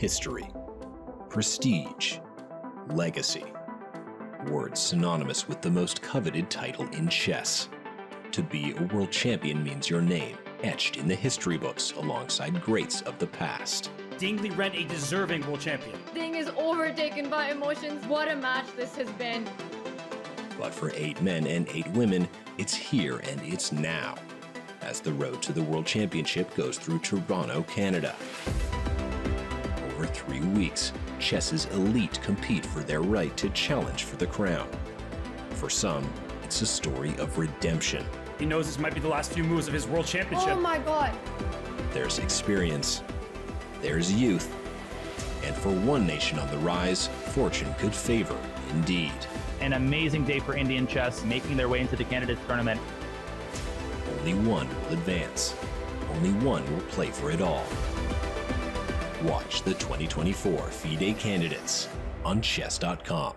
history, prestige, legacy. Words synonymous with the most coveted title in chess. To be a world champion means your name etched in the history books alongside greats of the past. Ding Liren, a deserving world champion. Ding is overtaken by emotions. What a match this has been. But for 8 men and 8 women, it's here and it's now, as the road to the World Championship goes through Toronto, Canada. Over 3 weeks, chess's elite compete for their right to challenge for the crown. For some, it's a story of redemption. He knows this might be the last few moves of his world championship. Oh my god. There's experience, there's youth, and for one nation on the rise, fortune could favor indeed. An amazing day for Indian chess, making their way into the candidates tournament. Only one will advance. Only one will play for it all. Watch the 2024 FIDE candidates on chess.com.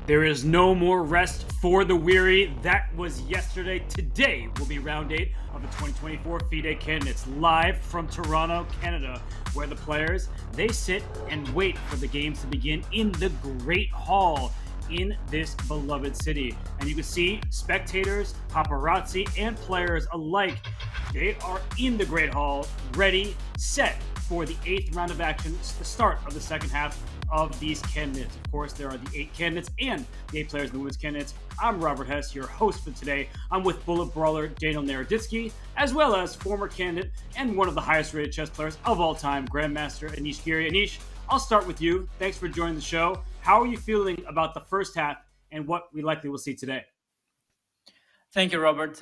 There is no more rest for the weary. That was yesterday. Today will be round 8 of the 2024 FIDE candidates, live from Toronto, Canada, where the players, they sit and wait for the games to begin in the Great Hall in this beloved city. And you can see spectators, paparazzi, and players alike, they are in the Great Hall, ready, set for the 8th round of action, the start of the second half of these candidates. Of course, there are the 8 candidates and the 8 players in the women's candidates. I'm Robert Hess, your host for today. I'm with bullet brawler Daniel Naroditsky, as well as former candidate and one of the highest rated chess players of all time, Grandmaster Anish Giri. Anish, I'll start with you. Thanks for joining the show. How are you feeling about the first half and what we likely will see today? Thank you, Robert.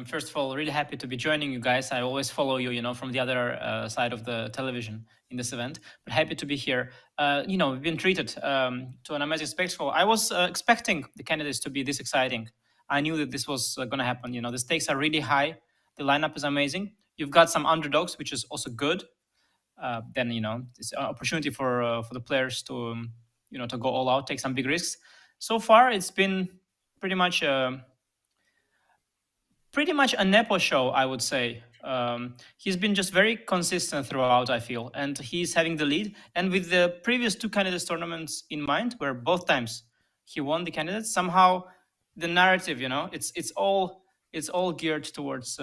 First of all, really happy to be joining you guys. I always follow you, from the other side of the television in this event, but happy to be here. We've been treated to an amazing spectacle. I was expecting the candidates to be this exciting. I knew that this was going to happen. The stakes are really high. The lineup is amazing. You've got some underdogs, which is also good. Then, it's an opportunity for the players to, to go all out, take some big risks. So far, it's been pretty much a Nepo show, I would say. He's been just very consistent throughout, I feel, and he's having the lead. And with the previous 2 candidates tournaments in mind, where both times he won the candidates, somehow the narrative, it's all geared towards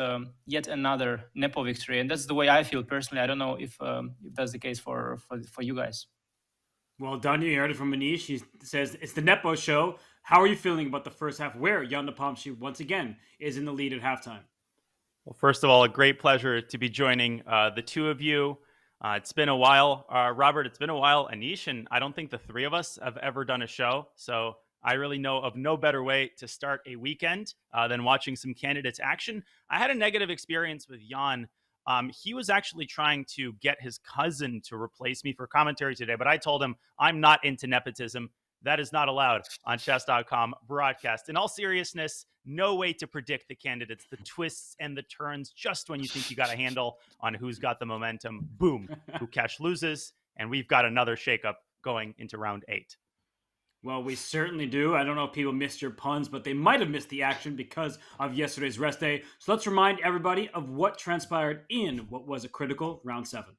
yet another Nepo victory, and that's the way I feel personally. I don't know if that's the case for you guys. Well, Daniel, you heard it from Anish. He says it's the Nepo show. How are you feeling about the first half, where Jan Nepomniachtchi once again is in the lead at halftime? Well, first of all, a great pleasure to be joining the 2 of you. It's been a while, Robert. It's been a while, Anish, and I don't think the 3 of us have ever done a show. So I really know of no better way to start a weekend than watching some candidates action. I had a negative experience with Jan. He was actually trying to get his cousin to replace me for commentary today, but I told him I'm not into nepotism. That is not allowed on chess.com broadcast. In all seriousness, no way to predict the candidates, the twists and the turns. Just when you think you got a handle on who's got the momentum, boom, Gukesh loses, and we've got another shakeup going into round 8. Well, we certainly do. I don't know if people missed your puns, but they might have missed the action because of yesterday's rest day. So let's remind everybody of what transpired in what was a critical round 7.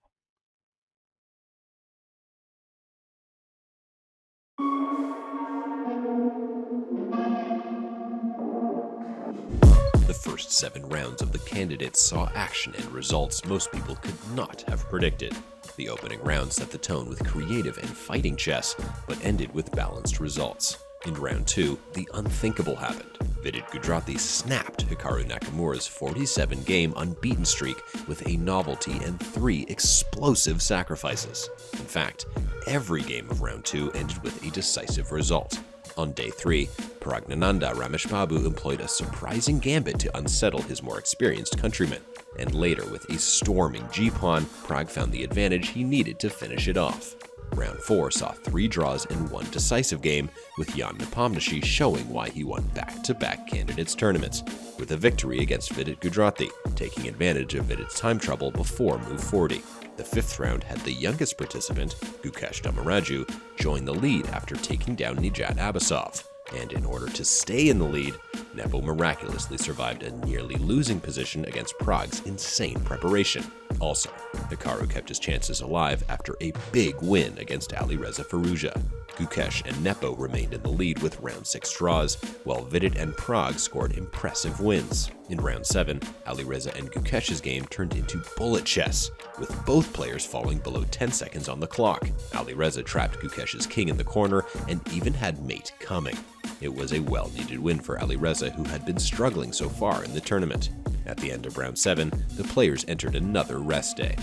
The first 7 rounds of the candidates saw action and results most people could not have predicted. The opening round set the tone with creative and fighting chess, but ended with balanced results. In round 2, the unthinkable happened. Vidit Gujrathi snapped Hikaru Nakamura's 47-game unbeaten streak with a novelty and 3 explosive sacrifices. In fact, every game of round 2 ended with a decisive result. On day 3, Pragnananda Rameshbabu employed a surprising gambit to unsettle his more experienced countryman. And later, with a storming g-pawn, Pragg found the advantage he needed to finish it off. Round 4 saw 3 draws and 1 decisive game, with Jan Nepomniachtchi showing why he won back-to-back candidates tournaments, with a victory against Vidit Gujrathi, taking advantage of Vidit's time trouble before move 40. The 5th round had the youngest participant, Gukesh Damaraju, join the lead after taking down Nijat Abasov. And in order to stay in the lead, Nepo miraculously survived a nearly losing position against Prague's insane preparation. Also, Hikaru kept his chances alive after a big win against Alireza Firouzja. Gukesh and Nepo remained in the lead with round 6 draws, while Vidit and Prague scored impressive wins. In round 7, Alireza and Gukesh's game turned into bullet chess, with both players falling below 10 seconds on the clock. Alireza trapped Gukesh's king in the corner and even had mate coming. It was a well-needed win for Alireza, who had been struggling so far in the tournament. At the end of round 7, the players entered another rest day.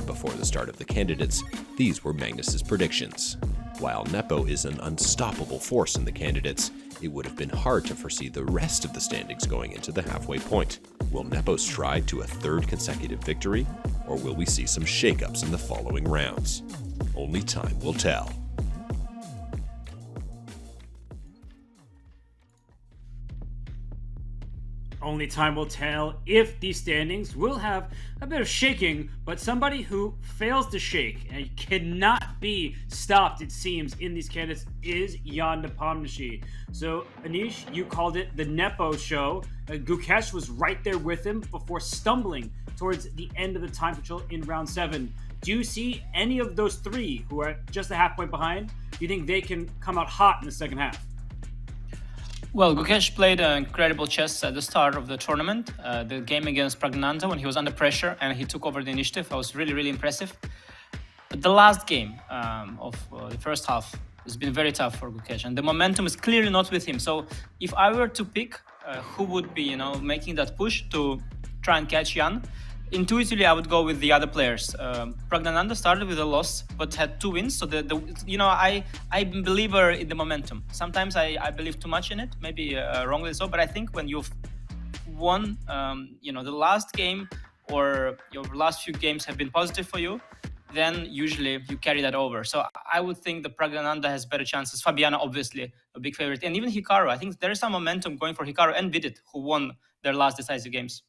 Before the start of the candidates, these were Magnus's predictions. While Nepo is an unstoppable force in the candidates, it would have been hard to foresee the rest of the standings going into the halfway point. Will Nepo stride to a third consecutive victory, or will we see some shakeups in the following rounds? Only time will tell. Only time will tell if these standings will have a bit of shaking, but somebody who fails to shake and cannot be stopped, it seems, in these candidates is Jan Nepomniachtchi. So, Anish, you called it the Nepo show. Gukesh was right there with him before stumbling towards the end of the time control in round 7. Do you see any of those three who are just a half point behind? Do you think they can come out hot in the second half? Well, Gukesh played incredible chess at the start of the tournament. The game against Praggnanandhaa, when he was under pressure and he took over the initiative, was really, really impressive. But the last game of the first half has been very tough for Gukesh, and the momentum is clearly not with him. So, if I were to pick who would be, making that push to try and catch Jan, intuitively I would go with the other players. Praggnanandhaa started with a loss but had 2 wins, so I'm a believer in the momentum. Sometimes I believe too much in it, maybe wrongly so, but I think when you've won the last game or your last few games have been positive for you, then usually you carry that over. So I would think that Praggnanandhaa has better chances. Fabiano, obviously, a big favorite, and even Hikaru. I think there is some momentum going for Hikaru and Vidit, who won their last decisive games.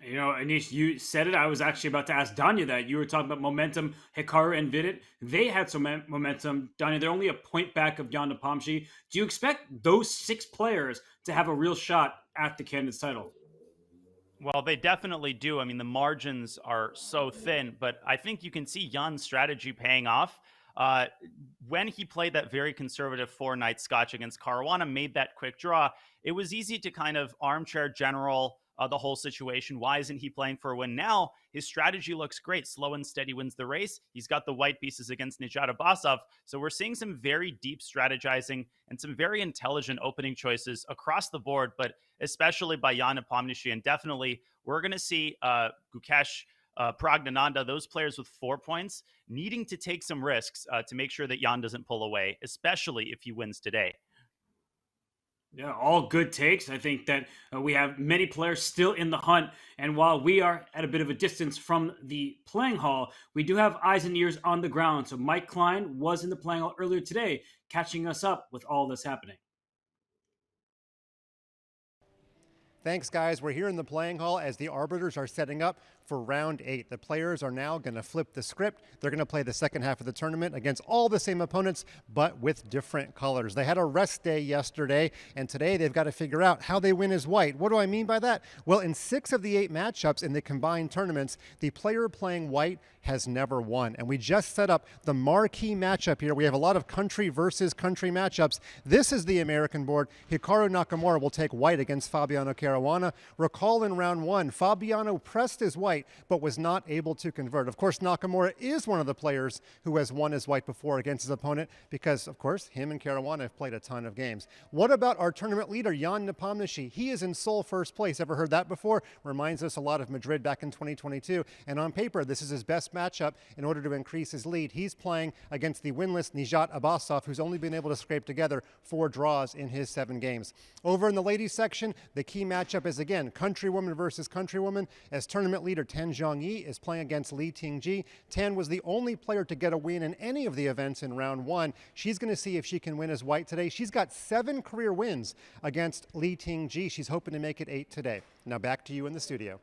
Anish, you said it. I was actually about to ask Danya that. You were talking about momentum. Hikaru and Vidit, they had some momentum. Danya, they're only a point back of Jan Nepomniachtchi. Do you expect those 6 players to have a real shot at the candidates title? Well, they definitely do. I mean, the margins are so thin, but I think you can see Jan's strategy paying off. When he played that very conservative 4-night Scotch against Caruana, made that quick draw, it was easy to kind of armchair general the whole situation. Why isn't he playing for a win now? His strategy looks great. Slow and steady wins the race. He's got the white pieces against Nijat Abbasov. So we're seeing some very deep strategizing and some very intelligent opening choices across the board, but especially by Jan Nepomniachtchi. And definitely we're going to see Gukesh, Praggnanandhaa, those players with 4 points, needing to take some risks to make sure that Jan doesn't pull away, especially if he wins today. Yeah, all good takes. I think that we have many players still in the hunt. And while we are at a bit of a distance from the playing hall, we do have eyes and ears on the ground. So Mike Klein was in the playing hall earlier today, catching us up with all this happening. Thanks, guys. We're here in the playing hall as the arbiters are setting up for round 8. The players are now going to flip the script. They're going to play the second half of the tournament against all the same opponents, but with different colors. They had a rest day yesterday, and today they've got to figure out how they win as white. What do I mean by that? Well, in 6 of the 8 matchups in the combined tournaments, the player playing white has never won. And we just set up the marquee matchup here. We have a lot of country versus country matchups. This is the American board. Hikaru Nakamura will take white against Fabiano Caruana. Recall in round 1, Fabiano pressed his white, but was not able to convert. Of course, Nakamura is one of the players who has won his white before against his opponent because, of course, him and Caruana have played a ton of games. What about our tournament leader, Jan Nepomniachtchi? He is in sole first place. Ever heard that before? Reminds us a lot of Madrid back in 2022. And on paper, this is his best matchup in order to increase his lead. He's playing against the winless Nijat Abbasov, who's only been able to scrape together 4 draws in his 7 games. Over in the ladies section, the key matchup is again countrywoman versus countrywoman, as tournament leader Tan Zhongyi is playing against Li Tingji. Tan was the only player to get a win in any of the events in round 1. She's going to see if she can win as white today. She's got 7 career wins against Li Tingji. She's hoping to make it 8 today. Now back to you in the studio.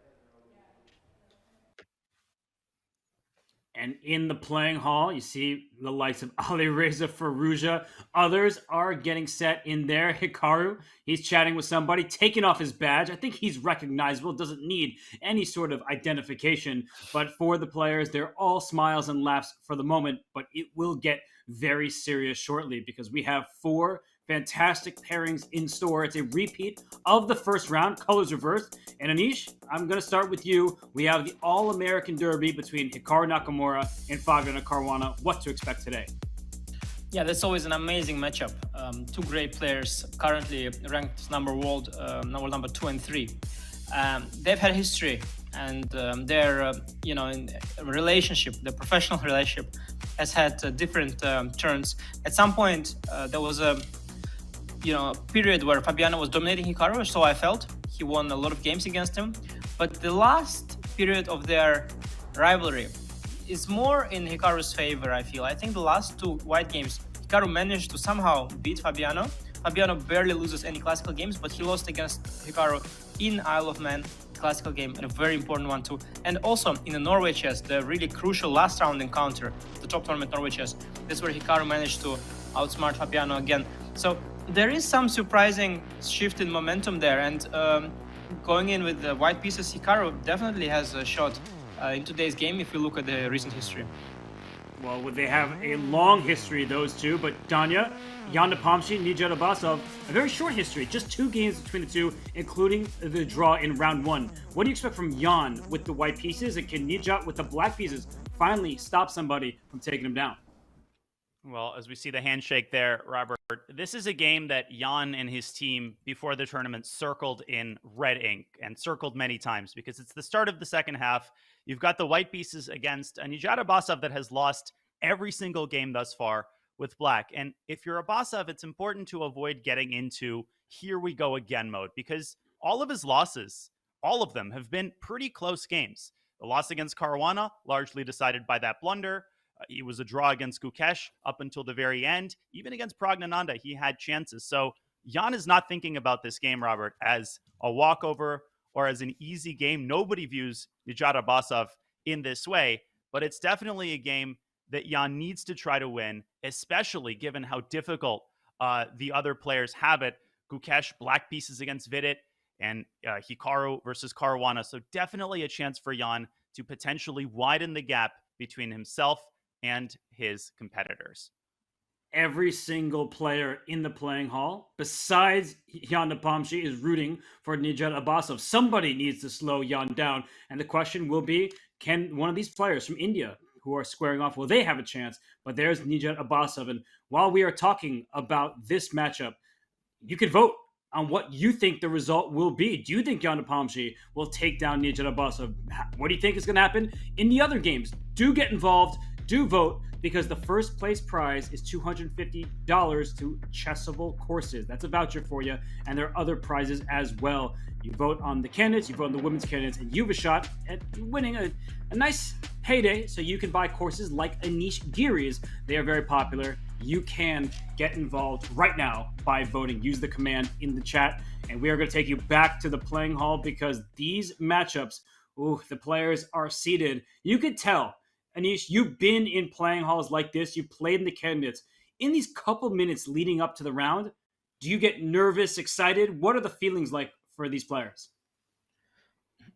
And in the playing hall, you see the likes of Alireza Firouzja. Others are getting set in there. Hikaru, he's chatting with somebody, taking off his badge. I think he's recognizable, doesn't need any sort of identification. But for the players, they're all smiles and laughs for the moment. But it will get very serious shortly because we have 4 fantastic pairings in store. It's a repeat of the first round, colors reversed. And Anish, I'm going to start with you. We have the All-American Derby between Hikaru Nakamura and Fabiano Caruana. What to expect today? Yeah, that's always an amazing matchup. 2 great players, currently ranked number 2 and 3. They've had history, and their in relationship, the professional relationship, has had different turns. At some point, there was a period where Fabiano was dominating Hikaru, so I felt. He won a lot of games against him. But the last period of their rivalry is more in Hikaru's favor, I feel. I think the last 2 white games, Hikaru managed to somehow beat Fabiano. Fabiano barely loses any classical games, but he lost against Hikaru in Isle of Man classical game, and a very important one too. And also in the Norway chess, the really crucial last round encounter, the top tournament Norway chess, that's where Hikaru managed to outsmart Fabiano again. So there is some surprising shift in momentum there, and going in with the white pieces, Hikaru definitely has a shot in today's game if we look at the recent history. Well, they have a long history, those two, but Danya, Jan Nepomniachtchi, Nijat Abbasov, a very short history, just 2 games between the two, including the draw in round 1. What do you expect from Jan with the white pieces, and can Nijat with the black pieces finally stop somebody from taking him down? Well, as we see the handshake there, Robert, this is a game that Jan and his team before the tournament circled in red ink and circled many times because it's the start of the second half. You've got the white pieces against a Nijat Abbasov that has lost every single game thus far with black. And if you're Abbasov, it's important to avoid getting into here we go again mode because all of his losses, all of them have been pretty close games. The loss against Caruana, largely decided by that blunder. It was a draw against Gukesh up until the very end. Even against Praggnanandhaa, he had chances. So Jan is not thinking about this game, Robert, as a walkover or as an easy game. Nobody views Nijat Abbasov in this way, but it's definitely a game that Jan needs to try to win, especially given how difficult the other players have it. Gukesh, black pieces against Vidit, and Hikaru versus Caruana. So definitely a chance for Jan to potentially widen the gap between himself and his competitors. Every single player in the playing hall, besides Jan Nepomniachtchi, is rooting for Nijat Abbasov. Somebody needs to slow Jan down. And the question will be, can one of these players from India who are squaring off, will they have a chance? But there's Nijat Abbasov. And while we are talking about this matchup, you could vote on what you think the result will be. Do you think Jan Nepomniachtchi will take down Nijat Abbasov? What do you think is going to happen in the other games? Do get involved. Do vote, because the first place prize is $250 to Chessable Courses. That's a voucher for you, and there are other prizes as well. You vote on the candidates, you vote on the women's candidates, and you have a shot at winning a nice payday so you can buy courses like Anish Giri's. They are very popular. You can get involved right now by voting. Use the command in the chat, and we are going to take you back to the playing hall because these matchups, the players are seated. You could tell, Anish, you've been in playing halls like this. You played in the candidates. In these couple minutes leading up to the round, do you get nervous, excited? What are the feelings like for these players?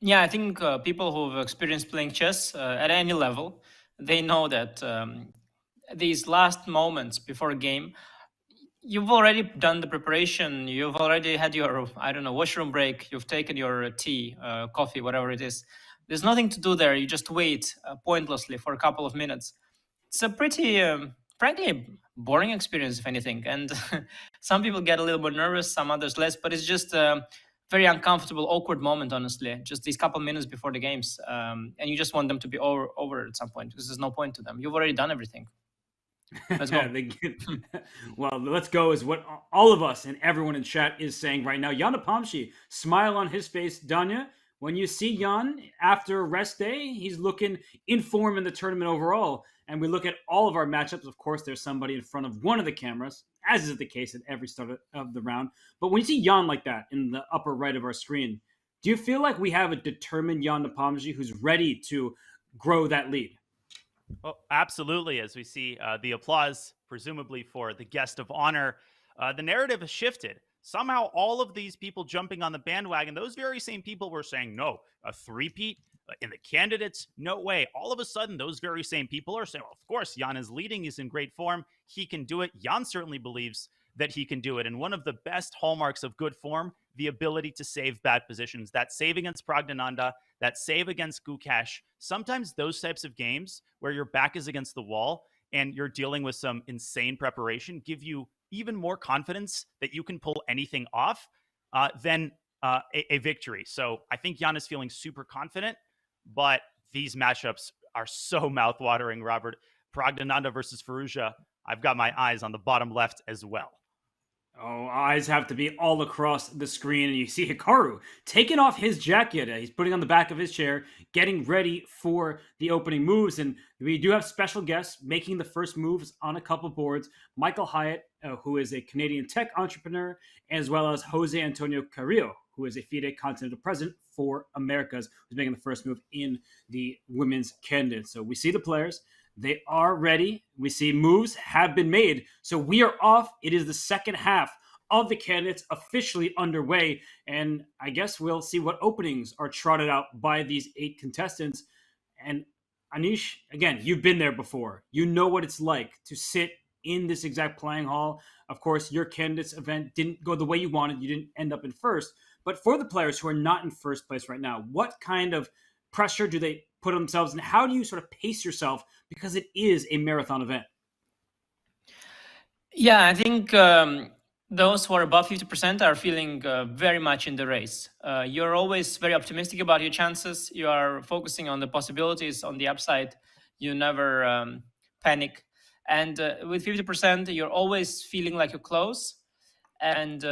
Yeah, I think people who've experienced playing chess at any level, they know that these last moments before a game, you've already done the preparation. You've already had your, washroom break. You've taken your tea, coffee, whatever it is. There's nothing to do there. You just wait pointlessly for a couple of minutes. It's a pretty, frankly, boring experience, if anything. And some people get a little bit nervous, some others less. But it's just a very uncomfortable, awkward moment, honestly. Just these couple minutes before the games. And you just want them to be over at some point because there's no point to them. You've already done everything. Let's go. Well, let's go is what all of us and everyone in chat is saying right now. Jan Nepomniachtchi, smile on his face. Danya, when you see Jan after rest day, he's looking in form in the tournament overall. And we look at all of our matchups. Of course, there's somebody in front of one of the cameras, as is the case at every start of the round. But when you see Jan like that in the upper right of our screen, do you feel like we have a determined Jan Nepomniachtchi who's ready to grow that lead? Oh, absolutely. As we see the applause, presumably for the guest of honor, the narrative has shifted. Somehow, all of these people jumping on the bandwagon, those very same people were saying, no, a three-peat in the candidates, no way. All of a sudden, those very same people are saying, well, of course, Jan is leading. He's in great form. He can do it. Jan certainly believes that he can do it. And one of the best hallmarks of good form, the ability to save bad positions. That save against Praggnanandhaa, that save against Gukesh, sometimes those types of games where your back is against the wall and you're dealing with some insane preparation give you even more confidence that you can pull anything off than a victory. So I think Jan is feeling super confident, but these matchups are so mouthwatering, Robert. Praggnanandhaa versus Firouzja, I've got my eyes on the bottom left as well. Oh, eyes have to be all across the screen, and you see Hikaru taking off his jacket. He's putting on the back of his chair, getting ready for the opening moves. And we do have special guests making the first moves on a couple boards. Michael Hyatt, who is a Canadian tech entrepreneur, as well as Jose Antonio Carrillo, who is a FIDE Continental President for Americas, who's making the first move in the women's candidates. So we see the players. They are ready. We see moves have been made. So we are off. It is the second half of the candidates officially underway. And I guess we'll see what openings are trotted out by these 8 contestants. And Anish, again, you've been there before. You know what it's like to sit in this exact playing hall. Of course, your candidates event didn't go the way you wanted. You didn't end up in first. But for the players who are not in first place right now, what kind of pressure do they put on themselves, and how do you sort of pace yourself, because it is a marathon event? Yeah, I think those who are above 50% are feeling very much in the race. You're always very optimistic about your chances. You are focusing on the possibilities, on the upside. You never panic. And with 50%, you're always feeling like you're close. And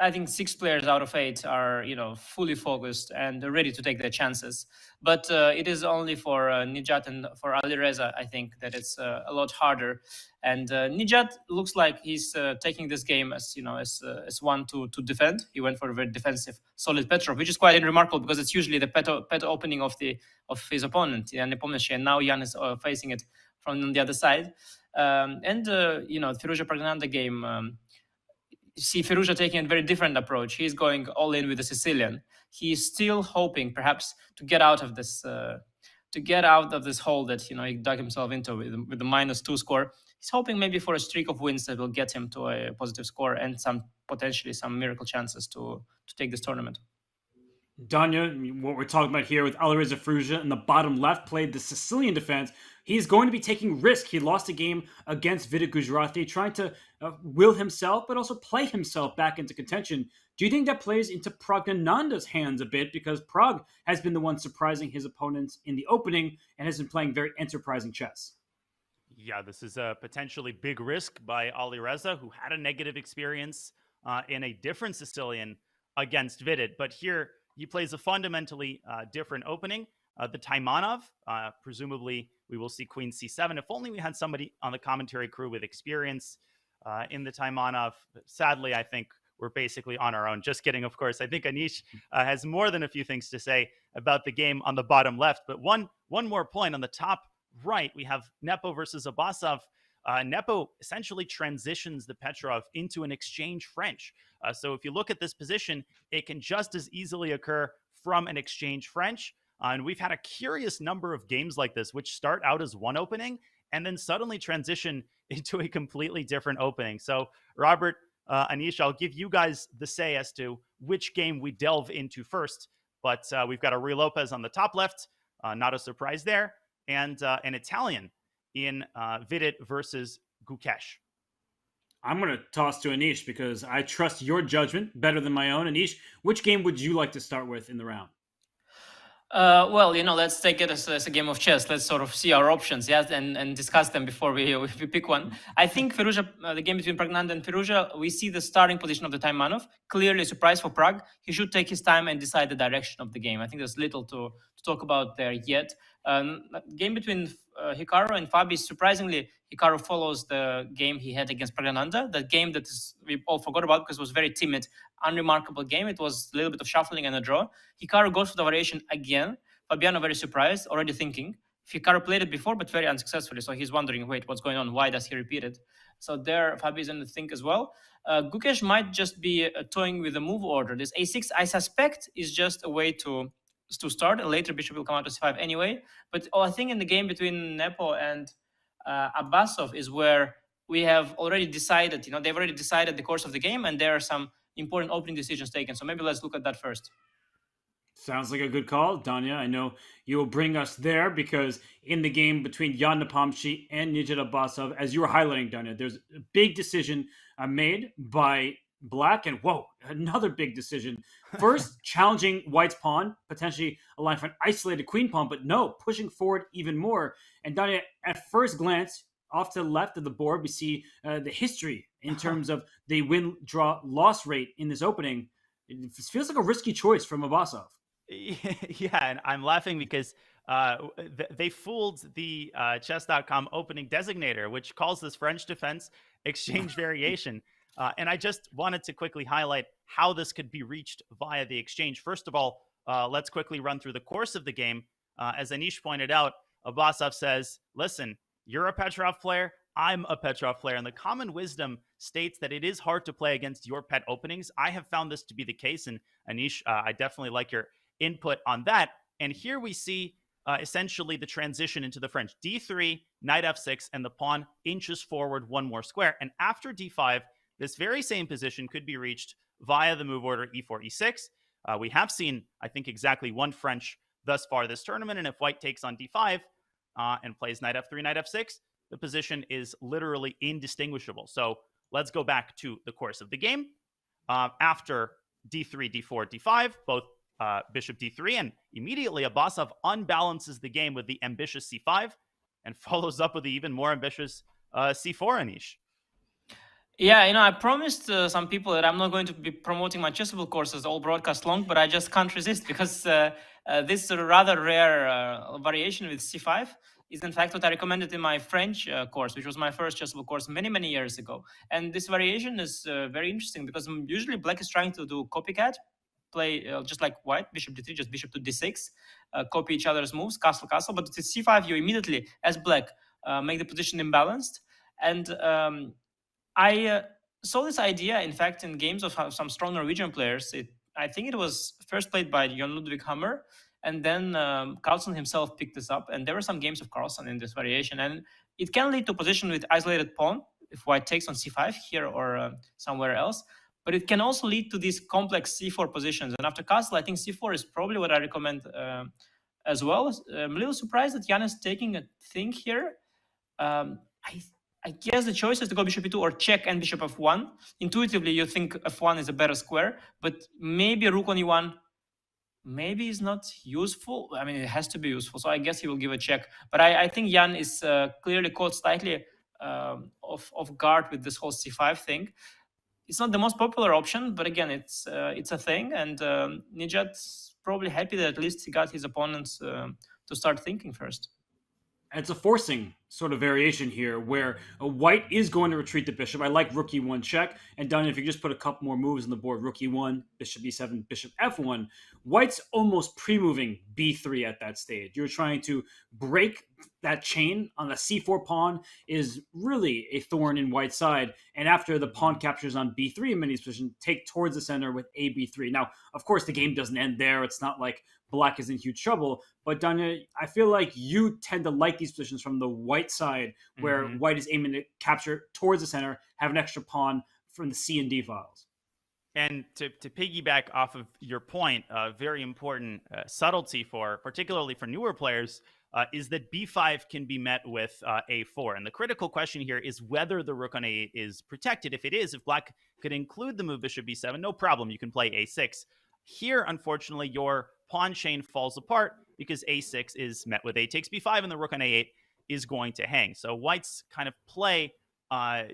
I think 6 players out of 8 are, fully focused and ready to take their chances. But it is only for Nijat and for Alireza, I think, that it's a lot harder. And Nijat looks like he's taking this game as one to defend. He went for a very defensive, solid Petrov, which is quite remarkable because it's usually the pet opening of his opponent, Jan Nepomniachtchi, and now Jan is facing it from the other side. Firouzja Praggnanandhaa game. See Firouzja taking a very different approach. He's going all in with the Sicilian. He's still hoping, perhaps, to get out of this hole that he dug himself into with the -2 score. He's hoping maybe for a streak of wins that will get him to a positive score and potentially some miracle chances to take this tournament. Danya, what we're talking about here with Alireza Firouzja in the bottom left, played the Sicilian defense. He's going to be taking risk. He lost a game against Vidit Gujrathi, trying to will himself, but also play himself back into contention. Do you think that plays into Praggnanandhaa's hands a bit? Because Prag has been the one surprising his opponents in the opening and has been playing very enterprising chess. Yeah, this is a potentially big risk by Alireza, who had a negative experience in a different Sicilian against Vidit. But here, he plays a fundamentally different opening. The Taimanov, presumably we will see Queen C7. If only we had somebody on the commentary crew with experience in the Taimanov. Sadly, I think we're basically on our own. Just kidding, of course. I think Anish has more than a few things to say about the game on the bottom left. But one more point on the top right, we have Nepo versus Abasov. Nepo essentially transitions the Petrov into an exchange French. So if you look at this position, it can just as easily occur from an exchange French. And we've had a curious number of games like this, which start out as one opening and then suddenly transition into a completely different opening. So Robert, Anish, I'll give you guys the say as to which game we delve into first. But we've got a Ruy Lopez on the top left, not a surprise there, and an Italian in Vidit versus Gukesh. I'm going to toss to Anish because I trust your judgment better than my own. Anish, which game would you like to start with in the round? Let's take it as a game of chess. Let's sort of see our options, yes, and discuss them before we pick one. I think Firouzja, the game between Praggnanandhaa and Firouzja, we see the starting position of the Taimanov. Clearly a surprise for Prag. He should take his time and decide the direction of the game. I think there's little to talk about there yet. Game between Hikaru and Fabi, surprisingly, Hikaru follows the game he had against Praggnanandhaa. That game that we all forgot about because it was very timid, unremarkable game. It was a little bit of shuffling and a draw. Hikaru goes for the variation again. Fabiano very surprised, already thinking. Hikaru played it before, but very unsuccessfully. So he's wondering, wait, what's going on? Why does he repeat it? So there, Fabi is in the think as well. Gukesh might just be toying with the move order. This a6, I suspect, is just a way to start. Later, bishop will come out to c5 anyway. But I think in the game between Nepo and Abbasov is where we have already decided, they've already decided the course of the game, and there are some important opening decisions taken. So maybe let's look at that first. Sounds like a good call, Danya. I know you will bring us there because in the game between Jan Nepomniachtchi and Nijat Abbasov, as you were highlighting, Danya, there's a big decision made by Black, and whoa, another big decision. First, challenging White's pawn, potentially allowing for an isolated queen pawn, but no, pushing forward even more. And Danya, at first glance, off to the left of the board, we see the history in terms of the win, draw, loss rate in this opening. It feels like a risky choice from Abbasov. Yeah, and I'm laughing because they fooled the chess.com opening designator, which calls this French defense exchange variation. And I just wanted to quickly highlight how this could be reached via the exchange. First of all, let's quickly run through the course of the game. As Anish pointed out, Abbasov says, listen, you're a Petrov player, I'm a Petrov player. And the common wisdom states that it is hard to play against your pet openings. I have found this to be the case. And Anish, I definitely like your input on that. And here we see essentially the transition into the French. D3, knight f6, and the pawn inches forward one more square. And after d5, this very same position could be reached via the move order e4, e6. We have seen, I think, exactly one French thus far this tournament. And if White takes on d5 and plays knight f3, knight f6, the position is literally indistinguishable. So let's go back to the course of the game. After d3, d4, d5, both bishop d3, and immediately Abbasov unbalances the game with the ambitious c5 and follows up with the even more ambitious c4, Anish. Yeah, I promised some people that I'm not going to be promoting my Chessable courses all broadcast long, but I just can't resist because this rather rare variation with c5 is in fact what I recommended in my French course, which was my first Chessable course many, many years ago. And this variation is very interesting because usually Black is trying to do copycat, play just like White, bishop d3, just bishop to d6, copy each other's moves, castle, castle. But with c5, you immediately, as Black, make the position imbalanced. And I saw this idea, in fact, in games of some strong Norwegian players. I think it was first played by Jon Ludvig Hammer, and then Carlsen himself picked this up. And there were some games of Carlsen in this variation. And it can lead to a position with isolated pawn, if White takes on c5 here or somewhere else. But it can also lead to these complex c4 positions. And after castle, I think c4 is probably what I recommend as well. I'm a little surprised that Jan is taking a thing here. I guess the choice is to go bishop e2 or check and bishop f1. Intuitively, you think f1 is a better square, but maybe rook on e1 maybe is not useful. I mean, it has to be useful. So I guess he will give a check. But I think Jan is clearly caught slightly off guard with this whole c5 thing. It's not the most popular option, but again, it's a thing. And Nijat's probably happy that at least he got his opponents to start thinking first. It's a forcing sort of variation here where White is going to retreat the bishop. I like rook e1 check. And Danya, if you just put a couple more moves on the board, rook e1, bishop e7, bishop f1, White's almost pre-moving b3 at that stage. You're trying to break that chain on the c4 pawn is really a thorn in White's side. And after the pawn captures on b3 in Mini's position, take towards the center with a b3. Now, of course, the game doesn't end there. It's not like Black is in huge trouble. But Danya, I feel like you tend to like these positions from the White side, where White is aiming to capture towards the center, have an extra pawn from the C and D files. And to piggyback off of your point, very important subtlety particularly for newer players, is that b5 can be met with a4. And the critical question here is whether the rook on a8 is protected. If it is, if Black could include the move bishop b7, no problem, you can play a6. Here, unfortunately, your pawn chain falls apart because a6 is met with a takes b5 and the rook on a8 is going to hang. So White's kind of play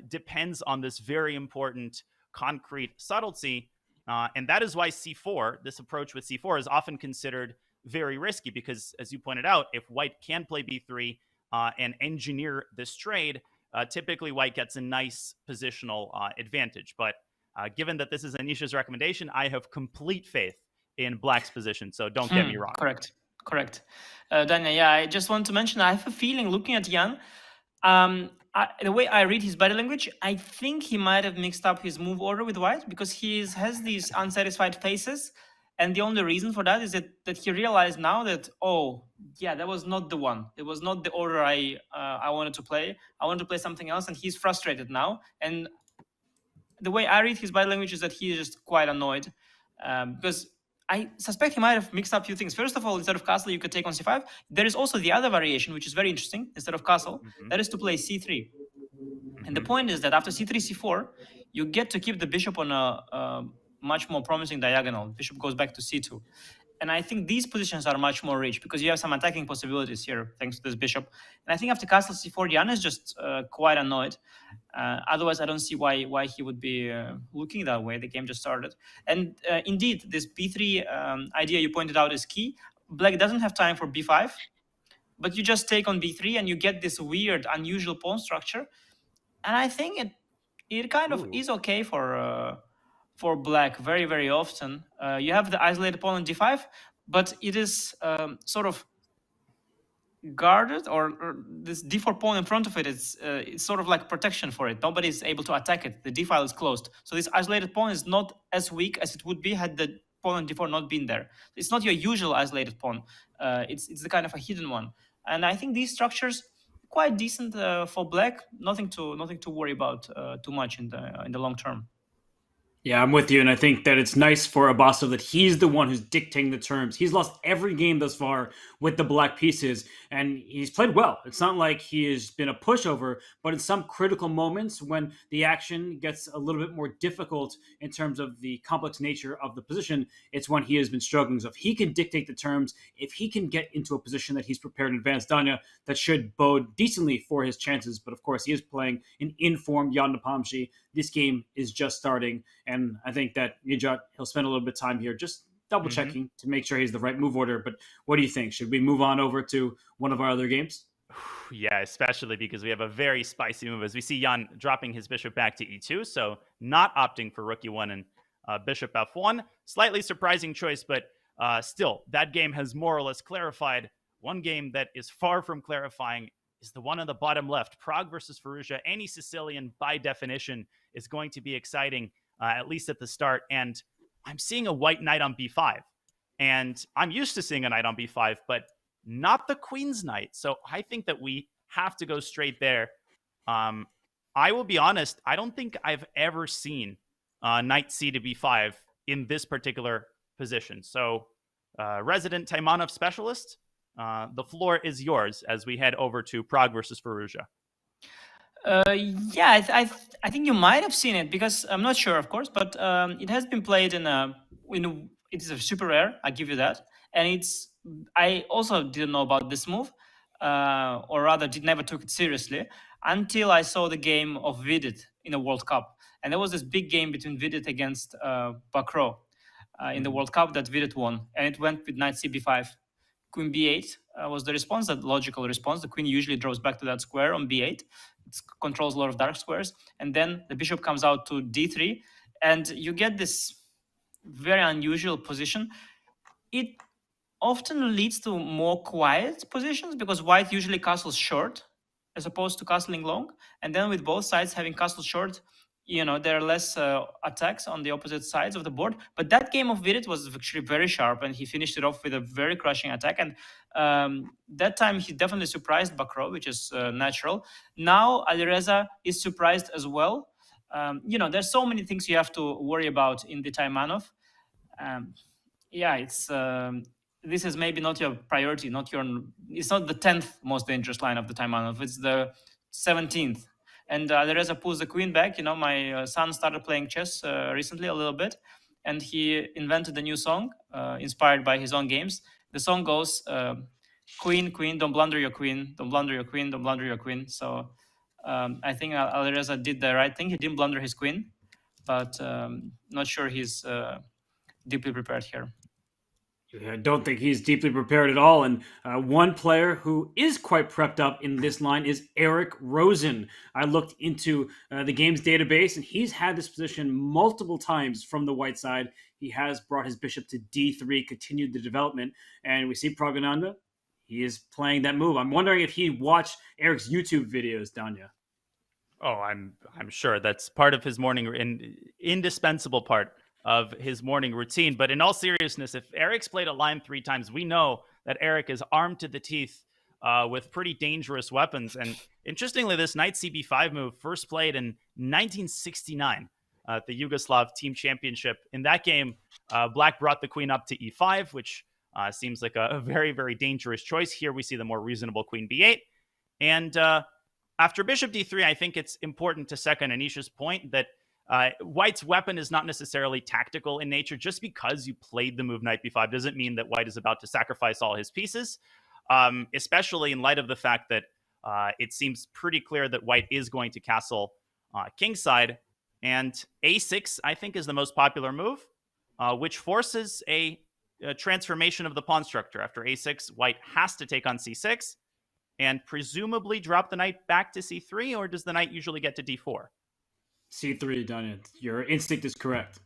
depends on this very important concrete subtlety. And that is why c4, this approach with c4, is often considered very risky because, as you pointed out, if White can play b3 and engineer this trade, typically White gets a nice positional advantage. But given that this is Anish's recommendation, I have complete faith in Black's position. So don't get me wrong. Correct. Correct. Daniel, yeah, I just want to mention, I have a feeling looking at Jan, the way I read his body language, I think he might have mixed up his move order with white because has these unsatisfied faces. And the only reason for that is that he realized now that, oh, yeah, that was not the one. It was not the order I wanted to play. I wanted to play something else, and he's frustrated now. And the way I read his body language is that he is just quite annoyed because I suspect he might have mixed up a few things. First of all, instead of castle, you could take on c5. There is also the other variation, which is very interesting. Instead of castle, that is to play c3. And the point is that after c3, c4, you get to keep the bishop on a much more promising diagonal. Bishop goes back to c2. And I think these positions are much more rich because you have some attacking possibilities here thanks to this bishop. And I think after castle c4, Jan is just quite annoyed. Otherwise, I don't see why he would be looking that way. The game just started. And indeed, this b3 idea you pointed out is key. Black doesn't have time for b5, but you just take on b3 and you get this weird, unusual pawn structure. And I think it kind of is okay for Black very, very often. You have the isolated pawn on d5, but it is sort of guarded, or this d4 pawn in front of it is it's sort of like protection for it. Nobody is able to attack it. The d file is closed. So this isolated pawn is not as weak as it would be had the pawn on d4 not been there. It's not your usual isolated pawn. It's the kind of a hidden one. And I think these structures quite decent for Black. Nothing to worry about too much in the long term. Yeah, I'm with you, and I think that it's nice for Abasov that he's the one who's dictating the terms. He's lost every game thus far with the black pieces, and he's played well. It's not like he has been a pushover, but in some critical moments when the action gets a little bit more difficult in terms of the complex nature of the position, it's when he has been struggling. So if he can dictate the terms, if he can get into a position that he's prepared in advance, Danya, that should bode decently for his chances. But of course, he is playing an informed Jan Nepomniachtchi. This game is just starting, and I think that Nijat, he'll spend a little bit of time here just double-checking to make sure he's the right move order. But what do you think? Should we move on over to one of our other games? Yeah, especially because we have a very spicy move as we see Jan dropping his bishop back to e2, so not opting for rook e1 and bishop f1. Slightly surprising choice, but still, that game has more or less clarified. One game that is far from clarifying is the one on the bottom left. Pragg versus Firouzja. Any Sicilian, by definition, is going to be exciting, at least at the start. And I'm seeing a white knight on b5. And I'm used to seeing a knight on b5, but not the queen's knight. So I think that we have to go straight there. I will be honest, I don't think I've ever seen knight c to b5 in this particular position. So resident Taimanov specialist, the floor is yours as we head over to Pragg versus Firouzja. Yeah, I think you might have seen it because I'm not sure, of course, but it has been played it is a super rare. I give you that, and I also didn't know about this move, or rather, never took it seriously until I saw the game of Vidit in the World Cup, and there was this big game between Vidit against Bakro in the World Cup that Vidit won, and it went with knight cb5. Queen b8 was the response, that logical response. The queen usually draws back to that square on b8. It controls a lot of dark squares. And then the bishop comes out to d3. And you get this very unusual position. It often leads to more quiet positions because white usually castles short as opposed to castling long. And then with both sides having castle short, there are less attacks on the opposite sides of the board. But that game of Vidit was actually very sharp, and he finished it off with a very crushing attack. And that time, he definitely surprised Bakro, which is natural. Now, Alireza is surprised as well. There's so many things you have to worry about in the Taimanov. This is maybe not your priority, it's not the 10th most dangerous line of the Taimanov, it's the 17th. And Alireza pulls the queen back. My son started playing chess recently a little bit, and he invented a new song inspired by his own games. The song goes, queen, queen, don't blunder your queen, don't blunder your queen, don't blunder your queen. So I think Alireza did the right thing. He didn't blunder his queen, but not sure he's deeply prepared here. I don't think he's deeply prepared at all. And one player who is quite prepped up in this line is Eric Rosen. I looked into the game's database, and he's had this position multiple times from the white side. He has brought his bishop to d3, continued the development, and we see Praggnanandhaa. He is playing that move. I'm wondering if he watched Eric's YouTube videos, Danya. Oh, I'm sure that's part of his morning, indispensable part of his morning routine. But in all seriousness, if Eric's played a line 3 times, we know that Eric is armed to the teeth with pretty dangerous weapons. And interestingly, this knight CB5 move first played in 1969 at the Yugoslav Team Championship. In that game, Black brought the queen up to e5, which seems like a very, very dangerous choice. Here we see the more reasonable queen b8. And after bishop d3, I think it's important to second Anisha's point that White's weapon is not necessarily tactical in nature. Just because you played the move knight b5 doesn't mean that White is about to sacrifice all his pieces, especially in light of the fact that it seems pretty clear that White is going to castle kingside. And a6, I think, is the most popular move, which forces a transformation of the pawn structure. After a6, White has to take on c6 and presumably drop the knight back to c3, or does the knight usually get to d4? c3, Danya. Your instinct is correct.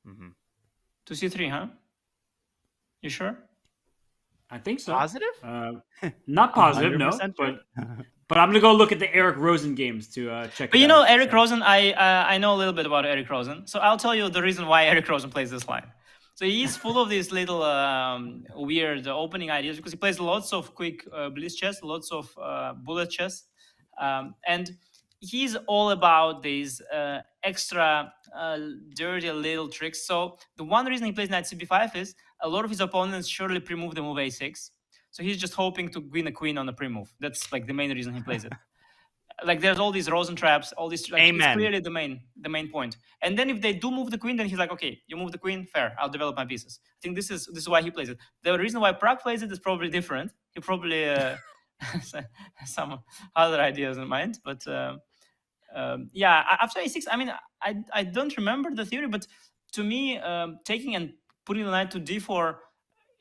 To c3, huh? You sure? I think so. Positive? Not positive, no. But I'm gonna go look at the Eric Rosen games to check. But you know, Eric Rosen, I know a little bit about Eric Rosen, so I'll tell you the reason why Eric Rosen plays this line. So he's full of these little weird opening ideas because he plays lots of quick blitz chess, lots of bullet chess, and he's all about these extra dirty little tricks. So the one reason he plays knight cb5 is a lot of his opponents surely pre-move the move a6. So he's just hoping to win a queen on the pre-move. That's like the main reason he plays it. Like there's all these Rosen traps, all these. Like, it's clearly the main point. And then if they do move the queen, then he's like, okay, you move the queen, fair. I'll develop my pieces. I think this is why he plays it. The reason why Pragg plays it is probably different. He probably some other ideas in mind. But yeah, after a6, I mean, I don't remember the theory, but to me, taking and putting the knight to d4,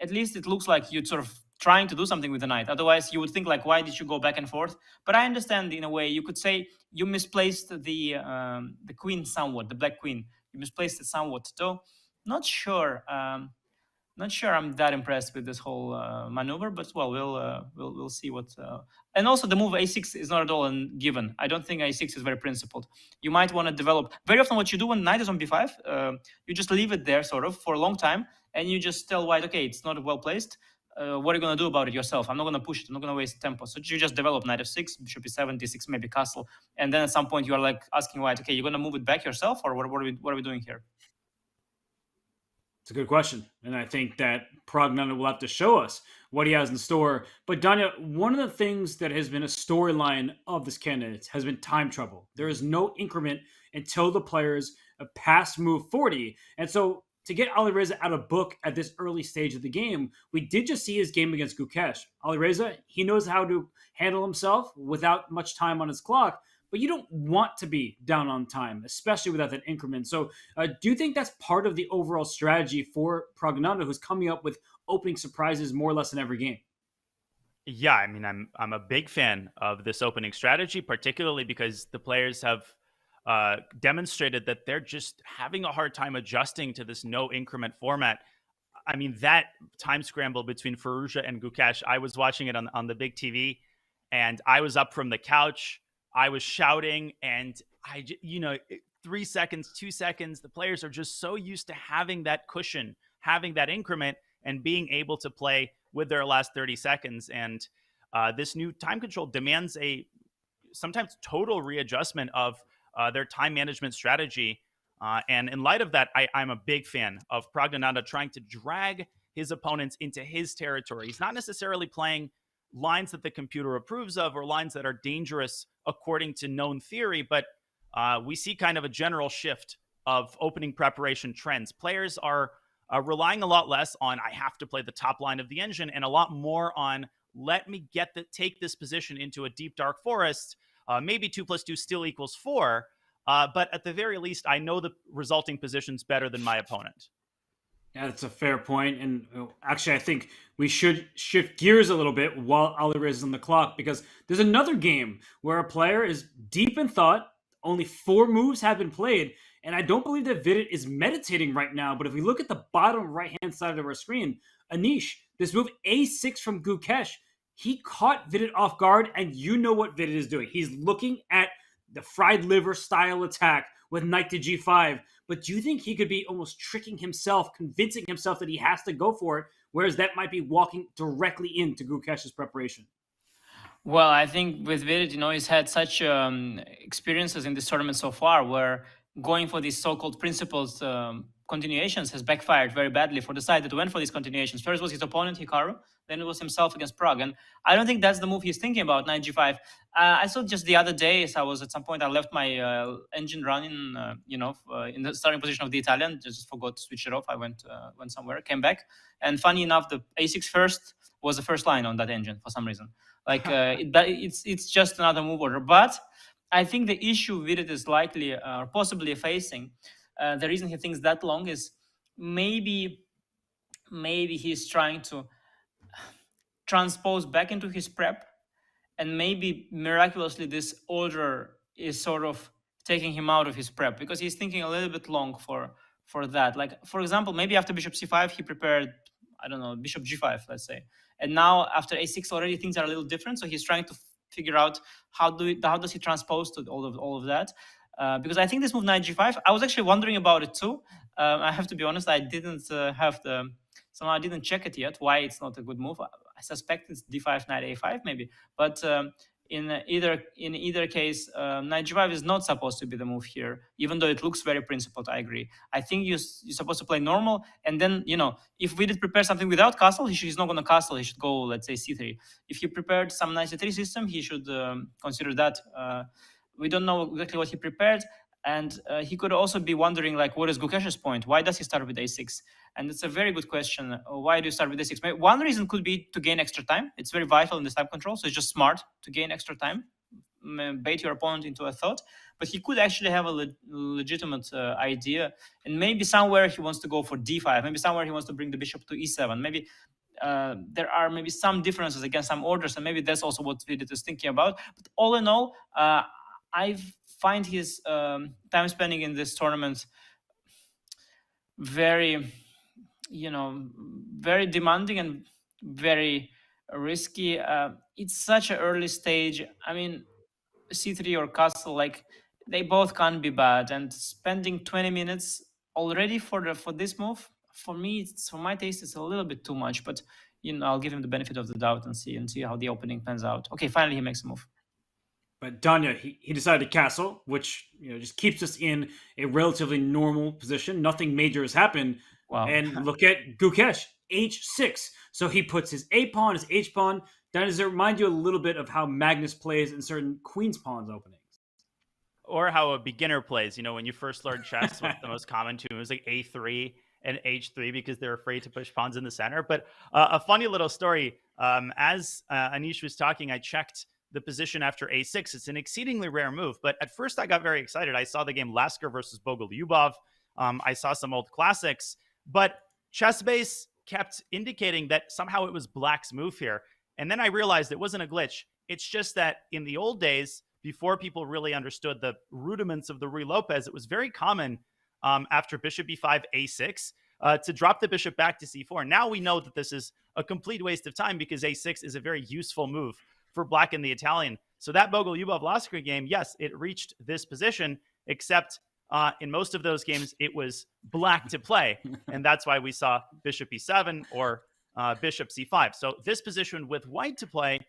at least it looks like you'd sort of trying to do something with the knight. Otherwise, you would think like, why did you go back and forth? But I understand in a way. You could say you misplaced the queen somewhat, the black queen. You misplaced it somewhat. Though, not sure. Not sure I'm that impressed with this whole maneuver. But well, we'll see what. And also, the move a6 is not at all a given. I don't think a6 is very principled. You might want to develop. Very often, what you do when knight is on b5, you just leave it there sort of for a long time, and you just tell White, okay, it's not well placed. What are you going to do about it yourself? I'm not going to push it. I'm not going to waste tempo. So you just develop knight f6, bishop e7, d6, maybe castle. And then at some point you are like asking White, okay, you're going to move it back yourself, or what are we doing here? It's a good question. And I think that Praggnanandhaa will have to show us what he has in store. But Danya, one of the things that has been a storyline of this candidate has been time trouble. There is no increment until the players pass move 40. And so to get Alireza out of book at this early stage of the game, we did just see his game against Gukesh. Alireza, he knows how to handle himself without much time on his clock, but you don't want to be down on time, especially without that increment. So do you think that's part of the overall strategy for Praggnanandhaa, who's coming up with opening surprises more or less in every game? Yeah, I mean, I'm a big fan of this opening strategy, particularly because the players have demonstrated that they're just having a hard time adjusting to this no increment format. I mean, that time scramble between Firouzja and Gukesh, I was watching it on the big TV, and I was up from the couch. I was shouting, and 3 seconds, 2 seconds, the players are just so used to having that cushion, having that increment, and being able to play with their last 30 seconds. And this new time control demands a sometimes total readjustment of their time management strategy. And in light of that, I'm a big fan of Praggnanandhaa trying to drag his opponents into his territory. He's not necessarily playing lines that the computer approves of or lines that are dangerous according to known theory, but we see kind of a general shift of opening preparation trends. Players are relying a lot less on, I have to play the top line of the engine, and a lot more on, let me take this position into a deep dark forest. Maybe 2 + 2 still equals 4. But at the very least, I know the resulting positions better than my opponent. Yeah, that's a fair point. And actually, I think we should shift gears a little bit while Alireza is on the clock because there's another game where a player is deep in thought. Only 4 moves have been played. And I don't believe that Vidit is meditating right now. But if we look at the bottom right hand side of our screen, Anish, this move A6 from Gukesh, he caught Vidit off guard. And you know what Vidit is doing. He's looking at the fried liver style attack with knight to G5. But do you think he could be almost tricking himself, convincing himself that he has to go for it, whereas that might be walking directly into Gukesh's preparation? Well, I think with Vidit, he's had such experiences in this tournament so far where going for these so-called principles continuations has backfired very badly for the side that went for these continuations. First was his opponent, Hikaru, then it was himself against Prague. And I don't think that's the move he's thinking about, knight g5. I saw just the other day, as I was at some point, I left my engine running, in the starting position of the Italian, just forgot to switch it off. I went somewhere, came back. And funny enough, the a6 first was the first line on that engine for some reason. Like it's just another move order. But I think the issue Vidit is likely or possibly facing, the reason he thinks that long is maybe he's trying to transpose back into his prep, and maybe miraculously this order is sort of taking him out of his prep because he's thinking a little bit long for that. Like, for example, maybe after bishop c5 he prepared, I don't know, bishop g5, let's say, and now after a6 already things are a little different, so he's trying to figure out how does he transpose to all of that. Because I think this move knight g5, I was actually wondering about it too. I have to be honest, I didn't I didn't check it yet why it's not a good move. I suspect it's d5 knight a5 maybe, but in either case, knight g5 is not supposed to be the move here, even though it looks very principled. I agree. I think you're supposed to play normal, and then if we did prepare something without castle, he's not going to castle. He should go, let's say, c3. If he prepared some knight c3 system, he should consider that. We don't know exactly what he prepared, and he could also be wondering, like, what is Gukesh's point? Why does he start with a6? And it's a very good question. Why do you start with a6? One reason could be to gain extra time. It's very vital in this time control, so it's just smart to gain extra time, bait your opponent into a thought. But he could actually have a legitimate idea, and maybe somewhere he wants to go for d5. Maybe somewhere he wants to bring the bishop to e7. Maybe there are maybe some differences against some orders, and maybe that's also what Vidit is thinking about. But all in all, I find his time spending in this tournament very, very demanding and very risky. It's such an early stage. I mean, c3 or castle, like, they both can't be bad. And spending 20 minutes already for this move, for me, for my taste, it's a little bit too much. But I'll give him the benefit of the doubt and see how the opening pans out. Okay, finally he makes a move. But Danya, he decided to castle, which just keeps us in a relatively normal position. Nothing major has happened. Wow. And look at Gukesh, h6. So he puts his a pawn, his h pawn. Danya, does it remind you a little bit of how Magnus plays in certain queen's pawns openings? Or how a beginner plays. When you first learn chess, what's the most common two moves, like a3 and h3, because they're afraid to push pawns in the center. But a funny little story. As Anish was talking, I checked the position after a6. It's an exceedingly rare move, but at first I got very excited. I saw the game Lasker versus Bogolyubov. I saw some old classics, but ChessBase kept indicating that somehow it was Black's move here. And then I realized it wasn't a glitch. It's just that in the old days, before people really understood the rudiments of the Ruy Lopez, it was very common after bishop b5, a6, to drop the bishop back to c4. Now we know that this is a complete waste of time because a6 is a very useful move for Black in the Italian. So that Bogolyubov-Lasker game, yes, it reached this position, except in most of those games, it was Black to play. And that's why we saw bishop e7 or bishop c5. So this position with White to play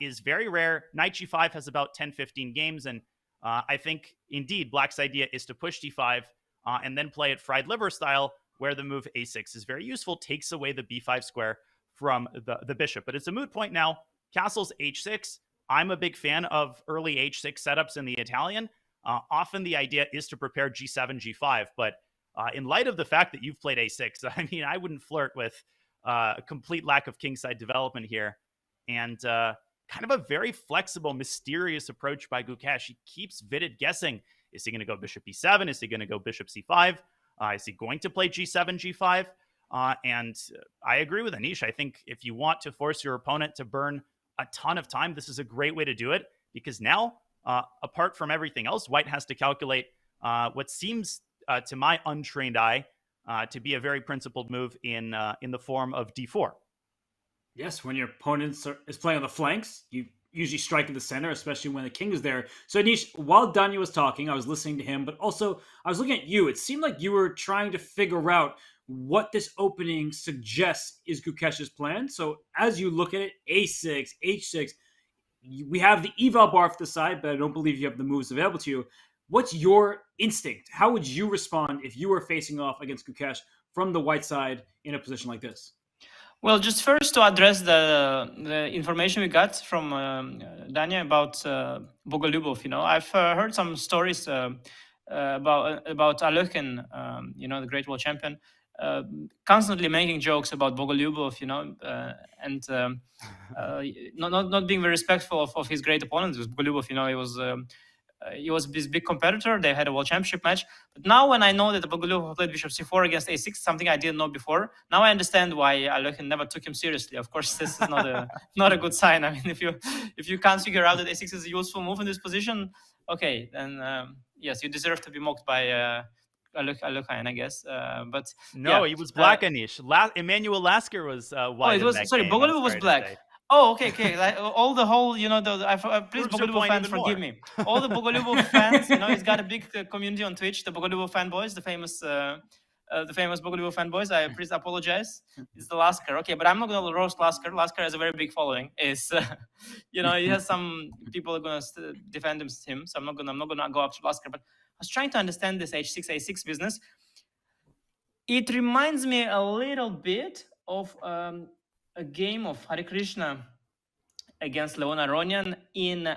is very rare. Knight g5 has about 10, 15 games. And I think, indeed, Black's idea is to push d5 and then play it fried liver style, where the move a6 is very useful, takes away the b5 square from the bishop. But it's a moot point now. Castle's h6. I'm a big fan of early h6 setups in the Italian. Often the idea is to prepare g7, g5. But in light of the fact that you've played a6, I mean, I wouldn't flirt with a complete lack of kingside development here. And kind of a very flexible, mysterious approach by Gukesh. He keeps Vidit guessing. Is he going to go bishop e7? Is he going to go bishop c5? Is he going to play G7, G5? And I agree with Anish. I think if you want to force your opponent to burn a ton of time, this is a great way to do it, because now, apart from everything else, White has to calculate what seems to my untrained eye to be a very principled move in the form of D4. Yes, when your opponent is playing on the flanks, you usually strike in the center, especially when the king is there. So, Anish, while Danya was talking, I was listening to him, but also I was looking at you. It seemed like you were trying to figure out what this opening suggests is Gukesh's plan. So, as you look at it, A6, H6, we have the eval bar for the side, but I don't believe you have the moves available to you. What's your instinct? How would you respond if you were facing off against Gukesh from the white side in a position like this? Well, just first to address the information we got from Danya about Bogolyubov. I've heard some stories about Alekhin, the great world champion, constantly making jokes about Bogolyubov, and not being very respectful of his great opponent. Bogolyubov, he was his big competitor. They had a world championship match. But now when I know that Bogolyubov played bishop c4 against a6, something I didn't know before, now I understand why Alekhin never took him seriously. Of course, this is not a good sign. I mean, if you can't figure out that a6 is a useful move in this position, okay, then yes, you deserve to be mocked by Alekhin, I guess. But no, yeah. He was black, Anish. Emmanuel Lasker was white. Bogolyubov was black. Oh, okay. Like, all the whole, please, Bogolyubov fans, forgive me. All the Bogolyubov fans, he's got a big community on Twitch, the Bogolyubov fanboys, the famous Bogolyubov fanboys. I please apologize. It's the Lasker. Okay, but I'm not going to roast Lasker. Lasker has a very big following. He has some people are going to defend him, so I'm not going to go after Lasker. But I was trying to understand this h6, a6 business. It reminds me a little bit of a game of Hare Krishna against Leon Aronian in the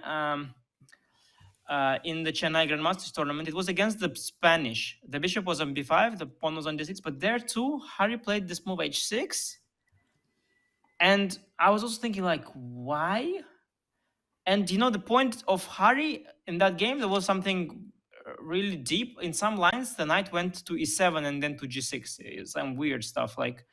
Chennai Grandmasters tournament. It was against the Spanish. The bishop was on b5, the pawn was on d6, but there too, Hari played this move h6. And I was also thinking, like, why? And the point of Hari in that game, there was something really deep. In some lines, the knight went to e7 and then to g6. Some weird stuff, like,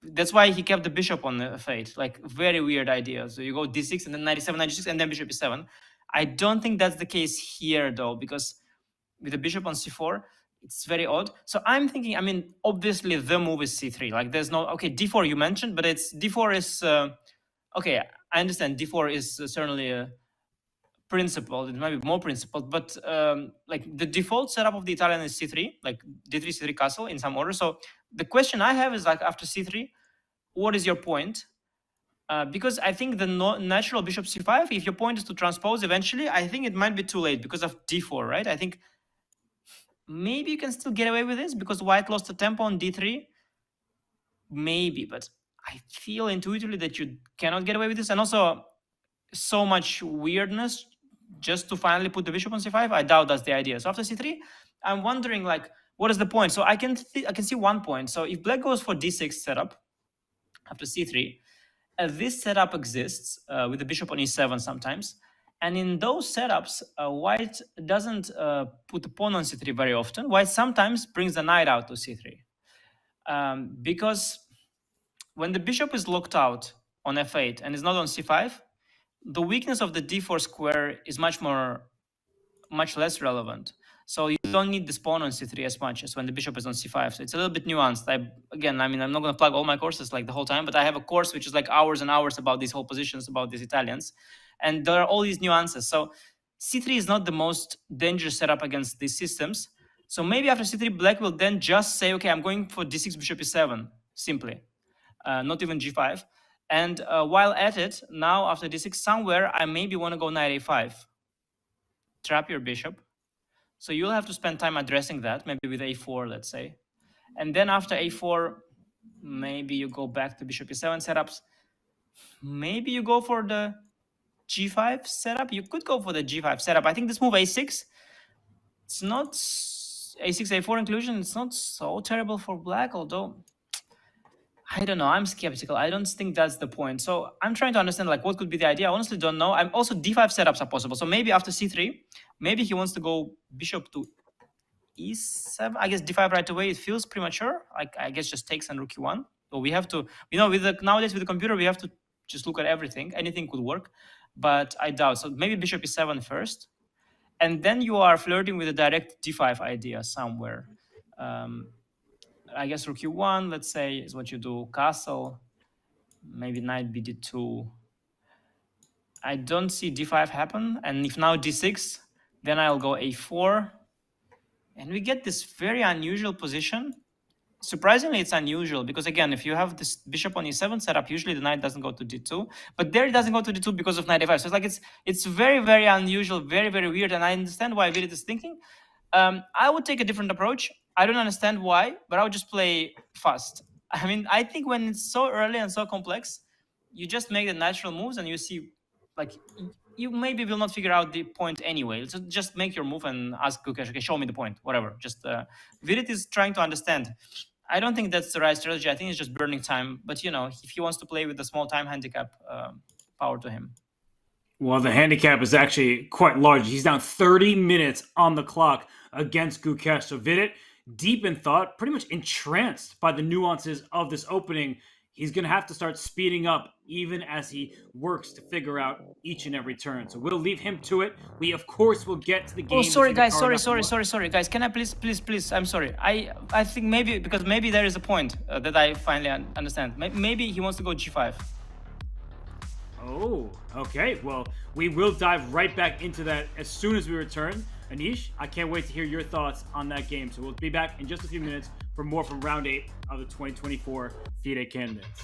that's why he kept the bishop on the f8. Like, very weird idea. So you go d6 and then knight e7, knight g6, and then bishop e7. I don't think that's the case here, though, because with the bishop on c4, it's very odd. So I'm thinking, obviously the move is c3. Like, there's no... Okay, d4 you mentioned, but d4 is... okay, I understand d4 is certainly principled. It might be more principled, but like, the default setup of the Italian is c3, like d3, c3 castle in some order. So the question I have is, like, after c3, what is your point? Because I think the natural bishop c5, if your point is to transpose eventually, I think it might be too late because of d4, right? I think maybe you can still get away with this because white lost the tempo on d3. Maybe, but I feel intuitively that you cannot get away with this. And also, so much weirdness just to finally put the bishop on c5. I doubt that's the idea. So after c3, I'm wondering, like, what is the point? So I can see one point. So if black goes for d6 setup after c3, this setup exists with the bishop on e7 sometimes. And in those setups, white doesn't put the pawn on c3 very often. White sometimes brings the knight out to c3. Because when the bishop is locked out on f8 and is not on c5, the weakness of the d4 square is much less relevant. So you don't need this pawn on c3 as much as when the bishop is on c5. So it's a little bit nuanced. I'm not going to plug all my courses like the whole time, but I have a course which is like hours and hours about these whole positions, about these Italians. And there are all these nuances. So c3 is not the most dangerous setup against these systems. So maybe after c3, black will then just say, okay, I'm going for d6, bishop e7, simply. Not even g5. And while at it, now after d6, somewhere I maybe want to go knight a5. Trap your bishop. So you'll have to spend time addressing that, maybe with a4, let's say. And then after a4, maybe you go back to bishop e7 setups. Maybe you go for the g5 setup. You could go for the g5 setup. I think this move a6, it's not a6, a4 inclusion. It's not so terrible for black, although I don't know. I'm skeptical. I don't think that's the point. So I'm trying to understand, like, what could be the idea. I honestly don't know. I'm also d5 setups are possible. So maybe after c3, maybe he wants to go bishop to e7. I guess d5 right away. It feels premature. Like I guess just takes and rook e1. So we have to, nowadays with the computer, we have to just look at everything. Anything could work, but I doubt. So maybe bishop e7 first, and then you are flirting with a direct d5 idea somewhere. I guess rook e1, let's say, is what you do. Castle, maybe knight bd2. I don't see d5 happen, and if now d6, then I'll go a4, and we get this very unusual position. Surprisingly, it's unusual because, again, if you have this bishop on e7 setup, usually the knight doesn't go to d2, but there it doesn't go to d2 because of knight a5. So it's like it's very, very unusual, very, very weird, and I understand why Virit is thinking. I would take a different approach. I don't understand why, but I would just play fast. I mean, I think when it's so early and so complex, you just make the natural moves and you see, like, you maybe will not figure out the point anyway. So just make your move and ask Gukesh, okay, show me the point, whatever. Just Virit is trying to understand. I don't think that's the right strategy. I think it's just burning time. But, if he wants to play with a small time handicap, power to him. Well, the handicap is actually quite large. He's down 30 minutes on the clock against Gukesh. So Virit, deep in thought, pretty much entranced by the nuances of this opening. He's going to have to start speeding up even as he works to figure out each and every turn. So we'll leave him to it. We, of course, will get to the game. Oh, sorry, guys. Sorry, guys. Can I please? I'm sorry. I think maybe there is a point that I finally understand. Maybe he wants to go g5. Oh, okay. Well, we will dive right back into that as soon as we return. Anish, I can't wait to hear your thoughts on that game. So we'll be back in just a few minutes for more from round 8 of the 2024 FIDE Candidates.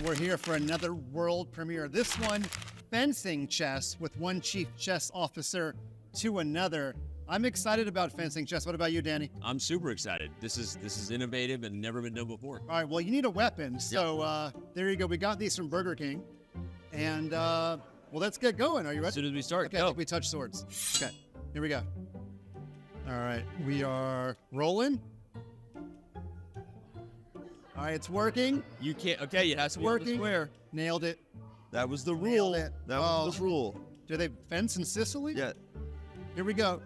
We're here for another world premiere. This one, fencing chess with one chief chess officer to another. I'm excited about fencing chess. What about you, Danny? I'm super excited. This is innovative and never been done before. All right, well, you need a weapon. So there you go. We got these from Burger King. And, well, let's get going. Are you ready? As soon as we start, okay, I think we touch swords. Okay, here we go. All right, we are rolling. All right, it's working. You can't. Okay, it has to work. Square. Nailed it. That was the rule. Nailed it. That was the rule. Do they fence in Sicily? Yeah. Here we go.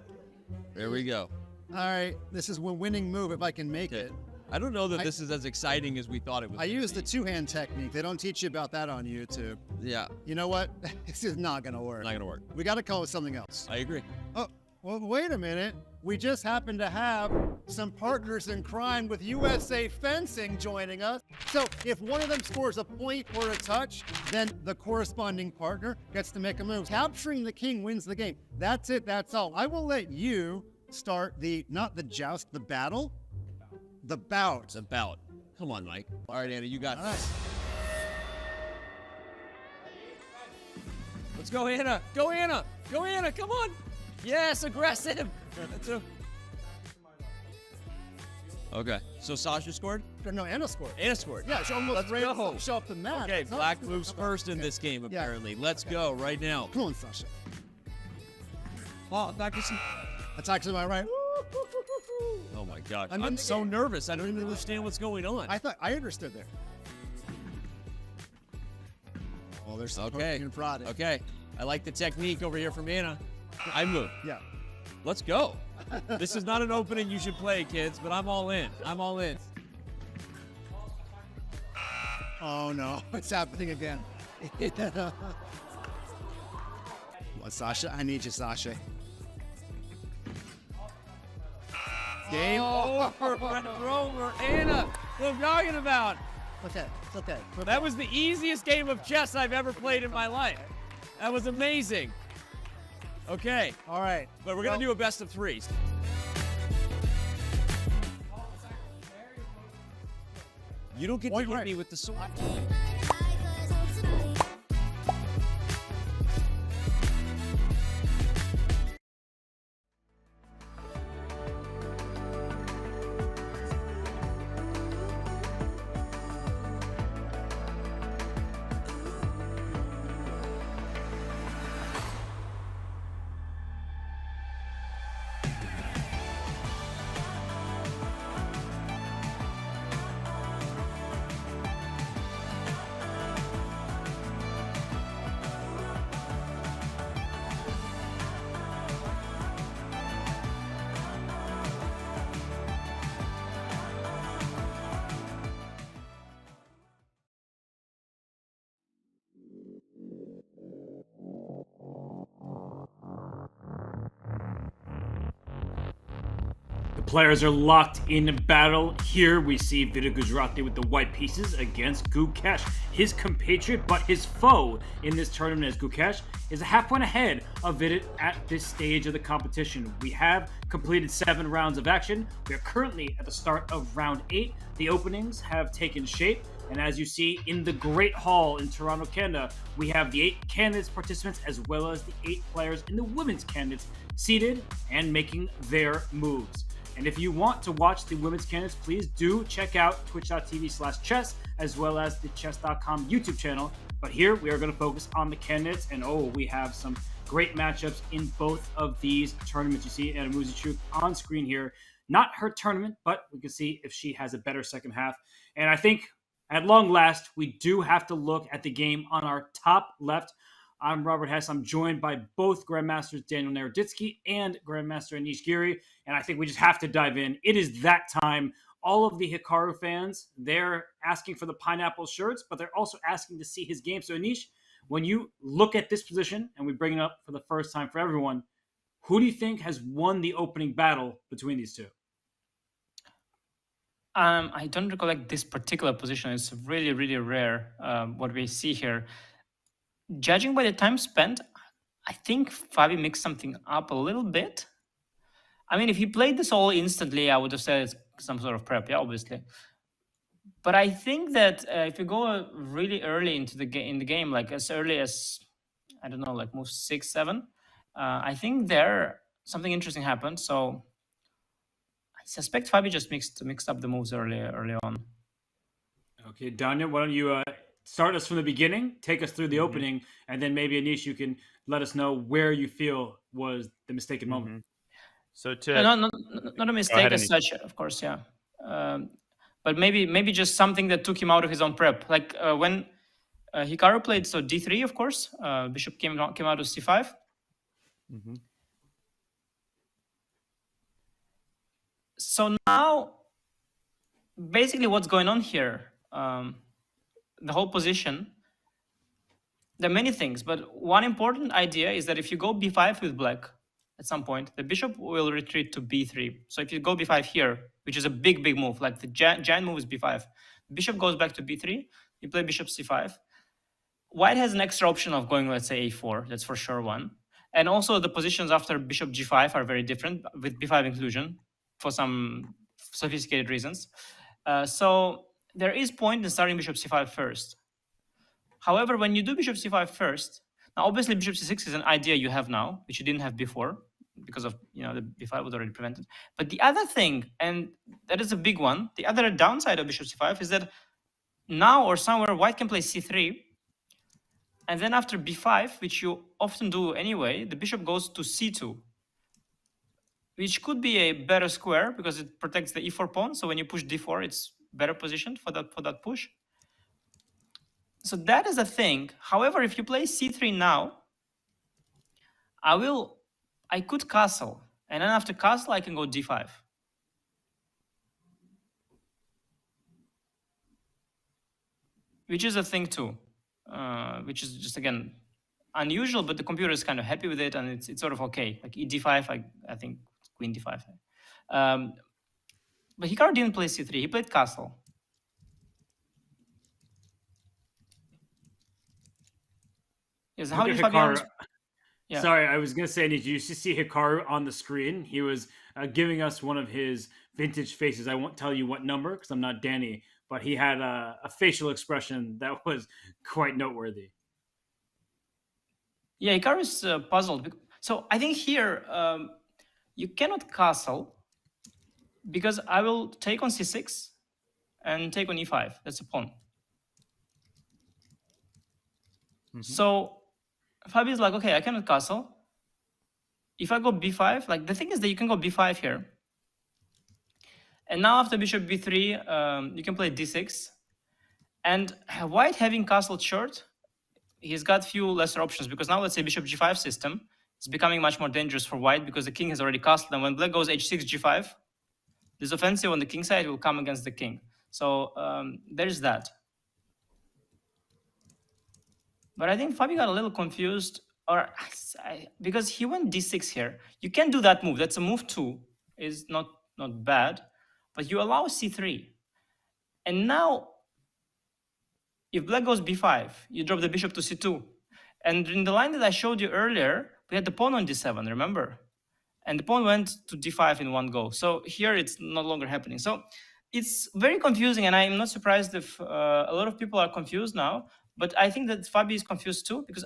There we go. All right, this is a winning move if I can make it. I don't know that this is as exciting as we thought it was. I used the two-hand technique. They don't teach you about that on YouTube. Yeah. You know what? This is not gonna work. Not gonna work. We got to come up with something else. I agree. Oh, well, wait a minute. We just happen to have some partners in crime with USA Fencing joining us. So if one of them scores a point or a touch, then the corresponding partner gets to make a move. Capturing the king wins the game. That's it. That's all. I will let you start not the joust, the battle. The bout. It's a bout. Come on, Mike. All right, Anna, you got this. Let's go, Anna. Go, Anna. Go, Anna. Come on. Yes, aggressive. Okay, so Sasha scored? No, Anna scored. Anna scored. Yeah, she almost Let's ran go. show up the mat. Okay, black moves first in this game, apparently. Let's go right now. Come on, Sasha. Oh, back to some. Attacks to my right. my gosh. I'm I'm so nervous. I don't even understand what's going on. I thought I understood there. Oh, there's some Okay. poking and prodding. Okay. I like the technique over here from Anna. I move. Yeah. Let's go. This is not an opening you should play, kids, but I'm all in. I'm all in. Oh no, it's happening again. Well, Sasha, I need you, Sasha. Game over. Over. Anna, what I'm talking about. Okay, it's okay. That was the easiest game of chess I've ever played in my life. That was amazing. Okay, All right. but we're going to do a best of 3. You don't get to Point hit right. me with the sword. The players are locked in battle. Here we see Vidit Gujrati with the white pieces against Gukesh. His compatriot, but his foe in this tournament as Gukesh is a half point ahead of Vidit at this stage of the competition. We have completed 7 rounds of action. We are currently at the start of round 8. The openings have taken shape. And as you see in the Great Hall in Toronto, Canada, we have the 8 candidates participants as well as the 8 players in the women's candidates seated and making their moves. And if you want to watch the women's candidates, please do check out twitch.tv/chess as well as the chess.com YouTube channel. But here we are going to focus on the candidates. And we have some great matchups in both of these tournaments. You see Anna Muzychuk on screen here. Not her tournament, but we can see if she has a better second half. And I think at long last, we do have to look at the game on our top left. I'm Robert Hess. I'm joined by both Grandmasters Daniel Naroditsky and Grandmaster Anish Giri. And I think we just have to dive in. It is that time. All of the Hikaru fans, they're asking for the pineapple shirts, but they're also asking to see his game. So Anish, when you look at this position, and we bring it up for the first time for everyone, who do you think has won the opening battle between these two? I don't recollect this particular position. It's really, really rare what we see here. Judging by the time spent, I think Fabi mixed something up a little bit. I mean, if he played this all instantly, I would have said it's some sort of prep, yeah, obviously. But I think that if you go really early into the game, like as early as, I don't know, like move 6, 7, I think there something interesting happened. So I suspect Fabi just mixed up the moves early on. Okay, Daniel, why don't you start us from the beginning, take us through the opening, and then maybe Anish, you can let us know where you feel was the mistaken moment. So to Not a mistake as such, of course, yeah. But maybe just something that took him out of his own prep. Like when Hikaru played so d3, of course, bishop came out of c5. So now, basically, what's going on here? The whole position. There are many things, but one important idea is that if you go b5 with black, at some point, the bishop will retreat to b3. So if you go b5 here, which is a big move, like the giant move is b5, bishop goes back to b3, you play bishop c5. White has an extra option of going, let's say, a4. That's for sure one. And also the positions after bishop g5 are very different, with b5 inclusion, for some sophisticated reasons. So there is point in starting bishop c5 first. However, when you do bishop c5 first, now obviously bishop c6 is an idea you have now, which you didn't have before, because of the b5 was already prevented. But the other thing, and that is a big one, the other downside of bishop c5 is that now or somewhere white can play c3, and then after b5, which you often do anyway, the bishop goes to c2, which could be a better square because it protects the e4 pawn. So when you push d4, it's better positioned for that push. So that is a thing. However, if you play c3 now, I could castle, and then after castle, I can go d5. Which is a thing too, which is just, again, unusual, but the computer is kind of happy with it, and it's sort of okay. Like e5, I think queen d5. But Hikaru didn't play c3, he played castle. Yes, how Look did at Fabiano? Hikaru. Yeah. Sorry, I was going to say, did you see Hikaru on the screen? He was giving us one of his vintage faces. I won't tell you what number because I'm not Danny, but he had a facial expression that was quite noteworthy. Yeah, Hikaru is puzzled. So I think here you cannot castle because I will take on c6 and take on e5. That's a pawn. So Fabi is like, okay, I cannot castle. If I go b5, like the thing is that you can go b5 here. And now after bishop b3, you can play d6. And white having castled short, he's got few lesser options because now let's say bishop g5 system is becoming much more dangerous for white because the king has already castled. And when black goes h6, g5, this offensive on the king side will come against the king. So there's that. But I think Fabi got a little confused because he went d6 here. You can do that move. That's a move too. Is not bad. But you allow c3. And now, if black goes b5, you drop the bishop to c2. And in the line that I showed you earlier, we had the pawn on d7, remember? And the pawn went to d5 in one go. So here it's no longer happening. So it's very confusing, and I'm not surprised if a lot of people are confused now. But I think that Fabi is confused too, because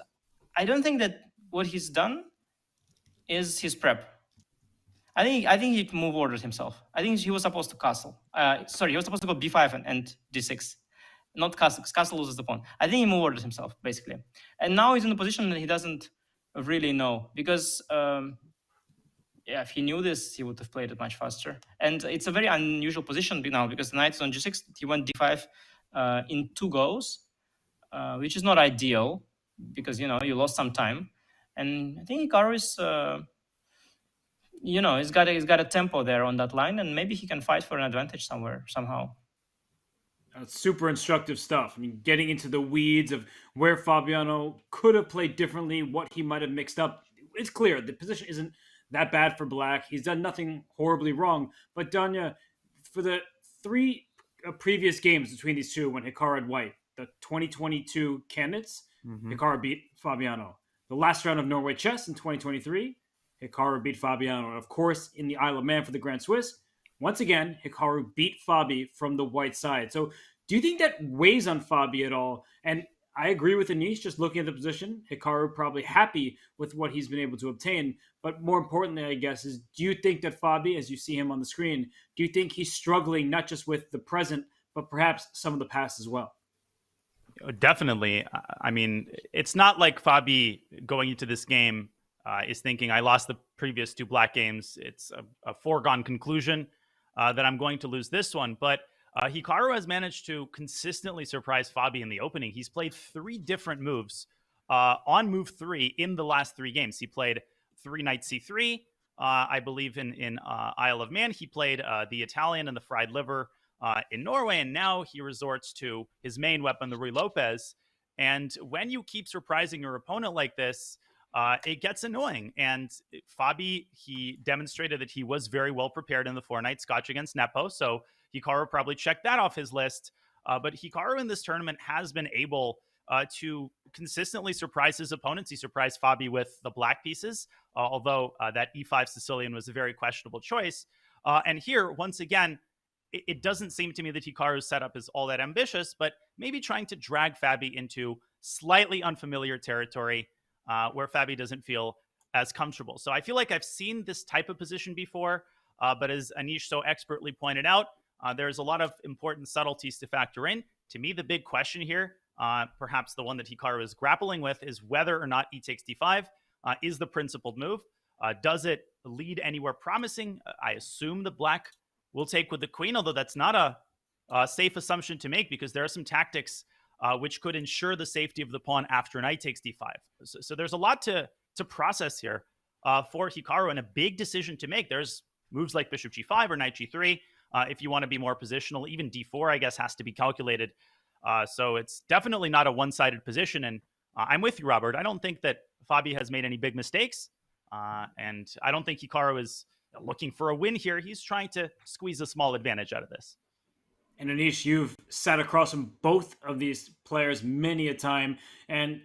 I don't think that what he's done is his prep. I think he move ordered himself. I think he was supposed to castle. Sorry, he was supposed to go b5 and d6. Not castle, because castle loses the pawn. I think he move ordered himself, basically. And now he's in a position that he doesn't really know, because yeah, if he knew this, he would have played it much faster. And it's a very unusual position now, because the knight is on g6, he went d5 in 2 goes, which is not ideal, because, you know, you lost some time. And I think Hikaru is, you know, he's got a tempo there on that line, and maybe he can fight for an advantage somewhere, somehow. That's super instructive stuff. I mean, getting into the weeds of where Fabiano could have played differently, what he might have mixed up. It's clear the position isn't that bad for black. He's done nothing horribly wrong. But Danya, for the 3 previous games between these two when Hikaru had white, the 2022 candidates, Hikaru beat Fabiano. The last round of Norway Chess in 2023, Hikaru beat Fabiano. And of course, in the Isle of Man for the Grand Swiss, once again, Hikaru beat Fabi from the white side. So do you think that weighs on Fabi at all? And I agree with Anish, just looking at the position, Hikaru probably happy with what he's been able to obtain. But more importantly, I guess, is do you think that Fabi, as you see him on the screen, do you think he's struggling not just with the present, but perhaps some of the past as well? Definitely. I mean, it's not like Fabi going into this game is thinking, I lost the previous 2 black games. It's a foregone conclusion that I'm going to lose this one. But Hikaru has managed to consistently surprise Fabi in the opening. He's played 3 different moves on move 3 in the last 3 games. He played 3 knight c3, I believe in Isle of Man. He played the Italian and the fried liver in Norway, and now he resorts to his main weapon, the Ruy Lopez. And when you keep surprising your opponent like this, it gets annoying. And Fabi, he demonstrated that he was very well prepared in the 4-night Scotch against Nepo, so Hikaru probably checked that off his list. But Hikaru in this tournament has been able to consistently surprise his opponents. He surprised Fabi with the black pieces, although that e5 Sicilian was a very questionable choice. And here, once again, it doesn't seem to me that Hikaru's setup is all that ambitious, but maybe trying to drag Fabi into slightly unfamiliar territory where Fabi doesn't feel as comfortable. So I feel like I've seen this type of position before, but as Anish so expertly pointed out, there's a lot of important subtleties to factor in. To me, the big question here, perhaps the one that Hikaru is grappling with, is whether or not e takes d5. is the principled move. Does it lead anywhere promising? I assume the black will take with the queen, although that's not a safe assumption to make because there are some tactics which could ensure the safety of the pawn after knight takes d5. So there's a lot to process here for Hikaru and a big decision to make. There's moves like bishop g5 or knight g3. If you want to be more positional, even d4, I guess, has to be calculated. So it's definitely not a one-sided position. And I'm with you, Robert. I don't think that Fabi has made any big mistakes. And I don't think Hikaru is looking for a win here. He's trying to squeeze a small advantage out of this. And Anish, you've sat across from both of these players many a time. And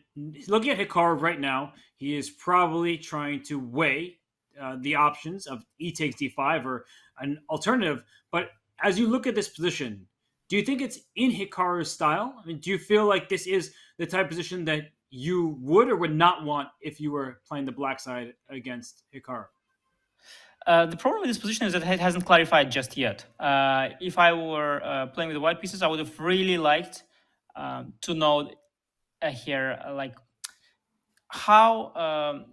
looking at Hikaru right now, he is probably trying to weigh the options of e takes d5 or an alternative. But as you look at this position, do you think it's in Hikaru's style? I mean, do you feel like this is the type of position that you would or would not want if you were playing the black side against Hikaru? The problem with this position is that it hasn't clarified just yet. If I were playing with the white pieces, I would have really liked to know here, like how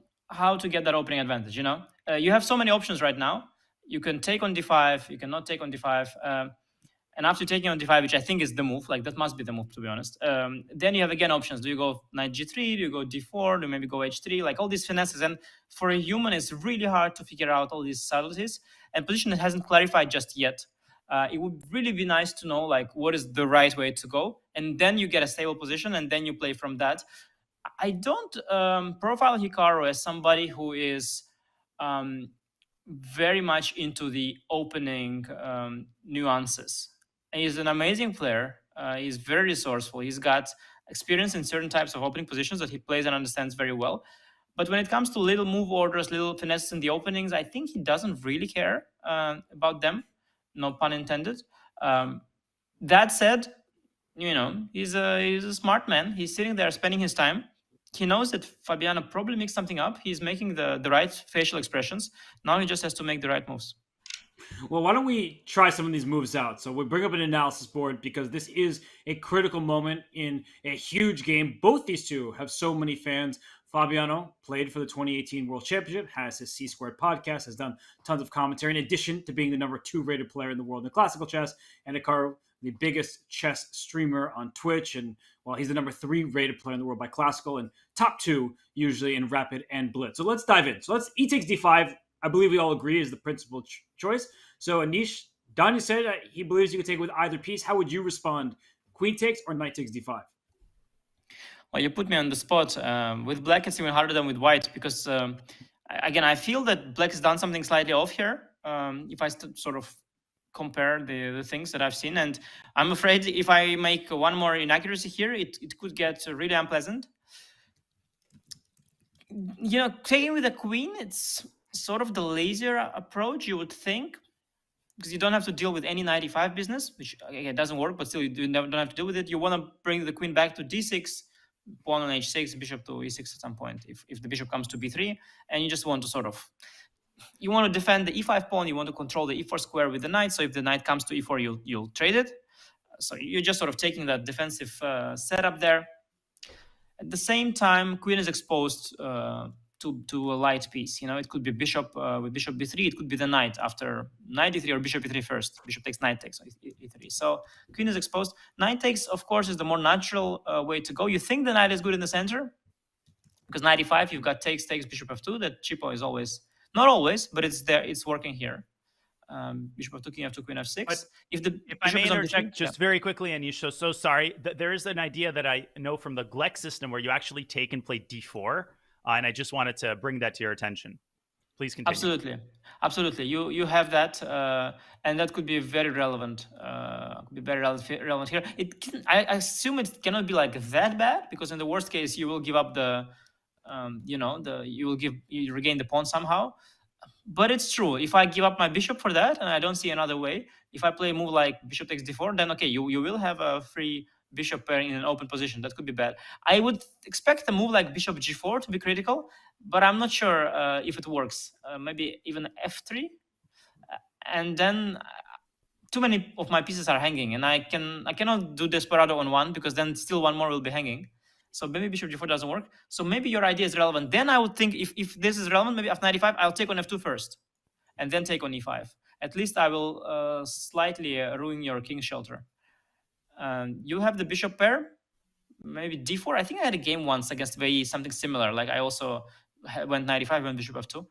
to get that opening advantage. You have so many options right now. You can take on d5. You cannot take on d5. And after taking on d5, which I think is the move, like that must be the move, to be honest. Then you have again options. Do you go knight g3? Do you go d4? Do you maybe go h3? Like all these finesses. And for a human, it's really hard to figure out all these subtleties. And position that hasn't clarified just yet. It would really be nice to know like what is the right way to go. And then you get a stable position and then you play from that. I don't profile Hikaru as somebody who is very much into the opening nuances. He's an amazing player. He's very resourceful. He's got experience in certain types of opening positions that he plays and understands very well. But when it comes to little move orders, little finesses in the openings, I think he doesn't really care about them. No pun intended. That said, he's a smart man. He's sitting there spending his time. He knows that Fabiano probably mixed something up. He's making the right facial expressions. Now he just has to make the right moves. Well, why don't we try some of these moves out? So we bring up an analysis board because this is a critical moment in a huge game. Both these two have so many fans. Fabiano played for the 2018 World Championship, has his C-Squared podcast, has done tons of commentary, in addition to being the number 2 rated player in the world in classical chess. And Hikaru, the biggest chess streamer on Twitch. And, well, he's the number 3 rated player in the world by classical and top 2 usually in rapid and blitz. So let's dive in. So let's e takes d5. I believe we all agree is the principal choice. So Anish, Danya said he believes you could take with either piece. How would you respond? Queen takes or knight takes d5? Well, you put me on the spot. With black, it's even harder than with white because, again, I feel that black has done something slightly off here. If I sort of compare the things that I've seen. And I'm afraid if I make one more inaccuracy here, it could get really unpleasant. Taking with a queen, it's sort of the lazier approach, you would think, because you don't have to deal with any knight e5 business, which again doesn't work, but still you don't have to deal with it. You want to bring the queen back to d6, pawn on h6, bishop to e6 at some point, if the bishop comes to b3, and you just want to you want to defend the e5 pawn, you want to control the e4 square with the knight, so if the knight comes to e4, you'll trade it. So you're just sort of taking that defensive setup there. At the same time, queen is exposed to a light piece. It could be bishop with bishop b3. It could be the knight after knight d3 or bishop e3 first. Bishop takes, knight takes, e3. So queen is exposed. Knight takes, of course, is the more natural way to go. You think the knight is good in the center because knight e5, you've got takes, bishop f2. That cheapo is always, not always, but it's there. It's working here. Bishop f2, king f2, queen f6. But if I may interject just very quickly, Anish, so sorry. There is an idea that I know from the Gleck system where you actually take and play d4. And I just wanted to bring that to your attention. Please continue. Absolutely. You have that, and that could be very relevant. Relevant here. I assume it cannot be like that bad because in the worst case you will give up you regain the pawn somehow. But it's true. If I give up my bishop for that, and I don't see another way, if I play a move like bishop takes d4, then okay, you will have a free bishop pair in an open position. That could be bad. I would expect a move like bishop g4 to be critical, but I'm not sure if it works. Maybe even f3. And then too many of my pieces are hanging, and I cannot do Desperado on one because then still one more will be hanging. So maybe bishop g4 doesn't work. So maybe your idea is relevant. Then I would think if this is relevant, maybe after 95, I'll take on f2 first, and then take on e5. At least I will slightly ruin your king shelter. You have the bishop pair, maybe d4. I think I had a game once against VE, something similar. Like I also went 95, went bishop f2.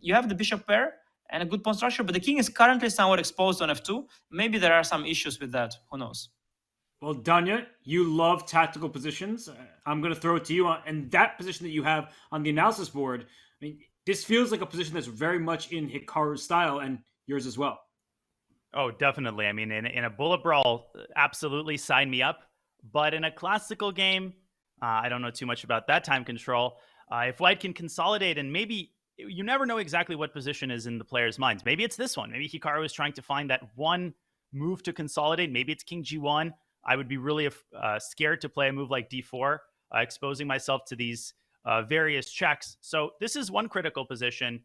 You have the bishop pair and a good pawn structure, but the king is currently somewhat exposed on f2. Maybe there are some issues with that. Who knows? Well, Danya, you love tactical positions. I'm going to throw it to you. And that position that you have on the analysis board, I mean, this feels like a position that's very much in Hikaru's style and yours as well. Oh, definitely. I mean, in a bullet brawl, absolutely sign me up. But in a classical game, I don't know too much about that time control. If white can consolidate, and maybe you never know exactly what position is in the player's minds. Maybe it's this one. Maybe Hikaru is trying to find that one move to consolidate. Maybe it's king g1. I would be really scared to play a move like d4, exposing myself to these various checks. So this is one critical position.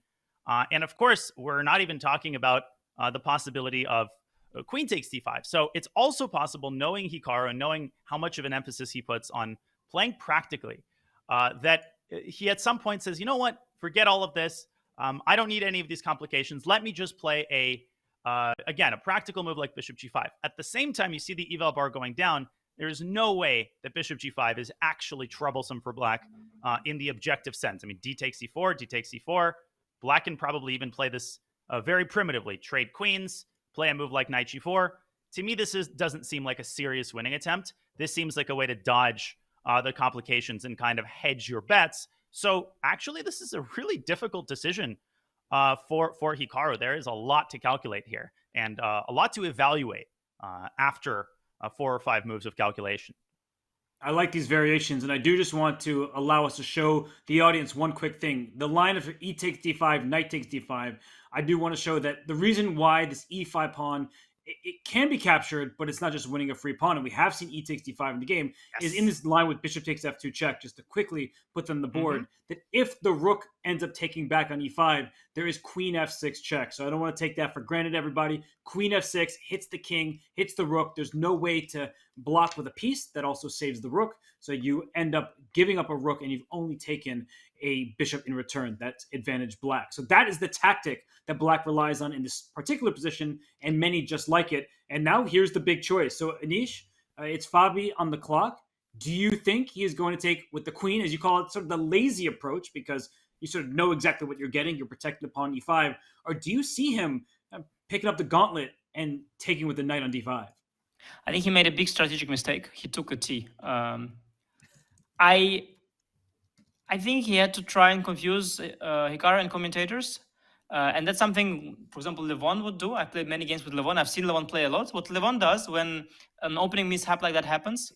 And of course, we're not even talking about the possibility of queen takes d5. So it's also possible, knowing Hikaru and knowing how much of an emphasis he puts on playing practically, that he at some point says, you know what, forget all of this. I don't need any of these complications. Let me just play again, a practical move like bishop g5. At the same time, you see the eval bar going down. There's no way that bishop g5 is actually troublesome for black in the objective sense. I mean, d takes e4, d takes e4. Black can probably even play this very primitively. Trade queens, play a move like knight g4. To me, this doesn't seem like a serious winning attempt. This seems like a way to dodge the complications and kind of hedge your bets. So actually, this is a really difficult decision for Hikaru. There is a lot to calculate here and a lot to evaluate after 4 or 5 moves of calculation. I like these variations, and I do just want to allow us to show the audience one quick thing. The line of e takes d5, knight takes d5, I do want to show that the reason why this e5 pawn, it can be captured, but it's not just winning a free pawn, and we have seen e takes d5 in the game, is in this line with bishop takes f2 check, just to quickly put them on the board, that if the rook ends up taking back on e5, there is queen f6 check. So I don't want to take that for granted, everybody. Queen f6 hits the king, hits the rook. There's no way to block with a piece. That also saves the rook. So you end up giving up a rook, and you've only taken a bishop in return. That's advantage black. So that is the tactic that black relies on in this particular position, and many just like it. And now here's the big choice. So Anish, it's Fabi on the clock. Do you think he is going to take, with the queen, as you call it, sort of the lazy approach, because you sort of know exactly what you're getting, you're protecting the pawn e5, or do you see him picking up the gauntlet and taking with the knight on d5? I think he made a big strategic mistake. He took a t. I think he had to try and confuse Hikaru and commentators. And that's something, for example, Levon would do. I've played many games with Levon. I've seen Levon play a lot. What Levon does when an opening mishap like that happens,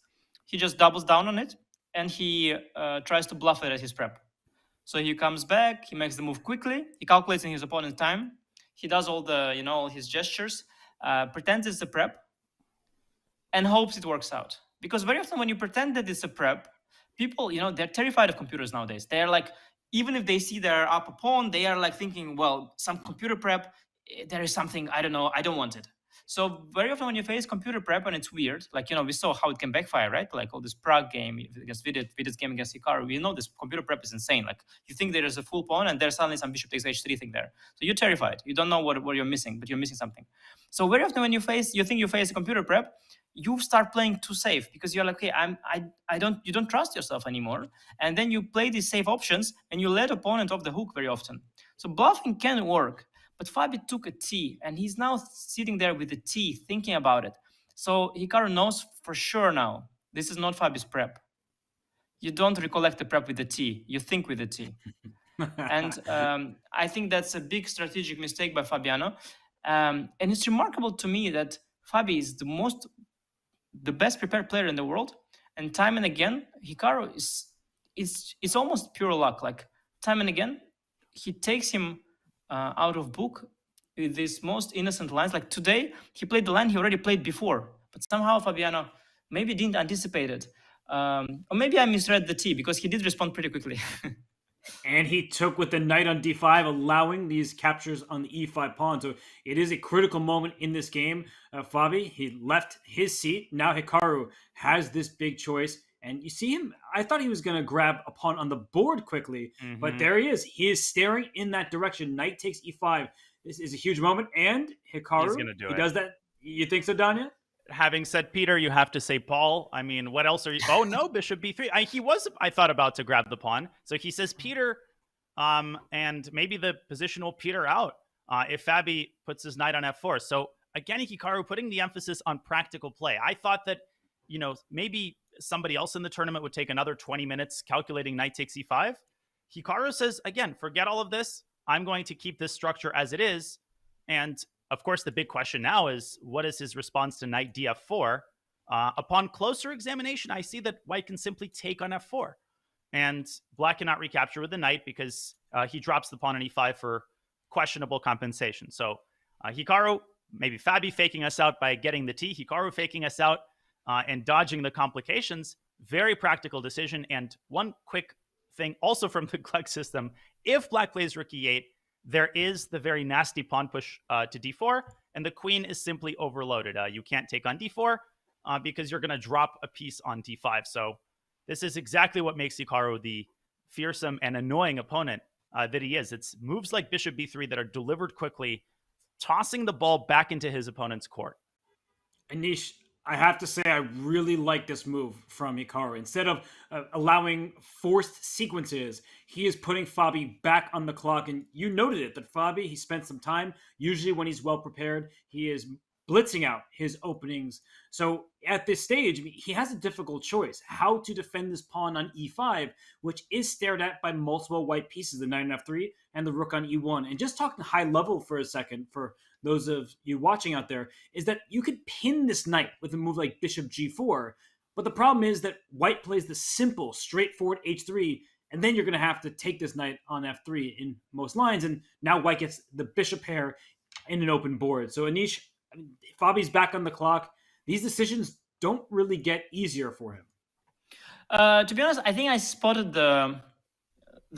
he just doubles down on it, and he tries to bluff it as his prep. So he comes back, he makes the move quickly, he calculates in his opponent's time, he does all the, all his gestures, pretends it's a prep, and hopes it works out. Because very often when you pretend that it's a prep, people, they're terrified of computers nowadays. They're like, even if they see their up a pawn, they are like thinking, well, some computer prep, there is something, I don't know, I don't want it. So very often when you face computer prep and it's weird, like, we saw how it can backfire, right? Like all this Prague game against Vidit's game against Hikaru, we know this computer prep is insane. Like you think there is a full pawn and there's suddenly some bishop takes h3 thing there. So you're terrified. You don't know what you're missing, but you're missing something. So very often when you think you face a computer prep, you start playing too safe because you're like, okay, you don't trust yourself anymore. And then you play these safe options and you let opponent off the hook very often. So bluffing can work. But Fabi took a T, and he's now sitting there with a T, thinking about it. So Hikaru knows for sure now, this is not Fabi's prep. You don't recollect the prep with the T, you think with the T. And I think that's a big strategic mistake by Fabiano. And it's remarkable to me that Fabi is the best prepared player in the world. And time and again, Hikaru it's almost pure luck. Like time and again, he takes him out of book with these most innocent lines. Like today, he played the line he already played before, but somehow Fabiano maybe didn't anticipate it. Or maybe I misread the T because he did respond pretty quickly. And he took with the knight on d5, allowing these captures on the e5 pawn. So it is a critical moment in this game. Fabi, he left his seat. Now Hikaru has this big choice. And you see him, I thought he was going to grab a pawn on the board quickly, but Mhm. there he is. He is staring in that direction. Knight takes e5. This is a huge moment. And Hikaru, gonna do he it. does that. You think so, Danya? Having said Peter, you have to say Paul. I mean, what else are you? Oh no, Bishop B3. He was, I thought, about to grab the pawn. So he says Peter, and maybe the position will peter out if Fabi puts his knight on f4. So again, Hikaru putting the emphasis on practical play. I thought that, maybe somebody else in the tournament would take another 20 minutes calculating knight takes e5. Hikaru says, again, forget all of this. I'm going to keep this structure as it is. And of course, the big question now is, what is his response to knight df4? Upon closer examination, I see that white can simply take on f4. And black cannot recapture with the knight because he drops the pawn on e5 for questionable compensation. So Hikaru, maybe Fabi faking us out by getting the t, Hikaru faking us out and dodging the complications. Very practical decision. And one quick thing also from the Gleck system, if black plays rook e8, there is the very nasty pawn push to d4, and the queen is simply overloaded. You can't take on d4 because you're going to drop a piece on d5. So this is exactly what makes Hikaru the fearsome and annoying opponent that he is. It's moves like bishop b3 that are delivered quickly, tossing the ball back into his opponent's court. Anish, I have to say I really like this move from Hikaru. Instead of allowing forced sequences, he is putting Fabi back on the clock. And you noted it, that Fabi, he spent some time. Usually when he's well prepared, he is blitzing out his openings. So at this stage, he has a difficult choice. How to defend this pawn on e5, which is stared at by multiple white pieces, the knight on f3 and the rook on e1. And just talking high level for a second, for those of you watching out there, is that you could pin this knight with a move like bishop g4. But the problem is that white plays the simple, straightforward h3, and then you're going to have to take this knight on f3 in most lines. And now white gets the bishop pair in an open board. So Anish, Fabi's back on the clock. These decisions don't really get easier for him. To be honest, I think I spotted the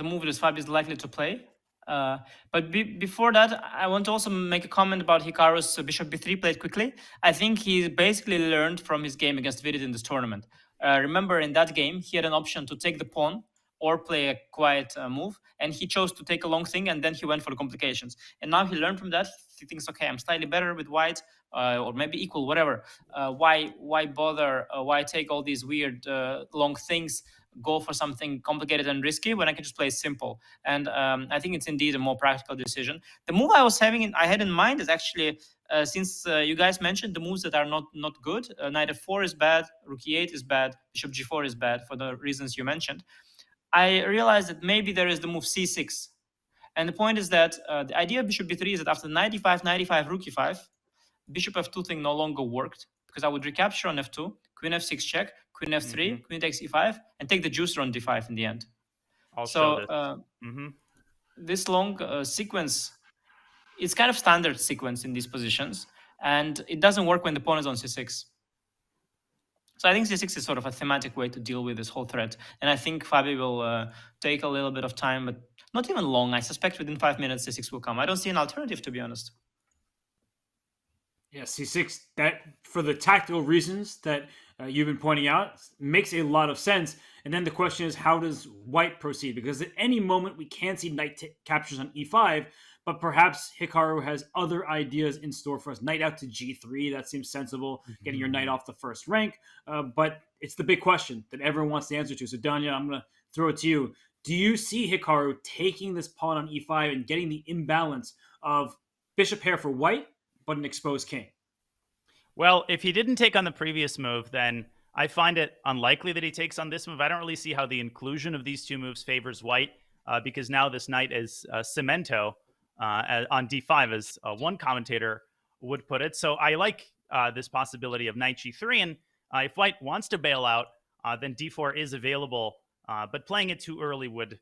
move that Fabi is likely to play. But before that, I want to also make a comment about Hikaru's bishop b3 played quickly. I think he basically learned from his game against Vidit in this tournament. Remember, in that game, he had an option to take the pawn or play a quiet move, and he chose to take a long thing, and then he went for the complications. And now he learned from that. He thinks, okay, I'm slightly better with white, or maybe equal, whatever. Why bother? Why take all these weird long things? Go for something complicated and risky when I can just play simple. And I think it's indeed a more practical decision. The move I had in mind is actually, since you guys mentioned the moves that are not good, knight f4 is bad, rook e8 is bad, bishop g4 is bad for the reasons you mentioned. I realized that maybe there is the move c6. And the point is that the idea of bishop b3 is that after knight e5, rook e5, bishop f2 thing no longer worked, because I would recapture on f2, queen f6 check, queen f3, queen takes e5, and take the juicer on d5 in the end. This long sequence, it's kind of standard sequence in these positions, and it doesn't work when the pawn is on c6. So I think c6 is sort of a thematic way to deal with this whole threat. And I think Fabi will take a little bit of time, but not even long. I suspect within 5 minutes c6 will come. I don't see an alternative, to be honest. Yeah, c6, that for the tactical reasons that you've been pointing out, makes a lot of sense. And then the question is, how does white proceed? Because at any moment we can see knight captures on e5, but perhaps Hikaru has other ideas in store for us. Knight out to g3, that seems sensible, getting your knight off the first rank. But it's the big question that everyone wants the answer to. So Danya, I'm going to throw it to you. Do you see Hikaru taking this pawn on e5 and getting the imbalance of bishop pair for white, but an exposed king? Well, if he didn't take on the previous move, then I find it unlikely that he takes on this move. I don't really see how the inclusion of these two moves favors white, because now this knight is cemento on d5, as one commentator would put it. So I like this possibility of knight g3, and if white wants to bail out, then d4 is available, but playing it too early would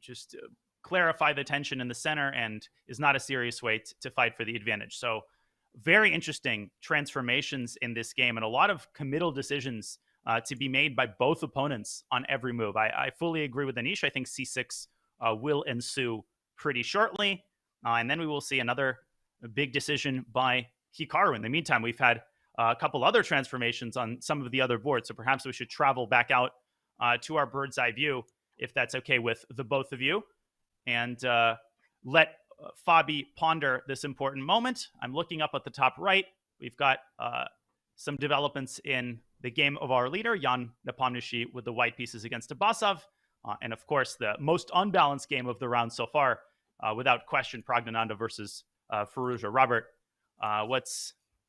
just clarify the tension in the center and is not a serious way to fight for the advantage. So very interesting transformations in this game, and a lot of committal decisions to be made by both opponents on every move. I fully agree with Anish. I think c6 will ensue pretty shortly, and then we will see another big decision by Hikaru. In the meantime, we've had a couple other transformations on some of the other boards. So perhaps we should travel back out to our bird's eye view, if that's okay with the both of you, and let Fabi ponder this important moment. I'm looking up at the top right. We've got some developments in the game of our leader, Jan Nepomniachtchi, with the white pieces against Abasov. And of course, the most unbalanced game of the round so far, without question, Praggnanandhaa versus Firouzja. Robert,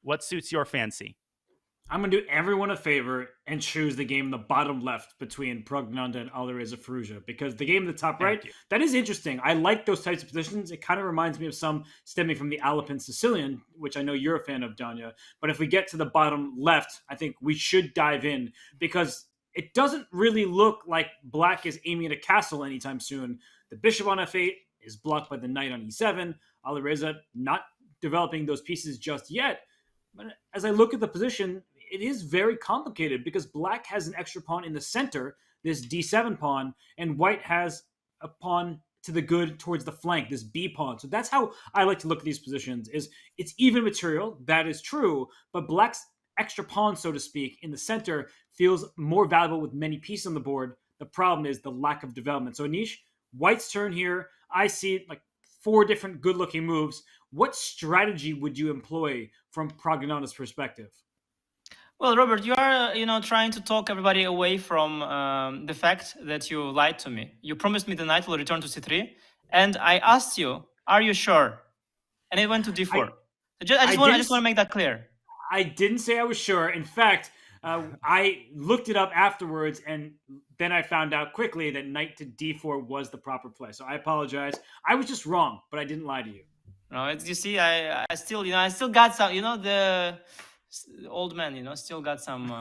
what suits your fancy? I'm going to do everyone a favor and choose the game in the bottom left between Praggnanandhaa and Alireza Firouzja, because the game in the top right, that is interesting. I like those types of positions. It kind of reminds me of some stemming from the Alapin Sicilian, which I know you're a fan of, Danya. But if we get to the bottom left, I think we should dive in, because it doesn't really look like black is aiming at a castle anytime soon. The bishop on f8 is blocked by the knight on e7. Alireza not developing those pieces just yet. But as I look at the position, it is very complicated, because black has an extra pawn in the center, this d7 pawn, and white has a pawn to the good towards the flank, this b pawn. So that's how I like to look at these positions. Is it's even material, that is true, but black's extra pawn, so to speak, in the center feels more valuable with many pieces on the board. The problem is the lack of development. So Anish, white's turn here. I see like 4 different good-looking moves. What strategy would you employ from Praggnanandhaa's perspective? Well, Robert, you are, trying to talk everybody away from the fact that you lied to me. You promised me the knight will return to c3, and I asked you, "Are you sure?" And it went to d4. I just want to make that clear. I didn't say I was sure. In fact, I looked it up afterwards, and then I found out quickly that knight to d4 was the proper play. So I apologize. I was just wrong, but I didn't lie to you. No, you see, I still got some, the old man, still got some,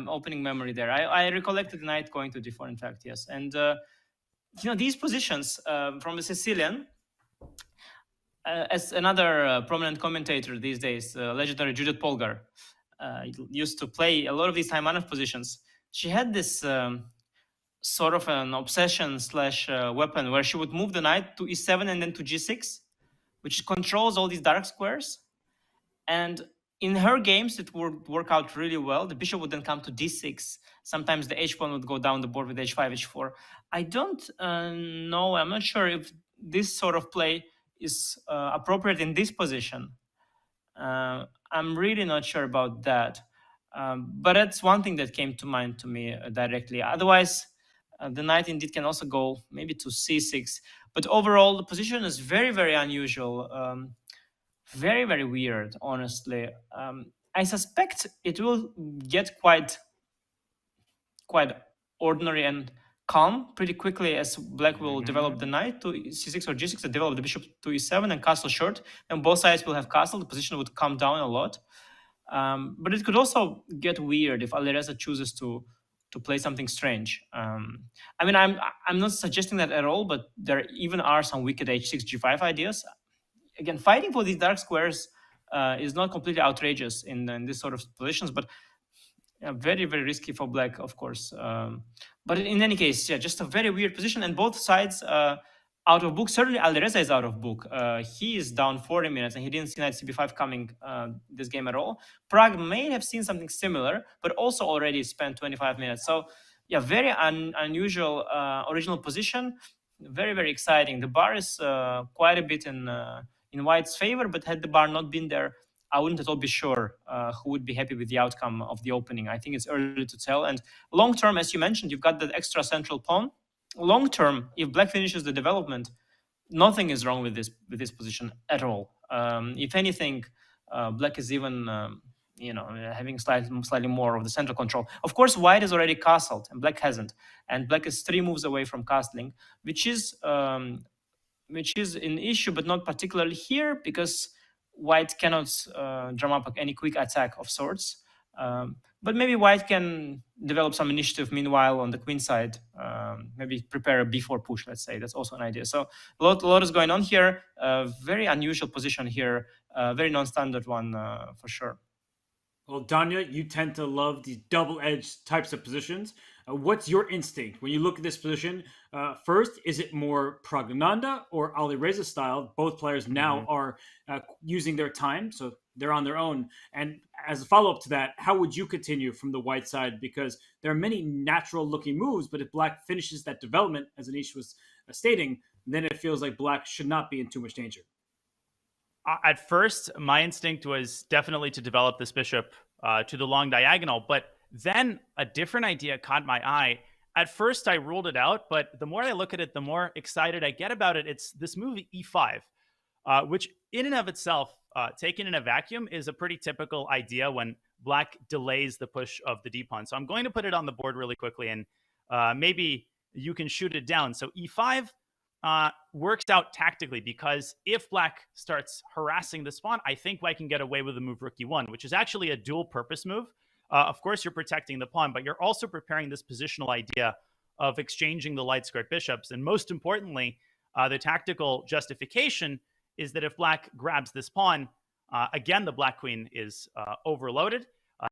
opening memory there. I recollected the knight going to d4, in fact, yes. And, these positions from the Sicilian, as another prominent commentator these days, legendary Judith Polgar, used to play a lot of these Taimanov positions. She had this sort of an obsession / weapon where she would move the knight to e7 and then to g6, which controls all these dark squares. And in her games, it would work out really well. The bishop would then come to d6. Sometimes the h pawn would go down the board with h5, h4. I don't know. I'm not sure if this sort of play is appropriate in this position. I'm really not sure about that. But that's one thing that came to mind to me directly. Otherwise, the knight indeed can also go maybe to c6. But overall, the position is very, very unusual. Very, very weird, honestly. I suspect it will get quite ordinary and calm pretty quickly, as black will develop the knight to c6 or g6 and develop the bishop to e7 and castle short. And both sides will have castle. The position would come down a lot. But it could also get weird if Alireza chooses to play something strange. I mean, I'm not suggesting that at all, but there even are some wicked h6, g5 ideas. Again, fighting for these dark squares is not completely outrageous in this sort of positions, but very, very risky for black, of course. But in any case, just a very weird position, and both sides out of book. Certainly, Alireza is out of book. He is down 40 minutes, and he didn't see knight cb5 coming this game at all. Pragg may have seen something similar, but also already spent 25 minutes. So, yeah, very unusual original position. Very, very exciting. The bar is quite a bit in white's favor, but had the bar not been there, I wouldn't at all be sure who would be happy with the outcome of the opening. I think it's early to tell. And long term, as you mentioned, you've got that extra central pawn. Long term, if black finishes the development, nothing is wrong with this position at all. If anything, black is even having slightly more of the central control. Of course, white is already castled and black hasn't, and black is 3 moves away from castling, which is an issue, but not particularly here, because white cannot drum up any quick attack of sorts. But maybe white can develop some initiative meanwhile on the queen side, maybe prepare a b4 push, let's say. That's also an idea. So a lot is going on here. Very unusual position here, very non-standard one for sure. Well, Danya, you tend to love these double-edged types of positions. What's your instinct when you look at this position? First, is it more Praggnanandhaa or Alireza style? Both players now are using their time. So they're on their own. And as a follow up to that, how would you continue from the white side? Because there are many natural looking moves, but if black finishes that development, as Anish was stating, then it feels like black should not be in too much danger. At first, my instinct was definitely to develop this bishop to the long diagonal, but then a different idea caught my eye. At first, I ruled it out, but the more I look at it, the more excited I get about it. It's this move e5, which in and of itself, taken in a vacuum, is a pretty typical idea when black delays the push of the d-pawn. So I'm going to put it on the board really quickly, and maybe you can shoot it down. So e5 works out tactically, because if black starts harassing the pawn, I think white can get away with the move rook e1, which is actually a dual purpose move. Of course, you're protecting the pawn, but you're also preparing this positional idea of exchanging the light skirt bishops. And most importantly, the tactical justification is that if black grabs this pawn, again, the black queen is overloaded,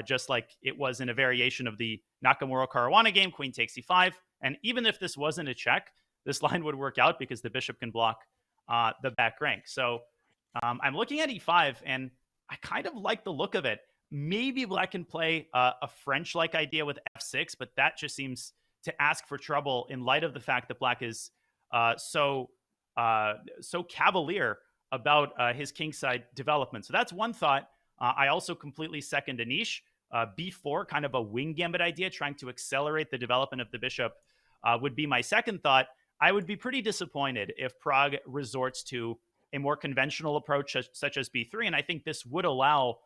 just like it was in a variation of the Nakamura Caruana game, queen takes e5. And even if this wasn't a check, this line would work out because the bishop can block the back rank. So I'm looking at e5, and I kind of like the look of it. Maybe black can play a French-like idea with f6, but that just seems to ask for trouble in light of the fact that black is so cavalier about his kingside development. So that's one thought. I also completely second Anish. B4, kind of a wing gambit idea, trying to accelerate the development of the bishop, would be my second thought. I would be pretty disappointed if Pragg resorts to a more conventional approach such as b3, and I think this would allow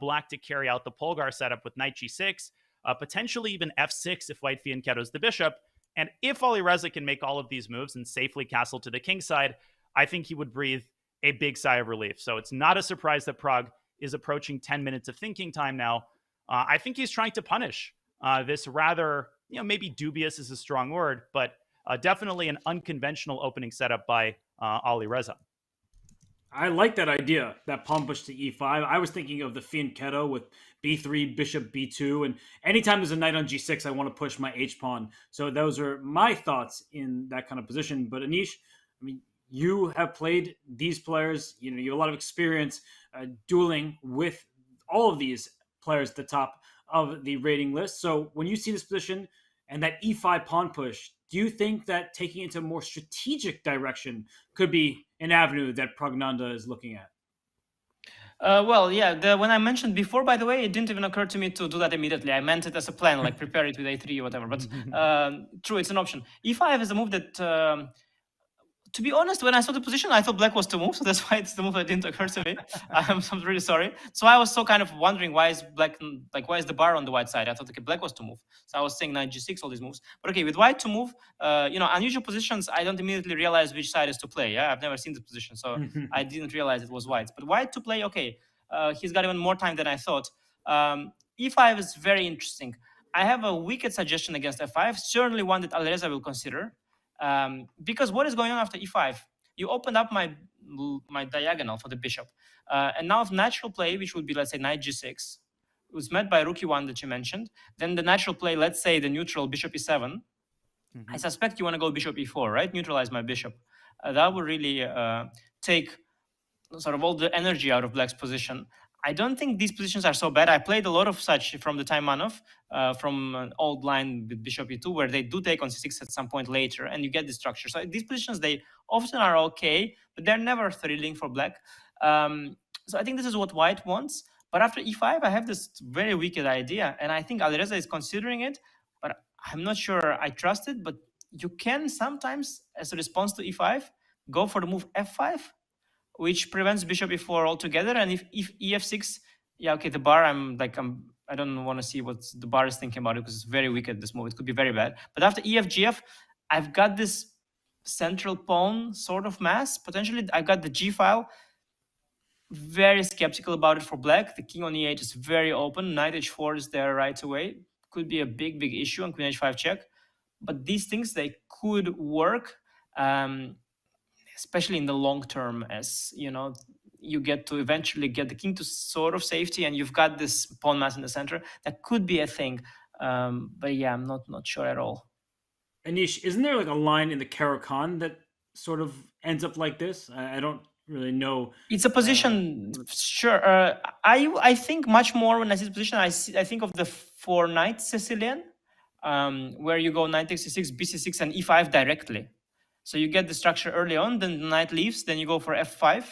black to carry out the Polgar setup with knight g6, potentially even f6 if white fianchettos the bishop. And if Alireza can make all of these moves and safely castle to the king side, I think he would breathe a big sigh of relief. So it's not a surprise that Pragg is approaching 10 minutes of thinking time now. I think he's trying to punish this rather, maybe dubious is a strong word, but definitely an unconventional opening setup by Alireza. I like that idea, that pawn push to e5. I was thinking of the fianchetto with b3, bishop b2, and anytime there's a knight on g6, I want to push my h-pawn. So those are my thoughts in that kind of position. But Anish, I mean, you have played these players. You have a lot of experience dueling with all of these players at the top of the rating list. So when you see this position and that e5 pawn push, do you think that taking it into a more strategic direction could be an avenue that Praggnanandhaa is looking at? Well, yeah, when I mentioned before, by the way, it didn't even occur to me to do that immediately. I meant it as a plan, like prepare it with a3 or whatever. But true, it's an option. e5 is a move that, to be honest, when I saw the position, I thought black was to move. So that's why it's the move that didn't occur to me. I'm really sorry. So I was so kind of wondering, why is black, why is the bar on the white side? I thought, okay, black was to move. So I was saying knight g6, all these moves. But okay, with white to move, unusual positions, I don't immediately realize which side is to play. Yeah, I've never seen the position, so I didn't realize it was white. But white to play, okay, he's got even more time than I thought. E5 is very interesting. I have a wicked suggestion against f5, certainly one that Alireza will consider. Because what is going on after e5? You opened up my diagonal for the bishop. And now if natural play, which would be, let's say, knight g6, was met by rook e1 that you mentioned, then the natural play, let's say the neutral bishop e7, I suspect you want to go bishop e4, right? Neutralize my bishop. That would really take sort of all the energy out of black's position. I don't think these positions are so bad. I played a lot of such from the Taimanov, from an old line with bishop e2, where they do take on c6 at some point later, and you get the structure. So these positions, they often are okay, but they're never thrilling for black. So I think this is what white wants. But after e5, I have this very wicked idea, and I think Alireza is considering it, but I'm not sure I trust it. But you can sometimes, as a response to e5, go for the move f5, which prevents bishop e4 altogether. And if ef6, yeah, okay, the bar, I don't want to see what the bar is thinking about it, because it's very wicked, this move. It could be very bad. But after ef-gf, I've got this central pawn sort of mass. Potentially, I've got the g file. Very skeptical about it for black. The king on e8 is very open. Knight h4 is there right away. Could be a big, big issue on queen h5 check. But these things, they could work. Especially in the long term, as you get to eventually get the king to sort of safety, and you've got this pawn mass in the center. That could be a thing, but yeah, I'm not sure at all. Anish, isn't there like a line in the Caro-Kann that sort of ends up like this? I don't really know. It's a position, sure. I think much more when I see the position. I think of the 4-knight Sicilian, where you go knight takes c6, bc6, and e5 directly. So you get the structure early on, then the knight leaves, then you go for f5,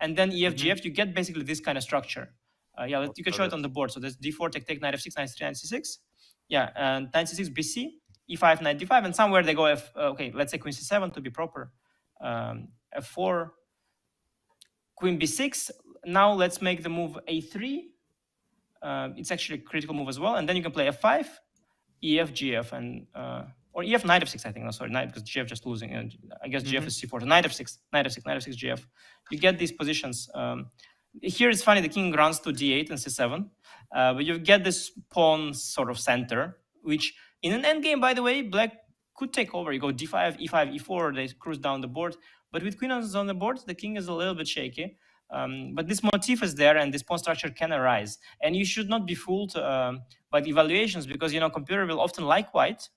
and then EFGF. You get basically this kind of structure. Yeah, you can show it on the board. So there's d4, take, knight f6, knight c3, knight c6. Yeah, and knight c6, bc, e5, knight d5, and somewhere they go okay, let's say queen c7 to be proper. F4, queen b6. Now let's make the move a3. It's actually a critical move as well. And then you can play f5, ef, gf, and or ef, knight f6, I think. No, sorry, knight, because gf just losing. And I guess gf is c4. So knight f6, knight f6, knight f6, gf. You get these positions. Here it's funny, the king runs to d8 and c7. But you get this pawn sort of center, which in an endgame, by the way, black could take over. You go d5, e5, e4, they cruise down the board. But with queen on the board, the king is a little bit shaky. But this motif is there, and this pawn structure can arise. And you should not be fooled by the evaluations, because, you know, computer will often like white.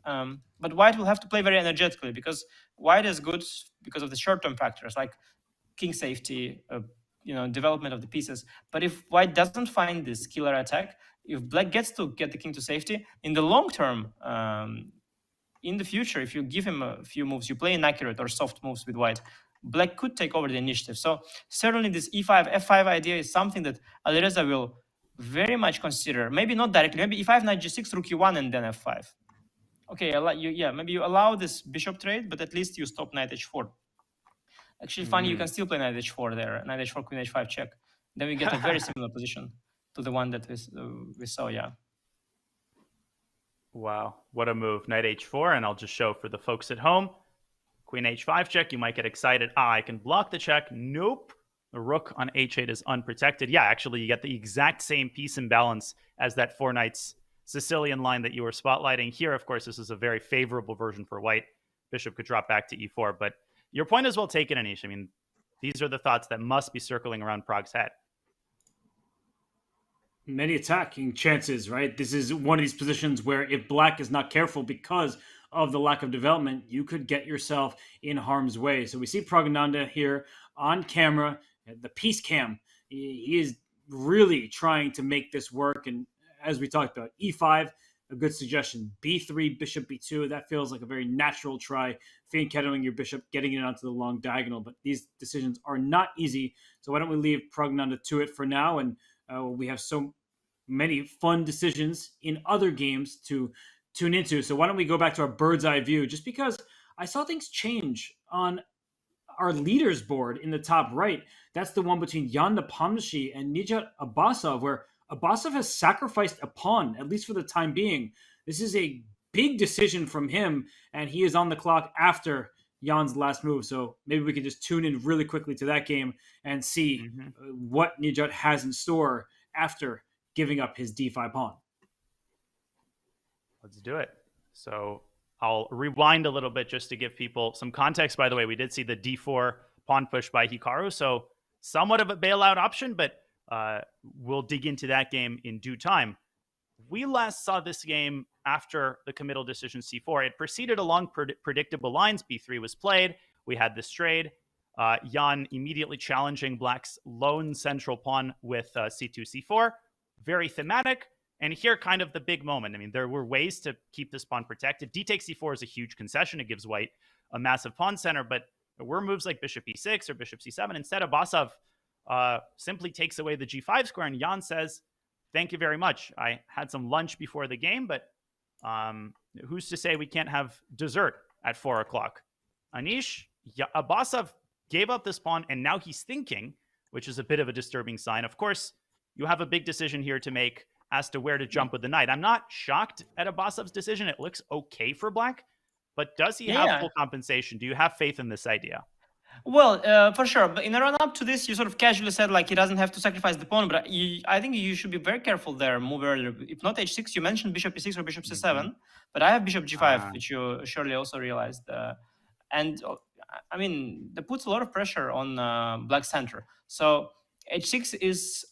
But white will have to play very energetically, because white is good because of the short-term factors, like king safety, you know, development of the pieces. But if white doesn't find this killer attack, if black gets to get the king to safety, in the long term, in the future, if you give him a few moves, you play inaccurate or soft moves with white, black could take over the initiative. So certainly this e5, f5 idea is something that Alireza will very much consider. Maybe not directly, maybe e5, knight g6, rook e1, and then f5. Okay, maybe you allow this bishop trade, but at least you stop knight h4. Actually, funny, you can still play knight h4 there, knight h4, queen h5 check. Then we get a very similar position to the one that we saw, yeah. Wow, what a move. Knight h4, and I'll just show for the folks at home. Queen h5 check, you might get excited. I can block the check. Nope. The rook on h8 is unprotected. Yeah, actually, you get the exact same piece imbalance as that 4 knights Sicilian line that you were spotlighting. Here, of course, this is a very favorable version for white. Bishop could drop back to e4, but your point is well taken, Anish. I mean, these are the thoughts that must be circling around Prag's head. Many attacking chances, right? This is one of these positions where if black is not careful because of the lack of development, you could get yourself in harm's way. So we see Praggnanandhaa here on camera, the peace cam. He is really trying to make this work. And as we talked about, e5, a good suggestion. b3, bishop b2, that feels like a very natural try. Fianchettoing your bishop, getting it onto the long diagonal. But these decisions are not easy. So why don't we leave Praggnanandhaa to it for now? And we have so many fun decisions in other games to tune into. So why don't we go back to our bird's eye view? Just because I saw things change on our leaders board in the top right. That's the one between Jan Nepomniachtchi and Nijat Abbasov, where Abbasov has sacrificed a pawn, at least for the time being. This is a big decision from him, and he is on the clock after Jan's last move. So maybe we can just tune in really quickly to that game and see what Nijat has in store after giving up his d5 pawn. Let's do it. So I'll rewind a little bit just to give people some context. By the way, we did see the d4 pawn push by Hikaru, so somewhat of a bailout option, but we'll dig into that game in due time. We last saw this game after the committal decision c4. It proceeded along predictable lines. b3 was played. We had this trade. Jan immediately challenging black's lone central pawn with c2, c4. Very thematic. And here, kind of the big moment. I mean, there were ways to keep this pawn protected. D takes c4 is a huge concession. It gives white a massive pawn center, but there were moves like bishop e6 or bishop c7. Instead, Abbasov simply takes away the g5 square, and Jan says, thank you very much. I had some lunch before the game, but who's to say we can't have dessert at 4 o'clock? Anish, Abbasov gave up this pawn, and now he's thinking, which is a bit of a disturbing sign. Of course, you have a big decision here to make as to where to jump with the knight. I'm not shocked at Abbasov's decision. It looks okay for black, but does he have full compensation? Do you have faith in this idea? Well, for sure. But in the run-up to this, you sort of casually said, like, he doesn't have to sacrifice the pawn. But I think you should be very careful there, move earlier. If not h6, you mentioned bishop e6 or bishop c7. But I have bishop g5, which you surely also realized. And, I mean, that puts a lot of pressure on black center. So h6 is,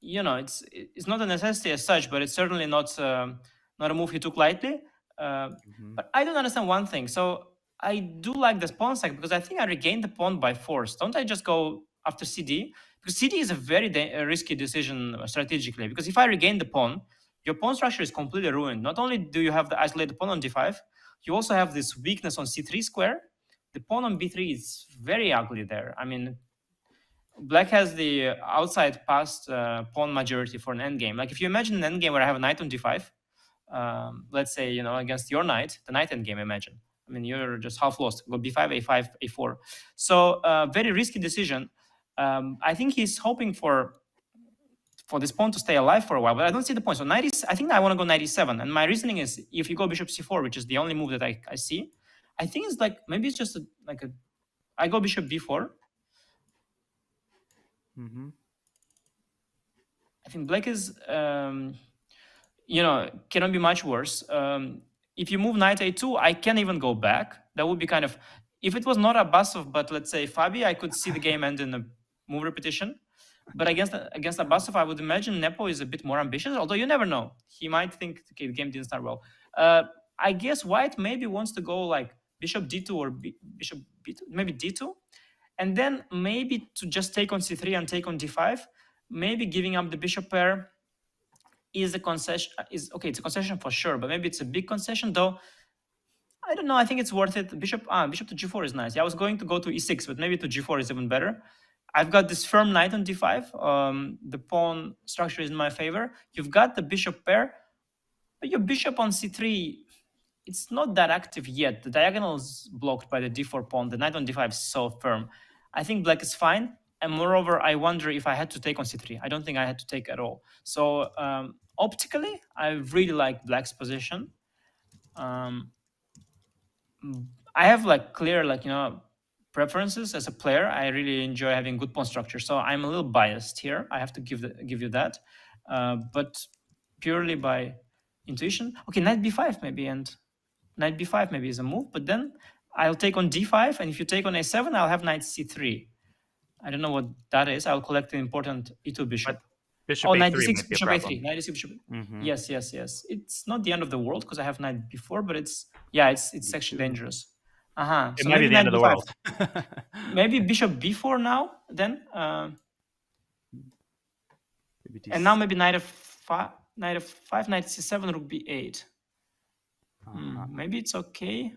you know, it's not a necessity as such, but it's certainly not a move he took lightly. But I don't understand one thing. So I do like this pawn sack because I think I regained the pawn by force. Don't I just go after CD? Because CD is a very risky decision strategically. Because if I regain the pawn, your pawn structure is completely ruined. Not only do you have the isolated pawn on d5, you also have this weakness on c3 square. The pawn on b3 is very ugly there. I mean, Black has the outside passed pawn majority for an endgame. Like if you imagine an endgame where I have a knight on d5, let's say, against your knight, the knight endgame, imagine. I mean, you're just half lost. Go b5, a5, a4. So very risky decision. I think he's hoping for this pawn to stay alive for a while, but I don't see the point. So I think I want to go knight e7. And my reasoning is if you go bishop c4, which is the only move that I see, I think it's like, maybe it's just I go bishop b4. Mm-hmm. I think Black is, cannot be much worse. If you move knight a2, I can't even go back. That would be kind of, if it was not Abbasov, but let's say Fabi, I could see the game end in a move repetition. But against Abbasov, I would imagine Nepo is a bit more ambitious, although you never know. He might think, okay, the game didn't start well. I guess White maybe wants to go like bishop d2 or bishop b2, maybe d2. And then maybe to just take on c3 and take on d5, maybe giving up the bishop pair is a concession. It's a concession for sure, but maybe it's a big concession, though. I don't know. I think it's worth it. Bishop to g4 is nice. Yeah, I was going to go to e6, but maybe to g4 is even better. I've got this firm knight on d5. The pawn structure is in my favor. You've got the bishop pair, but your bishop on c3, it's not that active yet. The diagonal is blocked by the d4 pawn. The knight on d5 is so firm. I think Black is fine. And moreover, I wonder if I had to take on c3. I don't think I had to take at all. So optically, I really like Black's position. I have clear preferences as a player. I really enjoy having good pawn structure. So I'm a little biased here. I have to give you that. But purely by intuition. Okay, knight b5 maybe, and knight b5 maybe is a move. But then I'll take on d5, and if you take on a7, I'll have knight c3. I don't know what that is. I'll collect an important e2 bishop. Bishop oh, a3 knight d6, might be a bishop problem. a3, knight d6, bishop. Mhm. Yes. It's not the end of the world because I have knight b4, but it's actually dangerous. It So might be maybe the end of the knight world. b5. Maybe bishop b4 now, then. And now maybe knight f5, knight c7, rook b8. Maybe it's okay.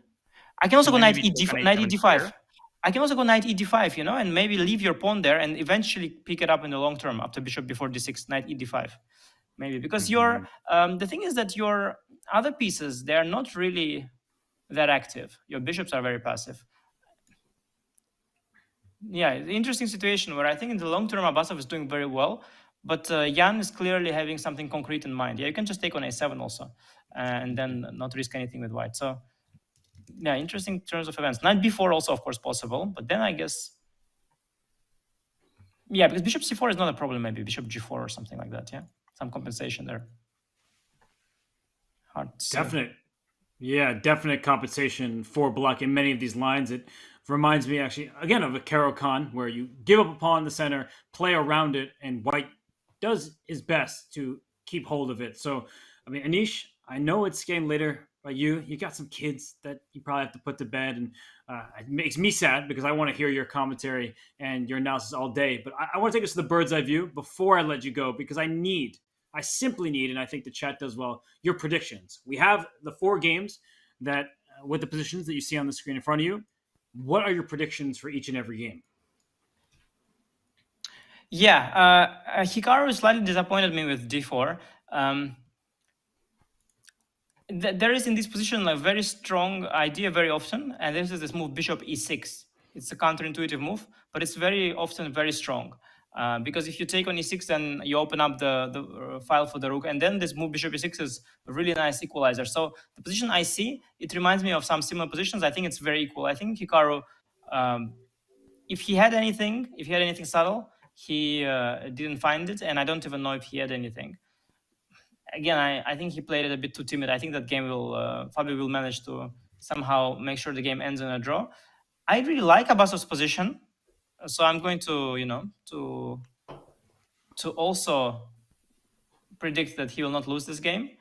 I can also go knight ed5. I can also go knight ed5, and maybe leave your pawn there and eventually pick it up in the long term after bishop before d6, knight ed5. Maybe because the thing is that your other pieces, they're not really that active. Your bishops are very passive. Yeah, interesting situation where I think in the long term Abbasov is doing very well, but Jan is clearly having something concrete in mind. Yeah, you can just take on a7 also, and then not risk anything with white. So yeah, interesting turns of events. Knight b4 also, of course, possible, but then I guess, yeah, because bishop c4 is not a problem. Maybe bishop g4 or something like that. Yeah, some compensation there. Hard to say. Definite compensation for Black in many of these lines. It reminds me actually again of a Caro-Kann where you give up a pawn in the center, play around it, and White does his best to keep hold of it. So, I mean, Anish, I know it's game later, but you got some kids that you probably have to put to bed, and it makes me sad because I want to hear your commentary and your analysis all day. But I want to take us to the bird's eye view before I let you go, because I simply need, and I think the chat does well, your predictions. We have the 4 games that, with the positions that you see on the screen in front of you. What are your predictions for each and every game? Yeah, Hikaru slightly disappointed me with d4. There is in this position a very strong idea very often, and this is this move bishop e6. It's a counterintuitive move, but it's very often very strong. Because if you take on e6, then you open up the file for the rook, and then this move bishop e6 is a really nice equalizer. So the position I see, it reminds me of some similar positions. I think it's very equal. I think Hikaru, if he had anything subtle, he didn't find it, and I don't even know if he had anything. Again, I think he played it a bit too timid. I think that game Fabio will manage to somehow make sure the game ends in a draw. I really like Abbasov's position. So I'm going to, to also predict that he will not lose this game.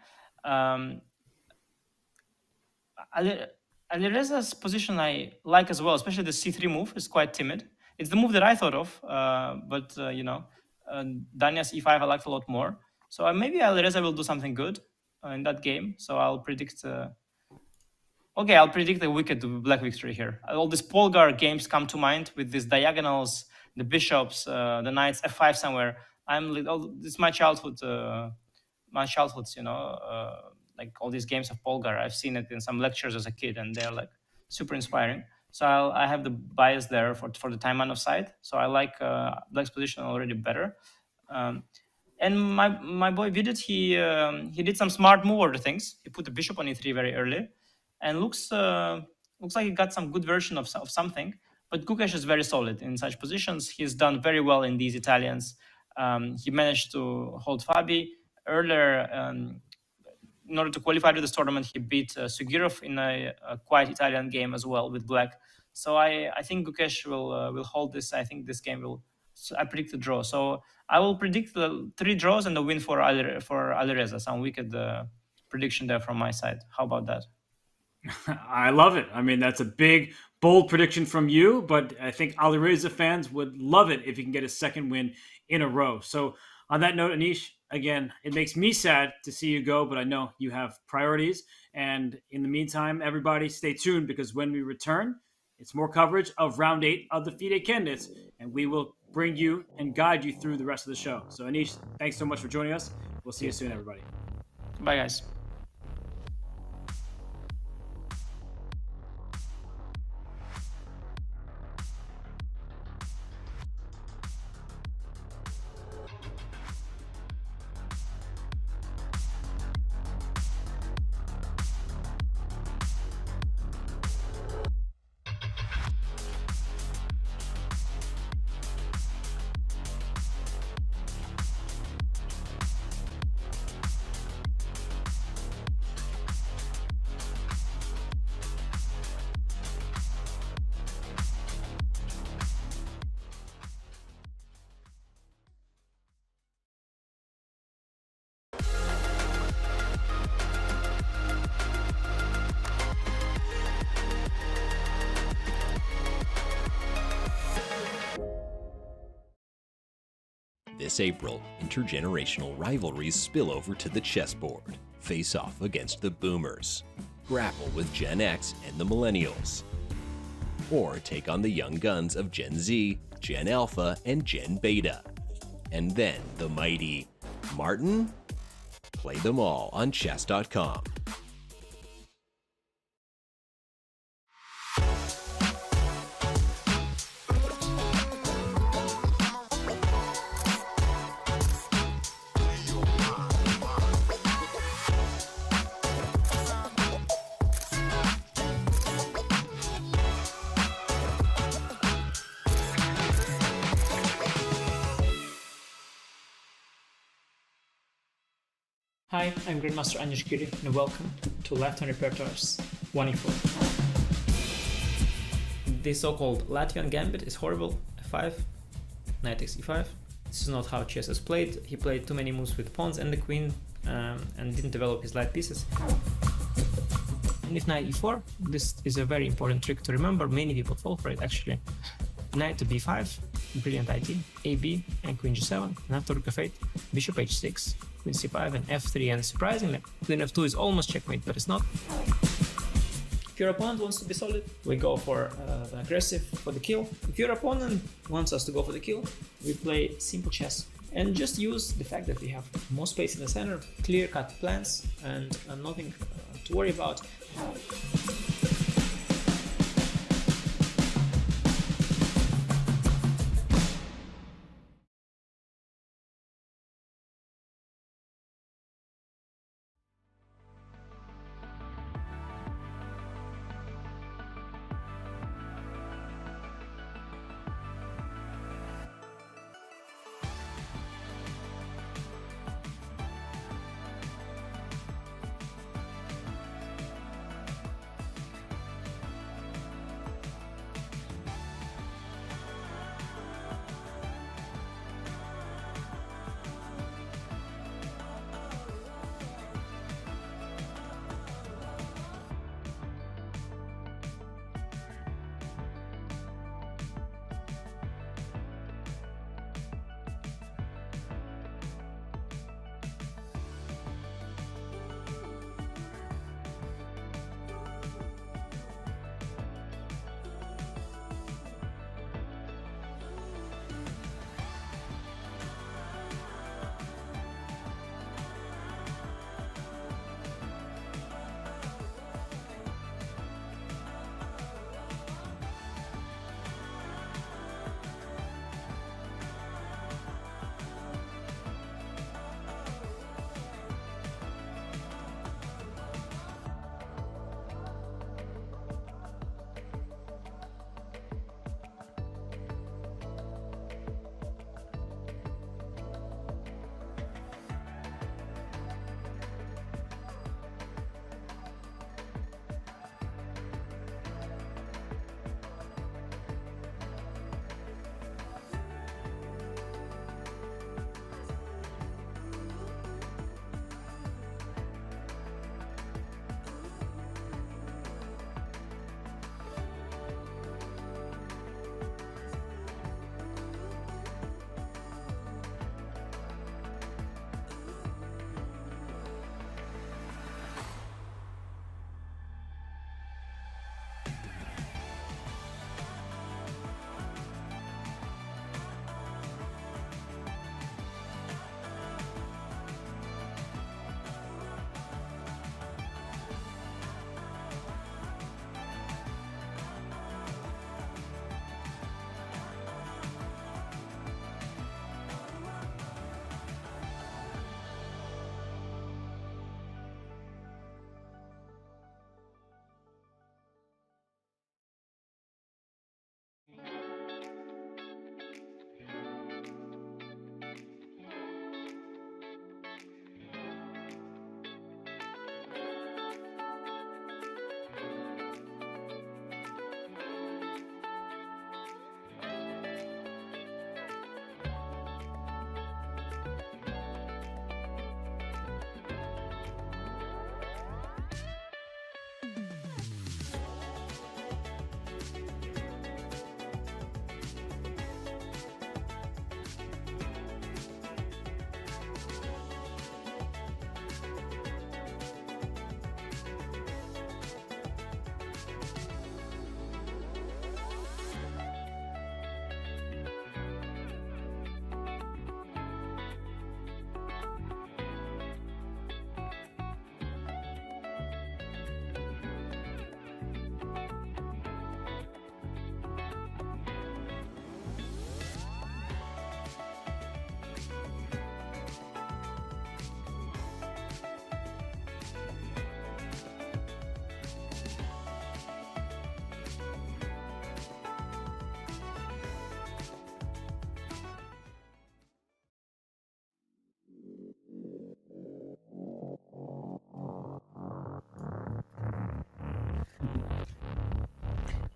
Alireza's position I like as well, especially the c3 move is quite timid. It's the move that I thought of, but Danya's e5 I liked a lot more. So maybe Alireza will do something good in that game. So I'll predict. I'll predict a wicked black victory here. All these Polgar games come to mind with these diagonals, the bishops, the knights, f5 somewhere. This is my childhood. Like all these games of Polgar. I've seen it in some lectures as a kid, and they're like super inspiring. So I have the bias there for the Taimanov side. So I like Black's position already better. And my boy Vidit, he did some smart move order things. He put the bishop on e3 very early, and looks like he got some good version of something. But Gukesh is very solid in such positions. He's done very well in these Italians. He managed to hold Fabi earlier. In order to qualify to this tournament, he beat Sugirov in a quite Italian game as well with Black. So I think Gukesh will hold this. I think this game will. So I predict a draw. So I will predict the 3 draws and the win for Alireza. Some wicked prediction there from my side. How about that? I love it. I mean, that's a big, bold prediction from you, but I think Alireza fans would love it if he can get a second win in a row. So on that note, Anish, again, it makes me sad to see you go, but I know you have priorities. And in the meantime, everybody stay tuned, because when we return, it's more coverage of round 8 of the FIDE candidates, and we will bring you and guide you through the rest of the show. So Anish, thanks so much for joining us. We'll see you soon, everybody. Bye, guys. This April, intergenerational rivalries spill over to the chessboard. Face off against the boomers. Grapple with Gen X and the millennials. Or take on the young guns of Gen Z, Gen Alpha, and Gen Beta. And then the mighty Martin? Play them all on chess.com. Hi, I'm Grandmaster Anish Giri, and welcome to Left-Hand Repertoire's 1e4. This so-called Latvian gambit is horrible. F5, knight takes e5. This is not how chess is played. He played too many moves with pawns and the queen, and didn't develop his light pieces. And if knight e4, this is a very important trick to remember. Many people fall for it, actually. Knight to b5, brilliant idea. ab, and queen g7, and after rook f8, bishop h6, queen c5, and f3, and surprisingly, queen f2 is almost checkmate, but it's not. If your opponent wants to be solid, we go for the aggressive, for the kill. If your opponent wants us to go for the kill, we play simple chess. And just use the fact that we have more space in the center, clear-cut plans, and nothing to worry about.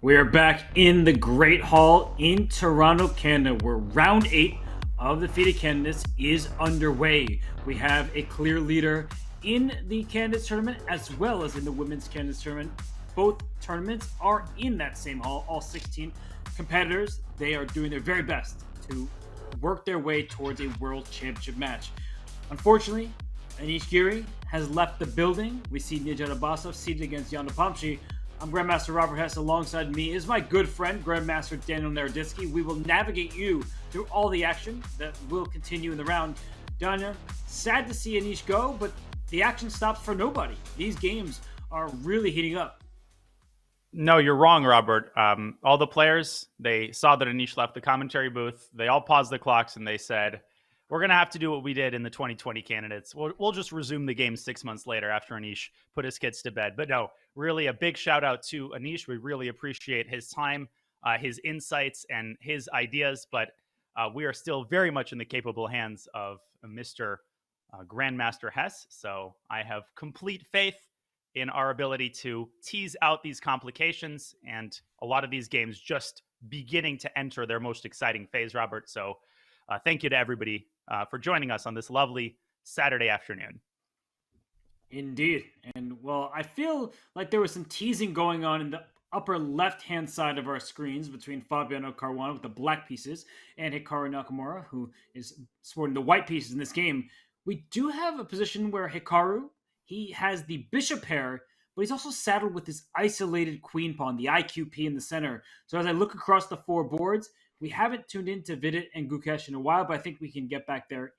We are back in the Great Hall in Toronto, Canada, where round 8 of the FIDE Candidates is underway. We have a clear leader in the Candidates tournament as well as in the Women's Candidates tournament. Both tournaments are in that same hall, all 16 competitors. They are doing their very best to work their way towards a World Championship match. Unfortunately, Anish Giri has left the building. We see Nijat Abbasov seated against Jan Nepomniachtchi. I'm Grandmaster Robert Hess. Alongside me is my good friend, Grandmaster Daniel Naroditsky. We will navigate you through all the action that will continue in the round. Daniel, sad to see Anish go, but the action stops for nobody. These games are really heating up. No, you're wrong, Robert. All the players, they saw that Anish left the commentary booth. They all paused the clocks and they said, we're going to have to do what we did in the 2020 candidates. We'll just resume the game 6 months later after Anish put his kids to bed. But no, really a big shout out to Anish. We really appreciate his time, his insights, and his ideas. But we are still very much in the capable hands of Mr. Grandmaster Hess. So I have complete faith in our ability to tease out these complications and a lot of these games just beginning to enter their most exciting phase, Robert. So thank you to everybody for joining us on this lovely Saturday afternoon. Indeed. And well, I feel like there was some teasing going on in the upper left-hand side of our screens between Fabiano Caruana with the black pieces and Hikaru Nakamura, who is sporting the white pieces in this game. We do have a position where Hikaru, he has the bishop pair, but he's also saddled with this isolated queen pawn, the IQP in the center. So as I look across the 4 boards, we haven't tuned into Vidit and Gukesh in a while, but I think we can get back there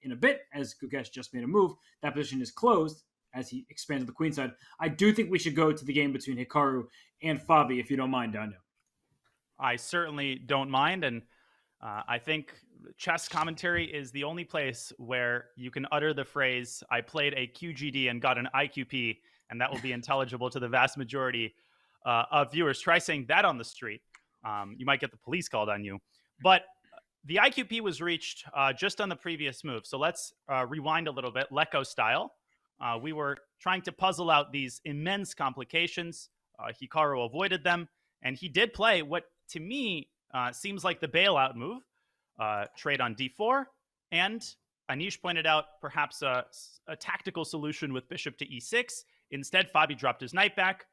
in a bit as Gukesh just made a move. That position is closed as he expands to the queen side. I do think we should go to the game between Hikaru and Fabi, if you don't mind, Daniel. I certainly don't mind, and I think chess commentary is the only place where you can utter the phrase, I played a QGD and got an IQP, and that will be intelligible to the vast majority of viewers. Try saying that on the street. You might get the police called on you. But the IQP was reached just on the previous move. So let's rewind a little bit, Lecco style. We were trying to puzzle out these immense complications. Hikaru avoided them, and he did play what, to me, seems like the bailout move, trade on d4. And Anish pointed out perhaps a tactical solution with bishop to e6. Instead, Fabi dropped his knight back,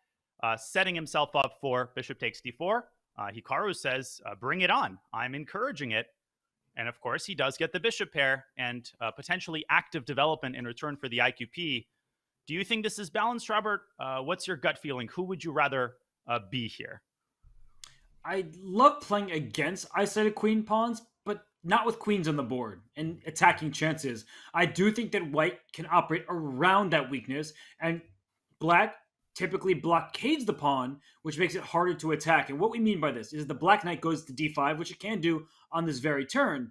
setting himself up for bishop takes d4. Hikaru says, bring it on. I'm encouraging it. And of course, he does get the bishop pair and potentially active development in return for the IQP. Do you think this is balanced, Robert? What's your gut feeling? Who would you rather be here? I love playing against isolated queen pawns, but not with queens on the board and attacking chances. I do think that white can operate around that weakness, and black typically blockades the pawn, which makes it harder to attack. And what we mean by this is the black knight goes to d5, which it can do on this very turn.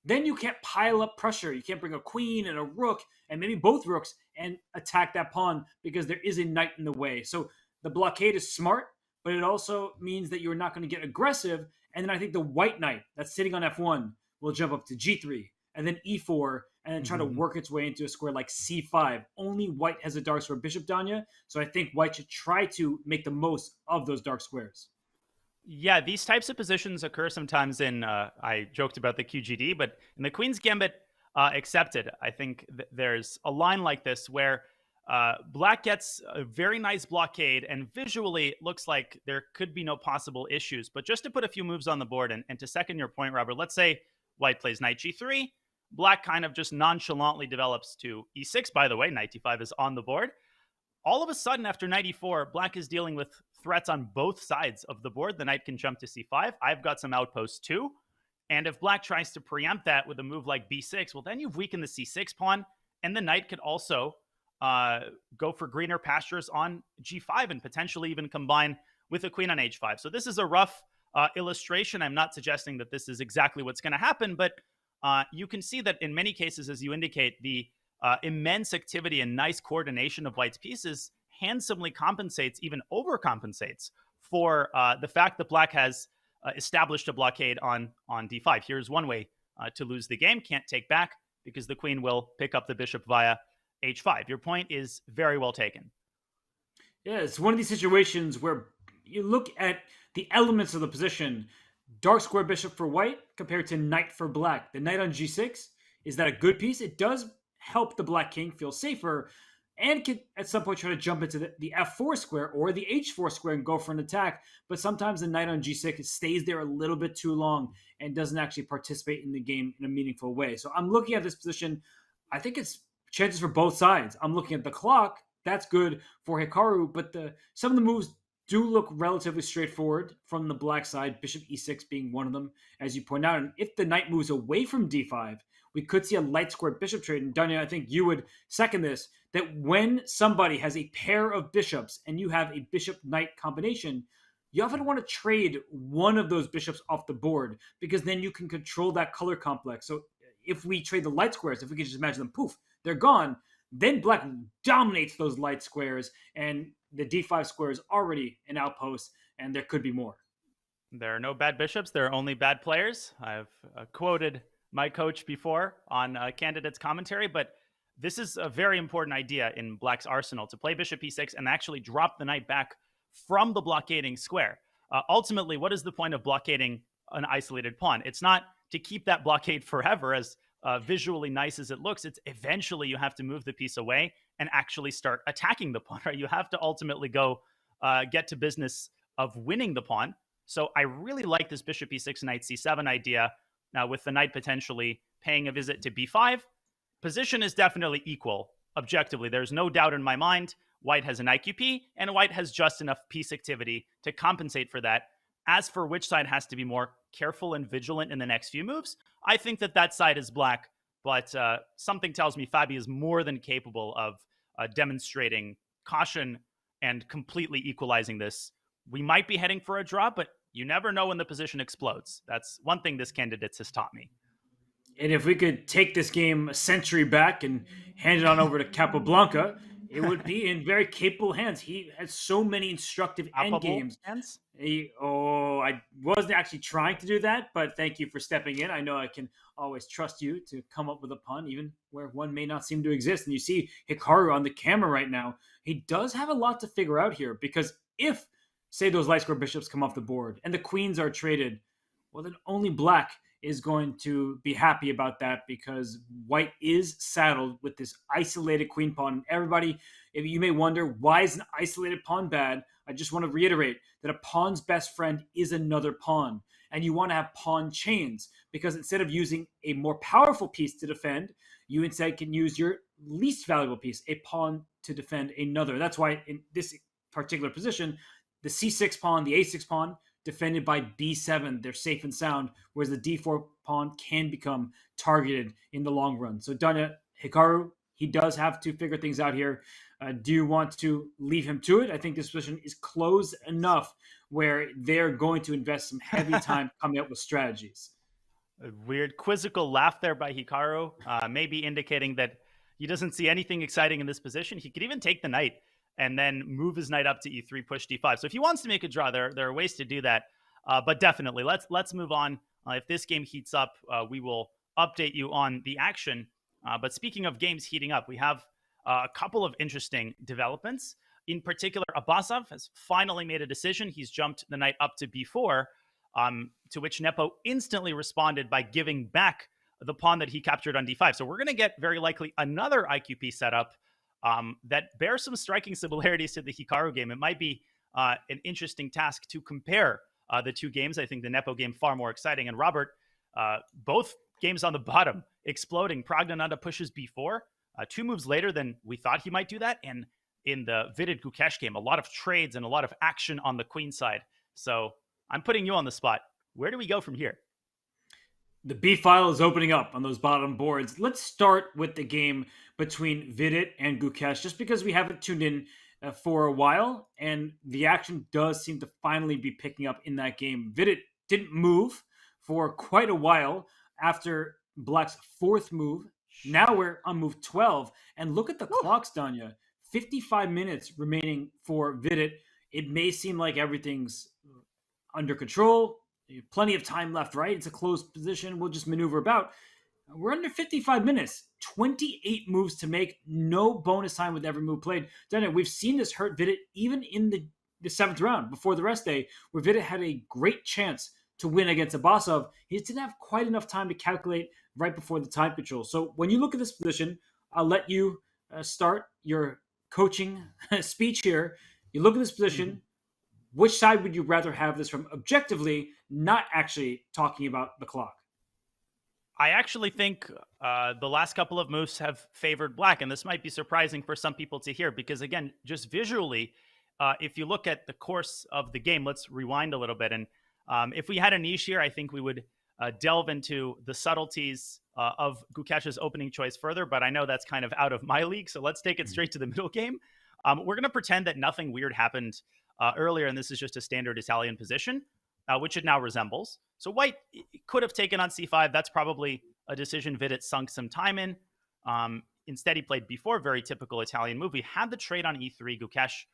Then you can't pile up pressure. You can't bring a queen and a rook, and maybe both rooks, and attack that pawn because there is a knight in the way. So the blockade is smart, but it also means that you're not going to get aggressive. And then I think the white knight that's sitting on f1 will jump up to g3, and then e4, and then try to work its way into a square like c5. Only white has a dark square bishop, Danya. So I think white should try to make the most of those dark squares. Yeah, these types of positions occur sometimes in, I joked about the QGD, but in the Queen's Gambit accepted, I think there's a line like this where black gets a very nice blockade, and visually it looks like there could be no possible issues. But just to put a few moves on the board, and to second your point, Robert, let's say white plays knight g3. Black kind of just nonchalantly develops to e6. By the way, knight d5 is on the board. All of a sudden, after knight e4, black is dealing with threats on both sides of the board. The knight can jump to c5. I've got some outposts too. And if black tries to preempt that with a move like b6, well, then you've weakened the c6 pawn, and the knight could also go for greener pastures on g5 and potentially even combine with a queen on h5. So this is a rough illustration. I'm not suggesting that this is exactly what's going to happen, but you can see that in many cases, as you indicate, the immense activity and nice coordination of white's pieces handsomely compensates, even overcompensates, for the fact that black has established a blockade on d5. Here's one way to lose the game. Can't take back because the queen will pick up the bishop via h5. Your point is very well taken. Yeah, it's one of these situations where you look at the elements of the position, dark square bishop for white compared to knight for black. The knight on g6, is that a good piece? It does help the black king feel safer and can at some point try to jump into the f4 square or the h4 square and go for an attack. But sometimes the knight on g6 stays there a little bit too long and doesn't actually participate in the game in a meaningful way. So I'm looking at this position. I think it's chances for both sides. I'm looking at the clock. That's good for Hikaru, but some of the moves do look relatively straightforward from the black side, bishop e6 being one of them, as you point out. And if the knight moves away from d5, we could see a light squared bishop trade. And Danya, I think you would second this, that when somebody has a pair of bishops and you have a bishop-knight combination, you often want to trade one of those bishops off the board because then you can control that color complex. So if we trade the light squares, if we can just imagine them, poof, they're gone, then black dominates those light squares and the d5 square is already an outpost and there could be more. There are no bad bishops. There are only bad players. I've quoted my coach before on Candidates commentary, but this is a very important idea in black's arsenal, to play bishop e6 and actually drop the knight back from the blockading square. Ultimately, what is the point of blockading an isolated pawn? It's not to keep that blockade forever, as visually nice as it looks. It's eventually you have to move the piece away and actually start attacking the pawn, right? You have to ultimately go get to business of winning the pawn. So I really like this bishop e6, knight c7 idea. Now, with the knight potentially paying a visit to b5, position is definitely equal. Objectively, there's no doubt in my mind. White has an IQP, and white has just enough piece activity to compensate for that. As for which side has to be more careful and vigilant in the next few moves, I think that side is black, but something tells me Fabi is more than capable of demonstrating caution and completely equalizing this. We might be heading for a draw, but you never know when the position explodes. That's one thing this Candidates has taught me. And if we could take this game a century back and hand it on over to Capablanca, it would be in very capable hands. He has so many instructive endgames. I wasn't actually trying to do that, but thank you for stepping in. I know I can always trust you to come up with a pun, even where one may not seem to exist. And you see Hikaru on the camera right now. He does have a lot to figure out here, because if, say, those light square bishops come off the board and the queens are traded, well, then only black is going to be happy about that, because white is saddled with this isolated queen pawn. And everybody, if you may wonder, why is an isolated pawn bad? I just want to reiterate that a pawn's best friend is another pawn. And you want to have pawn chains, because instead of using a more powerful piece to defend, you instead can use your least valuable piece, a pawn, to defend another. That's why in this particular position, the c6 pawn, the a6 pawn, defended by b7, they're safe and sound, whereas the d4 pawn can become targeted in the long run. So Danya, Hikaru, he does have to figure things out here. Do you want to leave him to it? I think this position is closed enough where they're going to invest some heavy time coming up with strategies. A weird quizzical laugh there by Hikaru, maybe indicating that he doesn't see anything exciting in this position. He could even take the knight and then move his knight up to e3, push d5. So if he wants to make a draw, there are ways to do that. But definitely, let's move on. If this game heats up, we will update you on the action. But speaking of games heating up, we have a couple of interesting developments. In particular, Abasov has finally made a decision. He's jumped the knight up to b4, to which Nepo instantly responded by giving back the pawn that he captured on d5. So we're going to get very likely another IQP setup that bears some striking similarities to the Hikaru game. It might be an interesting task to compare the two games. I think the Nepo game far more exciting. And Robert, both games on the bottom, exploding. Praggnanandhaa pushes b4, 2 moves later than we thought he might do that. And in the Vidit Gukesh game, a lot of trades and a lot of action on the queen side. So I'm putting you on the spot. Where do we go from here? The B file is opening up on those bottom boards. Let's start with the game between Vidit and Gukesh, just because we haven't tuned in for a while, and the action does seem to finally be picking up in that game. Vidit didn't move for quite a while after Black's 4th move. Now we're on move 12, and look at the clocks, Danya. 55 minutes remaining for Vidit. It may seem like everything's under control. Plenty of time left, right? It's a closed position. We'll just maneuver about. We're under 55 minutes. 28 moves to make. No bonus time with every move played. Daniel, we've seen this hurt Vidit even in the the 7th round before the rest day, where Vidit had a great chance to win against Abasov. He just didn't have quite enough time to calculate right before the time control. So when you look at this position, I'll let you start your coaching speech here. You look at this position. Which side would you rather have this from objectively, not actually talking about the clock? I actually think the last couple of moves have favored black, and this might be surprising for some people to hear because, again, just visually, if you look at the course of the game, let's rewind a little bit. And if we had Anish here, I think we would delve into the subtleties of Gukesh's opening choice further, but I know that's kind of out of my league, so let's take it straight to the middle game. We're going to pretend that nothing weird happened earlier, and this is just a standard Italian position, which it now resembles. So white could have taken on c5. That's probably a decision Vidit sunk some time in. Instead, he played b4, very typical Italian move. We had the trade on e3. Gukesh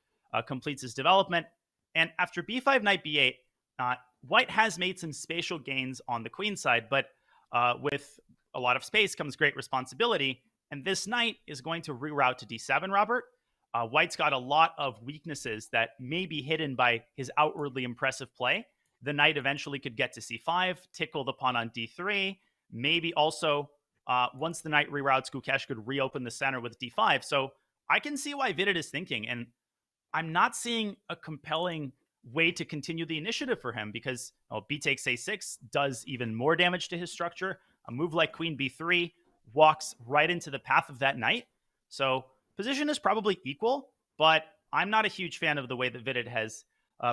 completes his development. And after b5, knight b8, white has made some spatial gains on the queen side, but with a lot of space comes great responsibility. And this knight is going to reroute to d7, Robert. White's got a lot of weaknesses that may be hidden by his outwardly impressive play. The knight eventually could get to c5, tickle the pawn on d3. Maybe also, once the knight reroutes, Gukesh could reopen the center with d5. So I can see why Vidit is thinking, and I'm not seeing a compelling way to continue the initiative for him because b takes a6 does even more damage to his structure. A move like queen b3 walks right into the path of that knight. So position is probably equal, but I'm not a huge fan of the way that Vidit has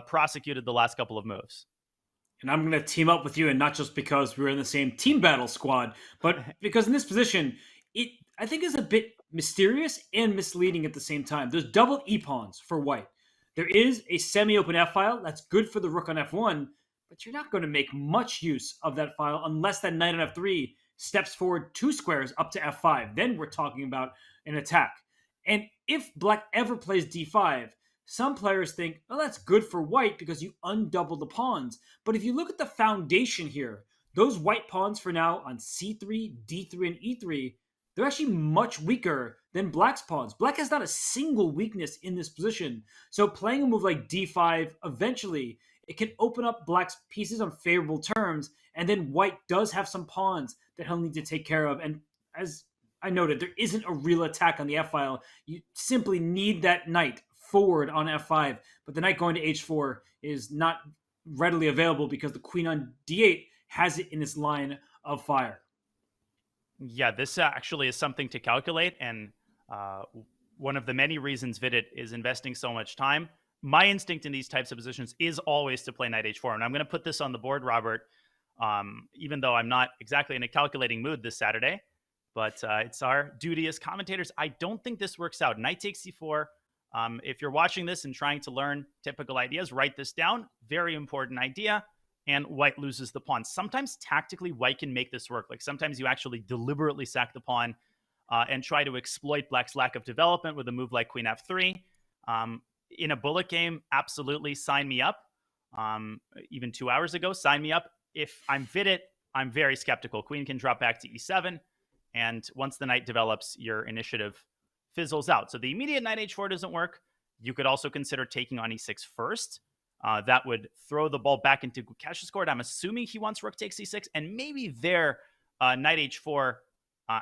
prosecuted the last couple of moves. And I'm going to team up with you, and not just because we're in the same team battle squad, but because in this position, it I think is a bit mysterious and misleading at the same time. There's double e-pawns for white. There is a semi-open f-file. That's good for the rook on f1, but you're not going to make much use of that file unless that knight on f3 steps forward 2 squares up to f5. Then we're talking about an attack. And if black ever plays d5, some players think, oh, that's good for white because you undouble the pawns. But if you look at the foundation here, those white pawns for now on c3, d3, and e3, they're actually much weaker than black's pawns. Black has not a single weakness in this position. So playing a move like d5, eventually, it can open up black's pieces on favorable terms, and then white does have some pawns that he'll need to take care of. And as I noted, there isn't a real attack on the f-file. You simply need that knight forward on f5, but the knight going to h4 is not readily available because the queen on d8 has it in its line of fire. Yeah, this actually is something to calculate, and one of the many reasons Vidit is investing so much time. My instinct in these types of positions is always to play knight h4, and I'm going to put this on the board, Robert, even though I'm not exactly in a calculating mood this Saturday, but it's our duty as commentators. I don't think this works out. Knight takes c4. If you're watching this and trying to learn typical ideas, write this down. Very important idea. And white loses the pawn. Sometimes tactically, white can make this work. Like sometimes you actually deliberately sack the pawn and try to exploit black's lack of development with a move like queen f3. In a bullet game, absolutely sign me up. Even 2 hours ago, sign me up. If I'm Vidit, I'm very skeptical. Queen can drop back to e7. And once the knight develops, your initiative fizzles out. So the immediate knight h4 doesn't work. You could also consider taking on e6 first. That would throw the ball back into Gukesh's court. I'm assuming he wants rook takes c6, and maybe there knight h4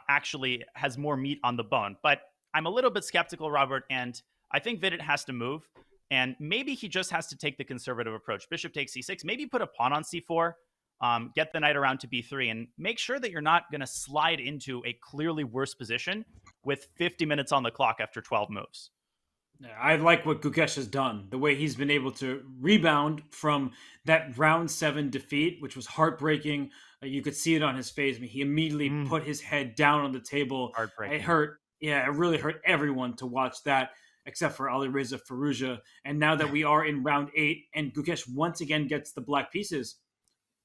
actually has more meat on the bone. But I'm a little bit skeptical, Robert, and I think Vidit has to move, and maybe he just has to take the conservative approach. Bishop takes c6, maybe put a pawn on c4, get the knight around to b3, and make sure that you're not going to slide into a clearly worse position with 50 minutes on the clock after 12 moves. I like what Gukesh has done, the way he's been able to rebound from that round 7 defeat, which was heartbreaking. You could see it on his face. I mean, he immediately put his head down on the table. Heartbreaking. It hurt. Yeah, it really hurt everyone to watch that, except for Alireza Firouzja. And now that we are in round 8 and Gukesh once again gets the black pieces,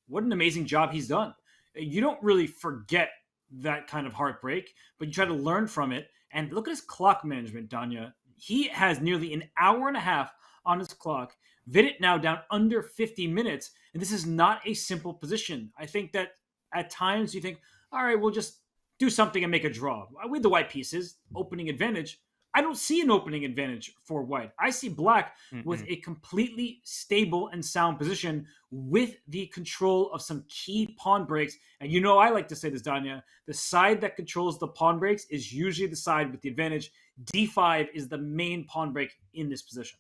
what an amazing job he's done. You don't really forget that kind of heartbreak, but you try to learn from it. And look at his clock management, Danya. He has nearly an hour and a half on his clock. Vidit now down under 50 minutes. And this is not a simple position. I think that at times you think, all right, we'll just do something and make a draw. With the white pieces, opening advantage, I don't see an opening advantage for white. I see black with Mm-mm. a completely stable and sound position with the control of some key pawn breaks. And you know, I like to say this, Danya, the side that controls the pawn breaks is usually the side with the advantage. D5 is the main pawn break in this position.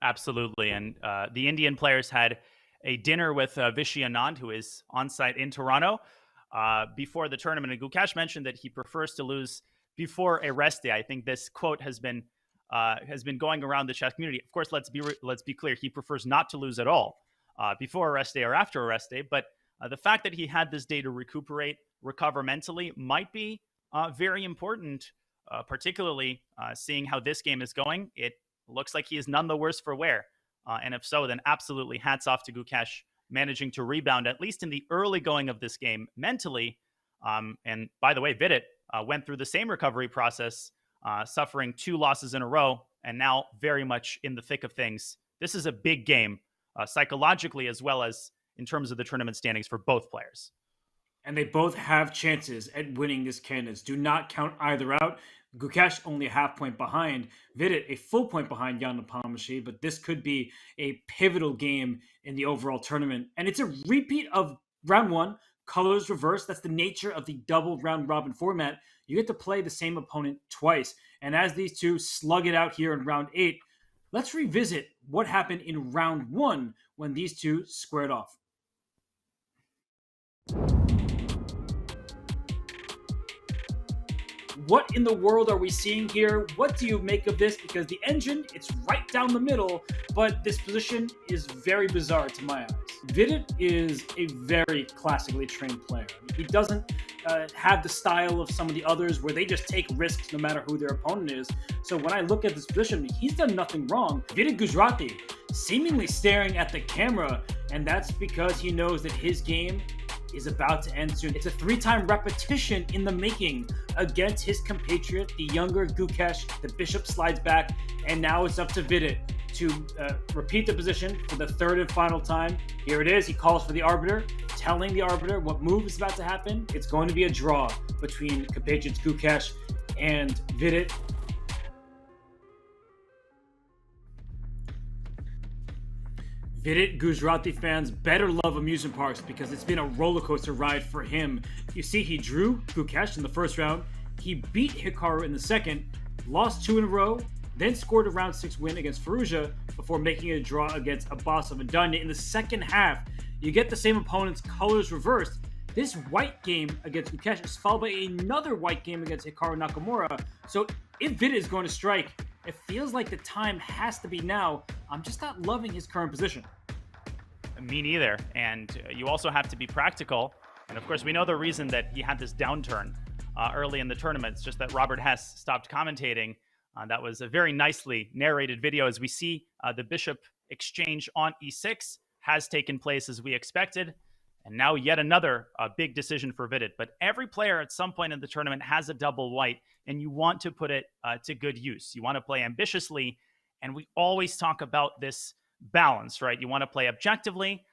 Absolutely. And the Indian players had a dinner with Vishy Anand, who is on site in Toronto, before the tournament. And Gukesh mentioned that he prefers to lose before a rest day. I think this quote has been going around the chess community. Of course, let's be clear. He prefers not to lose at all before a rest day or after a rest day. But the fact that he had this day to recuperate, recover mentally, might be very important, particularly seeing how this game is going. It looks like he is none the worse for wear. And if so, then absolutely hats off to Gukesh managing to rebound, at least in the early going of this game mentally. And by the way, Vidit went through the same recovery process, suffering 2 losses in a row, and now very much in the thick of things. This is a big game, psychologically as well as in terms of the tournament standings for both players. And they both have chances at winning this candidates. Do not count either out. Gukesh only a half point behind. Vidit a full point behind Jan Nepomniachtchi, but this could be a pivotal game in the overall tournament. And it's a repeat of round 1, colors reversed. That's the nature of the double round robin format. You get to play the same opponent twice. And as these two slug it out here in round 8, let's revisit what happened in round 1 when these two squared off. What in the world are we seeing here? What do you make of this? Because the engine, it's right down the middle, but this position is very bizarre to my eyes. Vidit is a very classically trained player. He doesn't have the style of some of the others where they just take risks no matter who their opponent is. So when I look at this position, he's done nothing wrong. Vidit Gujrati seemingly staring at the camera, and that's because he knows that his game is about to end soon. It's a 3-time repetition in the making against his compatriot, the younger Gukesh. The bishop slides back, and now it's up to Vidit to repeat the position for the 3rd and final time. Here it is. He calls for the arbiter, telling the arbiter what move is about to happen. It's going to be a draw between compatriots Gukesh and Vidit. Vidit Gujrati fans better love amusement parks because it's been a roller coaster ride for him. You see, he drew Gukesh in the first round. He beat Hikaru in the second, lost 2 in a row, then scored a round 6 win against Firouzja before making it a draw against Abbasov and Danya. In the second half, you get the same opponent's colors reversed. This white game against Gukesh is followed by another white game against Hikaru Nakamura. So if Vidit is going to strike, it feels like the time has to be now. I'm just not loving his current position. Me neither. And you also have to be practical. And of course, we know the reason that he had this downturn early in the tournament. It's just that Robert Hess stopped commentating. That was a very nicely narrated video. As we see, the bishop exchange on e6 has taken place as we expected. And now yet another big decision for Vidit. But every player at some point in the tournament has a double white, and you want to put it to good use. You want to play ambitiously, and we always talk about this balance, right? You want to play objectively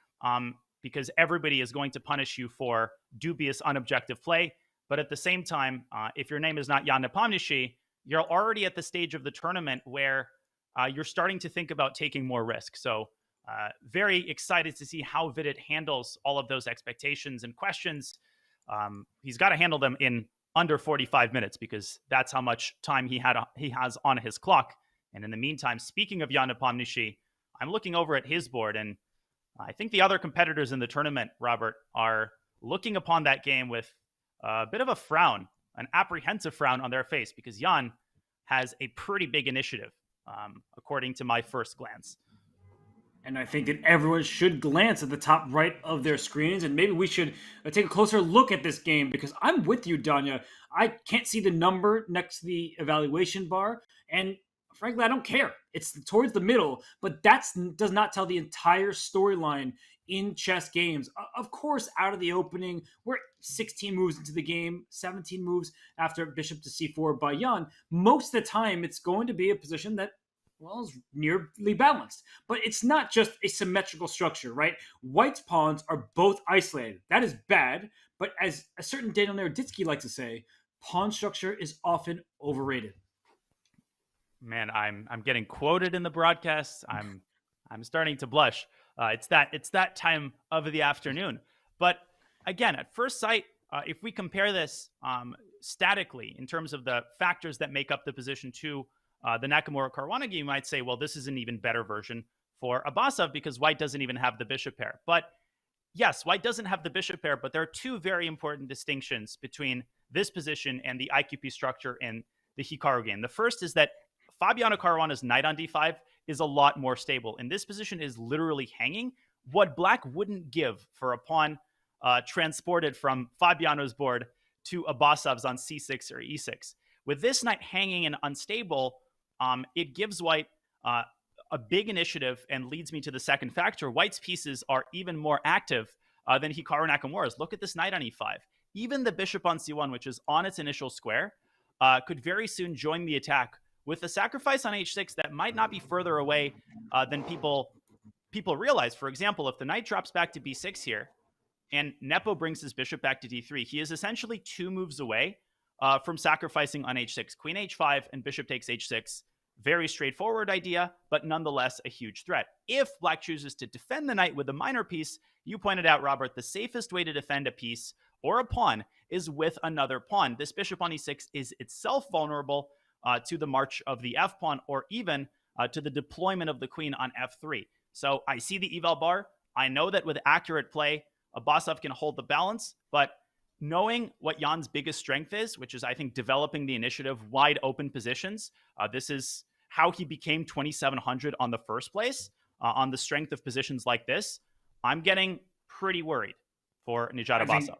because everybody is going to punish you for dubious, unobjective play. But at the same time, if your name is not Jan Nepomniachtchi, you're already at the stage of the tournament where you're starting to think about taking more risk. So very excited to see how Vidit handles all of those expectations and questions. He's got to handle them in under 45 minutes because that's how much time he has on his clock. And in the meantime, speaking of Jan Nepomniachtchi, I'm looking over at his board, and I think the other competitors in the tournament, Robert, are looking upon that game with a bit of a frown, an apprehensive frown on their face, because Jan has a pretty big initiative, according to my first glance. And I think that everyone should glance at the top right of their screens, and maybe we should take a closer look at this game, because I'm with you, Danya. I can't see the number next to the evaluation bar, and frankly, I don't care. It's towards the middle, but that does not tell the entire storyline in chess games. Of course, out of the opening, we're 16 moves into the game, 17 moves after bishop to c4 by Jan. Most of the time, it's going to be a position that, well, is nearly balanced. But it's not just a symmetrical structure, right? White's pawns are both isolated. That is bad, but as a certain Daniel Naroditsky likes to say, pawn structure is often overrated. Man, I'm getting quoted in the broadcast. I'm starting to blush. It's that time of the afternoon. But again, at first sight, if we compare this statically in terms of the factors that make up the position to the Nakamura Caruana game, you might say, well, this is an even better version for Abasov because White doesn't even have the bishop pair. But yes, White doesn't have the bishop pair, but there are two very important distinctions between this position and the IQP structure in the Hikaru game. The first is that Fabiano Caruana's knight on d5 is a lot more stable. And this position is literally hanging what Black wouldn't give for a pawn transported from Fabiano's board to Abasov's on c6 or e6. With this knight hanging and unstable, it gives White a big initiative and leads me to the second factor. White's pieces are even more active than Hikaru Nakamura's. Look at this knight on e5. Even the bishop on c1, which is on its initial square, could very soon join the attack with a sacrifice on h6 that might not be further away than people realize. For example, if the knight drops back to b6 here, and Nepo brings his bishop back to d3, he is essentially 2 moves away from sacrificing on h6. Queen h5 and bishop takes h6. Very straightforward idea, but nonetheless a huge threat. If Black chooses to defend the knight with a minor piece, you pointed out, Robert, the safest way to defend a piece or a pawn is with another pawn. This bishop on e6 is itself vulnerable to the march of the f pawn or even to the deployment of the queen on f3. So I see the eval bar. I know that with accurate play, Abasov can hold the balance, but knowing what Jan's biggest strength is, which is, I think, developing the initiative, wide open positions, this is how he became 2,700 on the first place, on the strength of positions like this. I'm getting pretty worried for Nijat Abasov.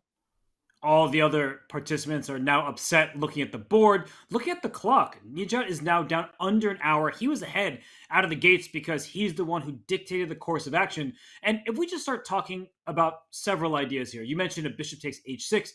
All the other participants are now upset looking at the board, looking at the clock. Nijat is now down under an hour. He was ahead out of the gates because he's the one who dictated the course of action. And if we just start talking about several ideas here, you mentioned a bishop takes h6,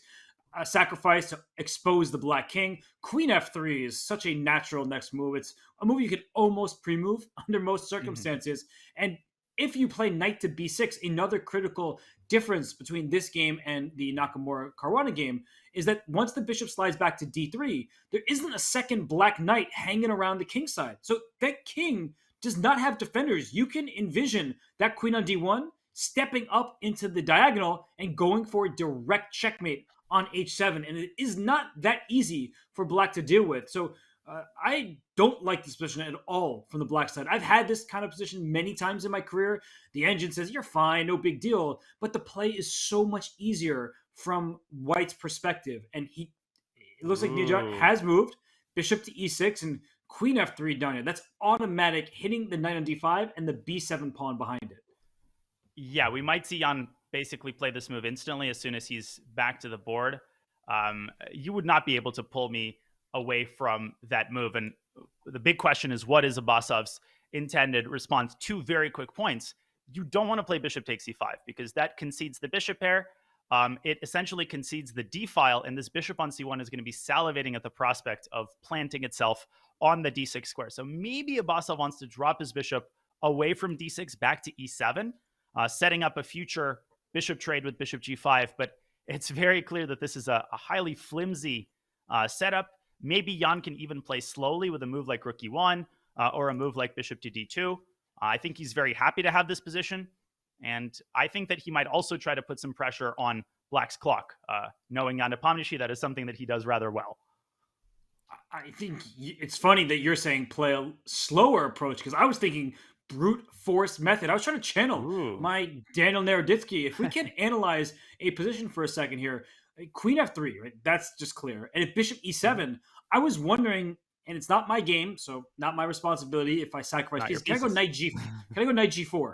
a sacrifice to expose the Black king. Queen f3 is such a natural next move. It's a move you could almost pre-move under most circumstances. And if you play knight to b6, another critical difference between this game and the Nakamura Caruana game is that once the bishop slides back to d3, there isn't a second Black knight hanging around the king side. So that king does not have defenders. You can envision that queen on d1 stepping up into the diagonal and going for a direct checkmate on h7. And it is not that easy for Black to deal with. So I don't like this position at all from the Black side. I've had this kind of position many times in my career. The engine says, you're fine, no big deal. But the play is so much easier from White's perspective. And it looks like Nijat has moved bishop to e6 and queen f3 down here. That's automatic, hitting the knight on d5 and the b7 pawn behind it. Yeah, we might see Jan basically play this move instantly as soon as he's back to the board. You would not be able to pull me away from that move. And the big question is, what is Abasov's intended response? 2 very quick points. You don't want to play bishop takes e5 because that concedes the bishop pair. It essentially concedes the d file, and this bishop on c1 is going to be salivating at the prospect of planting itself on the d6 square. So maybe Abasov wants to drop his bishop away from d6 back to e7, setting up a future bishop trade with bishop g5. But it's very clear that this is a highly flimsy setup. Maybe Jan can even play slowly with a move like rook e1 or a move like bishop to d2. I think he's very happy to have this position. And I think that he might also try to put some pressure on Black's clock. Knowing Jan Nepomniachtchi, that is something that he does rather well. I think it's funny that you're saying play a slower approach because I was thinking brute force method. I was trying to channel my Daniel Naroditsky. If we can analyze a position for a second here, queen f3, right? That's just clear. And if bishop e7, I was wondering, and it's not my game, so not my responsibility if I sacrifice pieces. Can I go knight g4?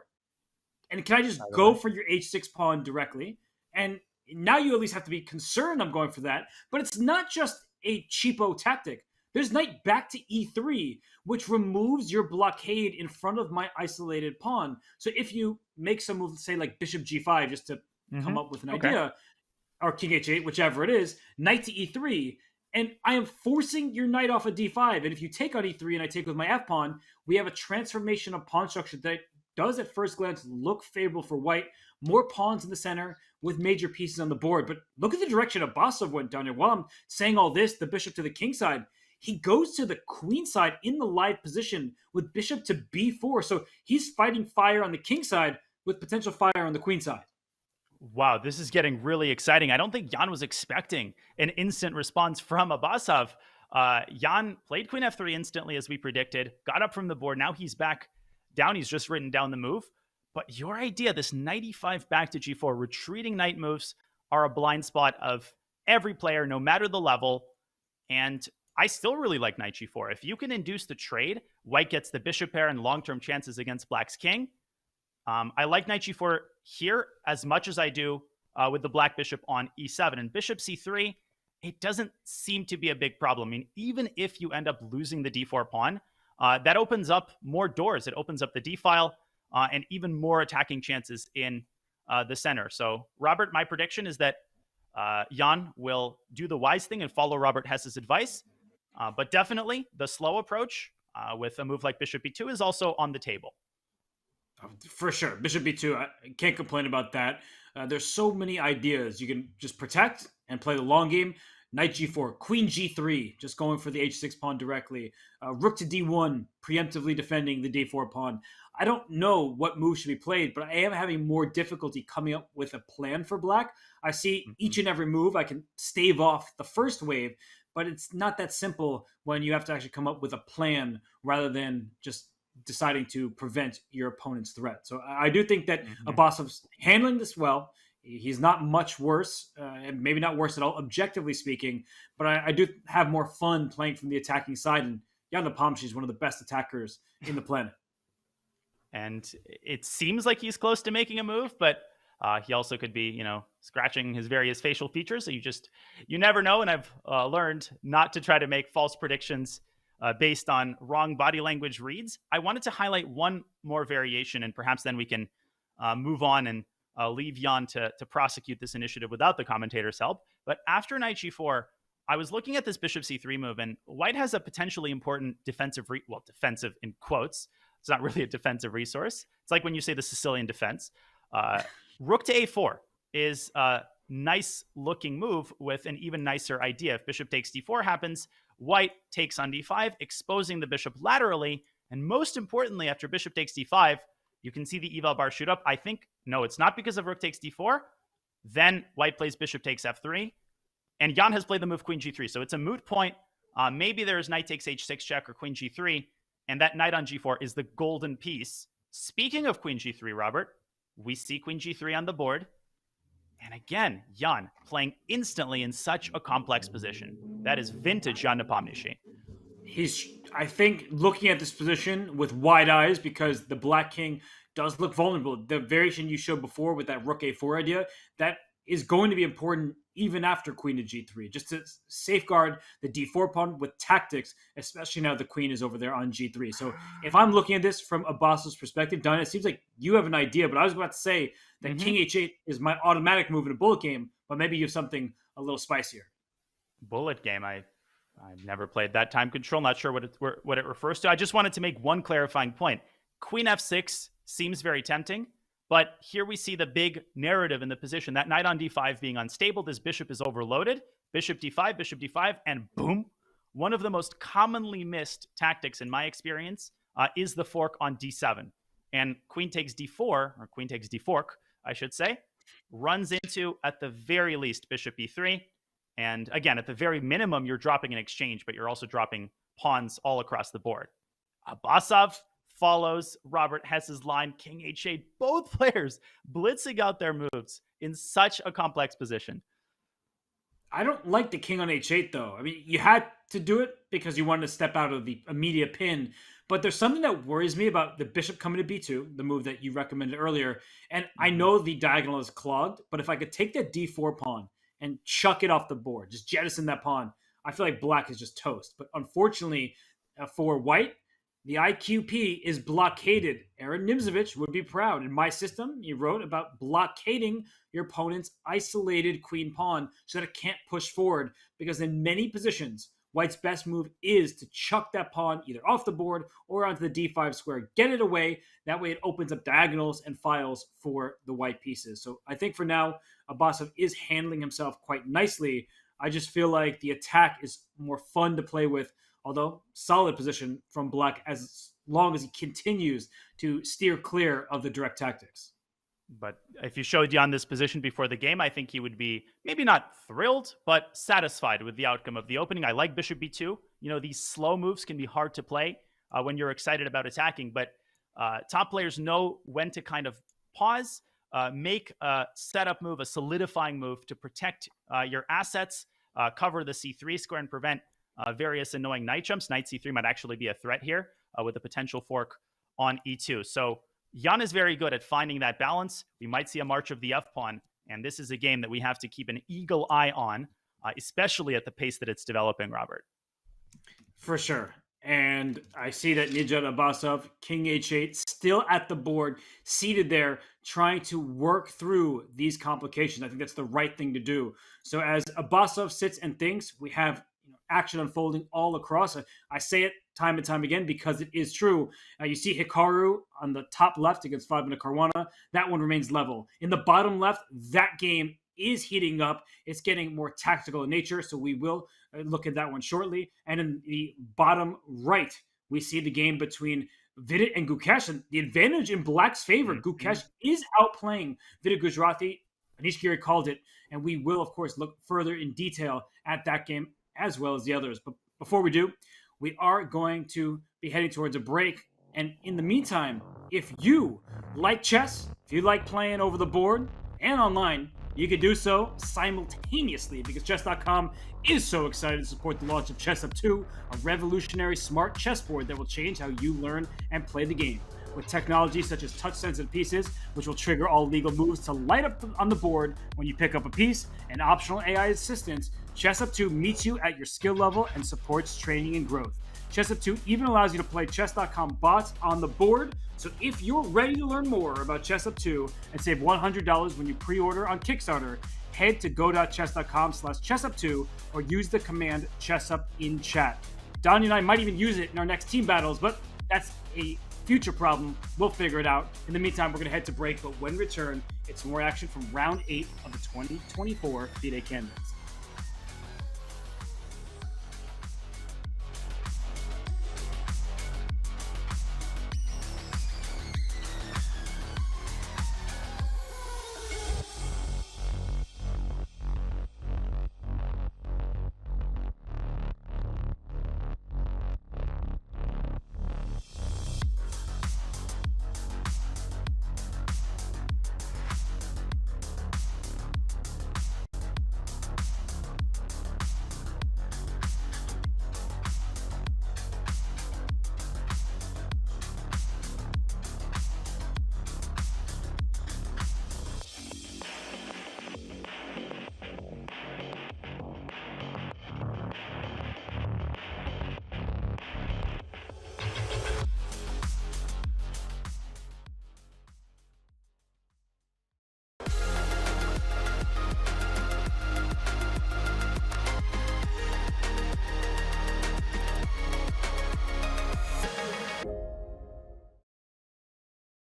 And can I just go for your h6 pawn directly? And now you at least have to be concerned I'm going for that. But it's not just a cheapo tactic. There's knight back to e3, which removes your blockade in front of my isolated pawn. So if you make some move, say like bishop g5, just to come up with an idea, or king h8, whichever it is, knight to e3, and I am forcing your knight off of d5. And if you take on e3 and I take with my f-pawn, we have a transformation of pawn structure that does at first glance look favorable for White. More pawns in the center with major pieces on the board. But look at the direction Abasov went down here. While I'm saying all this, the bishop to the king side, he goes to the queen side in the live position with bishop to b4. So he's fighting fire on the king side with potential fire on the queen side. Wow, this is getting really exciting. I don't think Jan was expecting an instant response from Abasov. Jan played queen f3 instantly, as we predicted, got up from the board. Now he's back down. He's just written down the move. But your idea, this knight e5 back to g4, retreating knight moves are a blind spot of every player, no matter the level. And I still really like knight g4. If you can induce the trade, white gets the bishop pair and long-term chances against black's king. I like knight g4 here as much as I do with the black bishop on e7. And bishop c3, it doesn't seem to be a big problem. I mean, even if you end up losing the d4 pawn, that opens up more doors. It opens up the d-file and even more attacking chances in the center. So, Robert, my prediction is that Jan will do the wise thing and follow Robert Hess's advice. But definitely the slow approach with a move like bishop b2 is also on the table. For sure. Bishop b2, I can't complain about that. There's so many ideas. You can just protect and play the long game. Knight g4, queen g3, just going for the h6 pawn directly. Rook to d1, preemptively defending the d4 pawn. I don't know what move should be played, but I am having more difficulty coming up with a plan for black. I see each and every move. I can stave off the first wave, but it's not that simple when you have to actually come up with a plan rather than just deciding to prevent your opponent's threat. So I do think that Abasov's handling this well. He's not much worse, and maybe not worse at all, objectively speaking, but I do have more fun playing from the attacking side, and Jan Nepomniachtchi is one of the best attackers in the planet. And it seems like he's close to making a move, but he also could be, scratching his various facial features. So you never know. And I've learned not to try to make false predictions based on wrong body language reads. I wanted to highlight one more variation, and perhaps then we can move on and leave Jan to prosecute this initiative without the commentator's help. But after knight g4, I was looking at this bishop c3 move, and white has a potentially important defensive in quotes. It's not really a defensive resource. It's like when you say the Sicilian defense. Rook to a4 is a nice looking move with an even nicer idea. If bishop takes d4 happens, white takes on d5, exposing the bishop laterally. And most importantly, after bishop takes d5, you can see the eval bar shoot up. I think, no, it's not because of rook takes d4. Then white plays bishop takes f3. And Jan has played the move queen g3. So it's a moot point. Maybe there's knight takes h6 check or queen g3. And that knight on g4 is the golden piece. Speaking of queen g3, Robert, we see queen g3 on the board. And again, Jan playing instantly in such a complex position. That is vintage Jan Nepomniachtchi. He's, I think, looking at this position with wide eyes because the black king does look vulnerable. The variation you showed before with that rook a4 idea, that is going to be important even after queen to g3, just to safeguard the d4 pawn with tactics, especially now the queen is over there on g3. So if I'm looking at this from Abasov's perspective, Don, it seems like you have an idea, but I was about to say that king h8 is my automatic move in a bullet game, but maybe you have something a little spicier. Bullet game, I've never played that time control. Not sure what it refers to. I just wanted to make one clarifying point. Queen f6 seems very tempting, but here we see the big narrative in the position. That knight on d5 being unstable, this bishop is overloaded. Bishop d5, and boom. One of the most commonly missed tactics in my experience is the fork on d7. And queen takes d4, or queen takes d4, I should say, runs into, at the very least, bishop e3. And again, at the very minimum, you're dropping an exchange, but you're also dropping pawns all across the board. Abasov follows Robert Hess's line, king h8, both players blitzing out their moves in such a complex position. I don't like the king on h8, though. I mean, you had to do it because you wanted to step out of the immediate pin, but there's something that worries me about the bishop coming to b2, the move that you recommended earlier, and I know the diagonal is clogged, but if I could take that d4 pawn and chuck it off the board, just jettison that pawn, I feel like black is just toast. But unfortunately for white, the IQP is blockaded. Aaron Nimzovich would be proud. In my system, he wrote about blockading your opponent's isolated queen pawn so that it can't push forward, because in many positions, white's best move is to chuck that pawn either off the board or onto the d5 square, get it away. That way it opens up diagonals and files for the white pieces. So I think for now, Abasov is handling himself quite nicely. I just feel like the attack is more fun to play with although solid position from black as long as he continues to steer clear of the direct tactics. But if you showed Jan this position before the game, I think he would be maybe not thrilled, but satisfied with the outcome of the opening. I like bishop b2. These slow moves can be hard to play when you're excited about attacking, but top players know when to kind of pause, make a setup move, a solidifying move to protect your assets, cover the c3 square and prevent various annoying knight jumps. Knight c3 might actually be a threat here with a potential fork on e2. So Jan is very good at finding that balance. We might see a march of the f-pawn, and this is a game that we have to keep an eagle eye on, especially at the pace that it's developing, Robert. For sure. And I see that Nijat Abbasov, king h8, still at the board, seated there, trying to work through these complications. I think that's the right thing to do. So as Abbasov sits and thinks, we have action unfolding all across. I say it time and time again because it is true. You see Hikaru on the top left against Fabian Caruana. That one remains level. In the bottom left, that game is heating up. It's getting more tactical in nature, so we will look at that one shortly. And in the bottom right, we see the game between Vidit and Gukesh, and the advantage in black's favor. Gukesh is outplaying Vidit Gujarati. Anish Giri called it, and we will, of course, look further in detail at that game as well as the others. But before we do, we are going to be heading towards a break. And in the meantime, if you like chess, if you like playing over the board and online, you can do so simultaneously because Chess.com is so excited to support the launch of Chess Up 2, a revolutionary smart chessboard that will change how you learn and play the game. With technology such as touch-sensitive pieces, which will trigger all legal moves to light up on the board when you pick up a piece, and optional AI assistance, Chess Up 2 meets you at your skill level and supports training and growth. Chess Up 2 even allows you to play Chess.com bots on the board, so if you're ready to learn more about Chess Up 2 and save $100 when you pre-order on Kickstarter, head to go.chess.com/chessup2 or use the command chessup in chat. Donnie and I might even use it in our next team battles, but that's a future problem. We'll figure it out. In the meantime, we're going to head to break, but when we return, it's more action from round 8 of the 2024 FIDE Candidates.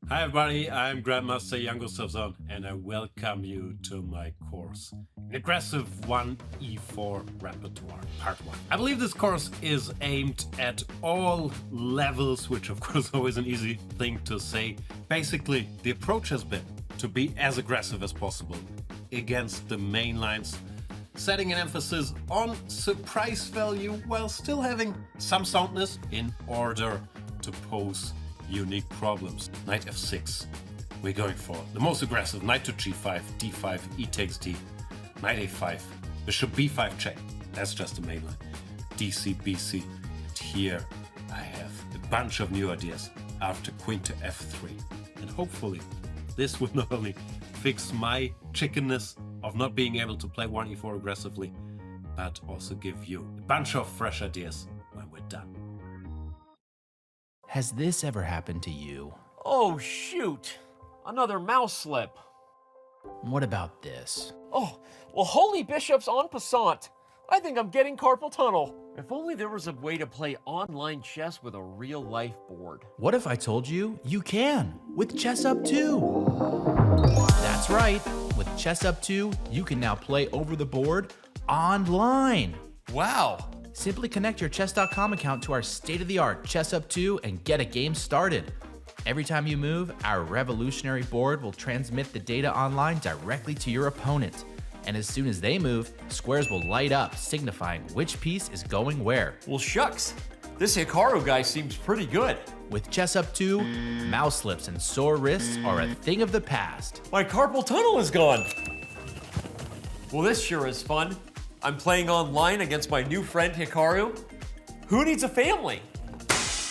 Hi everybody, I'm Grandmaster Jan Gustafsson and I welcome you to my course, an aggressive 1e4 repertoire, part 1. I believe this course is aimed at all levels, which of course is always an easy thing to say. Basically, the approach has been to be as aggressive as possible against the main lines, setting an emphasis on surprise value while still having some soundness in order to pose unique problems. Knight f6. We're going for the most aggressive. Knight to g5, d5, e takes d. Knight a5. Bishop b5 check. That's just the main line. dc, bc. And here I have a bunch of new ideas after queen to f3. And hopefully this will not only fix my chickenness of not being able to play 1e4 aggressively, but also give you a bunch of fresh ideas when we're done. Has this ever happened to you? Oh, shoot. Another mouse slip. What about this? Oh, well, holy bishops en passant. I think I'm getting carpal tunnel. If only there was a way to play online chess with a real-life board. What if I told you you can with Chess Up 2? That's right. With Chess Up 2, you can now play over the board online. Wow, Simply connect your chess.com account to our state-of-the-art Chess Up 2 and get a game started. Every time you move, our revolutionary board will transmit the data online directly to your opponent. And as soon as they move, squares will light up, signifying which piece is going where. Well, shucks. This Hikaru guy seems pretty good. With Chess Up 2, mouse slips and sore wrists are a thing of the past. My carpal tunnel is gone. Well, this sure is fun. I'm playing online against my new friend Hikaru. Who needs a family?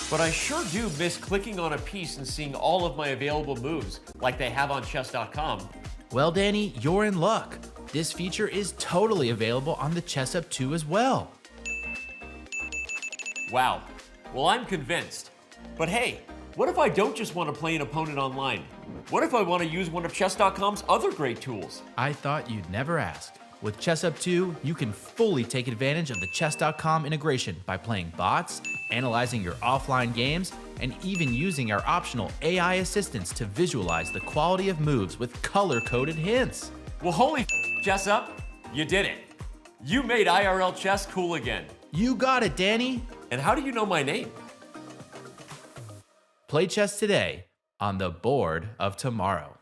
But I sure do miss clicking on a piece and seeing all of my available moves, like they have on chess.com. Well, Danny, you're in luck. This feature is totally available on the Chess Up 2 as well. Wow. Well, I'm convinced. But hey, what if I don't just want to play an opponent online? What if I want to use one of chess.com's other great tools? I thought you'd never ask. With Chess Up 2, you can fully take advantage of the chess.com integration by playing bots, analyzing your offline games, and even using our optional AI assistants to visualize the quality of moves with color-coded hints. Well, holy Chess Up, you did it. You made IRL chess cool again. You got it, Danny. And how do you know my name? Play chess today on the board of tomorrow.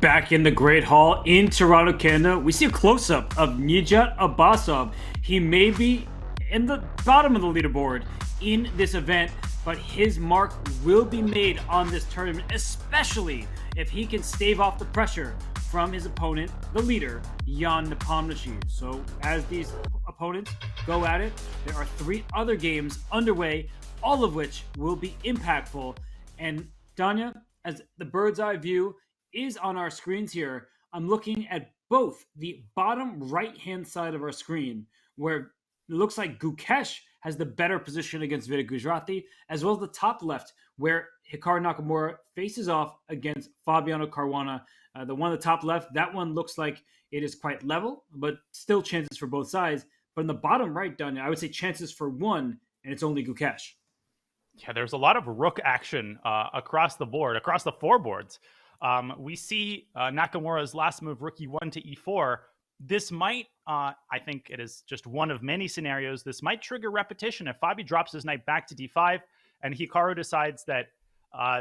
Back in the Great Hall in Toronto, Canada, we see a close-up of Nijat Abbasov. He may be in the bottom of the leaderboard in this event, but his mark will be made on this tournament, especially if he can stave off the pressure from his opponent, the leader, Jan Nepomniachtchi. So as these opponents go at it, there are 3 other games underway, all of which will be impactful. And Danya, as the bird's eye view is on our screens here, I'm looking at both the bottom right-hand side of our screen, where it looks like Gukesh has the better position against Vidit Gujrathi, as well as the top left, where Hikaru Nakamura faces off against Fabiano Caruana. The one on the top left, that one looks like it is quite level, but still chances for both sides. But in the bottom right, Danya, I would say chances for one, and it's only Gukesh. Yeah, there's a lot of rook action across the board, across the 4 boards. We see Nakamura's last move, rook e1 to e4. This might, I think it is just one of many scenarios, this might trigger repetition. If Fabi drops his knight back to d5 and Hikaru decides that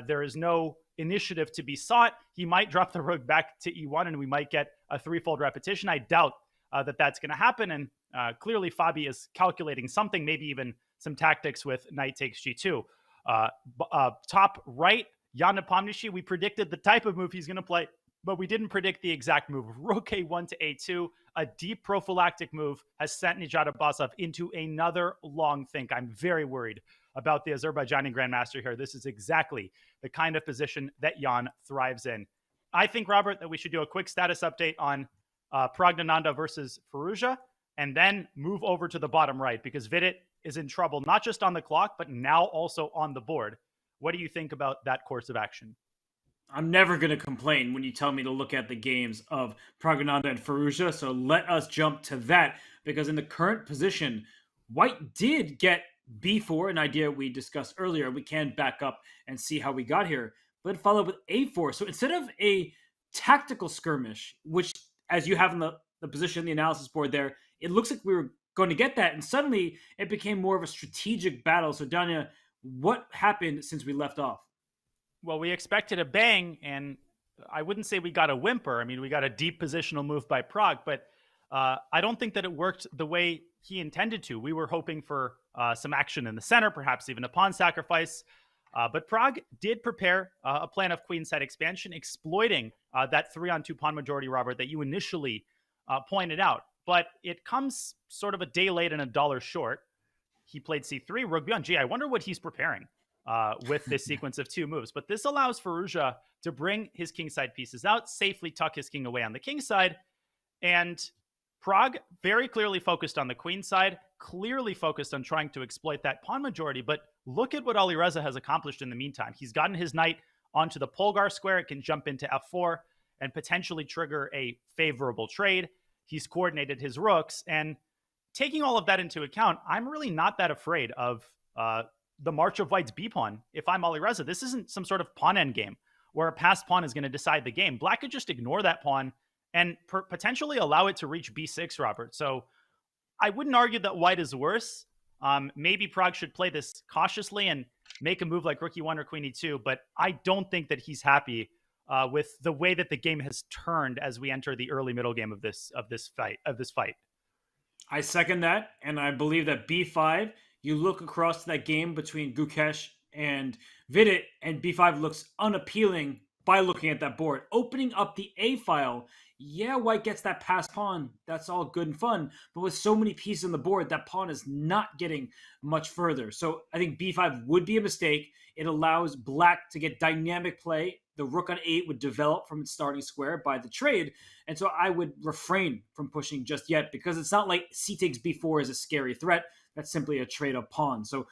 there is no initiative to be sought, he might drop the rook back to e1 and we might get a 3-fold repetition. I doubt that that's going to happen. And clearly Fabi is calculating something, maybe even some tactics with knight takes g2. Top right, Jan Nepomniachtchi, we predicted the type of move he's going to play, but we didn't predict the exact move. Rook a1 to a2, a deep prophylactic move, has sent Nijat Abbasov into another long think. I'm very worried about the Azerbaijani Grandmaster here. This is exactly the kind of position that Jan thrives in. I think, Robert, that we should do a quick status update on Praggnanandhaa versus Firouzja, and then move over to the bottom right, because Vidit is in trouble, not just on the clock, but now also on the board. What do you think about that course of action? I'm never going to complain when you tell me to look at the games of Pragananda and Firouzja. So let us jump to that, because in the current position, White did get B4, an idea we discussed earlier. We can back up and see how we got here, but it followed with A4. So instead of a tactical skirmish, which, as you have in the position, the analysis board there, it looks like we were going to get that. And suddenly it became more of a strategic battle. So Danya, what happened since we left off? Well, we expected a bang, and I wouldn't say we got a whimper. I mean, we got a deep positional move by Prague, but I don't think that it worked the way he intended to. We were hoping for some action in the center, perhaps even a pawn sacrifice. But Prague did prepare a plan of queenside expansion, exploiting that 3-on-2 pawn majority, Robert, that you initially pointed out. But it comes sort of a day late and a dollar short. He played c3, rook b1. Gee, I wonder what he's preparing with this sequence of 2 moves. But this allows Firouzja to bring his kingside pieces out, safely tuck his king away on the king side. And Prague very clearly focused on the queen side, clearly focused on trying to exploit that pawn majority. But look at what Alireza has accomplished in the meantime. He's gotten his knight onto the Polgar square. It can jump into f4 and potentially trigger a favorable trade. He's coordinated his rooks. And taking all of that into account, I'm really not that afraid of the march of White's b-pawn. If I'm Alireza, this isn't some sort of pawn endgame where a passed pawn is going to decide the game. Black could just ignore that pawn and potentially allow it to reach b6, Robert. So I wouldn't argue that White is worse. Maybe Prague should play this cautiously and make a move like rook e1 or queen e2, but I don't think that he's happy with the way that the game has turned as we enter the early middle game of this fight. I second that, and I believe that b5, you look across that game between Gukesh and Vidit, and b5 looks unappealing by looking at that board. Opening up the A file, yeah, White gets that passed pawn. That's all good and fun. But with so many pieces on the board, that pawn is not getting much further. So I think b5 would be a mistake. It allows Black to get dynamic play. The rook on 8 would develop from its starting square by the trade. And so I would refrain from pushing just yet, because it's not like c takes b4 is a scary threat. That's simply a trade of pawn. So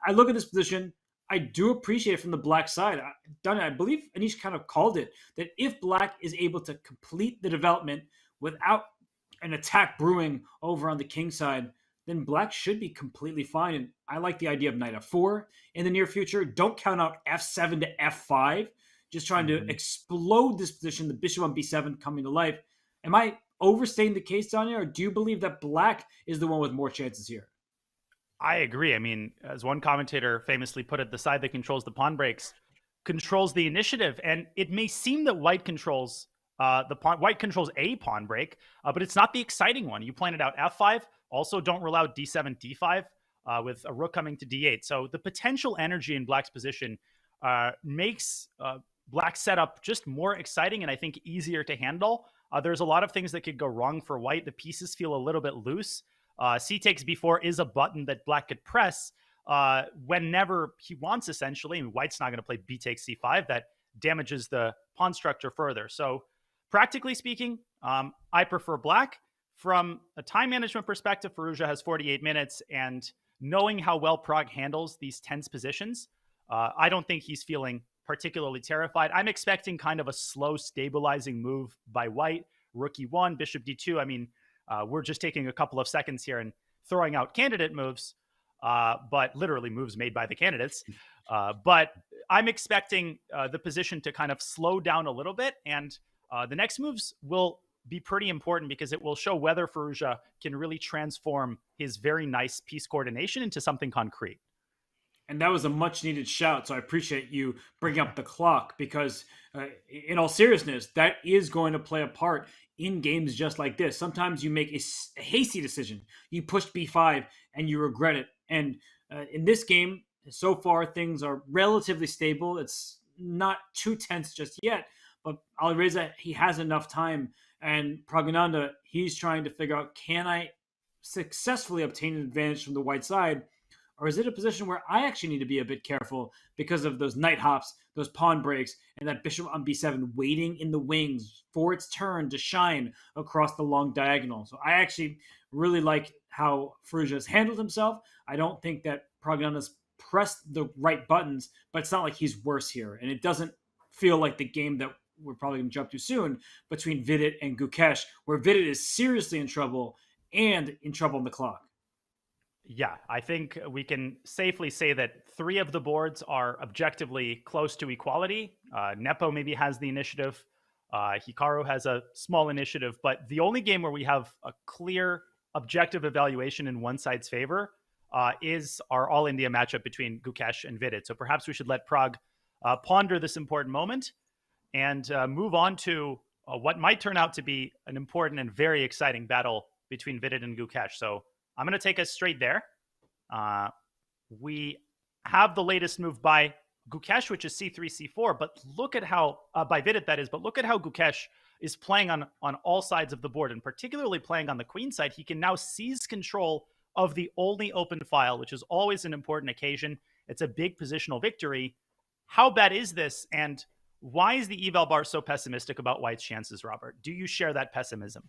I look at this position. I do appreciate it from the Black side. I believe Anish kind of called it, that if Black is able to complete the development without an attack brewing over on the king side, then Black should be completely fine. And I like the idea of knight f4 in the near future. Don't count out f7 to f5. Just trying to explode this position, the bishop on b7 coming to life. Am I overstating the case, Danya, or do you believe that Black is the one with more chances here? I agree. I mean, as one commentator famously put it, the side that controls the pawn breaks controls the initiative. And it may seem that White controls White controls a pawn break, but it's not the exciting one. You pointed out f5. Also, don't rule out d7, d5 with a rook coming to d8. So the potential energy in Black's position makes Black's setup just more exciting and I think easier to handle. There's a lot of things that could go wrong for White. The pieces feel a little bit loose. C takes b4 is a button that Black could press whenever he wants, essentially. I mean, White's not going to play b takes c5. That damages the pawn structure further. So practically speaking, I prefer Black. From a time management perspective, Firouzja has 48 minutes, and knowing how well Prague handles these tense positions, I don't think he's feeling particularly terrified. I'm expecting kind of a slow stabilizing move by White. Rook e1, bishop d2. I mean, we're just taking a couple of seconds here and throwing out candidate moves, but literally moves made by the candidates. But I'm expecting the position to kind of slow down a little bit. And the next moves will be pretty important because it will show whether Firouzja can really transform his very nice piece coordination into something concrete. And that was a much needed shout. So I appreciate you bringing up the clock, because in all seriousness, that is going to play a part in games just like this. Sometimes you make a hasty decision. You push b5 and you regret it. And in this game, so far, things are relatively stable. It's not too tense just yet, but Alireza, he has enough time. And Pragananda, he's trying to figure out, can I successfully obtain an advantage from the white side? Or is it a position where I actually need to be a bit careful because of those knight hops, those pawn breaks, and that bishop on b7 waiting in the wings for its turn to shine across the long diagonal? So I actually really like how Firouzja has handled himself. I don't think that Pragananda's pressed the right buttons, but it's not like he's worse here. And it doesn't feel like the game that we're probably going to jump to soon between Vidit and Gukesh, where Vidit is seriously in trouble and in trouble on the clock. Yeah, I think we can safely say that 3 of the boards are objectively close to equality. Nepo maybe has the initiative. Hikaru has a small initiative, but the only game where we have a clear objective evaluation in one side's favor is our All India matchup between Gukesh and Vidit. So perhaps we should let Prague ponder this important moment and move on to what might turn out to be an important and very exciting battle between Vidit and Gukesh. So I'm going to take us straight there. We have the latest move by Gukesh, which is c3, c4, but look at how, by Vidit that is, but look at how Gukesh is playing on all sides of the board, and particularly playing on the queen side. He can now seize control of the only open file, which is always an important occasion. It's a big positional victory. How bad is this, and why is the eval bar so pessimistic about White's chances, Robert? Do you share that pessimism?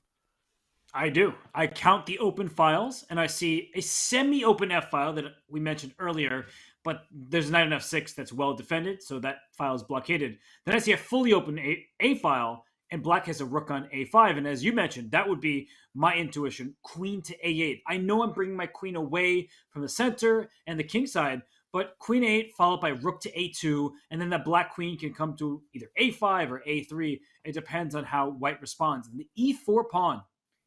I do. I count the open files, and I see a semi-open F file that we mentioned earlier, but there's a knight on F6 that's well defended, so that file is blockaded. Then I see a fully open A file, and black has a rook on A5, and as you mentioned, that would be my intuition, queen to A8. I know I'm bringing my queen away from the center and the king side, but queen A8 followed by rook to A2, and then that black queen can come to either A5 or A3. It depends on how white responds. And the E4 pawn,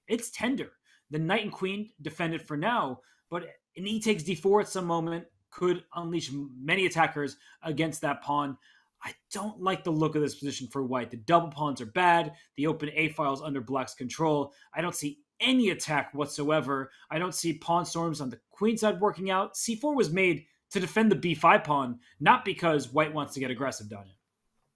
it's tender. The knight and queen defended for now, but an E takes D4 at some moment could unleash many attackers against that pawn. I don't like the look of this position for white. The double pawns are bad. The open A file is under black's control. I don't see any attack whatsoever. I don't see pawn storms on the queen side working out. C4 was made to defend the B5 pawn, not because white wants to get aggressive, Daniel.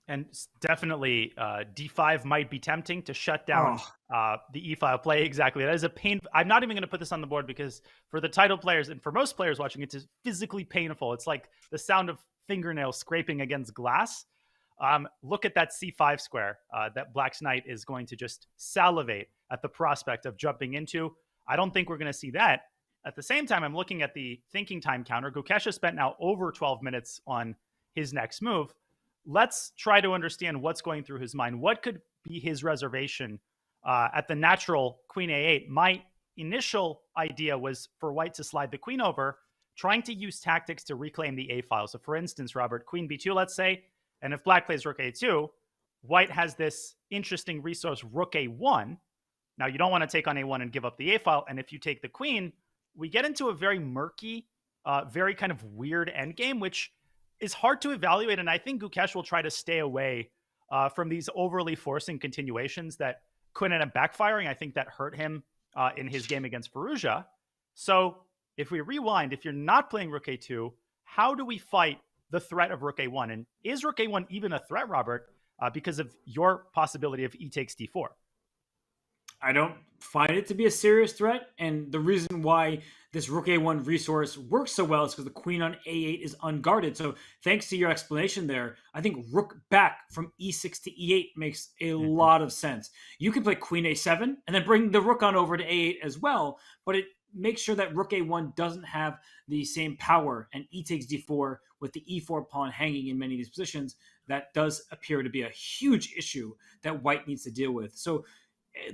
And definitely D5 might be tempting to shut down the E file play. Exactly. That is a pain. I'm not even going to put this on the board because for the title players and for most players watching, it's physically painful. It's like the sound of fingernails scraping against glass. Look at that C5 square that black's knight is going to just salivate at the prospect of jumping into. I don't think we're going to see that. At the same time, I'm looking at the thinking time counter. Gukesh has spent now over 12 minutes on his next move. Let's try to understand what's going through his mind. What could be his reservation at the natural queen A8? My initial idea was for white to slide the queen over, trying to use tactics to reclaim the A file. So for instance, Robert, queen B2, let's say, and if black plays rook A2, white has this interesting resource, rook A1. Now, you don't want to take on A1 and give up the A file. And if you take the queen, we get into a very murky, very kind of weird endgame, which is hard to evaluate. And I think Gukesh will try to stay away from these overly forcing continuations that could end up backfiring. I think that hurt him in his game against Firouzja. So if we rewind, if you're not playing rook A2, how do we fight the threat of rook A1? And is rook A1 even a threat, Robert, because of your possibility of E takes D4? I don't find it to be a serious threat. And the reason why this rook A1 resource works so well is because the queen on A8 is unguarded. So thanks to your explanation there, I think rook back from E6 to E8 makes a lot of sense. You can play queen A7 and then bring the rook on over to A8 as well, but it makes sure that rook A1 doesn't have the same power, and E takes D4 with the E4 pawn hanging in many of these positions. That does appear to be a huge issue that white needs to deal with. So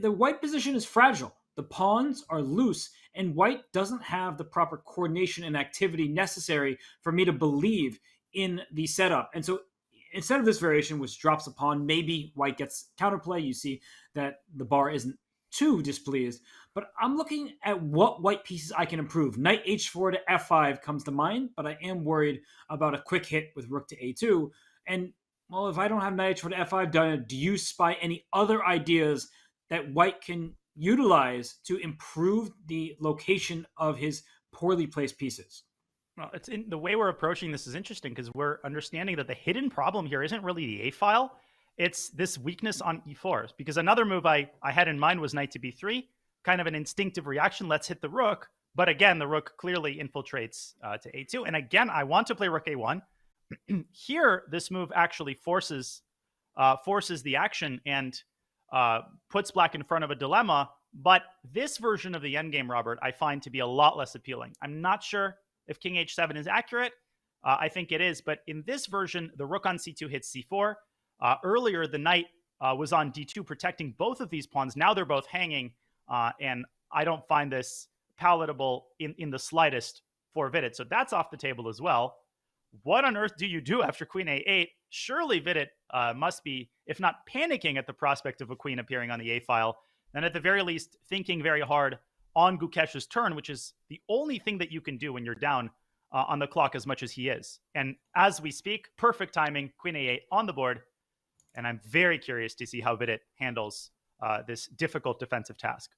the white position is fragile. The pawns are loose, and white doesn't have the proper coordination and activity necessary for me to believe in the setup. And so instead of this variation, which drops a pawn, maybe white gets counterplay. You see that the bar isn't too displeased. But I'm looking at what white pieces I can improve. Knight H4 to F5 comes to mind, but I am worried about a quick hit with rook to A2. And, well, if I don't have Knight H4 to F5 done, do you spy any other ideas that white can utilize to improve the location of his poorly placed pieces? Well, it's in the way we're approaching this is interesting because we're understanding that the hidden problem here isn't really the A file. It's this weakness on E4. Because another move I had in mind was knight to B3, kind of an instinctive reaction. Let's hit the rook. But again, the rook clearly infiltrates to A2. And again, I want to play rook A1. Here, this move actually forces the action and puts black in front of a dilemma. But this version of the endgame, Robert, I find to be a lot less appealing. I'm not sure if king H7 is accurate. I think it is. But in this version, the rook on C2 hits C4. Earlier, the knight was on d2, protecting both of these pawns. Now they're both hanging, and I don't find this palatable in the slightest for Vidit. So that's off the table as well. What on earth do you do after queen a8? Surely Vidit must be, if not panicking at the prospect of a queen appearing on the a file, then at the very least thinking very hard on Gukesh's turn, which is the only thing that you can do when you're down on the clock as much as he is. And as we speak, perfect timing, queen a8 on the board. And I'm very curious to see how Vidit handles this difficult defensive task.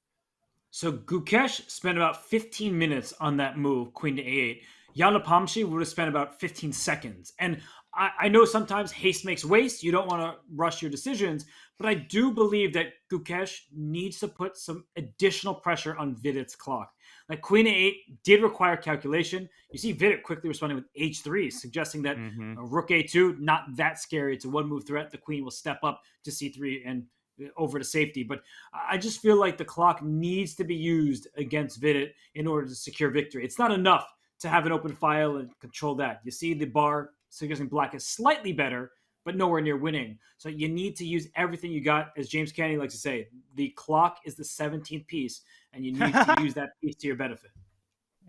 So Gukesh spent about 15 minutes on that move, queen to a8. Jan Nepomniachtchi would have spent about 15 seconds. And I know sometimes haste makes waste. You don't want to rush your decisions. But I do believe that Gukesh needs to put some additional pressure on Vidit's clock. Like queen a8 did require calculation. You see Vidit quickly responding with h3, suggesting that rook a2, not that scary. It's a one-move threat. The queen will step up to c3 and over to safety. But I just feel like the clock needs to be used against Vidit in order to secure victory. It's not enough to have an open file and control that. You see the bar suggesting black is slightly better, but nowhere near winning. So you need to use everything you got. As James Kennedy likes to say, the clock is the 17th piece, and you need to use that piece to your benefit.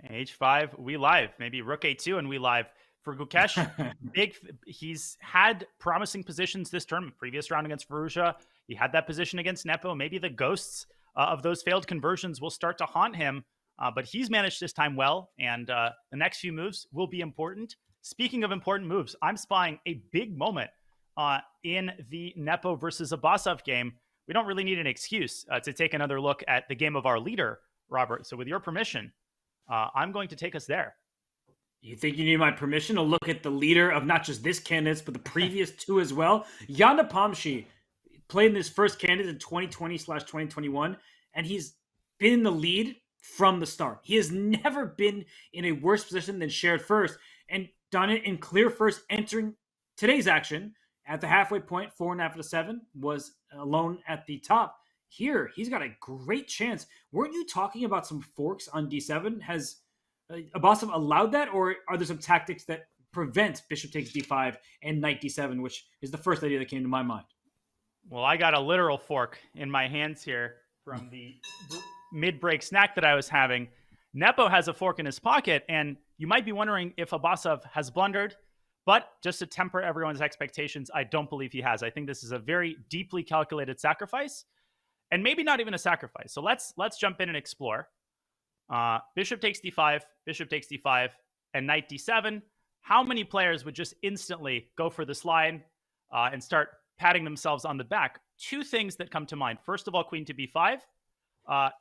H5, we live. Maybe rook a2 and we live. For Gukesh, he's had promising positions this turn. Previous round against Varusha, he had that position against Nepo. Maybe the ghosts of those failed conversions will start to haunt him, but he's managed this time well, and the next few moves will be important. Speaking of important moves, I'm spying a big moment in the Nepo versus Abasov game. We don't really need an excuse to take another look at the game of our leader, Robert. So with your permission, I'm going to take us there. You think you need my permission to look at the leader of not just this candidates, but the previous two as well? Jan Nepomniachtchi played in his first candidate in 2020/2021, and he's been in the lead from the start. He has never been in a worse position than shared first, and done it in clear first, entering today's action at the halfway point, 4.5 to 7, was alone at the top. Here, he's got a great chance. Weren't you talking about some forks on d7? Has Abasov allowed that, or are there some tactics that prevent bishop takes d5 and knight d7, which is the first idea that came to my mind? Well, I got a literal fork in my hands here from the mid-break snack that I was having. Nepo has a fork in his pocket, and you might be wondering if Abasov has blundered, but just to temper everyone's expectations, I don't believe he has. I think this is a very deeply calculated sacrifice, and maybe not even a sacrifice. So let's jump in and explore. Bishop takes d5, and knight d7. How many players would just instantly go for the slide and start patting themselves on the back? Two things that come to mind. First of all, queen to b5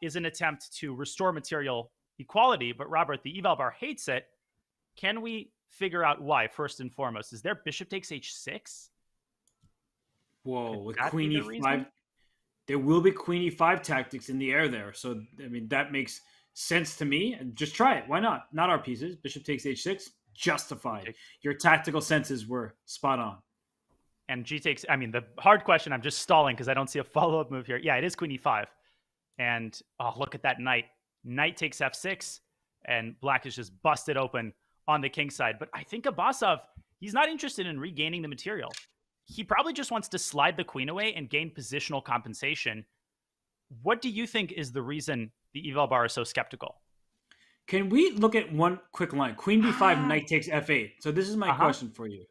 is an attempt to restore material equality, but Robert, the eval bar hates it. Can we figure out why, first and foremost? Is there bishop takes h6? Whoa, with queen e5, there will be queen e5 tactics in the air there. So, I mean, that makes sense to me. Just try it. Why not? Not our pieces. Bishop takes h6. Justified. Your tactical senses were spot on. And g takes, I mean, the hard question, I'm just stalling because I don't see a follow-up move here. Yeah, it is queen e5. And, oh, look at that knight. Knight takes f6, and black is just busted open on the king side. But I think Abasov, he's not interested in regaining the material. He probably just wants to slide the queen away and gain positional compensation. What do you think is the reason the eval bar is so skeptical? Can we look at one quick line? Queen b5, knight takes f8. So this is my question for you.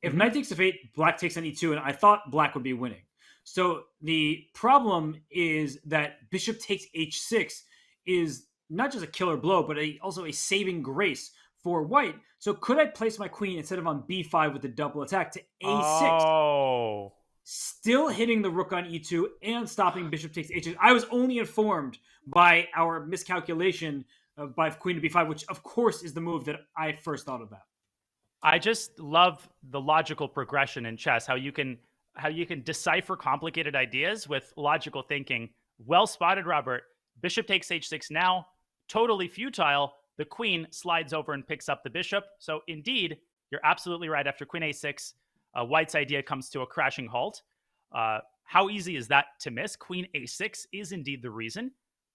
If knight takes f8, black takes on e2, and I thought black would be winning. So the problem is that bishop takes h6 is not just a killer blow, but also a saving grace for white. So could I place my queen instead of on b5 with the double attack to a6? Oh. Still hitting the rook on e2 and stopping bishop takes h6. I was only informed by our miscalculation by queen to b5, which of course is the move that I first thought about. I just love the logical progression in chess, how you can decipher complicated ideas with logical thinking. Well spotted, Robert. Bishop takes h6 now. Totally futile. The queen slides over and picks up the bishop. So indeed, you're absolutely right. After queen a6, white's idea comes to a crashing halt. How easy is that to miss? Queen a6 is indeed the reason.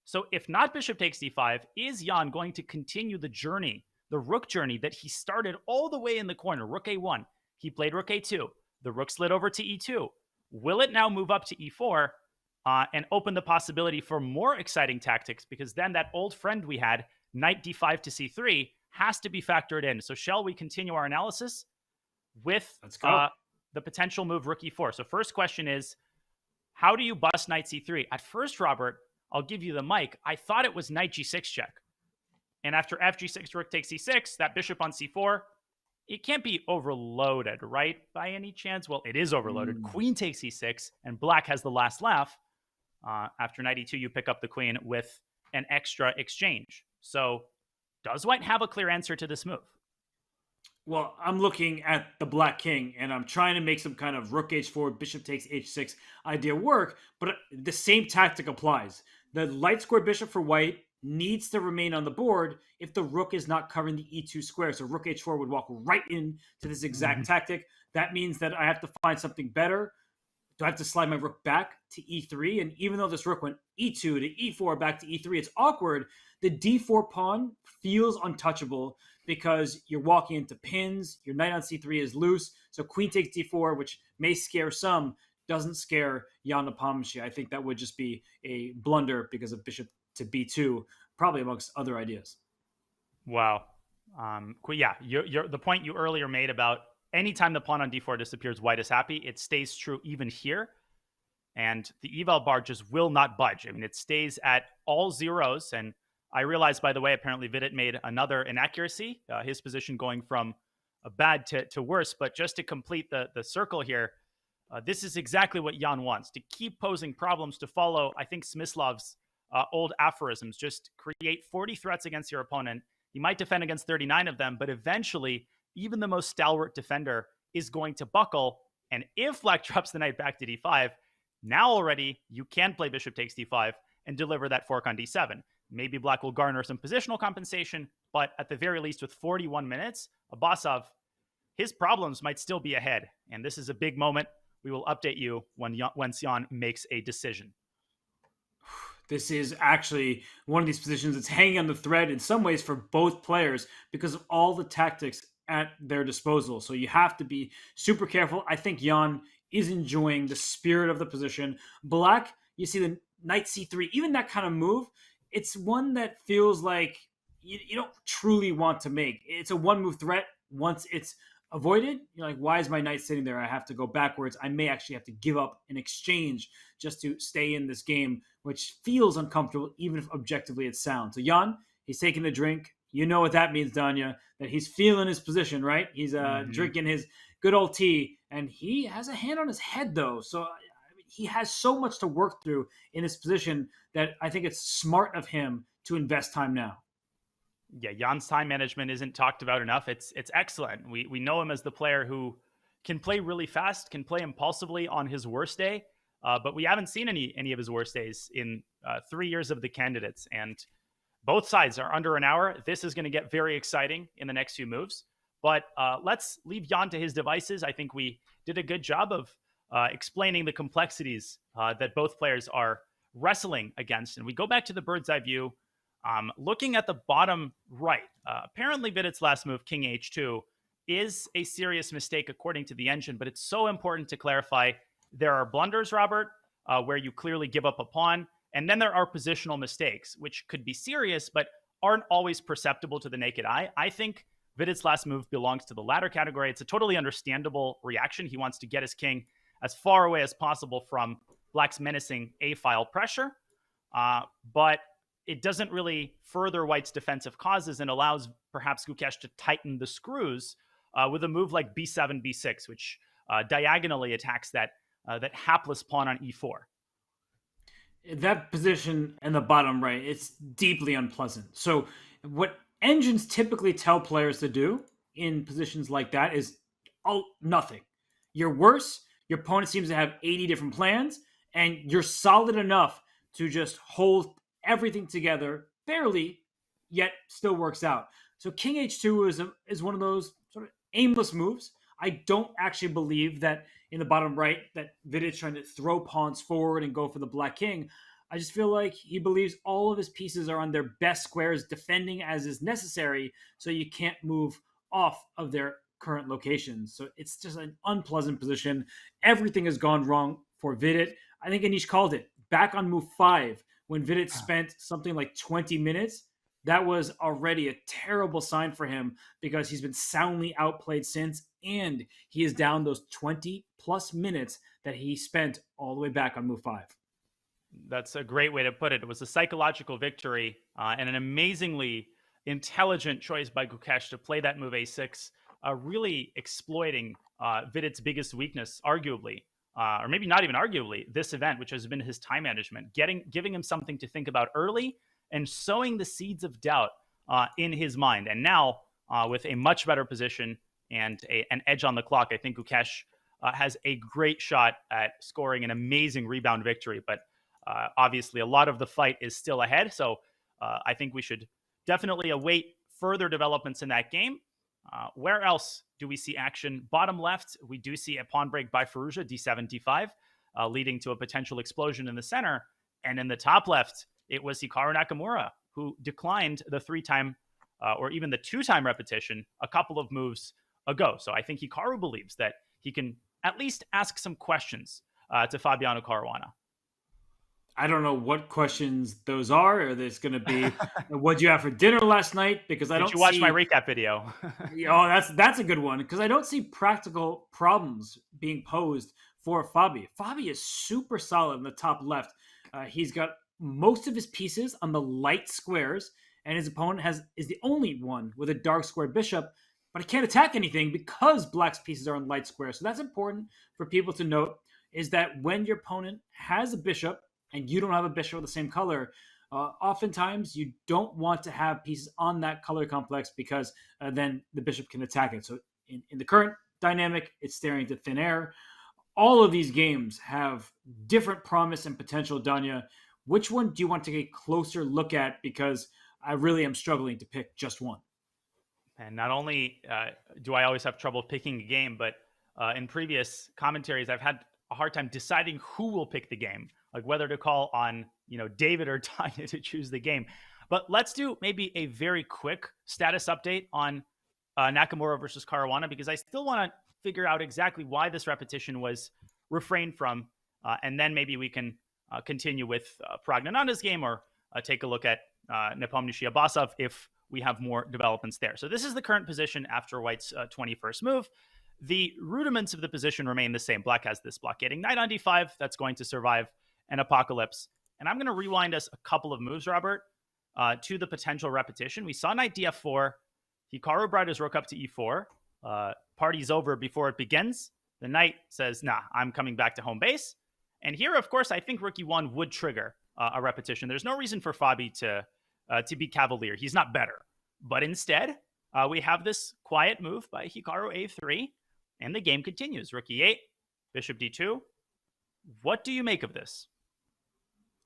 So if not bishop takes d5, is Jan going to continue the journey, the rook journey that he started all the way in the corner? Rook a1. He played rook a2. the rook slid over to e2. Will it now move up to e4 and open the possibility for more exciting tactics? Because then that old friend we had, knight d5 to c3, has to be factored in. So shall we continue our analysis with the potential move rook e4? So first question is, how do you bust knight c3? At first, Robert, I'll give you the mic. I thought it was knight g6 check. And after f g6, rook takes c6, that bishop on c4, it can't be overloaded, right? By any chance? Well, it is overloaded. Queen takes e6, and black has the last laugh. After knight e2, you pick up the queen with an extra exchange. So does white have a clear answer to this move? Well, I'm looking at the black king, and I'm trying to make some kind of rook h4, bishop takes h6 idea work, but the same tactic applies. The light square bishop for white needs to remain on the board if the rook is not covering the e2 square. So rook h4 would walk right into this exact tactic. That means that I have to find something better. Do I have to slide my rook back to e3? And even though this rook went e2 to e4 back to e3, it's awkward. The d4 pawn feels untouchable because you're walking into pins. Your knight on c3 is loose. So queen takes d4, which may scare some, doesn't scare Jan Nepomniachtchi. I think that would just be a blunder because of bishop to b2, probably amongst other ideas. Wow. Yeah, the point you earlier made about anytime the pawn on d4 disappears, white is happy. It stays true even here. And the eval bar just will not budge. I mean, it stays at all zeros. And I realized, by the way, apparently Vidit made another inaccuracy, his position going from bad to worse. But just to complete the circle here, this is exactly what Jan wants, to keep posing problems, to follow, I think, Smyslov's old aphorisms. Just create 40 threats against your opponent. He might defend against 39 of them, but eventually, even the most stalwart defender is going to buckle. And if black drops the knight back to d5, now already you can play bishop takes d5 and deliver that fork on d7. Maybe black will garner some positional compensation, but at the very least, with 41 minutes, Abasov, his problems might still be ahead. And this is a big moment. We will update you when Jan makes a decision. This is actually one of these positions that's hanging on the thread in some ways for both players because of all the tactics at their disposal. So you have to be super careful. I think Jan is enjoying the spirit of the position. Black, you see the knight c3, even that kind of move, it's one that feels like you don't truly want to make. It's a one-move threat. Once it's avoided, you're like, why is my knight sitting there? I have to go backwards. I may actually have to give up an exchange just to stay in this game, which feels uncomfortable, even if objectively it's sound. So Jan, he's taking a drink. You know what that means, Danya, that he's feeling his position, right? He's drinking his good old tea, and he has a hand on his head, though. So he has so much to work through in his position that I think it's smart of him to invest time now. Yeah, Jan's time management isn't talked about enough. It's excellent. We know him as the player who can play really fast, can play impulsively on his worst day, but we haven't seen any of his worst days in 3 years of the candidates, and both sides are under an hour. This is going to get very exciting in the next few moves, but let's leave Jan to his devices. I think we did a good job of explaining the complexities that both players are wrestling against, and we go back to the bird's eye view. Looking at the bottom right, apparently Vidit's last move, king h2, is a serious mistake according to the engine, but it's so important to clarify. There are blunders, Robert, where you clearly give up a pawn, and then there are positional mistakes, which could be serious, but aren't always perceptible to the naked eye. I think Vidit's last move belongs to the latter category. It's a totally understandable reaction. He wants to get his king as far away as possible from black's menacing a-file pressure, but it doesn't really further white's defensive causes and allows perhaps Gukesh to tighten the screws with a move like b7, b6, which diagonally attacks that hapless pawn on e4. That position in the bottom right, it's deeply unpleasant. So what engines typically tell players to do in positions like that is nothing. You're worse, your opponent seems to have 80 different plans, and you're solid enough to just hold everything together barely, yet still works out. So king h2 is one of those sort of aimless moves. I don't actually believe that in the bottom right that Vidit's trying to throw pawns forward and go for the black king. I just feel like he believes all of his pieces are on their best squares, defending as is necessary, so you can't move off of their current locations. So it's just an unpleasant position. Everything has gone wrong for Vidit. I think Anish called it. Back on move 5, when Vidit spent something like 20 minutes, that was already a terrible sign for him because he's been soundly outplayed since, and he is down those 20 plus minutes that he spent all the way back on move 5. That's a great way to put it. It was a psychological victory and an amazingly intelligent choice by Gukesh to play that move a6, really exploiting Vidit's biggest weakness, arguably, or maybe not even arguably, this event, which has been his time management, giving him something to think about early and sowing the seeds of doubt in his mind. And now, with a much better position and an edge on the clock, I think Gukesh has a great shot at scoring an amazing rebound victory. But obviously, a lot of the fight is still ahead. So I think we should definitely await further developments in that game. Where else do we see action? Bottom left, we do see a pawn break by Firouzja, d7, d5, leading to a potential explosion in the center. And in the top left, it was Hikaru Nakamura, who declined the 3-time or even the 2-time repetition a couple of moves ago. So I think Hikaru believes that he can at least ask some questions to Fabiano Caruana. I don't know what questions those are. Or there's going to be, what'd you have for dinner last night? Because I don't Did you watch my recap video? Oh, that's a good one. Because I don't see practical problems being posed for Fabi. Fabi is super solid in the top left. He's got most of his pieces on the light squares, and his opponent is the only one with a dark square bishop, but he can't attack anything because black's pieces are on light squares. So that's important for people to note, is that when your opponent has a bishop and you don't have a bishop of the same color, oftentimes you don't want to have pieces on that color complex because then the bishop can attack it. So in the current dynamic, it's staring into thin air. All of these games have different promise and potential, Danya. Which one do you want to take a closer look at? Because I really am struggling to pick just one. And not only do I always have trouble picking a game, but in previous commentaries, I've had a hard time deciding who will pick the game, like whether to call on, David or Tanya to choose the game. But let's do maybe a very quick status update on Nakamura versus Caruana, because I still want to figure out exactly why this repetition was refrained from. And then maybe we can continue with Praggnanandha's game or take a look at Nepomniachtchi Abbasov if we have more developments there. So this is the current position after White's 21st move. The rudiments of the position remain the same. Black has this blockading knight on d5 that's going to survive an apocalypse. And I'm going to rewind us a couple of moves, Robert, to the potential repetition. We saw knight df4. Hikaru brought his rook up to e4. Party's over before it begins. The knight says, nah, I'm coming back to home base. And here, of course, I think rook e1 would trigger a repetition. There's no reason for Fabi to be cavalier. He's not better. But instead, we have this quiet move by Hikaru a3, and the game continues. Rook e8, bishop d2. What do you make of this?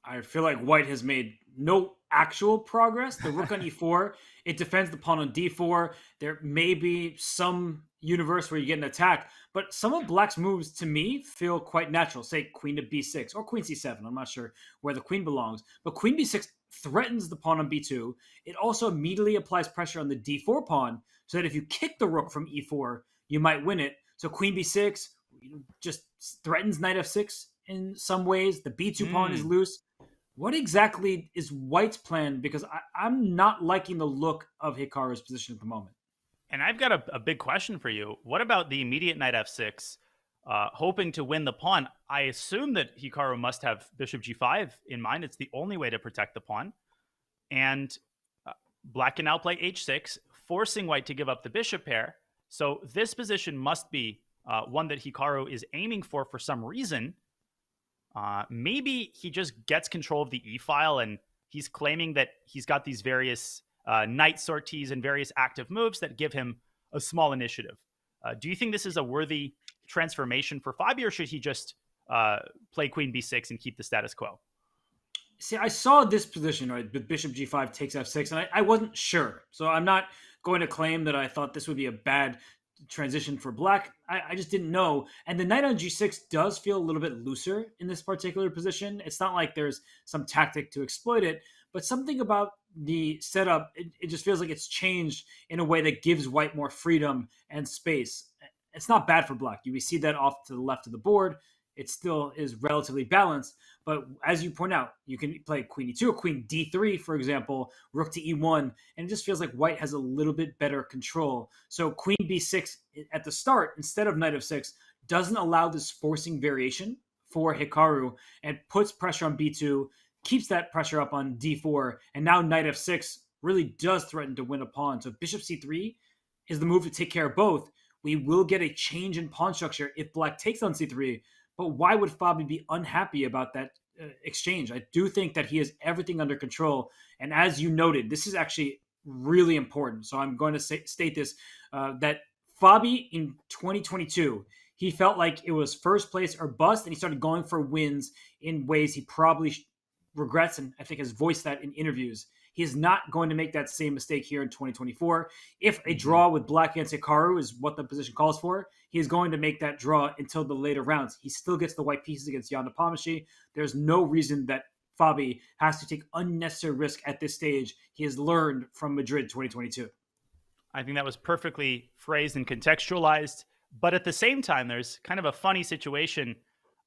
I feel like White has made no actual progress. The rook on e4, it defends the pawn on d4. There may be some universe where you get an attack, but some of Black's moves to me feel quite natural. Say queen to b6 or queen c7. I'm not sure where the queen belongs, but queen b6 threatens the pawn on b2. It also immediately applies pressure on the d4 pawn so that if you kick the rook from e4, you might win it. So queen b6 just threatens knight f6 in some ways. The b2 pawn is loose. What exactly is White's plan? Because I'm not liking the look of Hikaru's position at the moment. And I've got a big question for you. What about the immediate knight f6, hoping to win the pawn? I assume that Hikaru must have bishop g5 in mind. It's the only way to protect the pawn. And Black can now play h6, forcing White to give up the bishop pair. So this position must be one that Hikaru is aiming for some reason. Maybe he just gets control of the e-file and he's claiming that he's got these various knight sorties and various active moves that give him a small initiative. Do you think this is a worthy transformation for Fabi, or should he just play queen b6 and keep the status quo? See, I saw this position, right, with bishop g5 takes f6, and I wasn't sure. So I'm not going to claim that I thought this would be a bad transition for Black. I just didn't know. And the knight on g6 does feel a little bit looser in this particular position. It's not like there's some tactic to exploit it, but something about the setup, it just feels like it's changed in a way that gives white more freedom and space. It's not bad for black. We see that off to the left of the board. It still is relatively balanced. But as you point out, you can play queen e2 or queen d3, for example, rook to e1, and it just feels like white has a little bit better control. So queen b6 at the start, instead of knight f6, doesn't allow this forcing variation for Hikaru and puts pressure on b2, keeps that pressure up on d4, and now knight f6 really does threaten to win a pawn. So bishop c3 is the move to take care of both. We will get a change in pawn structure if black takes on c3, but why would Fabi be unhappy about that exchange? I do think that he has everything under control. And as you noted, this is actually really important. So I'm going to state this, that Fabi in 2022, he felt like it was first place or bust, and he started going for wins in ways he probably regrets, and I think has voiced that in interviews. He is not going to make that same mistake here in 2024. If a draw with black against Hikaru is what the position calls for, he is going to make that draw until the later rounds. He still gets the white pieces against Jan Nepomniachtchi. There's no reason that Fabi has to take unnecessary risk at this stage. He has learned from Madrid 2022. I think that was perfectly phrased and contextualized. But at the same time, there's kind of a funny situation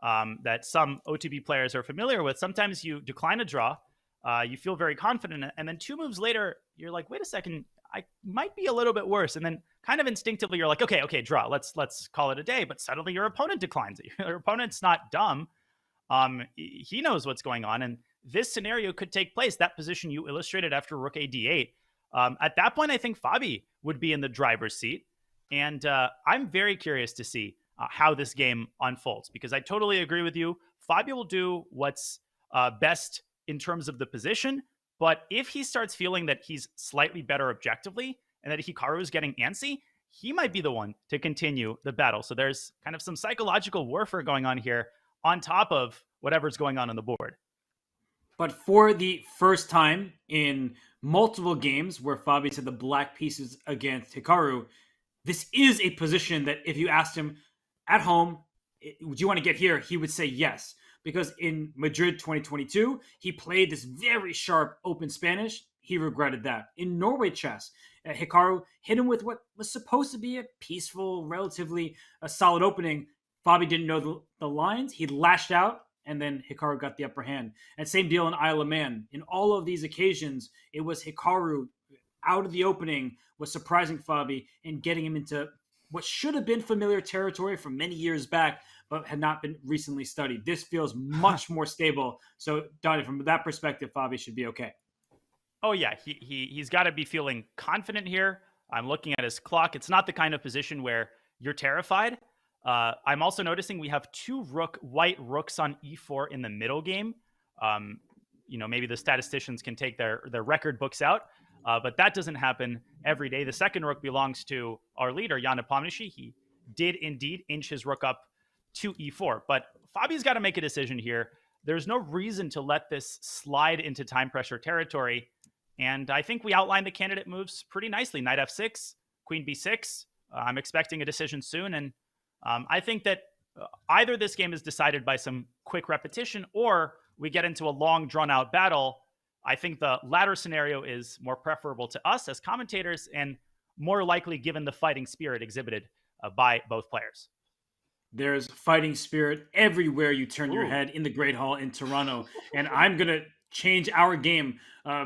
that some OTB players are familiar with. Sometimes you decline a draw, you feel very confident, and then 2 moves later, you're like, wait a second, I might be a little bit worse. And then kind of instinctively, you're like, okay, draw. Let's call it a day. But suddenly your opponent declines it. Your opponent's not dumb. He knows what's going on. And this scenario could take place, that position you illustrated after rook a d8. At that point, I think Fabi would be in the driver's seat. And I'm very curious to see how this game unfolds, because I totally agree with you. Fabi will do what's best in terms of the position. But if he starts feeling that he's slightly better objectively and that Hikaru is getting antsy, he might be the one to continue the battle. So there's kind of some psychological warfare going on here on top of whatever's going on the board. But for the first time in multiple games where Fabi said the black pieces against Hikaru, this is a position that if you asked him at home, do you want to get here? He would say yes. Because in Madrid 2022, he played this very sharp open Spanish. He regretted that. In Norway chess, Hikaru hit him with what was supposed to be a peaceful, relatively a solid opening. Fabi didn't know the lines. He lashed out, and then Hikaru got the upper hand. And same deal in Isle of Man. In all of these occasions, it was Hikaru out of the opening was surprising Fabi and getting him into what should have been familiar territory from many years back, but had not been recently studied. This feels much more stable. So, Donnie, from that perspective, Fabi should be okay. Oh, yeah. He's got to be feeling confident here. I'm looking at his clock. It's not the kind of position where you're terrified. I'm also noticing we have 2 white rooks on e4 in the middle game. Maybe the statisticians can take their record books out. But that doesn't happen every day. The second rook belongs to our leader, Jan Nepomniachtchi. He did indeed inch his rook up to e4. But Fabi's got to make a decision here. There's no reason to let this slide into time pressure territory. And I think we outlined the candidate moves pretty nicely. Knight f6, queen b6. I'm expecting a decision soon. And I think that either this game is decided by some quick repetition or we get into a long, drawn-out battle. I think the latter scenario is more preferable to us as commentators and more likely given the fighting spirit exhibited by both players. There's fighting spirit everywhere you turn your head in the Great Hall in Toronto. And I'm going to change our game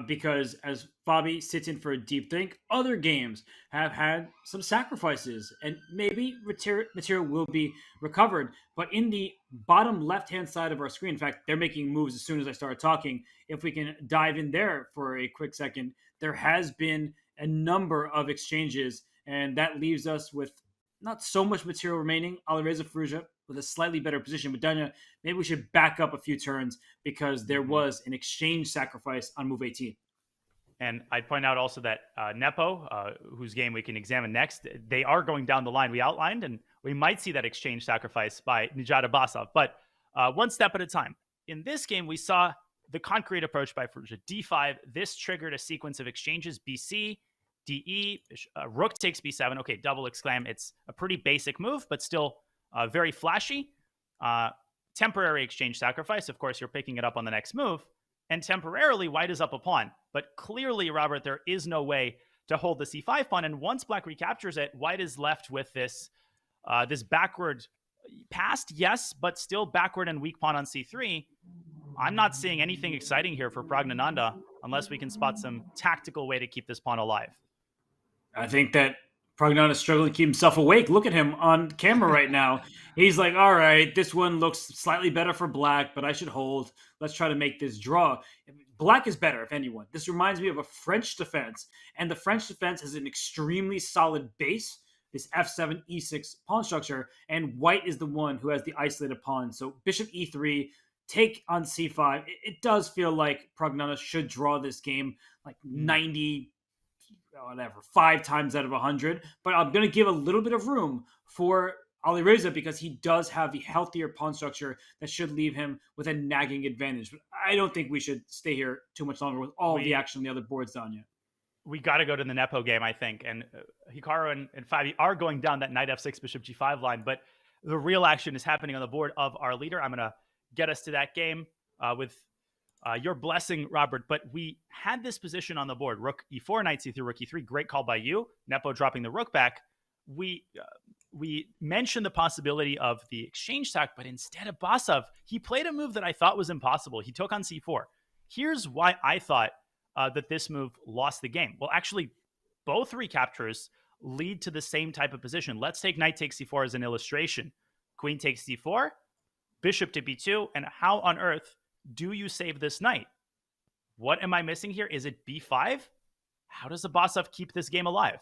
because as Fabi sits in for a deep think, other games have had some sacrifices and maybe material will be recovered. But in the bottom left-hand side of our screen, in fact, they're making moves as soon as I started talking. If we can dive in there for a quick second, there has been a number of exchanges, and that leaves us with not so much material remaining. Alireza Firouzja with a slightly better position. But Danya, maybe we should back up a few turns because there was an exchange sacrifice on move 18. And I'd point out also that Nepo, whose game we can examine next, they are going down the line we outlined, and we might see that exchange sacrifice by Nijat Abbasov. But one step at a time. In this game, we saw the concrete approach by Firouzja. D5, this triggered a sequence of exchanges. BC, DE, rook takes B7. Okay, double exclaim. It's a pretty basic move, but still very flashy. Temporary exchange sacrifice. Of course, you're picking it up on the next move. And temporarily, white is up a pawn. But clearly, Robert, there is no way to hold the c5 pawn. And once black recaptures it, white is left with this this backward passed, yes, but still backward and weak pawn on c3. I'm not seeing anything exciting here for Praggnanandhaa unless we can spot some tactical way to keep this pawn alive. I think that Praggnanandhaa is struggling to keep himself awake. Look at him on camera right now. He's like, all right, this one looks slightly better for black, but I should hold. Let's try to make this draw. Black is better, if anyone. This reminds me of a French defense, and the French defense has an extremely solid base, this f7, e6 pawn structure, and white is the one who has the isolated pawn. So bishop e3, take on c5. It does feel like Praggnanandhaa should draw this game like 90, whatever, 5 times out of 100. But I'm going to give a little bit of room for Alireza because he does have the healthier pawn structure that should leave him with a nagging advantage. But I don't think we should stay here too much longer with all the action on the other boards down yet. We got to go to the Nepo game, I think. And Hikaru and Fabi are going down that knight f6, bishop g5 line. But the real action is happening on the board of our leader. I'm going to get us to that game with your blessing, Robert. But we had this position on the board. Rook e4, knight c3, rook e3. Great call by you. Nepo dropping the rook back. We mentioned the possibility of the exchange sack, but instead of Basov, he played a move that I thought was impossible. He took on c4. Here's why I thought that this move lost the game. Well, actually, both recaptures lead to the same type of position. Let's take knight takes c4 as an illustration. Queen takes c4, bishop to b2, and how on earth do you save this knight? What am I missing here? Is it b5? How does Abasov keep this game alive?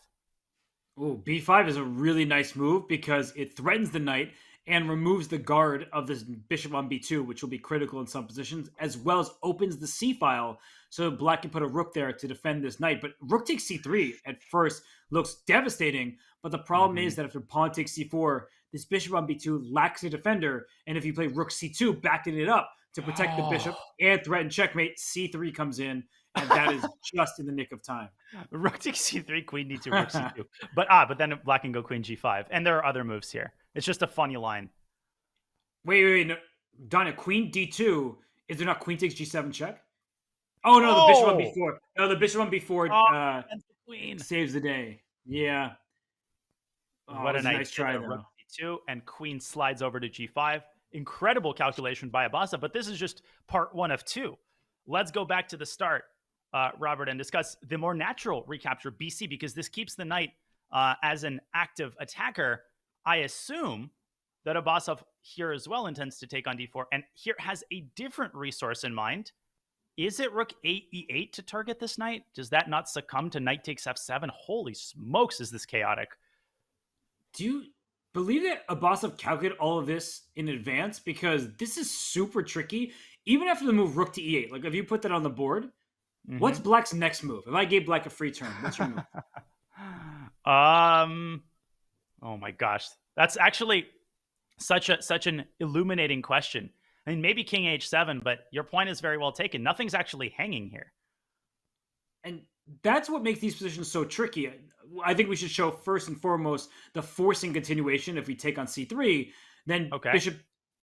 Ooh, b5 is a really nice move because it threatens the knight and removes the guard of this bishop on b2, which will be critical in some positions, as well as opens the c-file so black can put a rook there to defend this knight. But rook takes c3 at first looks devastating, but the problem is that if the pawn takes c4, this bishop on b2 lacks a defender, and if you play rook c2, backing it up to protect the bishop and threaten checkmate, c3 comes in, and that is just in the nick of time. Rook takes c3, queen d2, rook c2. But then black can go queen g5. And there are other moves here. It's just a funny line. Wait. No. Donna, queen d2. Is there not queen takes g7 check? Oh, no, the bishop on b4. No, the bishop on b4 queen saves the day. Yeah. What a nice try, though. Rook d2, and queen slides over to g5. Incredible calculation by Abasa, but this is just part 1 of 2. Let's go back to the start, Robert, and discuss the more natural recapture, BC, because this keeps the knight as an active attacker. I assume that Abasov here as well intends to take on d4, and here has a different resource in mind. Is it rook 8 e8 to target this knight? Does that not succumb to knight takes f7? Holy smokes, is this chaotic. Do you believe that Abasov calculated all of this in advance? Because this is super tricky. Even after the move rook to e8, like if you put that on the board, what's black's next move? If I gave black a free turn, what's your move? Oh my gosh. That's actually such an illuminating question. I mean, maybe king h7, but your point is very well taken. Nothing's actually hanging here. And that's what makes these positions so tricky. I think we should show first and foremost the forcing continuation. If we take on c3, then bishop...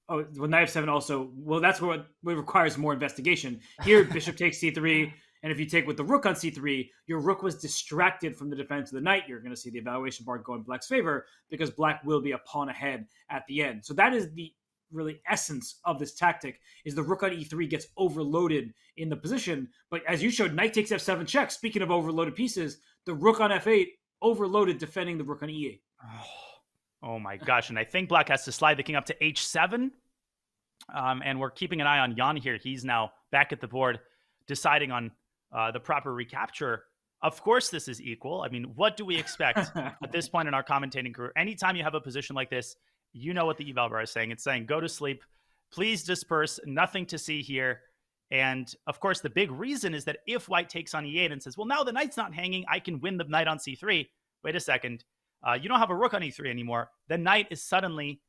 Oh, well, knight f7 also... Well, that's what requires more investigation. Here, bishop takes c3, and if you take with the rook on c3, your rook was distracted from the defense of the knight. You're going to see the evaluation bar go in black's favor because black will be a pawn ahead at the end. So that is the really essence of this tactic, is the rook on e3 gets overloaded in the position. But as you showed, knight takes f7 check. Speaking of overloaded pieces, the rook on f8 overloaded defending the rook on e8. Oh my gosh. And I think black has to slide the king up to h7. And we're keeping an eye on Jan here. He's now back at the board deciding on the proper recapture. Of course, this is equal. I mean, what do we expect at this point in our commentating career? Anytime you have a position like this, you know what the eval bar is saying. It's saying, go to sleep. Please disperse. Nothing to see here. And of course, the big reason is that if white takes on e8 and says, well, now the knight's not hanging, I can win the knight on c3. Wait a second. You don't have a rook on e3 anymore. The knight is suddenly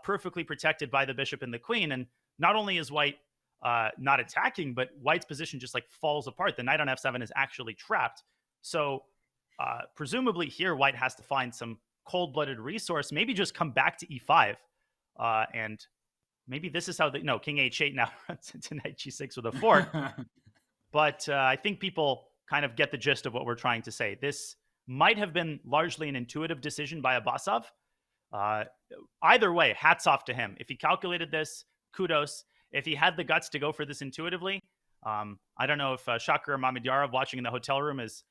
perfectly protected by the bishop and the queen. And not only is white not attacking, but white's position just like falls apart. The knight on f7 is actually trapped. So presumably here, white has to find some cold-blooded resource, maybe just come back to e5. And maybe this is how king h8 now runs into knight g6 with a fork. But I think people kind of get the gist of what we're trying to say. This might have been largely an intuitive decision by Abasov. Either way, hats off to him. If he calculated this, kudos. If he had the guts to go for this intuitively, I don't know if Shakir Mamedyarov watching in the hotel room is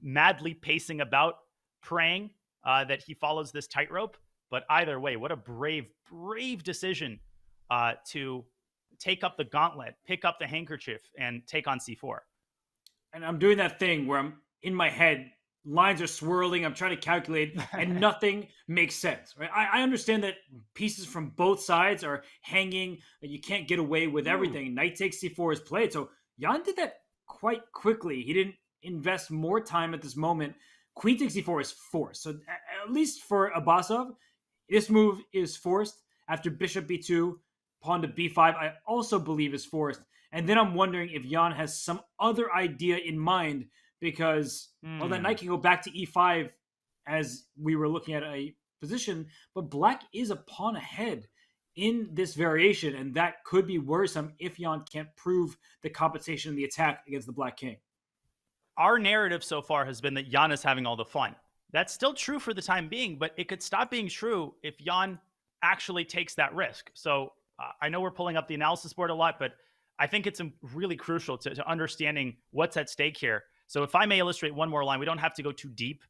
madly pacing about, praying that he follows this tightrope. But either way, what a brave decision to take up the gauntlet, pick up the handkerchief, and take on c4. And I'm doing that thing where I'm in my head, lines are swirling, I'm trying to calculate, and nothing makes sense. Right? I understand that pieces from both sides are hanging, that you can't get away with everything. Knight takes c4 is played. So Jan did that quite quickly. He didn't invest more time at this moment. Queen takes c4 is forced. So at least for Abasov, this move is forced. After bishop b2, pawn to b5, I also believe is forced. And then I'm wondering if Jan has some other idea in mind, because well, that knight can go back to e5 as we were looking at a position, but black is a pawn ahead in this variation, and that could be worrisome if Jan can't prove the compensation in the attack against the black king. Our narrative so far has been that Jan is having all the fun. That's still true for the time being, but it could stop being true if Jan actually takes that risk. So I know we're pulling up the analysis board a lot, but I think it's really crucial to understanding what's at stake here. So if I may illustrate one more line, we don't have to go too deep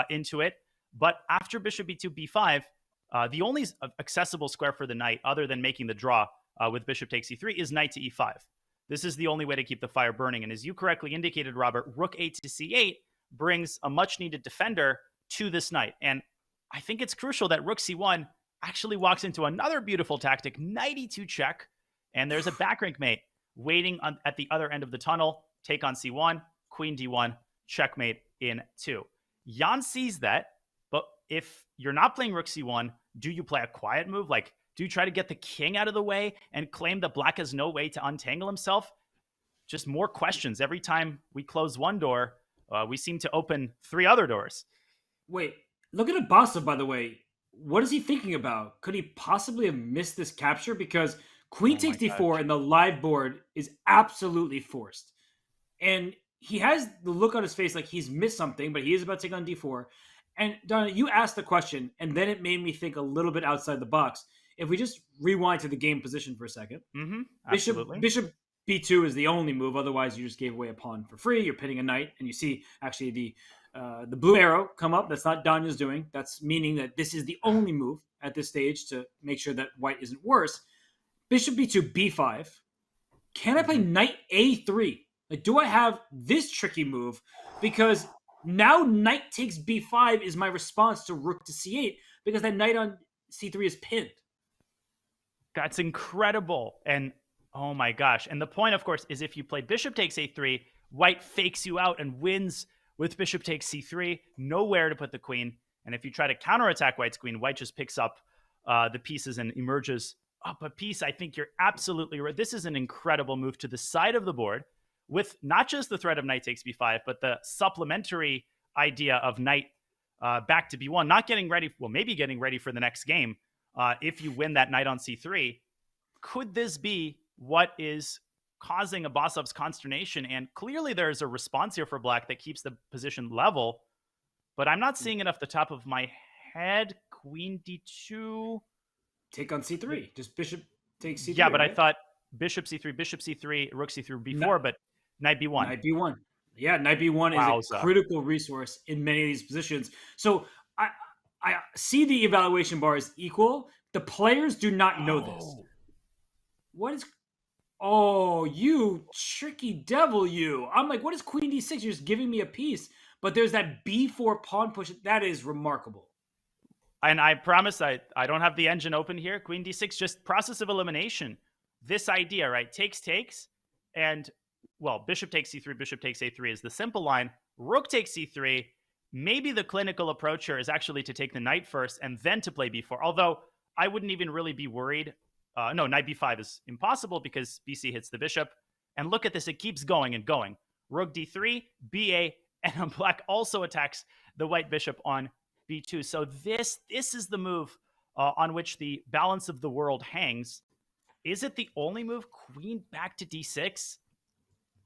into it, but after bishop b2, b5, the only accessible square for the knight, other than making the draw with bishop takes e3, is knight to e5. This is the only way to keep the fire burning. And as you correctly indicated, Robert, rook a to c8 brings a much-needed defender to this knight. And I think it's crucial that rook c1 actually walks into another beautiful tactic, knight e2 check, and there's a back rank mate waiting at the other end of the tunnel. Take on c1, queen d1, checkmate in 2. Jan sees that, but if you're not playing rook c1, do you play a quiet move? Like, do you try to get the king out of the way and claim that black has no way to untangle himself? Just more questions. Every time we close one door, we seem to open 3 other doors. Wait, look at Abasov, by the way. What is he thinking about? Could he possibly have missed this capture? Because queen takes d4 and the live board is absolutely forced. And he has the look on his face like he's missed something, but he is about to take on d4. And Donna, you asked the question, and then it made me think a little bit outside the box. If we just rewind to the game position for a second, bishop b2 is the only move. Otherwise, you just gave away a pawn for free. You're pitting a knight, and you see actually the blue arrow come up. That's not Danya's doing. That's meaning that this is the only move at this stage to make sure that white isn't worse. Bishop b2, b5. Can I play knight a3? Like, do I have this tricky move? Because now knight takes b5 is my response to rook to c8, because that knight on c3 is pinned. That's incredible. And oh my gosh. And the point, of course, is if you play bishop takes a3, white fakes you out and wins with bishop takes c3, nowhere to put the queen. And if you try to counterattack white's queen, white just picks up the pieces and emerges up a piece. I think you're absolutely right. This is an incredible move to the side of the board with not just the threat of knight takes b5, but the supplementary idea of knight back to b1, not getting ready, well, maybe getting ready for the next game. If you win that knight on c3, could this be what is causing Abasov's consternation? And clearly there's a response here for black that keeps the position level, but I'm not seeing it off the top of my head. Queen d2. Take on c3. Just bishop takes c3. Yeah, but right? I thought bishop c3, rook c3 before, but knight b1. Knight b1. Yeah, knight b1 is a critical resource in many of these positions. So I see the evaluation bar is equal. The players do not know this. What is... Oh, you tricky devil, you. I'm like, what is queen d6? You're just giving me a piece. But there's that b4 pawn push. That is remarkable. And I promise I don't have the engine open here. Queen d6, just process of elimination. This idea, right? Takes. And, well, bishop takes c3, bishop takes a3 is the simple line. Rook takes c3. Maybe the clinical approach here is actually to take the knight first and then to play b4. Although I wouldn't even really be worried. No, knight b5 is impossible because bc hits the bishop. And look at this. It keeps going and going. Rook d3, ba, and black also attacks the white bishop on b2. So this is the move on which the balance of the world hangs. Is it the only move? Queen back to d6?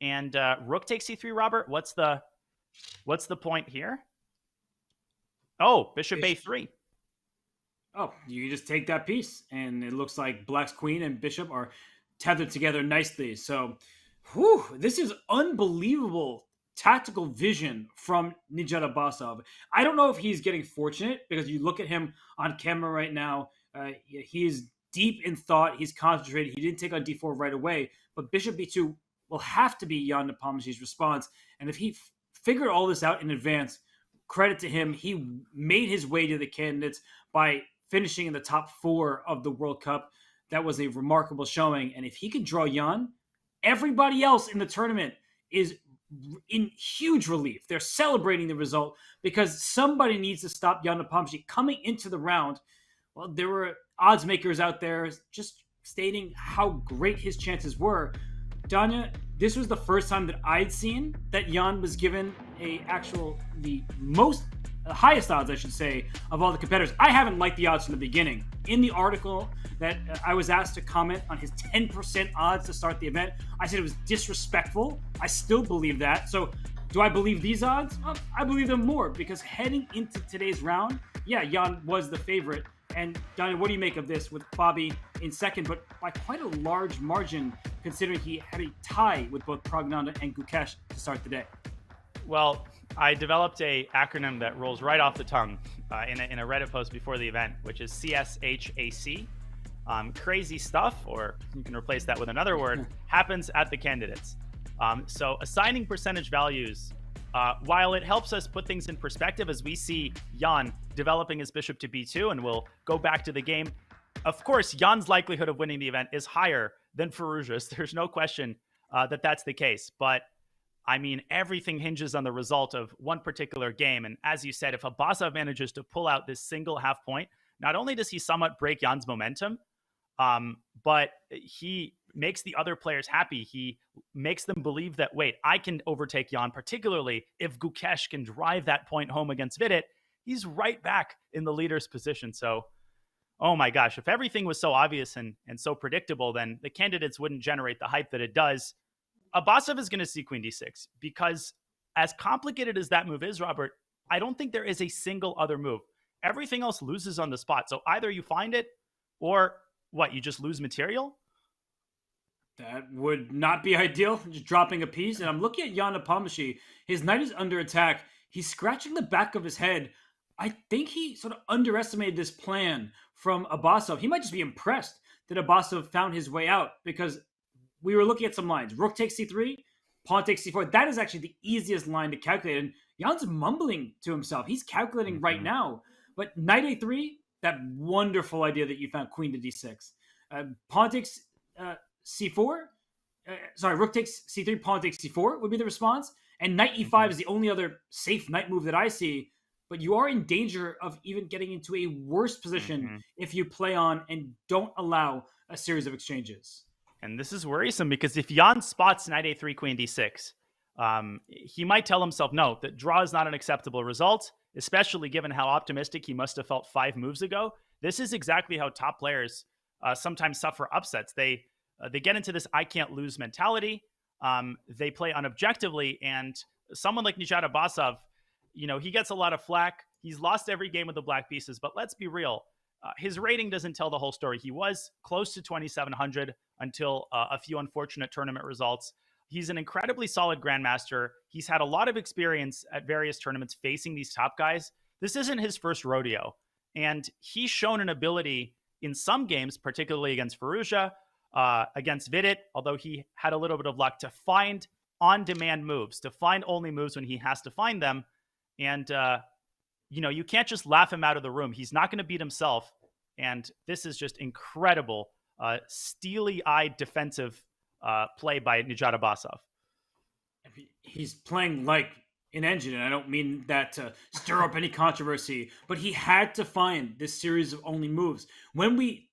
And rook takes c3, Robert. What's the point here? Oh, bishop a3. Oh, you can just take that piece, and it looks like Black's queen and bishop are tethered together nicely. So, this is unbelievable tactical vision from Nijat Abbasov. I don't know if he's getting fortunate, because you look at him on camera right now, he is deep in thought, he's concentrated, he didn't take on d4 right away, but bishop b2 will have to be Jan Nepomniachtchi's response, and if he figured all this out in advance, credit to him, he made his way to the candidates by finishing in the top 4 of the World Cup. That was a remarkable showing, and if he can draw Jan, everybody else in the tournament is in huge relief. They're celebrating the result because somebody needs to stop Jan Nepomniachtchi coming into the round. Well, there were odds makers out there just stating how great his chances were. Danya, this was the first time that I'd seen that Jan was given the highest odds, I should say, of all the competitors. I haven't liked the odds from the beginning. In the article that I was asked to comment on his 10% odds to start the event, I said it was disrespectful. I still believe that. So do I believe these odds? I believe them more, because heading into today's round, yeah, Jan was the favorite. And Danya, what do you make of this with Bobby in second, but by quite a large margin, considering he had a tie with both Praggnanandhaa and Gukesh to start the day? Well, I developed a acronym that rolls right off the tongue in a Reddit post before the event, which is CSHAC. Crazy stuff, or you can replace that with another word, happens at the candidates. So assigning percentage values, while it helps us put things in perspective as we see Jan developing his bishop to b2, and we'll go back to the game. Of course, Jan's likelihood of winning the event is higher than Firouzja's. There's no question that that's the case. But I mean, everything hinges on the result of one particular game. And as you said, if Abbasov manages to pull out this single half point, not only does he somewhat break Jan's momentum, but he makes the other players happy. He makes them believe that, wait, I can overtake Jan, particularly if Gukesh can drive that point home against Vidit. He's right back in the leader's position. So, oh my gosh, if everything was so obvious and so predictable, then the candidates wouldn't generate the hype that it does. Abbasov is going to see queen d6, because as complicated as that move is, Robert, I don't think there is a single other move. Everything else loses on the spot. So either you find it, or what, you just lose material? That would not be ideal, just dropping a piece. And I'm looking at Jan Nepomniachtchi. His knight is under attack. He's scratching the back of his head. I think he sort of underestimated this plan from Abbasov. He might just be impressed that Abbasov found his way out, because we were looking at some lines. Rook takes c3, pawn takes c4. That is actually the easiest line to calculate. And Jan's mumbling to himself. He's calculating right now. But knight a3, that wonderful idea that you found, queen to d6. Pawn takes c4. Rook takes c3, pawn takes c4 would be the response. And knight e5 is the only other safe knight move that I see. But you are in danger of even getting into a worse position if you play on and don't allow a series of exchanges. And this is worrisome, because if Jan spots knight a3, queen d6, he might tell himself, no, that draw is not an acceptable result, especially given how optimistic he must have felt 5 moves ago. This is exactly how top players sometimes suffer upsets. They get into this I can't lose mentality. They play unobjectively, and someone like Nijat Abbasov, he gets a lot of flack. He's lost every game with the black pieces, but let's be real. His rating doesn't tell the whole story. He was close to 2,700 until a few unfortunate tournament results. He's an incredibly solid grandmaster. He's had a lot of experience at various tournaments facing these top guys. This isn't his first rodeo. And he's shown an ability in some games, particularly against Firouzja, against Vidit, although he had a little bit of luck, to find on-demand moves, to find only moves when he has to find them. And, you can't just laugh him out of the room. He's not going to beat himself. And this is just incredible, steely-eyed defensive play by Nijat Abbasov. He's playing like an engine, and I don't mean that to stir up any controversy, but he had to find this series of only moves. When we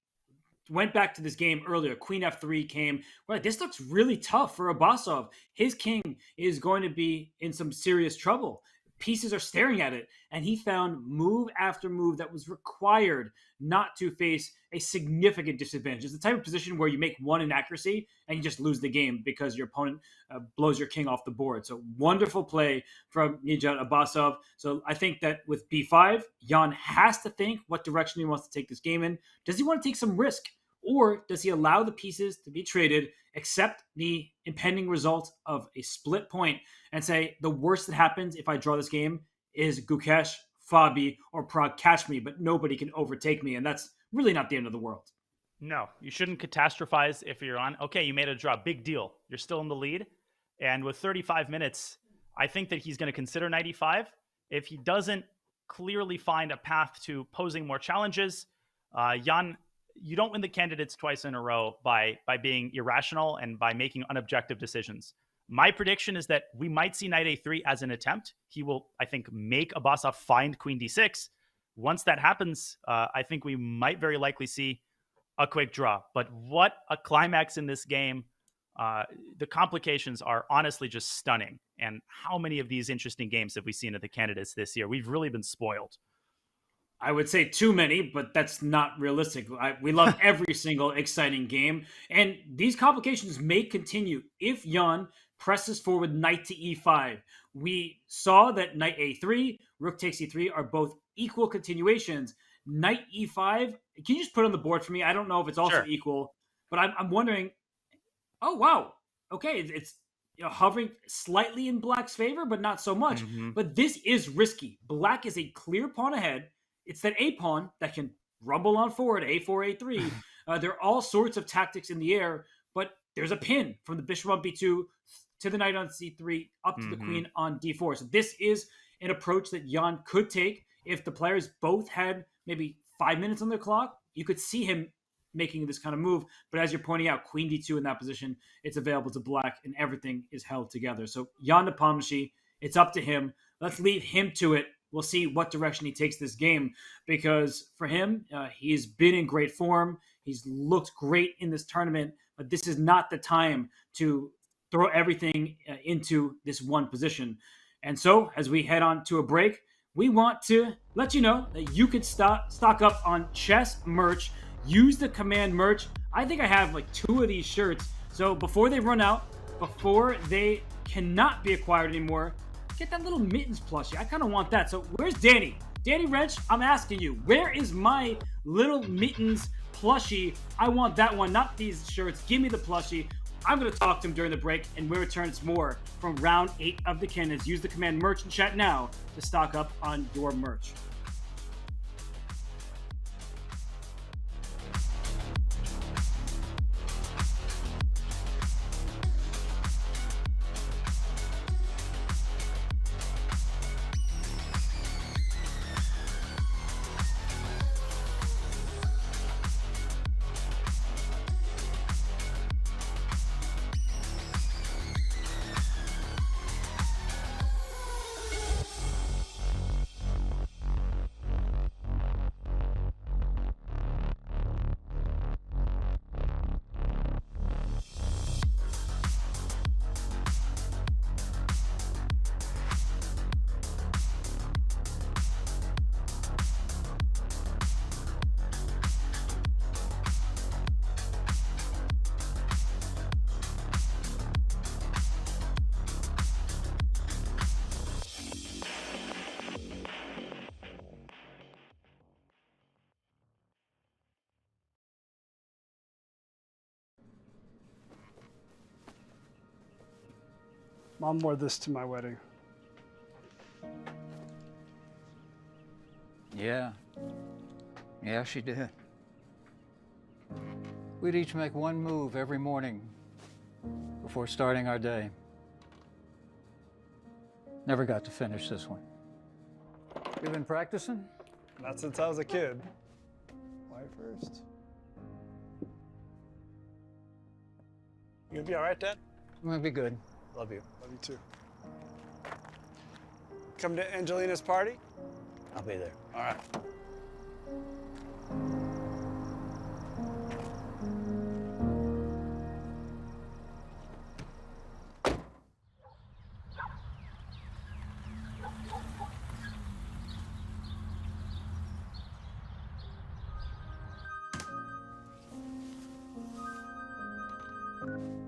went back to this game earlier, queen f3 came. We're like, this looks really tough for Abbasov. His king is going to be in some serious trouble. pieces are staring at it. And he found move after move that was required not to face a significant disadvantage. It's the type of position where you make one inaccuracy and you just lose the game because your opponent blows your king off the board. So wonderful play from Nijat Abbasov. So I think that with b5, Jan has to think what direction he wants to take this game in. Does he want to take some risk? Or does he allow the pieces to be traded, accept the impending result of a split point, and say, the worst that happens if I draw this game is Gukesh, Fabi, or Pragg catch me, but nobody can overtake me. And that's really not the end of the world. No, you shouldn't catastrophize if you're on. Okay, you made a draw. Big deal. You're still in the lead. And with 35 minutes, I think that he's going to consider 95. If he doesn't clearly find a path to posing more challenges, Jan, you don't win the candidates twice in a row by being irrational and by making unobjective decisions. My prediction is that we might see knight a3 as an attempt. He will, I think, make Abbasov find queen d6. Once that happens, I think we might very likely see a quick draw. But what a climax in this game. The complications are honestly just stunning. And how many of these interesting games have we seen at the candidates this year? We've really been spoiled. I would say too many, but that's not realistic. We love every single exciting game. And these complications may continue if Jan presses forward knight to e5. We saw that knight a3, rook takes e3 are both equal continuations. Knight e5, can you just put on the board for me? I don't know if it's also equal, but I'm wondering, oh, wow. Okay, it's hovering slightly in Black's favor, but not so much. But this is risky. Black is a clear pawn ahead. It's that a pawn that can rumble on forward, a4, a3. There are all sorts of tactics in the air, but there's a pin from the bishop on b2 to the knight on c3 up to the queen on d4. So this is an approach that Jan could take. If the players both had maybe 5 minutes on their clock, you could see him making this kind of move. But as you're pointing out, queen d2 in that position, it's available to Black and everything is held together. So Jan Nepomniachtchi, it's up to him. Let's leave him to it. We'll see what direction he takes this game, because for him, he's been in great form. He's looked great in this tournament, but this is not the time to throw everything into this one position. And so as we head on to a break, we want to let you know that you could stock up on chess merch. Use the command merch. I think I have like 2 of these shirts. So before they run out, before they cannot be acquired anymore, get that little Mittens plushie. I kind of want that. So where's Danny? Danny Wrench, I'm asking you, where is my little Mittens plushie? I want that one, not these shirts. Give me the plushie. I'm going to talk to him during the break, and when we return, it's more from round 8 of the Candidates. Use the command merch in chat now to stock up on your merch. Mom wore this to my wedding. Yeah, she did. We'd each make one move every morning before starting our day. Never got to finish this one. You been practicing? Not since I was a kid. Why first? You gonna be all right, Dad? I'm gonna be good. Love you. Love you too. Come to Angelina's party? I'll be there. All right.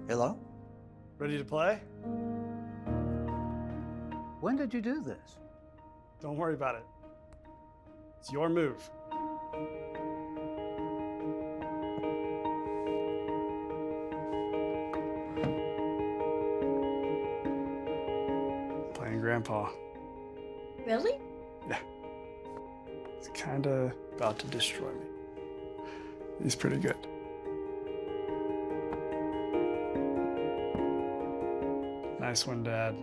Hello? Ready to play? When did you do this? Don't worry about it. It's your move. Playing Grandpa. Really? Yeah. He's kinda about to destroy me. He's pretty good. Nice one, Dad.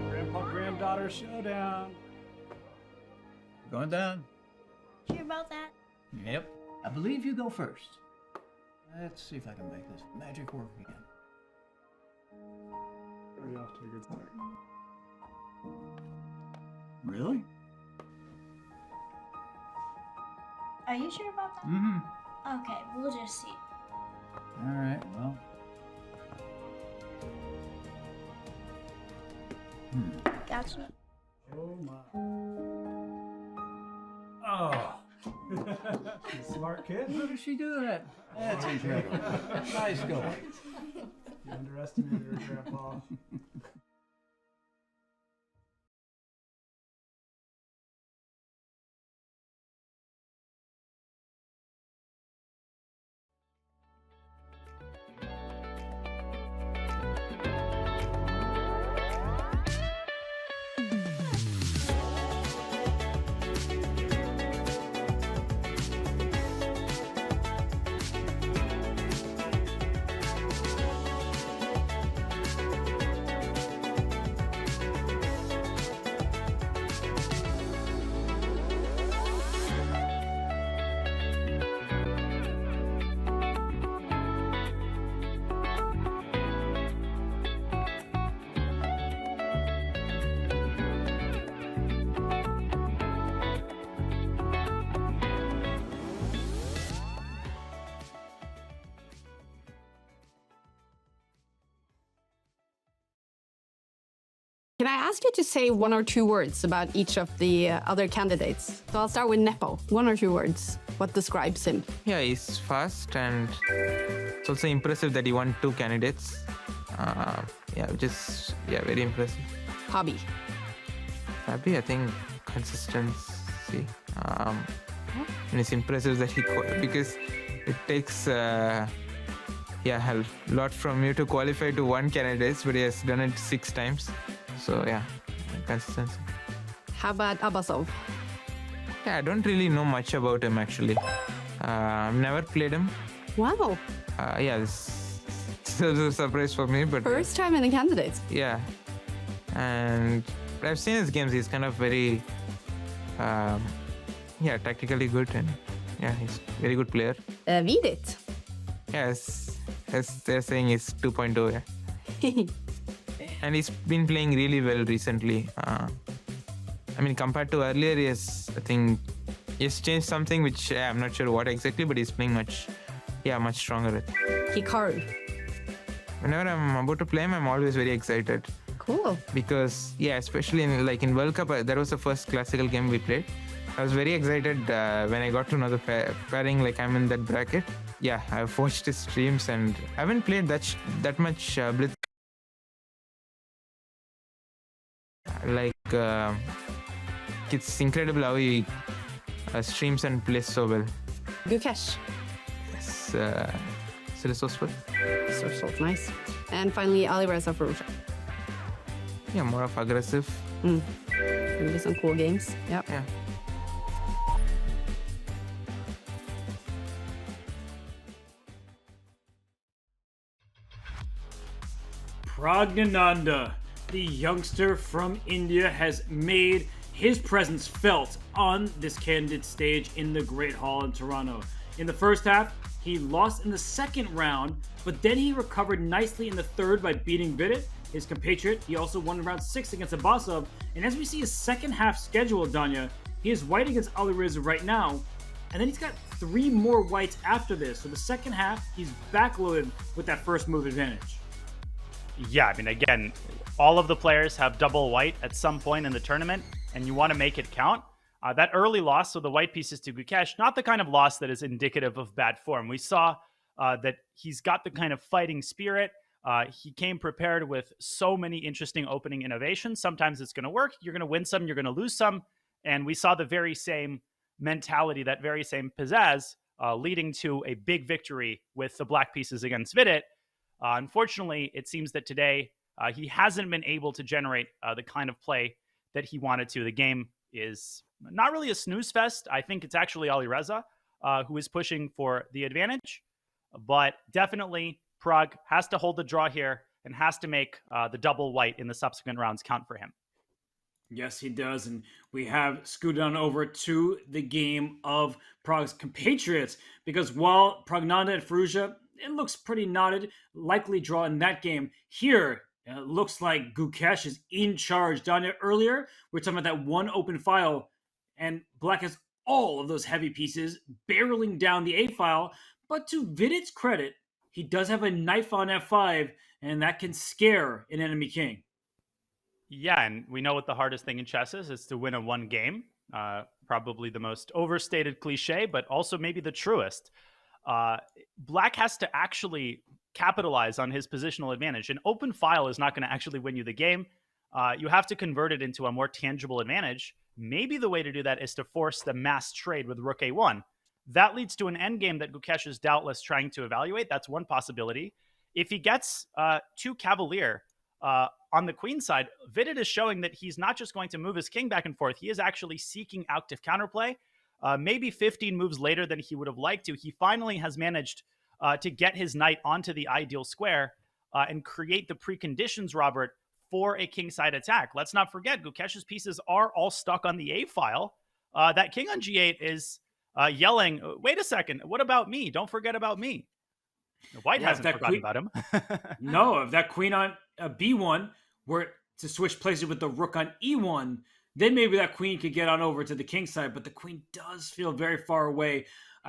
Grandpa-granddaughter showdown. Going down. Sure about that? Yep. I believe you go first. Let's see if I can make this magic work again. Already off to a good start. Really? Are you sure about that? Mm-hmm. Okay, we'll just see. All right, well. Gotcha. Oh my. Oh. She's a smart kid. How does she do that? That's incredible. Nice going. You underestimated her, Grandpa. Can I ask you to say 1 or 2 words about each of the other candidates? So I'll start with Nepo. 1 or 2 words. What describes him? Yeah, he's fast and it's also impressive that he won 2 candidates. Very impressive. Hobby. I think consistency. And it's impressive that because it takes a lot from you to qualify to 1 candidate, but he has done it 6 times. So yeah, consistency. How about Abasov? Yeah, I don't really know much about him actually. I've never played him. Wow. This is a surprise for me, but First time in the candidates. yeah. And I've seen his games. He's kind of very, tactically good, and he's a very good player. Vidit. Yes, as they're saying, he's 2.0. Yeah. And he's been playing really well recently. Compared to earlier, I think he's changed something, which I'm not sure what exactly, but he's playing much stronger. Hikaru. Whenever I'm about to play him, I'm always very excited. Cool. Because especially in World Cup, that was the first classical game we played. I was very excited when I got to know the pairing, like I'm in that bracket. Yeah, I've watched his streams and I haven't played that much Blitz. It's incredible how he streams and plays so well. Gukesh. Yes, Silisosford. So nice. And finally, Alireza Firouzja. Yeah, more of aggressive. Maybe some cool games. Yep. Yeah. Praggnanandhaa the youngster from India has made his presence felt on this candidate stage in the Great Hall in Toronto. In the first half, he lost in the second round, but then he recovered nicely in the third by beating Vidit, his compatriot. He also won round 6 against Abbasov, and as we see his second half schedule, Danya, he is white against Alireza right now, and then he's got 3 more whites after this. So the second half, he's backloaded with that first move advantage. Yeah, I mean, again, all of the players have double white at some point in the tournament, and you want to make it count. That early loss, so the white pieces to Gukesh, not the kind of loss that is indicative of bad form. We saw that he's got the kind of fighting spirit. He came prepared with so many interesting opening innovations. Sometimes it's going to work. You're going to win some, you're going to lose some. And we saw the very same mentality, that very same pizzazz, leading to a big victory with the black pieces against Vidit. Unfortunately, it seems that today he hasn't been able to generate the kind of play that he wanted to. The game is not really a snooze fest. I think it's actually Alireza who is pushing for the advantage. But definitely, Pragg has to hold the draw here and has to make the double white in the subsequent rounds count for him. Yes, he does. And we have scooted on over to the game of Pragg's compatriots, because while Praggnanandhaa and Firouzja, it looks pretty knotted, likely draw in that game. Here, it looks like Gukesh is in charge. Danya, earlier, we were talking about that one open file, and Black has all of those heavy pieces barreling down the A file. But to Vidit's credit, he does have a knife on F5, and that can scare an enemy king. Yeah, and we know what the hardest thing in chess is to win a one game. Probably the most overstated cliche, but also maybe the truest. Black has to actually capitalize on his positional advantage. An open file is not going to actually win you the game. You have to convert it into a more tangible advantage. Maybe the way to do that is to force the mass trade with Rook A1. That leads to an endgame that Gukesh is doubtless trying to evaluate. That's one possibility. If he gets 2 Cavalier on the queen side, Vidit is showing that he's not just going to move his king back and forth. He is actually seeking active counterplay. Maybe 15 moves later than he would have liked to, he finally has managed to get his knight onto the ideal square and create the preconditions, Robert, for a kingside attack. Let's not forget, Gukesh's pieces are all stuck on the A file. That king on G8 is yelling, wait a second, what about me? Don't forget about me. White hasn't forgotten about him. No, if that queen on B1 were to switch places with the rook on E1, then maybe that queen could get on over to the king side, but the queen does feel very far away.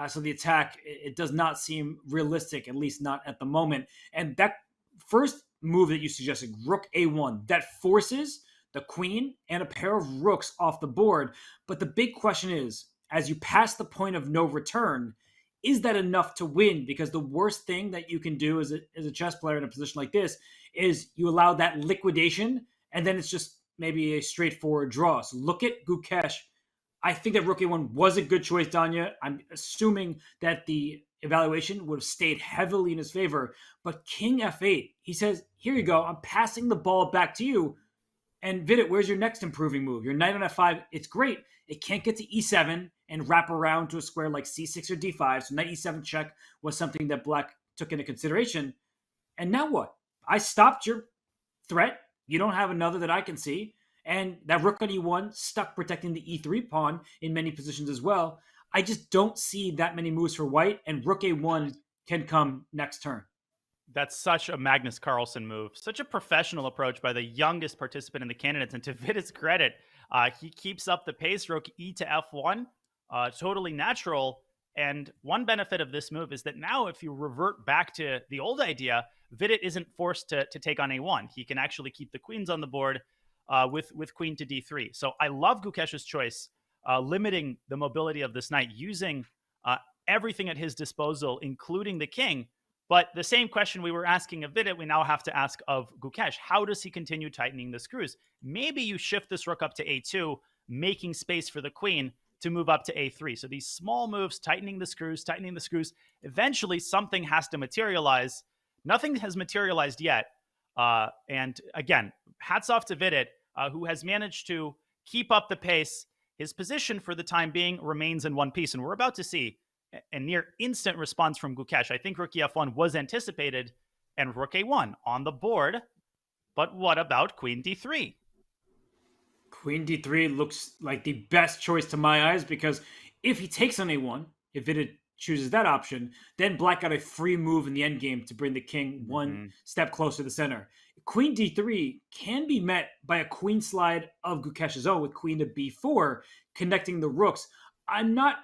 So the attack, it does not seem realistic, at least not at the moment. And that first move that you suggested, rook A1, that forces the queen and a pair of rooks off the board. But the big question is, as you pass the point of no return, is that enough to win? Because the worst thing that you can do as a chess player in a position like this is you allow that liquidation, and then it's just maybe a straightforward draw. So look at Gukesh. I think that rook A1 was a good choice, Danya. I'm assuming that the evaluation would have stayed heavily in his favor. But king F8, he says, here you go, I'm passing the ball back to you. And Vidit, where's your next improving move? Your knight on F5, it's great. It can't get to E7 and wrap around to a square like C6 or D5. So knight E7 check was something that Black took into consideration. And now what? I stopped your threat. You don't have another that I can see. And that rook on E1 stuck protecting the E3 pawn in many positions as well. I just don't see that many moves for white, and rook A1 can come next turn. That's such a Magnus Carlsen move. Such a professional approach by the youngest participant in the candidates. And to Vidit's credit, he keeps up the pace. Rook E to F1, totally natural. And one benefit of this move is that now if you revert back to the old idea, Vidit isn't forced to take on A1. He can actually keep the queens on the board with queen to D3. So I love Gukesh's choice, limiting the mobility of this knight, using everything at his disposal, including the king. But the same question we were asking of Vidit, we now have to ask of Gukesh. How does he continue tightening the screws? Maybe you shift this rook up to A2, making space for the queen to move up to A3. So these small moves, tightening the screws. Eventually, something has to materialize. Nothing has materialized yet. And again, hats off to Vidit, who has managed to keep up the pace. His position for the time being remains in one piece. And we're about to see a near instant response from Gukesh. I think rook E F1 was anticipated, and rook A1 on the board. But what about queen d3? Queen d3 looks like the best choice to my eyes because if he takes on a1, if it chooses that option, then black got a free move in the endgame to bring the king one step closer to the center. Queen d3 can be met by a queen slide of Gukesh's own with queen to b4, connecting the rooks. I'm not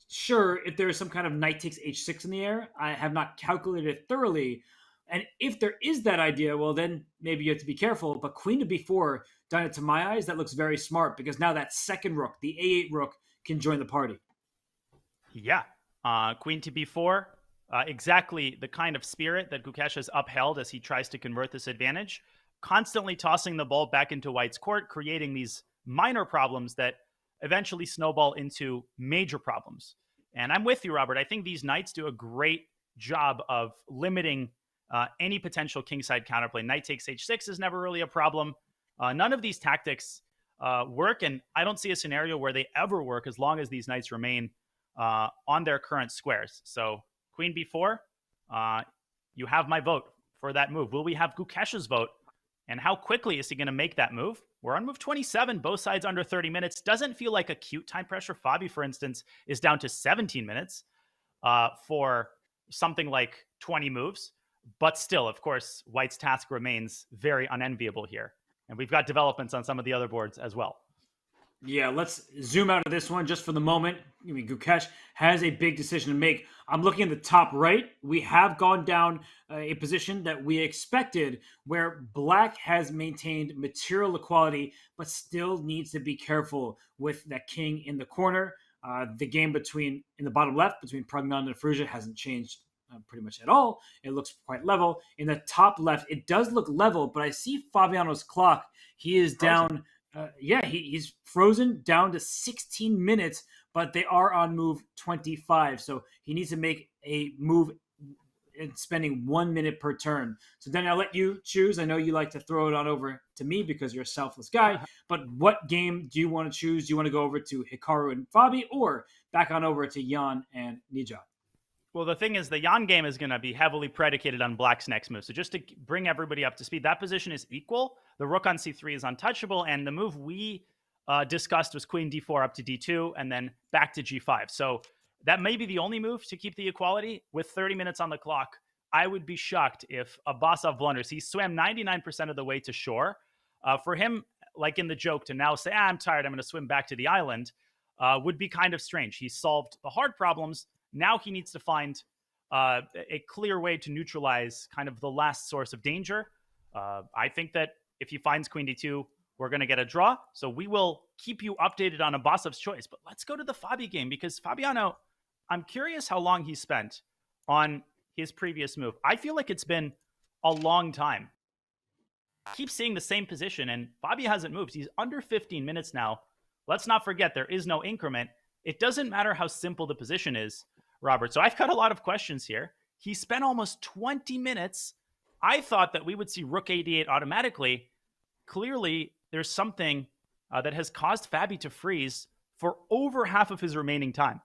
sure if there is some kind of knight takes h6 in the air. I have not calculated it thoroughly. And if there is that idea, well, then maybe you have to be careful. But queen to b4, done to my eyes, that looks very smart because now that second rook, the a8 rook, can join the party. Yeah. Queen to b4, exactly the kind of spirit that Gukesh has upheld as he tries to convert this advantage, constantly tossing the ball back into white's court, creating these minor problems that eventually snowball into major problems. And I'm with you, Robert. I think these knights do a great job of limiting any potential kingside counterplay. Knight takes h6 is never really a problem. None of these tactics work, and I don't see a scenario where they ever work as long as these knights remain on their current squares. So queen b4, you have my vote for that move. Will we have Gukesh's vote? And how quickly is he going to make that move? We're on move 27, both sides under 30 minutes. Doesn't feel like acute time pressure. Fabi, for instance, is down to 17 minutes for something like 20 moves. But still, of course, white's task remains very unenviable here. And we've got developments on some of the other boards as well. Yeah, let's zoom out of this one just for the moment. I mean, Gukesh has a big decision to make. I'm looking at the top right. We have gone down a position that we expected where black has maintained material equality, but still needs to be careful with that king in the corner. The game in the bottom left between Pragnan and Firouzja hasn't changed pretty much at all. It looks quite level. In the top left, it does look level, but I see Fabiano's clock. He is down. He's frozen down to 16 minutes, but they are on move 25. So he needs to make a move and spending 1 minute per turn. So then I'll let you choose. I know you like to throw it on over to me because you're a selfless guy, but what game do you want to choose? Do you want to go over to Hikaru and Fabi or back on over to Jan and Nijat? Well, the thing is, the Jan game is going to be heavily predicated on black's next move. So just to bring everybody up to speed, that position is equal. The rook on c3 is untouchable, and the move we discussed was queen d4 up to d2, and then back to g5. So that may be the only move to keep the equality. With 30 minutes on the clock, I would be shocked if Abbasov blunders. He swam 99% of the way to shore. For him, like in the joke, to now say, I'm tired, I'm going to swim back to the island, would be kind of strange. He solved the hard problems. Now he needs to find a clear way to neutralize kind of the last source of danger. I think that if he finds queen d2, we're going to get a draw. So we will keep you updated on Abbasov's choice. But let's go to the Fabi game because Fabiano, I'm curious how long he spent on his previous move. I feel like it's been a long time. Keep seeing the same position, and Fabi hasn't moved. He's under 15 minutes now. Let's not forget there is no increment. It doesn't matter how simple the position is, Robert. So I've got a lot of questions here. He spent almost 20 minutes. I thought that we would see rook a8 automatically. Clearly, there's something that has caused Fabi to freeze for over half of his remaining time.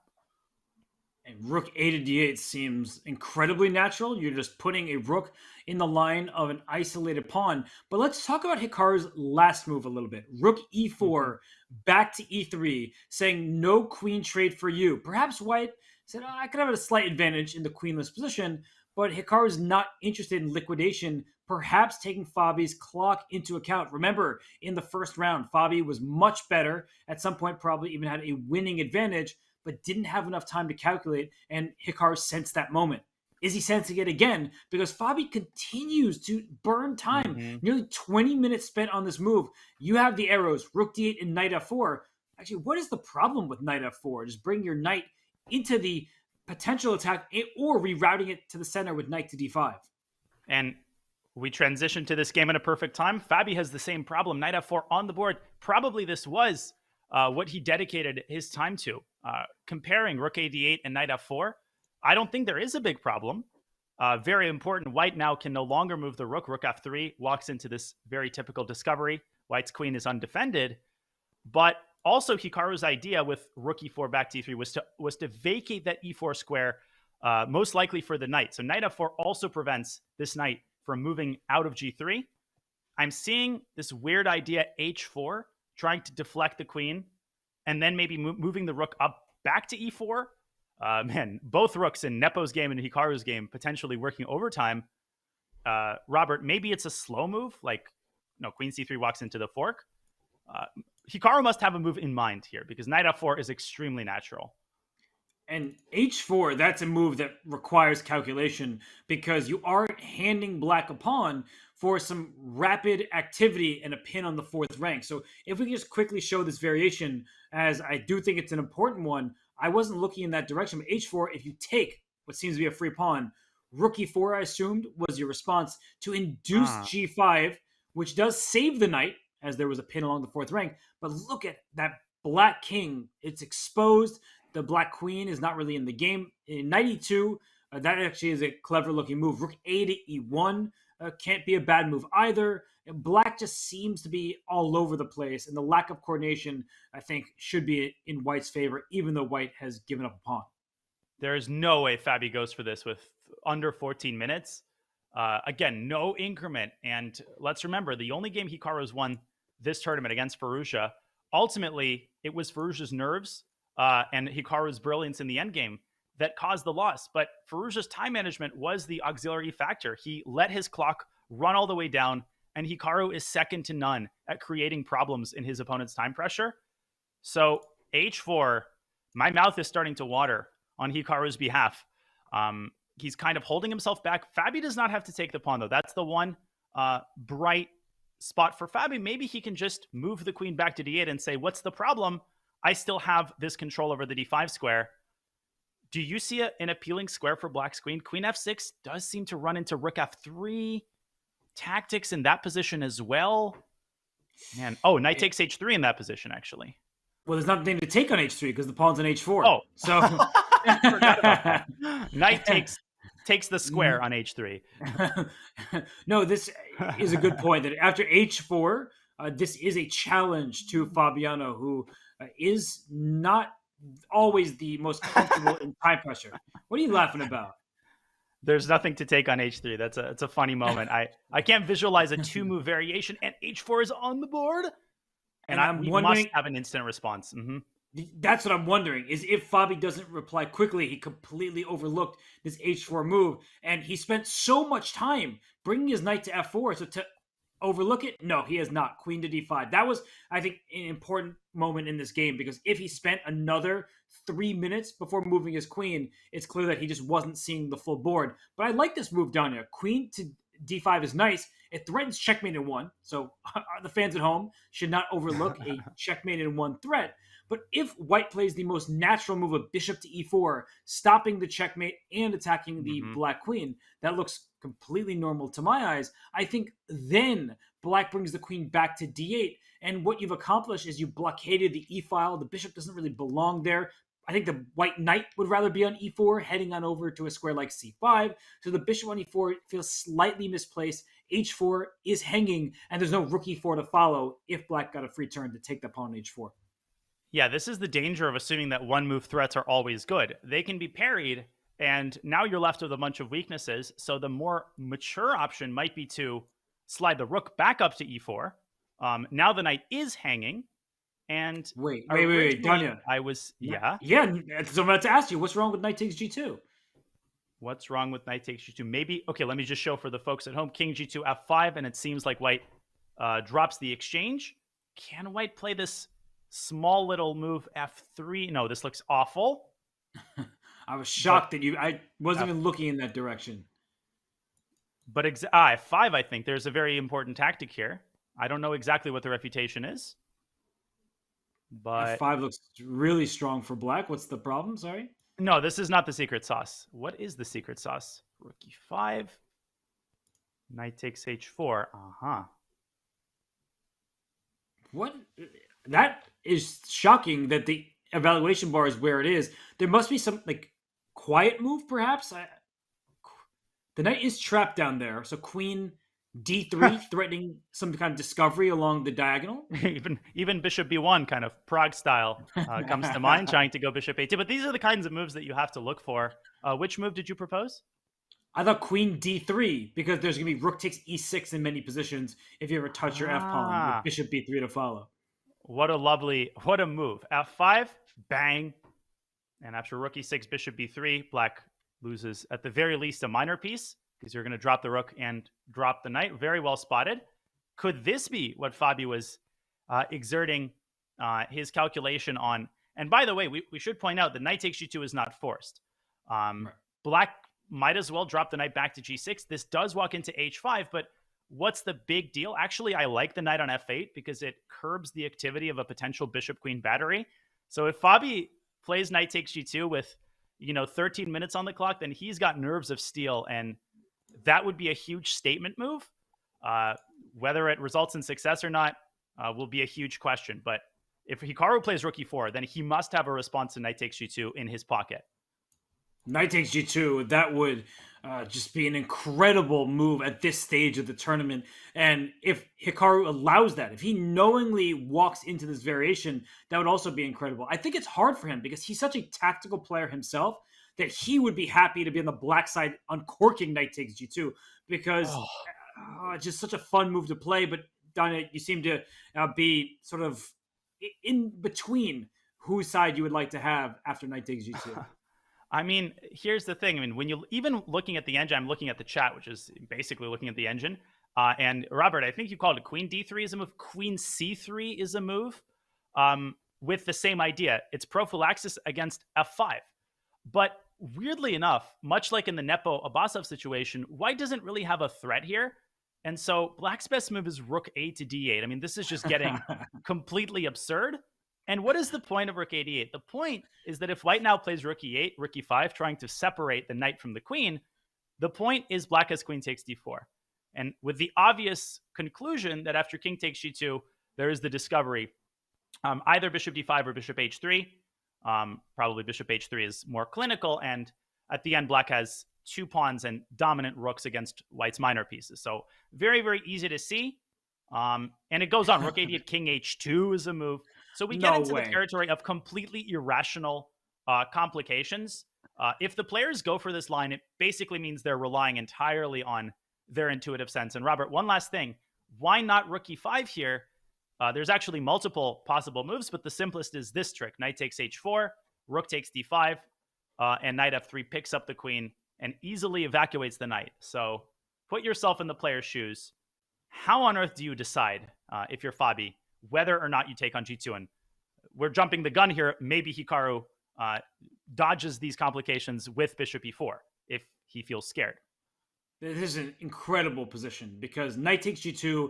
And rook a to d8 seems incredibly natural. You're just putting a rook in the line of an isolated pawn. But let's talk about Hikaru's last move a little bit. Rook e4, back to e3, saying no queen trade for you. Perhaps white said, I could have a slight advantage in the queenless position, but Hikaru's not interested in liquidation, perhaps taking Fabi's clock into account. Remember, in the first round, Fabi was much better, at some point probably even had a winning advantage, but didn't have enough time to calculate, and Hikaru sensed that moment. Is he sensing it again? Because Fabi continues to burn time. Nearly 20 minutes spent on this move. You have the arrows, rook d8 and knight f4. Actually, what is the problem with knight f4? Just bring your knight into the potential attack or rerouting it to the center with knight to d5. And we transition to this game at a perfect time. Fabi has the same problem. Knight f4 on the board. Probably this was what he dedicated his time to. Comparing rook a d8 and knight f4, I don't think there is a big problem. Very important. White now can no longer move the rook. Rook f3 walks into this very typical discovery. White's queen is undefended. But also Hikaru's idea with rook e4 back to e3 was to vacate that e4 square, most likely for the knight. So knight f4 also prevents this knight from moving out of g3. I'm seeing this weird idea h4, trying to deflect the queen, and then maybe moving the rook up back to e4. Man, both rooks in Nepo's game and Hikaru's game potentially working overtime. Robert, maybe it's a slow move, like queen c3 walks into the fork. Hikaru must have a move in mind here because knight f4 is extremely natural. And h4, that's a move that requires calculation because you are handing black a pawn for some rapid activity and a pin on the fourth rank. So if we can just quickly show this variation, as I do think it's an important one, I wasn't looking in that direction, but h4, if you take what seems to be a free pawn, rook e4, I assumed, was your response to induce g5, which does save the knight, as there was a pin along the fourth rank. But look at that black king. It's exposed. The black queen is not really in the game. In knight e2, that actually is a clever-looking move. Rook a to e1 can't be a bad move either. Black just seems to be all over the place, and the lack of coordination, I think, should be in White's favor, even though White has given up a pawn. There is no way Fabi goes for this with under 14 minutes. Again, no increment. And let's remember, the only game Hikaru's won this tournament against Firouzja, ultimately, it was Firouzja's nerves and Hikaru's brilliance in the endgame that caused the loss. But Firouzja's time management was the auxiliary factor. He let his clock run all the way down, and Hikaru is second to none at creating problems in his opponent's time pressure. So h4, my mouth is starting to water on Hikaru's behalf. He's kind of holding himself back. Fabi does not have to take the pawn, though. That's the one bright spot for Fabi. Maybe he can just move the queen back to d8 and say, what's the problem? I still have this control over the d5 square. Do you see an appealing square for black's queen? Queen f6 does seem to run into rook f3. Tactics in that position as well. Man, knight takes h3 in that position, actually. Well, there's nothing to take on h3 because the pawn's on h4. Oh, so forgot about that. Knight takes the square on h3. No, this is a good point. That after h4, this is a challenge to Fabiano, who is not always the most comfortable in time pressure. What are you laughing about? There's nothing to take on h3. It's a funny moment. I can't visualize a two-move variation, and h4 is on the board. And we must have an instant response. Mm-hmm. That's what I'm wondering, is if Fabi doesn't reply quickly, he completely overlooked this h4 move, and he spent so much time bringing his knight to f4, so to overlook it, no, he has not. Queen to d5. That was, I think, an important moment in this game, because if he spent another 3 minutes before moving his queen, it's clear that he just wasn't seeing the full board. But I like this move down here. Queen to d5 is nice. It threatens checkmate in one, so the fans at home should not overlook a checkmate in one threat. But if White plays the most natural move of bishop to e4, stopping the checkmate and attacking the black queen, that looks completely normal to my eyes. I think then black brings the queen back to d8, and what you've accomplished is you blockaded the e-file. The bishop doesn't really belong there. I think the white knight would rather be on e4, heading on over to a square like c5. So the bishop on e4 feels slightly misplaced. h4 is hanging, and there's no rook e4 to follow if black got a free turn to take the pawn on h4. Yeah, this is the danger of assuming that one-move threats are always good. They can be parried, and now you're left with a bunch of weaknesses. So the more mature option might be to slide the rook back up to e4. Now the knight is hanging. And wait, Danya. Yeah, so I'm about to ask you, what's wrong with knight takes g2? What's wrong with knight takes g2? Maybe, okay, let me just show for the folks at home, king g2, f5, and it seems like white drops the exchange. Can white play this small little move f3? No, this looks awful. I was shocked that I wasn't even looking in that direction. But f5, I think there's a very important tactic here. I don't know exactly what the refutation is. But f5 looks really strong for black. What's the problem? Sorry? No, this is not the secret sauce. What is the secret sauce? Rook e5. Knight takes h4. What? That is shocking that the evaluation bar is where it is. There must be some quiet move, perhaps. The knight is trapped down there, so queen d3 threatening some kind of discovery along the diagonal. even bishop b1 kind of Prague style comes to mind, trying to go bishop a2. But these are the kinds of moves that you have to look for. Which move did you propose? I thought queen d3 because there's going to be rook takes e6 in many positions if you ever touch your f pawn with bishop b3 to follow. What a move. F5, bang. And after rook e6, bishop b3, black loses at the very least a minor piece because you're going to drop the rook and drop the knight. Very well spotted. Could this be what Fabi was exerting his calculation on? And by the way, we should point out that knight takes g2 is not forced. Black might as well drop the knight back to g6. This does walk into h5, but what's the big deal? Actually, I like the knight on f8 because it curbs the activity of a potential bishop-queen battery. So if Fabi plays knight takes g2 with 13 minutes on the clock, then he's got nerves of steel, and that would be a huge statement move. Whether it results in success or not will be a huge question. But if Hikaru plays rook e4, then he must have a response to knight takes g2 in his pocket. Knight takes g2, that would just be an incredible move at this stage of the tournament. And if Hikaru allows that, if he knowingly walks into this variation, that would also be incredible. I think it's hard for him because he's such a tactical player himself that he would be happy to be on the black side uncorking knight takes g2 because it's just such a fun move to play. But Danya, you seem to be sort of in between whose side you would like to have after knight takes g2. I mean, here's the thing. I mean, when you even looking at the engine, I'm looking at the chat, which is basically looking at the engine. And Robert, I think you called it queen d3 is a move. Queen c3 is a move with the same idea. It's prophylaxis against f5. But weirdly enough, much like in the Nepo Abasov situation, white doesn't really have a threat here. And so black's best move is rook a to d8. I mean, this is just getting completely absurd. And what is the point of rook a d8? The point is that if white now plays rook e8, rook e5, trying to separate the knight from the queen, the point is black has queen takes d4. And with the obvious conclusion that after king takes g2, there is the discovery, either bishop d5 or bishop h3. Probably bishop h3 is more clinical. And at the end, black has 2 pawns and dominant rooks against white's minor pieces. So very, very easy to see. And it goes on. Rook a8, king h2 is a move. So we get into the territory of completely irrational complications. If the players go for this line, it basically means they're relying entirely on their intuitive sense. And Robert, one last thing. Why not rook e5 here? There's actually multiple possible moves, but the simplest is this trick. Knight takes h4, rook takes d5, and knight f3 picks up the queen and easily evacuates the knight. So put yourself in the player's shoes. How on earth do you decide, if you're Fabi, whether or not you take on g2? And we're jumping the gun here. Maybe Hikaru dodges these complications with bishop e4 if he feels scared. This is an incredible position because knight takes g2.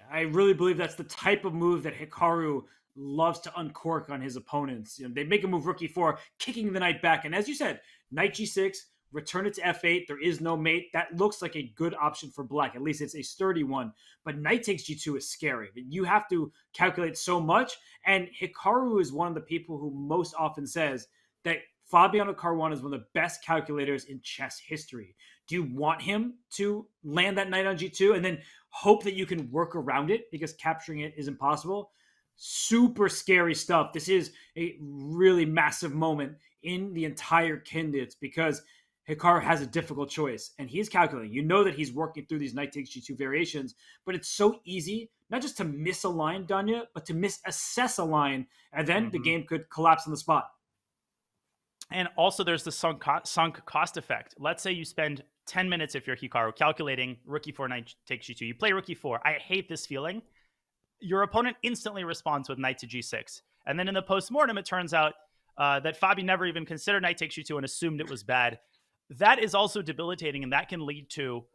I really believe that's the type of move that Hikaru loves to uncork on his opponents. They make a move rook e4, kicking the knight back. And as you said, knight g6, return it to f8. There is no mate. That looks like a good option for black. At least it's a sturdy one. But knight takes g2 is scary. You have to calculate so much. And Hikaru is one of the people who most often says that Fabiano Caruana is one of the best calculators in chess history. Do you want him to land that knight on g2 and then hope that you can work around it because capturing it is impossible? Super scary stuff. This is a really massive moment in the entire Kindits because Hikaru has a difficult choice and he's calculating. You know that he's working through these knight takes g2 variations, but it's so easy not just to miss a line, Danya, but to misassess a line, and then the game could collapse on the spot. And also there's the sunk cost effect. Let's say you spend 10 minutes if you're Hikaru calculating rook e4, knight takes g2. You play rook e4. I hate this feeling. Your opponent instantly responds with knight to g6. And then in the post-mortem, it turns out that Fabi never even considered knight takes g2 and assumed it was bad. That is also debilitating, and that can lead to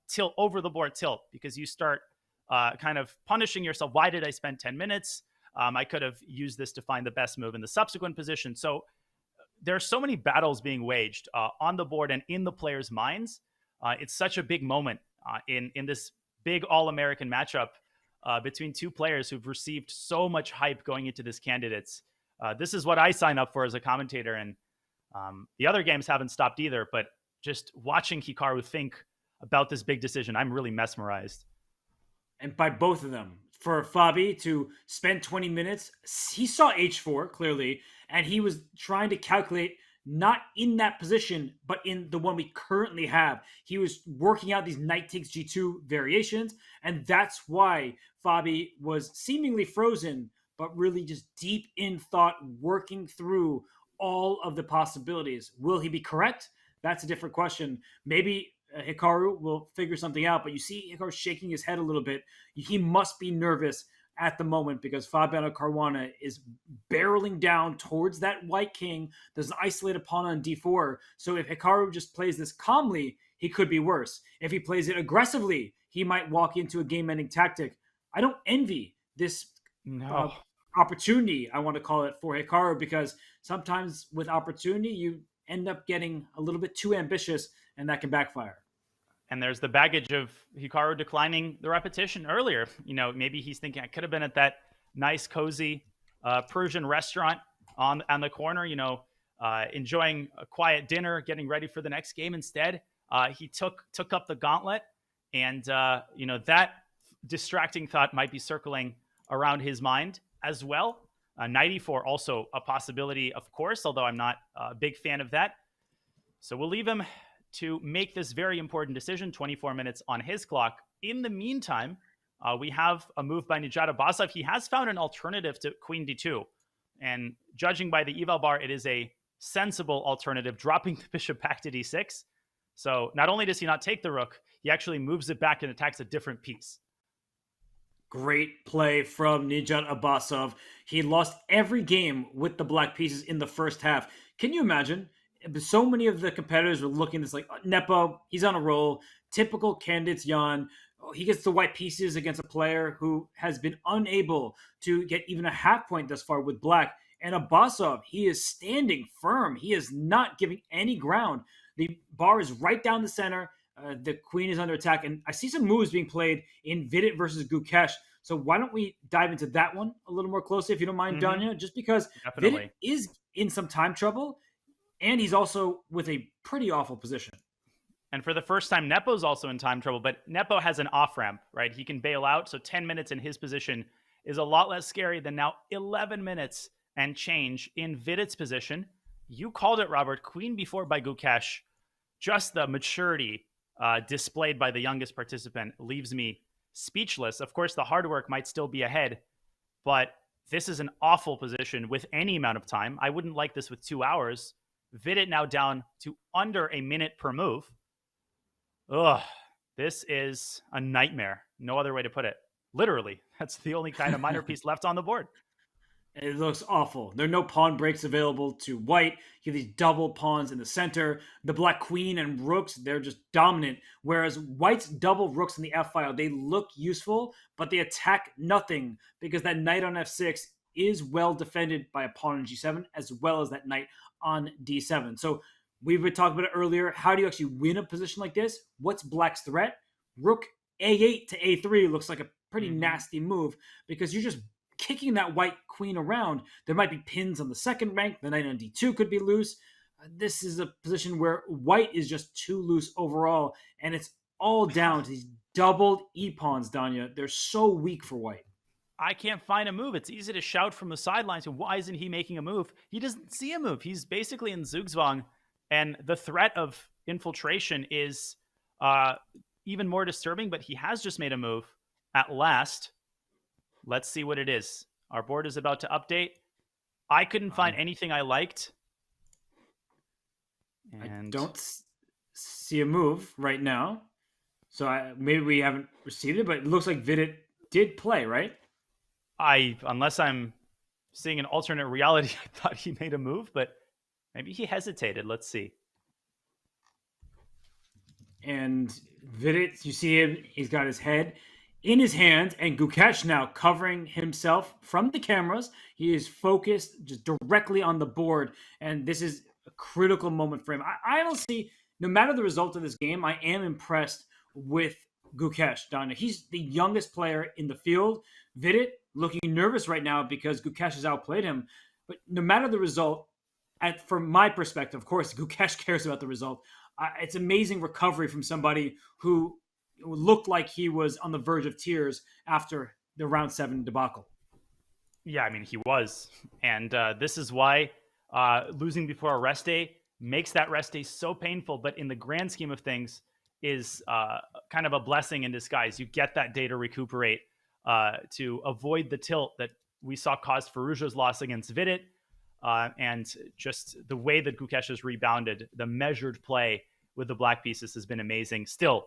tilt, over the board tilt, because you start kind of punishing yourself. Why did I spend 10 minutes? I could have used this to find the best move in the subsequent position. So there are so many battles being waged on the board and in the players' minds. It's such a big moment in this big All-American matchup between two players who've received so much hype going into this Candidates. This is what I sign up for as a commentator, and the other games haven't stopped either, but just watching Hikaru think about this big decision, I'm really mesmerized. And by both of them. For Fabi to spend 20 minutes, he saw h4 clearly, and he was trying to calculate not in that position, but in the one we currently have. He was working out these knight takes G2 variations, and that's why Fabi was seemingly frozen, but really just deep in thought, working through all of the possibilities. Will he be correct? That's a different question. Maybe Hikaru will figure something out, but you see Hikaru shaking his head a little bit. He must be nervous at the moment because Fabiano Caruana is barreling down towards that white king. There's an isolated pawn on d4. So if Hikaru just plays this calmly, he could be worse. If he plays it aggressively, he might walk into a game-ending tactic. I don't envy this opportunity, I want to call it, for Hikaru, because sometimes with opportunity, you end up getting a little bit too ambitious, and that can backfire. And there's the baggage of Hikaru declining the repetition earlier. Maybe he's thinking, I could have been at that nice, cozy Persian restaurant on the corner, enjoying a quiet dinner, getting ready for the next game. Instead, he took up the gauntlet. And, that distracting thought might be circling around his mind as well. Knight e4 also a possibility, of course, although I'm not a big fan of that. So we'll leave him to make this very important decision, 24 minutes on his clock. In the meantime, we have a move by Nijat Abbasov. He has found an alternative to queen d2. And judging by the eval bar, it is a sensible alternative, dropping the bishop back to d6. So not only does he not take the rook, he actually moves it back and attacks a different piece. Great play from Nijat Abbasov. He lost every game with the black pieces in the first half. Can you imagine? So many of the competitors were looking at this like, Nepo, he's on a roll. Typical candidates, Jan. He gets the white pieces against a player who has been unable to get even a half point thus far with black. And Abbasov, he is standing firm. He is not giving any ground. The bar is right down the center. The queen is under attack. And I see some moves being played in Vidit versus Gukesh. So why don't we dive into that one a little more closely, if you don't mind, Danya? Just because Vidit is in some time trouble, and he's also with a pretty awful position. And for the first time, Nepo's also in time trouble, but Nepo has an off-ramp, right? He can bail out, so 10 minutes in his position is a lot less scary than now 11 minutes and change in Vidit's position. You called it, Robert. Queen b4 by Gukesh. Just the maturity displayed by the youngest participant leaves me speechless. Of course, the hard work might still be ahead, but this is an awful position with any amount of time. I wouldn't like this with 2 hours. Vidit now down to under a minute per move. Ugh, this is a nightmare. No other way to put it. Literally, that's the only kind of minor piece left on the board. It looks awful. There are no pawn breaks available to white. You have these double pawns in the center. The black queen and rooks, they're just dominant. Whereas white's double rooks in the f file, they look useful, but they attack nothing because that knight on f6 is well defended by a pawn on g7 as well as that knight on d7. So we've been talking about it earlier. How do you actually win a position like this? What's black's threat? Rook a8 to a3 looks like a pretty nasty move because you're just kicking that white queen around. There might be pins on the second rank. The knight on d2 could be loose. This is a position where white is just too loose overall, and it's all down to these doubled e-pawns, Danya. They're so weak for white. I can't find a move. It's easy to shout from the sidelines. Why isn't he making a move? He doesn't see a move. He's basically in Zugzwang, and the threat of infiltration is even more disturbing, but he has just made a move at last. Let's see what it is. Our board is about to update. I couldn't find anything I liked. And I don't see a move right now. So maybe we haven't received it, but it looks like Vidit did play, right? Unless I'm seeing an alternate reality, I thought he made a move, but maybe he hesitated. Let's see. And Vidit, you see him, he's got his head in his hand, and Gukesh now covering himself from the cameras. He is focused just directly on the board, and this is a critical moment for him. I honestly, no matter the result of this game, I am impressed with Gukesh, Donna. He's the youngest player in the field. Vidit looking nervous right now because Gukesh has outplayed him. But no matter the result, from my perspective, of course, Gukesh cares about the result. It's amazing recovery from somebody who looked like he was on the verge of tears after the round 7 debacle. Yeah, I mean, he was. And this is why losing before a rest day makes that rest day so painful, but in the grand scheme of things is kind of a blessing in disguise. You get that day to recuperate, to avoid the tilt that we saw caused Firouzja's loss against Vidit, and just the way that Gukesh has rebounded, the measured play with the black pieces has been amazing. Still,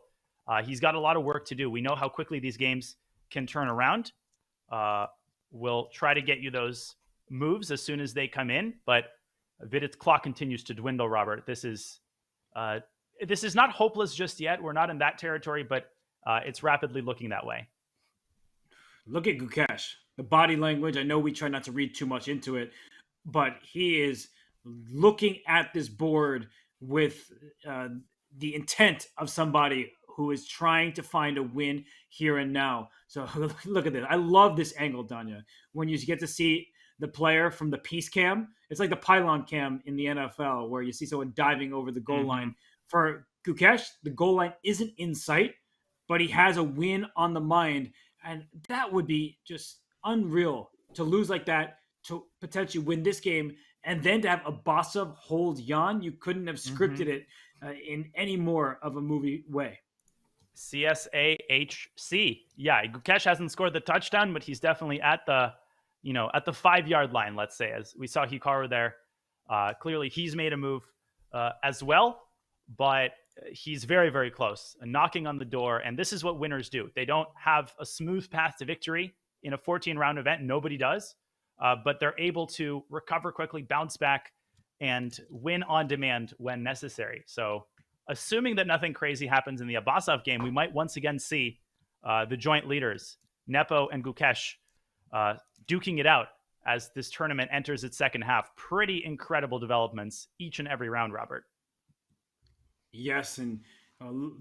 he's got a lot of work to do. We know how quickly these games can turn around. We'll try to get you those moves as soon as they come in, but Vidit's clock continues to dwindle, Robert. This is not hopeless just yet. We're not in that territory, but it's rapidly looking that way. Look at Gukesh. The body language, I know we try not to read too much into it, but he is looking at this board with the intent of somebody who is trying to find a win here and now. So look at this. I love this angle, Danya. When you get to see the player from the piece cam, it's like the pylon cam in the NFL where you see someone diving over the goal line. For Gukesh, the goal line isn't in sight, but he has a win on the mind. And that would be just unreal to lose like that, to potentially win this game, and then to have Abasov hold Jan. You couldn't have scripted it in any more of a movie way. CSAHC. Yeah, Gukesh hasn't scored the touchdown, but he's definitely at the 5-yard line, let's say, as we saw Hikaru there. Clearly he's made a move as well, but he's very, very close, knocking on the door. And this is what winners do. They don't have a smooth path to victory in a 14-round event. Nobody does. But they're able to recover quickly, bounce back, and win on demand when necessary. So assuming that nothing crazy happens in the Abasov game, we might once again see the joint leaders, Nepo and Gukesh, duking it out as this tournament enters its second half. Pretty incredible developments each and every round, Robert. Yes, and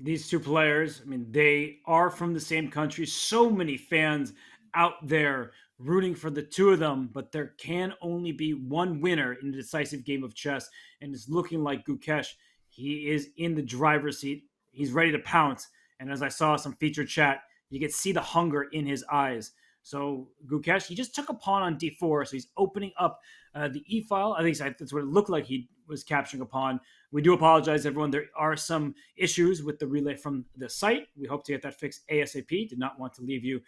these two players, I mean, they are from the same country. So many fans out there rooting for the two of them, but there can only be one winner in a decisive game of chess, and it's looking like Gukesh. He is in the driver's seat. He's ready to pounce, and as I saw some featured chat, you can see the hunger in his eyes. So Gukesh, he just took a pawn on d4, so he's opening up the e-file. I think that's what it looked like he was capturing a pawn. We do apologize, everyone. There are some issues with the relay from the site. We hope to get that fixed ASAP. Did not want to leave you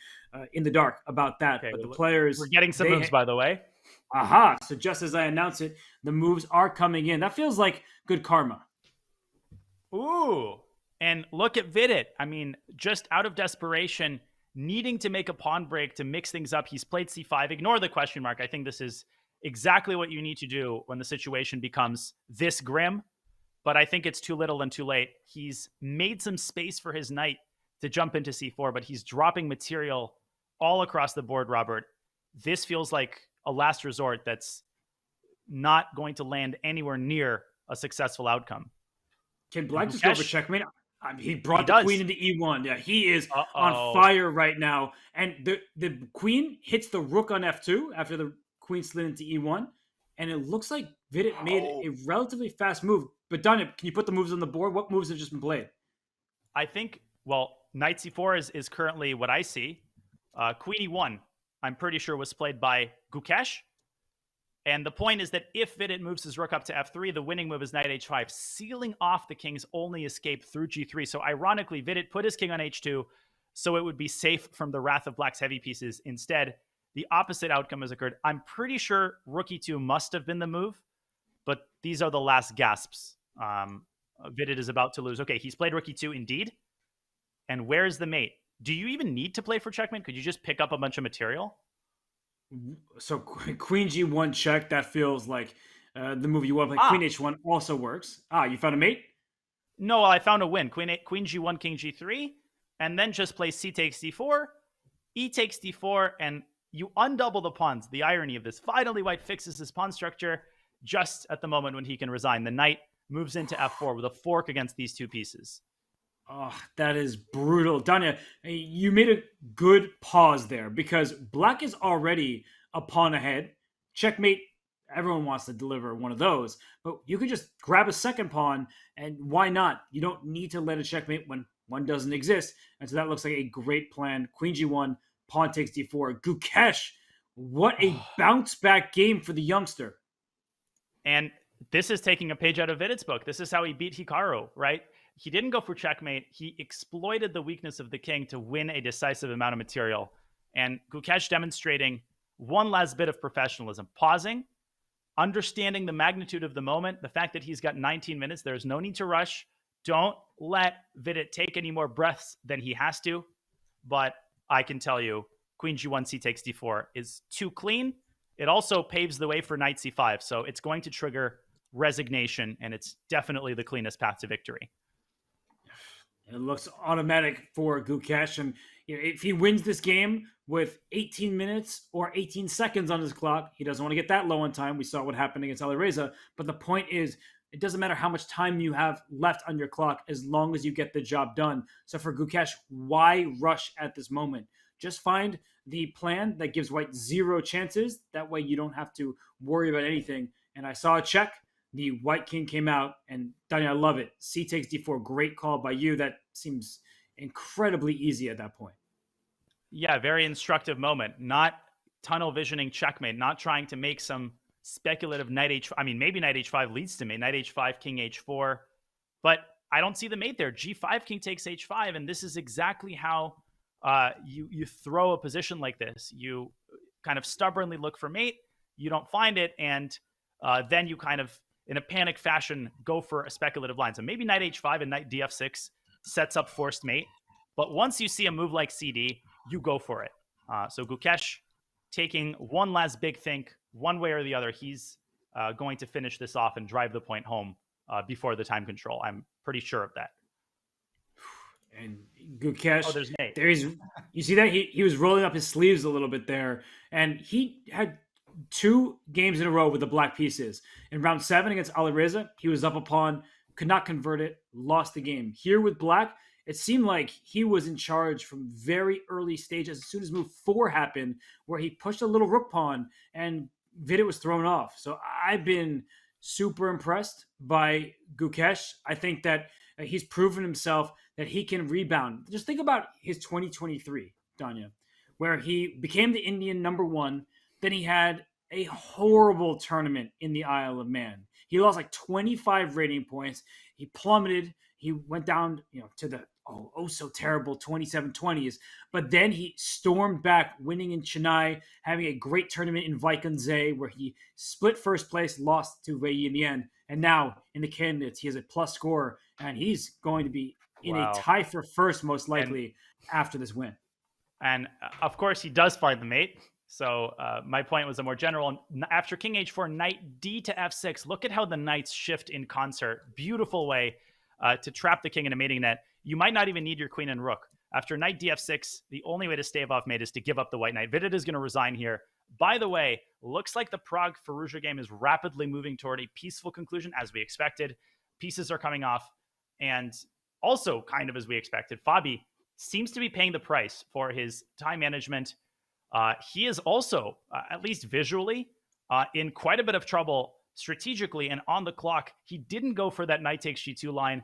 in the dark about that. Okay, but the players... We're getting some moves, by the way. Aha! So just as I announce it, the moves are coming in. That feels like good karma. Ooh. And look at Vidit. I mean, just out of desperation, needing to make a pawn break to mix things up, he's played c5. Ignore the question mark. I think this is exactly what you need to do when the situation becomes this grim. But I think it's too little and too late. He's made some space for his knight to jump into c4, but he's dropping material all across the board, Robert. This feels like a last resort that's not going to land anywhere near a successful outcome. Can Black just go for checkmate? He brought the queen into e1. Yeah, he is on fire right now. And the queen hits the rook on f2 after the queen slid into e1. And it looks like Vidit made a relatively fast move. But Danya, can you put the moves on the board? What moves have just been played? I think, well, knight c4 is currently what I see. Queen e1, I'm pretty sure, was played by Gukesh. And the point is that if Vidit moves his rook up to f3, the winning move is knight h5, sealing off the king's only escape through g3. So ironically, Vidit put his king on h2, so it would be safe from the wrath of Black's heavy pieces. Instead, the opposite outcome has occurred. I'm pretty sure rook e2 must have been the move, but these are the last gasps. Vidit is about to lose. Okay, he's played rook e2 indeed. And where's the mate? Do you even need to play for checkmate? Could you just pick up a bunch of material? So queen g1 check, that feels like the move you want. Like queen h1 also works. You found a mate? No, I found a win. Queen g1, king g3, and then just play c takes d4, e takes d4, and you undouble the pawns. The irony of this. Finally, white fixes his pawn structure just at the moment when he can resign. The knight moves into f4 with a fork against these two pieces. Oh, that is brutal. Danya, you made a good pause there because Black is already a pawn ahead. Checkmate, everyone wants to deliver one of those, but you could just grab a second pawn, and why not? You don't need to let a checkmate when one doesn't exist. And so that looks like a great plan. Queen g1, pawn takes d4. Gukesh, what a bounce back game for the youngster. And this is taking a page out of Vidit's book. This is how he beat Hikaru, right? He didn't go for checkmate. He exploited the weakness of the king to win a decisive amount of material. And Gukesh demonstrating one last bit of professionalism, pausing, understanding the magnitude of the moment, the fact that he's got 19 minutes. There's no need to rush. Don't let Vidit take any more breaths than he has to. But I can tell you, Queen G1, C takes D4 is too clean. It also paves the way for Knight C5. So it's going to trigger resignation, and it's definitely the cleanest path to victory. It looks automatic for Gukesh. And if he wins this game with 18 minutes or 18 seconds on his clock, he doesn't want to get that low on time. We saw what happened against Alireza. But the point is, it doesn't matter how much time you have left on your clock as long as you get the job done. So for Gukesh, why rush at this moment? Just find the plan that gives white 0 chances. That way you don't have to worry about anything. And I saw a check. The white king came out, and Daniel, I love it. C takes D4. Great call by you. That seems incredibly easy at that point. Yeah, very instructive moment. Not tunnel visioning checkmate, not trying to make some speculative knight h5. I mean, maybe knight h5 leads to mate. Knight h5, king h4. But I don't see the mate there. G5, king takes h5, and this is exactly how you throw a position like this. You kind of stubbornly look for mate. You don't find it, and then you kind of, in a panic fashion, go for a speculative line. So maybe knight h5 and knight df6 sets up forced mate. But once you see a move like CD, you go for it. So Gukesh taking one last big think, one way or the other. He's going to finish this off and drive the point home before the time control. I'm pretty sure of that. And Gukesh, there's Nate. You see that? He was rolling up his sleeves a little bit there. And he had 2 games in a row with the black pieces. In round 7 against Alireza, he was up a pawn, could not convert it, lost the game. Here with black, it seemed like he was in charge from very early stages. As soon as move 4 happened, where he pushed a little rook pawn and Vidit was thrown off. So I've been super impressed by Gukesh. I think that he's proven himself that he can rebound. Just think about his 2023, Danya, where he became the Indian #1. Then he had a horrible tournament in the Isle of Man. He lost like 25 rating points. He plummeted. He went down, to the so terrible 27-20s. But then he stormed back, winning in Chennai, having a great tournament in Vaikunze, where he split first place, lost to Wei Yi in the end. And now in the candidates, he has a plus score, and he's going to be in a tie for first, most likely, after this win. And of course, he does find the mate. So my point was a more general. After king h4, knight d to f6. Look at how the knights shift in concert. Beautiful way to trap the king in a mating net. You might not even need your queen and rook. After knight df6, the only way to stave off mate is to give up the white knight. Vidit is going to resign here. By the way, looks like the Prague Fallujah game is rapidly moving toward a peaceful conclusion, as we expected. Pieces are coming off. And also, kind of as we expected, Fabi seems to be paying the price for his time management. He is also, at least visually, in quite a bit of trouble strategically and on the clock. He didn't go for that knight takes g2 line,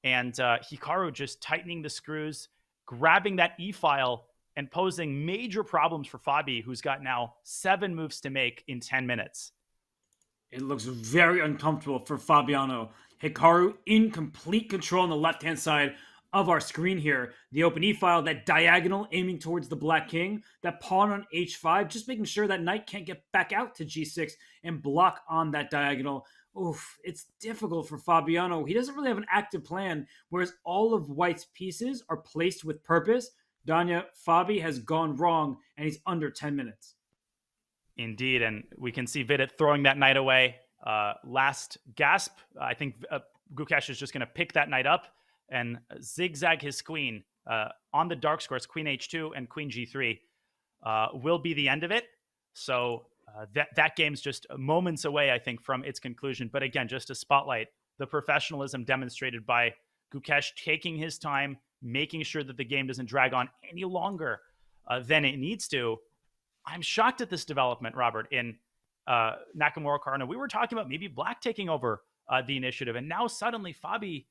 and Hikaru just tightening the screws, grabbing that e-file, and posing major problems for Fabi, who's got now 7 moves to make in 10 minutes. It looks very uncomfortable for Fabiano. Hikaru in complete control on the left-hand side of our screen here. The open e-file, that diagonal aiming towards the black king, that pawn on h5, just making sure that knight can't get back out to g6 and block on that diagonal. Oof, it's difficult for Fabiano. He doesn't really have an active plan, whereas all of white's pieces are placed with purpose. Danya, Fabi has gone wrong, and he's under 10 minutes. Indeed, and we can see Vidit throwing that knight away. Last gasp. I think Gukesh is just going to pick that knight up and zigzag his queen on the dark squares. Queen h2 and queen g3 will be the end of it. So that game's just moments away, I think, from its conclusion. But again, just to spotlight the professionalism demonstrated by Gukesh, taking his time, making sure that the game doesn't drag on any longer than it needs to. I'm shocked at this development, Robert, in Nakamura Karno. We were talking about maybe black taking over the initiative, and now suddenly Fabi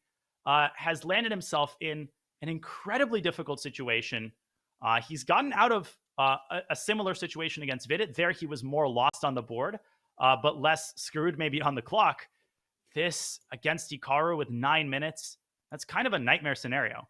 has landed himself in an incredibly difficult situation. He's gotten out of a similar situation against Vidit. There he was more lost on the board, but less screwed maybe on the clock. this against Hikaru with 9 minutes, that's kind of a nightmare scenario.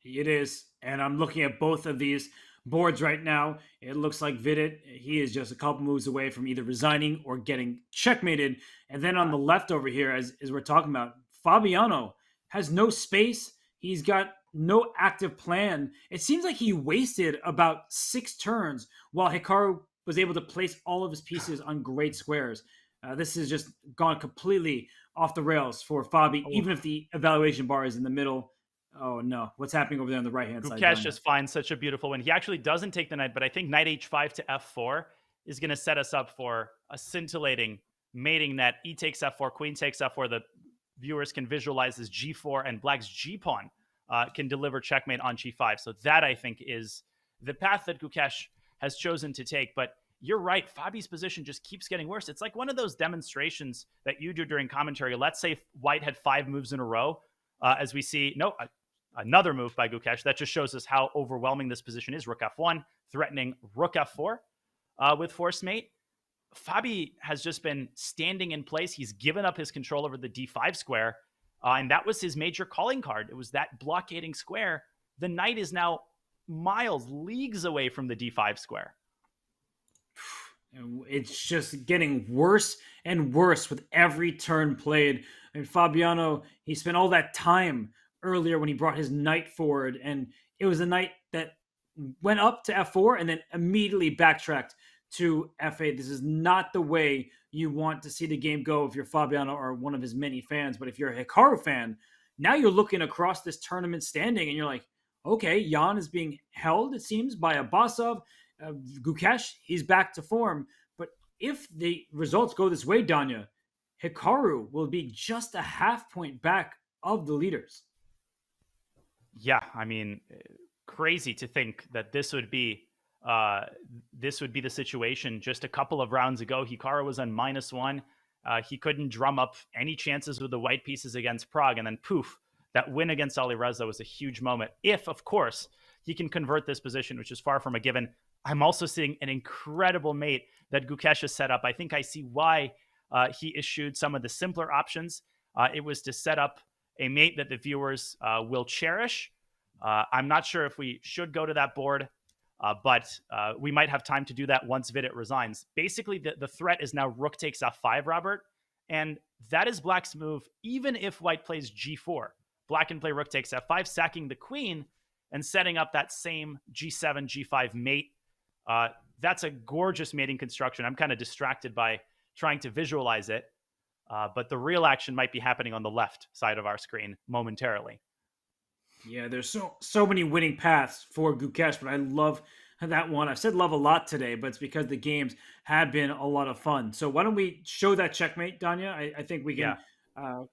It is. And I'm looking at both of these boards right now. It looks like Vidit, he is just a couple moves away from either resigning or getting checkmated. And then on the left over here, as we're talking about, Fabiano has no space. He's got no active plan. It seems like he wasted about 6 turns while Hikaru was able to place all of his pieces on great squares. This has just gone completely off the rails for Fabi, even if the evaluation bar is in the middle. Oh no, what's happening over there on the right-hand side? Gukesh just finds such a beautiful win. He actually doesn't take the knight, but I think knight h5 to f4 is going to set us up for a scintillating mating net. E takes f4, queen takes f4. The viewers can visualize as g4, and black's g-pawn can deliver checkmate on g5. So that, I think, is the path that Gukesh has chosen to take. But you're right, Fabi's position just keeps getting worse. It's like one of those demonstrations that you do during commentary. Let's say white had 5 moves in a row, as we see, another move by Gukesh. That just shows us how overwhelming this position is. Rook f1, threatening rook f4 with forced mate. Fabi has just been standing in place. He's given up his control over the d5 square, and that was his major calling card. It was that blockading square. The knight is now miles, leagues away from the d5 square. It's just getting worse and worse with every turn played. I mean, Fabiano, he spent all that time earlier when he brought his knight forward, and it was a knight that went up to f4 and then immediately backtracked to f8. This is not the way you want to see the game go if you're Fabiano or one of his many fans. But if you're a Hikaru fan, now you're looking across this tournament standing and you're like, okay, Jan is being held, it seems, by Abbasov. Gukesh, he's back to form. But if the results go this way, Danya, Hikaru will be just a half point back of the leaders. Yeah, I mean, crazy to think that this would be the situation. Just a couple of rounds ago, Hikaru was on -1. He couldn't drum up any chances with the white pieces against Prague, and then poof, that win against Alireza was a huge moment. If, of course, he can convert this position, which is far from a given. I'm also seeing an incredible mate that Gukesh has set up. I think I see why he issued some of the simpler options. It was to set up a mate that the viewers will cherish. I'm not sure if we should go to that board, but we might have time to do that once Vidit resigns. Basically, the threat is now rook takes f5, Robert, and that is black's move, even if white plays g4. Black can play rook takes f5, sacking the queen and setting up that same g7, g5 mate. That's a gorgeous mating construction. I'm kind of distracted by trying to visualize it, but the real action might be happening on the left side of our screen momentarily. Yeah, there's so many winning paths for Gukesh, but I love that one. I've said love a lot today, but it's because the games have been a lot of fun. So why don't we show that checkmate, Danya? I think we can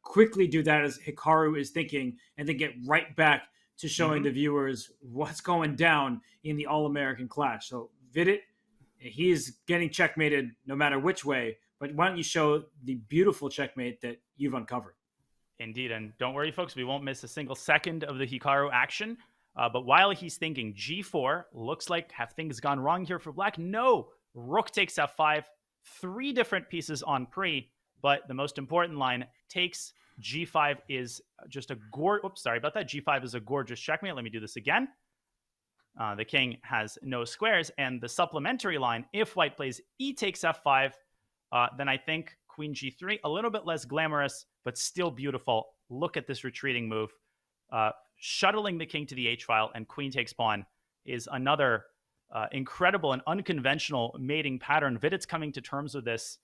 quickly do that as Hikaru is thinking, and then get right back to showing the viewers what's going down in the All-American clash. So Vidit, he's getting checkmated no matter which way, but why don't you show the beautiful checkmate that you've uncovered? Indeed, and don't worry, folks, we won't miss a single second of the Hikaru action. But while he's thinking g4, looks like have things gone wrong here for black? No, rook takes f5, 3 different pieces on pre, but the most important line, takes g5 is just a oops, sorry about that. G5 is a gorgeous checkmate. Let me do this again. The king has no squares, and the supplementary line, if white plays e takes f5, then I think queen g3, a little bit less glamorous, but still beautiful. Look at this retreating move. Shuttling the king to the h-file and queen takes pawn is another incredible and unconventional mating pattern. Vidit's coming to terms with this.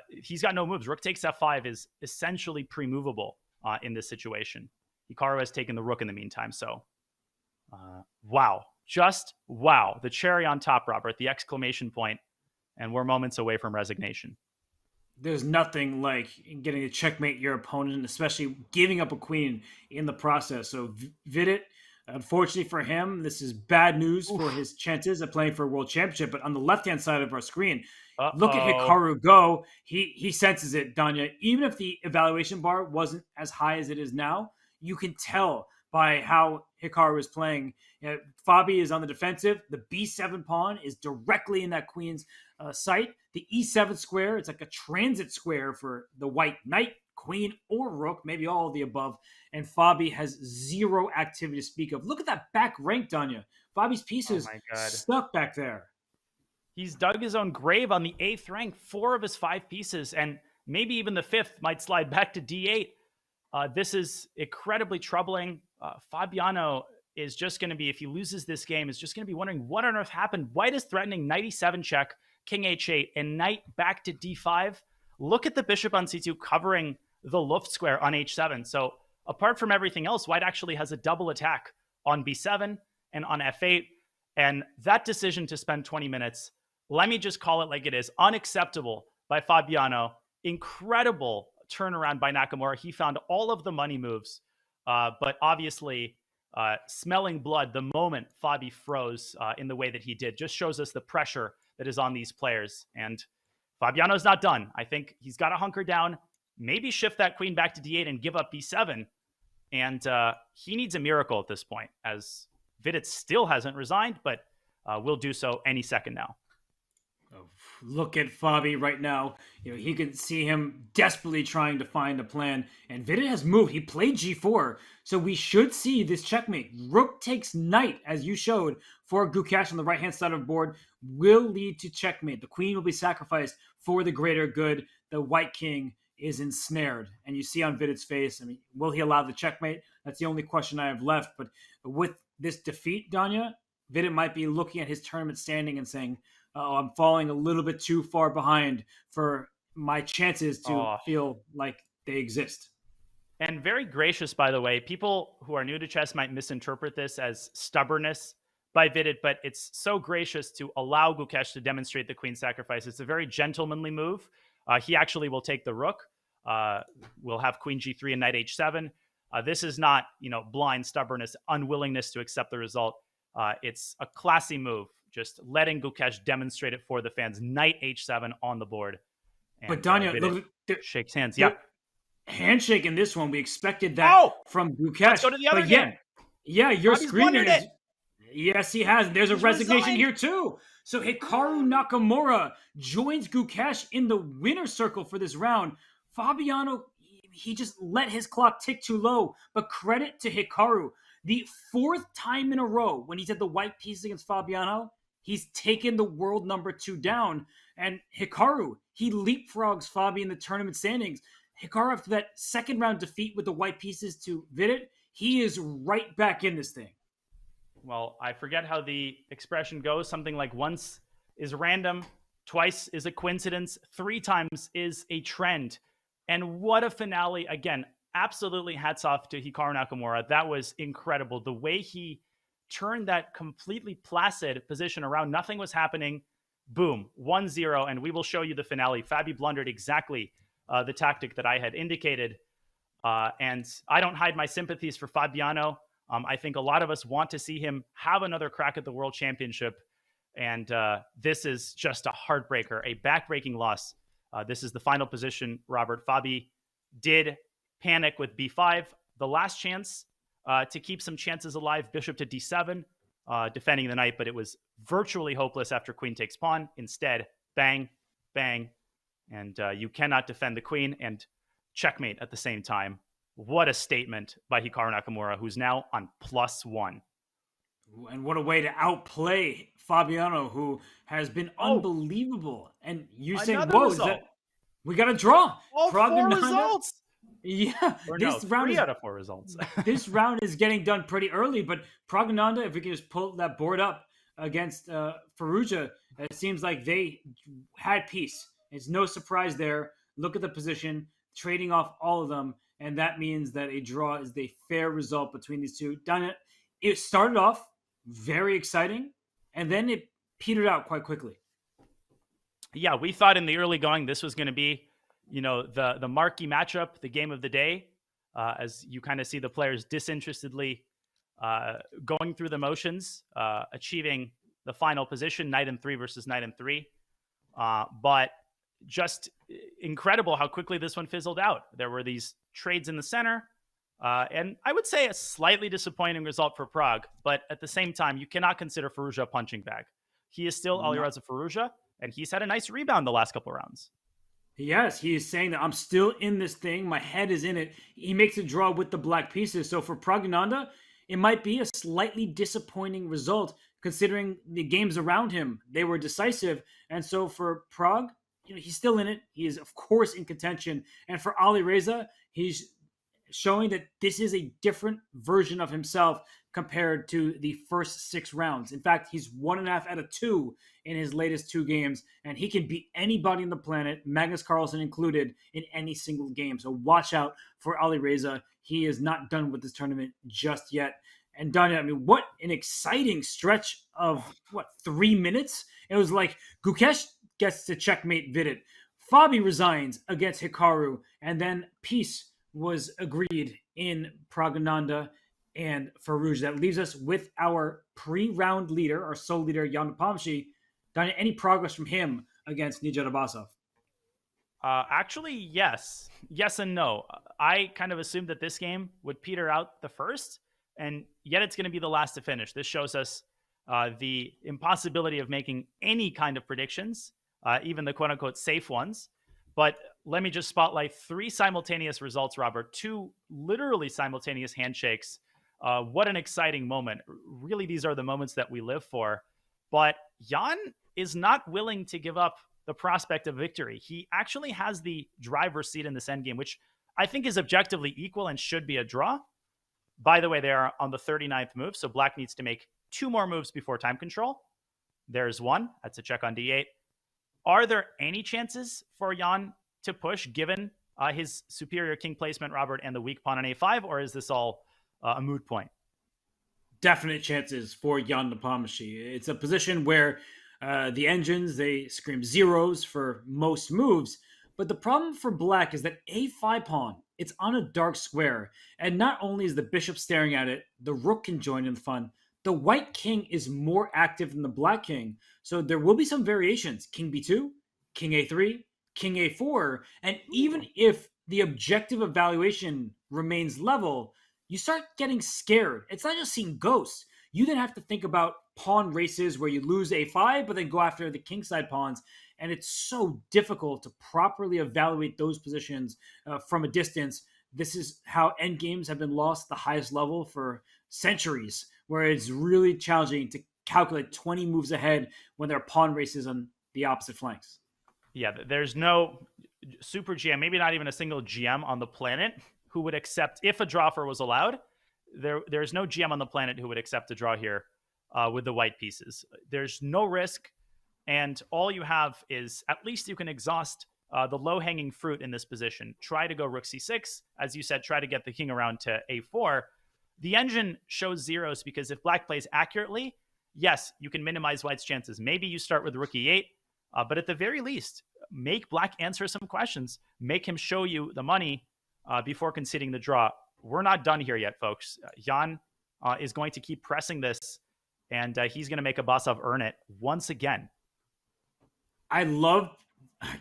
He's got no moves. Rook takes f5 is essentially pre-movable in this situation. Hikaru has taken the rook in the meantime, so wow. Just wow. The cherry on top, Robert, the exclamation point, and we're moments away from resignation. There's nothing like getting to checkmate your opponent, especially giving up a queen in the process. So Vidit, unfortunately for him, this is bad news for his chances of playing for a world championship. But on the left-hand side of our screen, look at Hikaru go. He senses it, Danya. Even if the evaluation bar wasn't as high as it is now, you can tell by how Hikaru is playing. Fabi is on the defensive. The b7 pawn is directly in that queen's site. The E7 square, it's like a transit square for the white knight, queen, or rook, maybe all of the above. And Fabi has zero activity to speak of. Look at that back rank, Danya. Fabi's pieces stuck back there. He's dug his own grave on the 8th rank, 4 of his 5 pieces, and maybe even the 5th might slide back to D8. This is incredibly troubling. Fabiano is just going to be, if he loses this game, is just going to be wondering what on earth happened. White is threatening knight e7 check, king h8, and knight back to d5. Look at the bishop on c2 covering the Luft square on h7. So apart from everything else, White actually has a double attack on b7 and on f8. And that decision to spend 20 minutes, let me just call it like it is, unacceptable by Fabiano. Incredible turnaround by Nakamura. He found all of the money moves, but obviously smelling blood the moment Fabi froze in the way that he did just shows us the pressure that is on these players. And Fabiano's not done. I think he's got to hunker down, maybe shift that queen back to d8 and give up b7. And he needs a miracle at this point, as Vidit still hasn't resigned, but will do so any second now. Look at Fabi right now. He can see him desperately trying to find a plan. And Vidit has moved. He played g4. So we should see this checkmate. Rook takes knight, as you showed, for Gukesh on the right-hand side of the board, will lead to checkmate. The queen will be sacrificed for the greater good. The white king is ensnared. And you see on Vidit's face, I mean, will he allow the checkmate? That's the only question I have left. But with this defeat, Danya, Vidit might be looking at his tournament standing and saying, oh, I'm falling a little bit too far behind for my chances to feel like they exist. And very gracious, by the way. People who are new to chess might misinterpret this as stubbornness by Vidit, but it's so gracious to allow Gukesh to demonstrate the queen sacrifice. It's a very gentlemanly move. He actually will take the rook. We'll have queen g3 and knight h7. This is not, blind stubbornness, unwillingness to accept the result. It's a classy move. Just letting Gukesh demonstrate it for the fans. Knight h7 on the board. And, but Danya, look, shakes hands. Yeah. Handshake in this one. We expected that from Gukesh. Let's go to the other game. Yeah, your screener is... it. Yes, he has. There's a resignation resigned. here too. So Hikaru Nakamura joins Gukesh in the winner circle for this round. Fabiano, he just let his clock tick too low. But credit to Hikaru. The 4th time in a row when he's at the white piece against Fabiano, he's taken the world number 2 down. And Hikaru, he leapfrogs Fabi in the tournament standings. Hikaru, after that second round defeat with the white pieces to Vidit, he is right back in this thing. Well, I forget how the expression goes. Something like once is random, twice is a coincidence, 3 times is a trend. And what a finale. Again, absolutely hats off to Hikaru Nakamura. That was incredible. The way he turned that completely placid position around. Nothing was happening. Boom, 1-0, and we will show you the finale. Fabi blundered exactly the tactic that I had indicated. And I don't hide my sympathies for Fabiano. I think a lot of us want to see him have another crack at the World Championship. And this is just a heartbreaker, a backbreaking loss. This is the final position, Robert. Fabi did panic with b5. The last chance to keep some chances alive, bishop to d7, defending the knight, but it was virtually hopeless after queen takes pawn. Instead, bang, bang, and you cannot defend the queen and checkmate at the same time. What a statement by Hikaru Nakamura, who's now on +1. And what a way to outplay Fabiano, who has been unbelievable. And you say, whoa, is that... we got a draw. All 4 results. Yeah, this round 3 out of 4 results. This round is getting done pretty early, but Praggnanandhaa, if we can just pull that board up against Firouzja, it seems like they had peace. It's no surprise there. Look at the position, trading off all of them, and that means that a draw is the fair result between these two. It started off very exciting, and then it petered out quite quickly. Yeah, we thought in the early going this was going to be, the marquee matchup, the game of the day, as you kind of see the players disinterestedly going through the motions, achieving the final position, knight in 3 versus knight in 3. But just incredible how quickly this one fizzled out. There were these trades in the center, and I would say a slightly disappointing result for Pragg. But at the same time, you cannot consider Firouzja a punching bag. He is still Alireza Firouzja, and he's had a nice rebound the last couple of rounds. Yes, he is saying that I'm still in this thing. My head is in it. He makes a draw with the black pieces. So for Praggnanandhaa, it might be a slightly disappointing result considering the games around him. They were decisive. And so for Pragg, he's still in it. He is, of course, in contention. And for Alireza, he's showing that this is a different version of himself compared to the first 6 rounds. In fact, he's 1.5 out of 2 in his latest 2 games, and he can beat anybody on the planet, Magnus Carlsen included, in any single game. So watch out for Alireza. He is not done with this tournament just yet. And Danya, I mean, what an exciting stretch of, 3 minutes? It was like Gukesh gets to checkmate Vidit. Fabi resigns against Hikaru, and then peace was agreed in Praggnanandhaa and Firouzja. That leaves us with our pre-round leader, our sole leader, Jan Nepomniachtchi. Danya, any progress from him against Nijat Abbasov? Actually, yes. Yes and no. I kind of assumed that this game would peter out the first, and yet it's going to be the last to finish. This shows us the impossibility of making any kind of predictions, even the quote-unquote safe ones. But let me just spotlight 3 simultaneous results, Robert. 2 literally simultaneous handshakes. What an exciting moment. Really, these are the moments that we live for. But Jan is not willing to give up the prospect of victory. He actually has the driver's seat in this endgame, which I think is objectively equal and should be a draw. By the way, they are on the 39th move, so Black needs to make 2 more moves before time control. There's 1. That's a check on D8. Are there any chances for Jan to push given his superior king placement, Robert, and the weak pawn on A5, or is this all a moot point? Definite chances for Jan Nepomniachtchi. It's a position where the engines, they scream zeros for most moves, but the problem for Black is that A5 pawn, it's on a dark square, and not only is the bishop staring at it, the rook can join in the fun. The white king is more active than the black king, so there will be some variations. King b2, king a3, king a4, and even if the objective evaluation remains level, you start getting scared. It's not just seeing ghosts. You then have to think about pawn races where you lose a5, but then go after the kingside pawns, and it's so difficult to properly evaluate those positions from a distance. This is how endgames have been lost at the highest level for centuries, where it's really challenging to calculate 20 moves ahead when there are pawn races on the opposite flanks. Yeah, there's no super GM, maybe not even a single GM on the planet who would accept, if a draw was allowed, there's no GM on the planet who would accept a draw here with the white pieces. There's no risk, and all you have is, at least you can exhaust the low-hanging fruit in this position. Try to go rook c6. As you said, try to get the king around to a4. The engine shows zeros because if Black plays accurately, yes, you can minimize White's chances. Maybe you start with rook e8, but at the very least, make Black answer some questions. Make him show you the money before conceding the draw. We're not done here yet, folks. Jan is going to keep pressing this, and he's going to make Abbasov earn it once again. I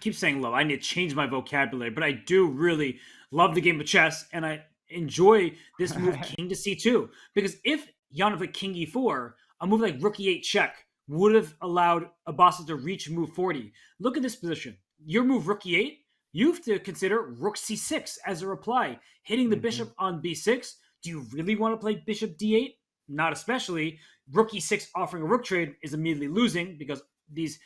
keep saying love. I need to change my vocabulary, but I do really love the game of chess, and I enjoy this move king to c2, because if Jan played king e4, a move like rook e8 check would have allowed Abbasov to reach move 40. Look at this position. Your move rook e8, you have to consider rook c6 as a reply, hitting the bishop on b6. Do you really want to play bishop d8? Not especially. Rook e6 offering a rook trade is immediately losing because these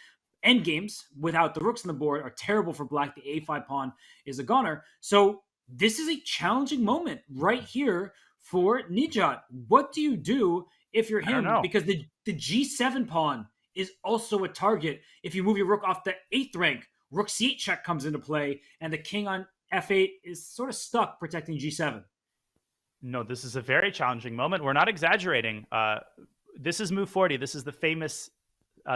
endgames without the rooks on the board are terrible for Black. The a5 pawn is a goner. So this is a challenging moment right here for Nijat. What do you do if you're him? Because the g7 pawn is also a target. If you move your rook off the 8th rank, rook c8 check comes into play, and the king on f8 is sort of stuck protecting g7. No, this is a very challenging moment. We're not exaggerating. This is move 40. This is the famous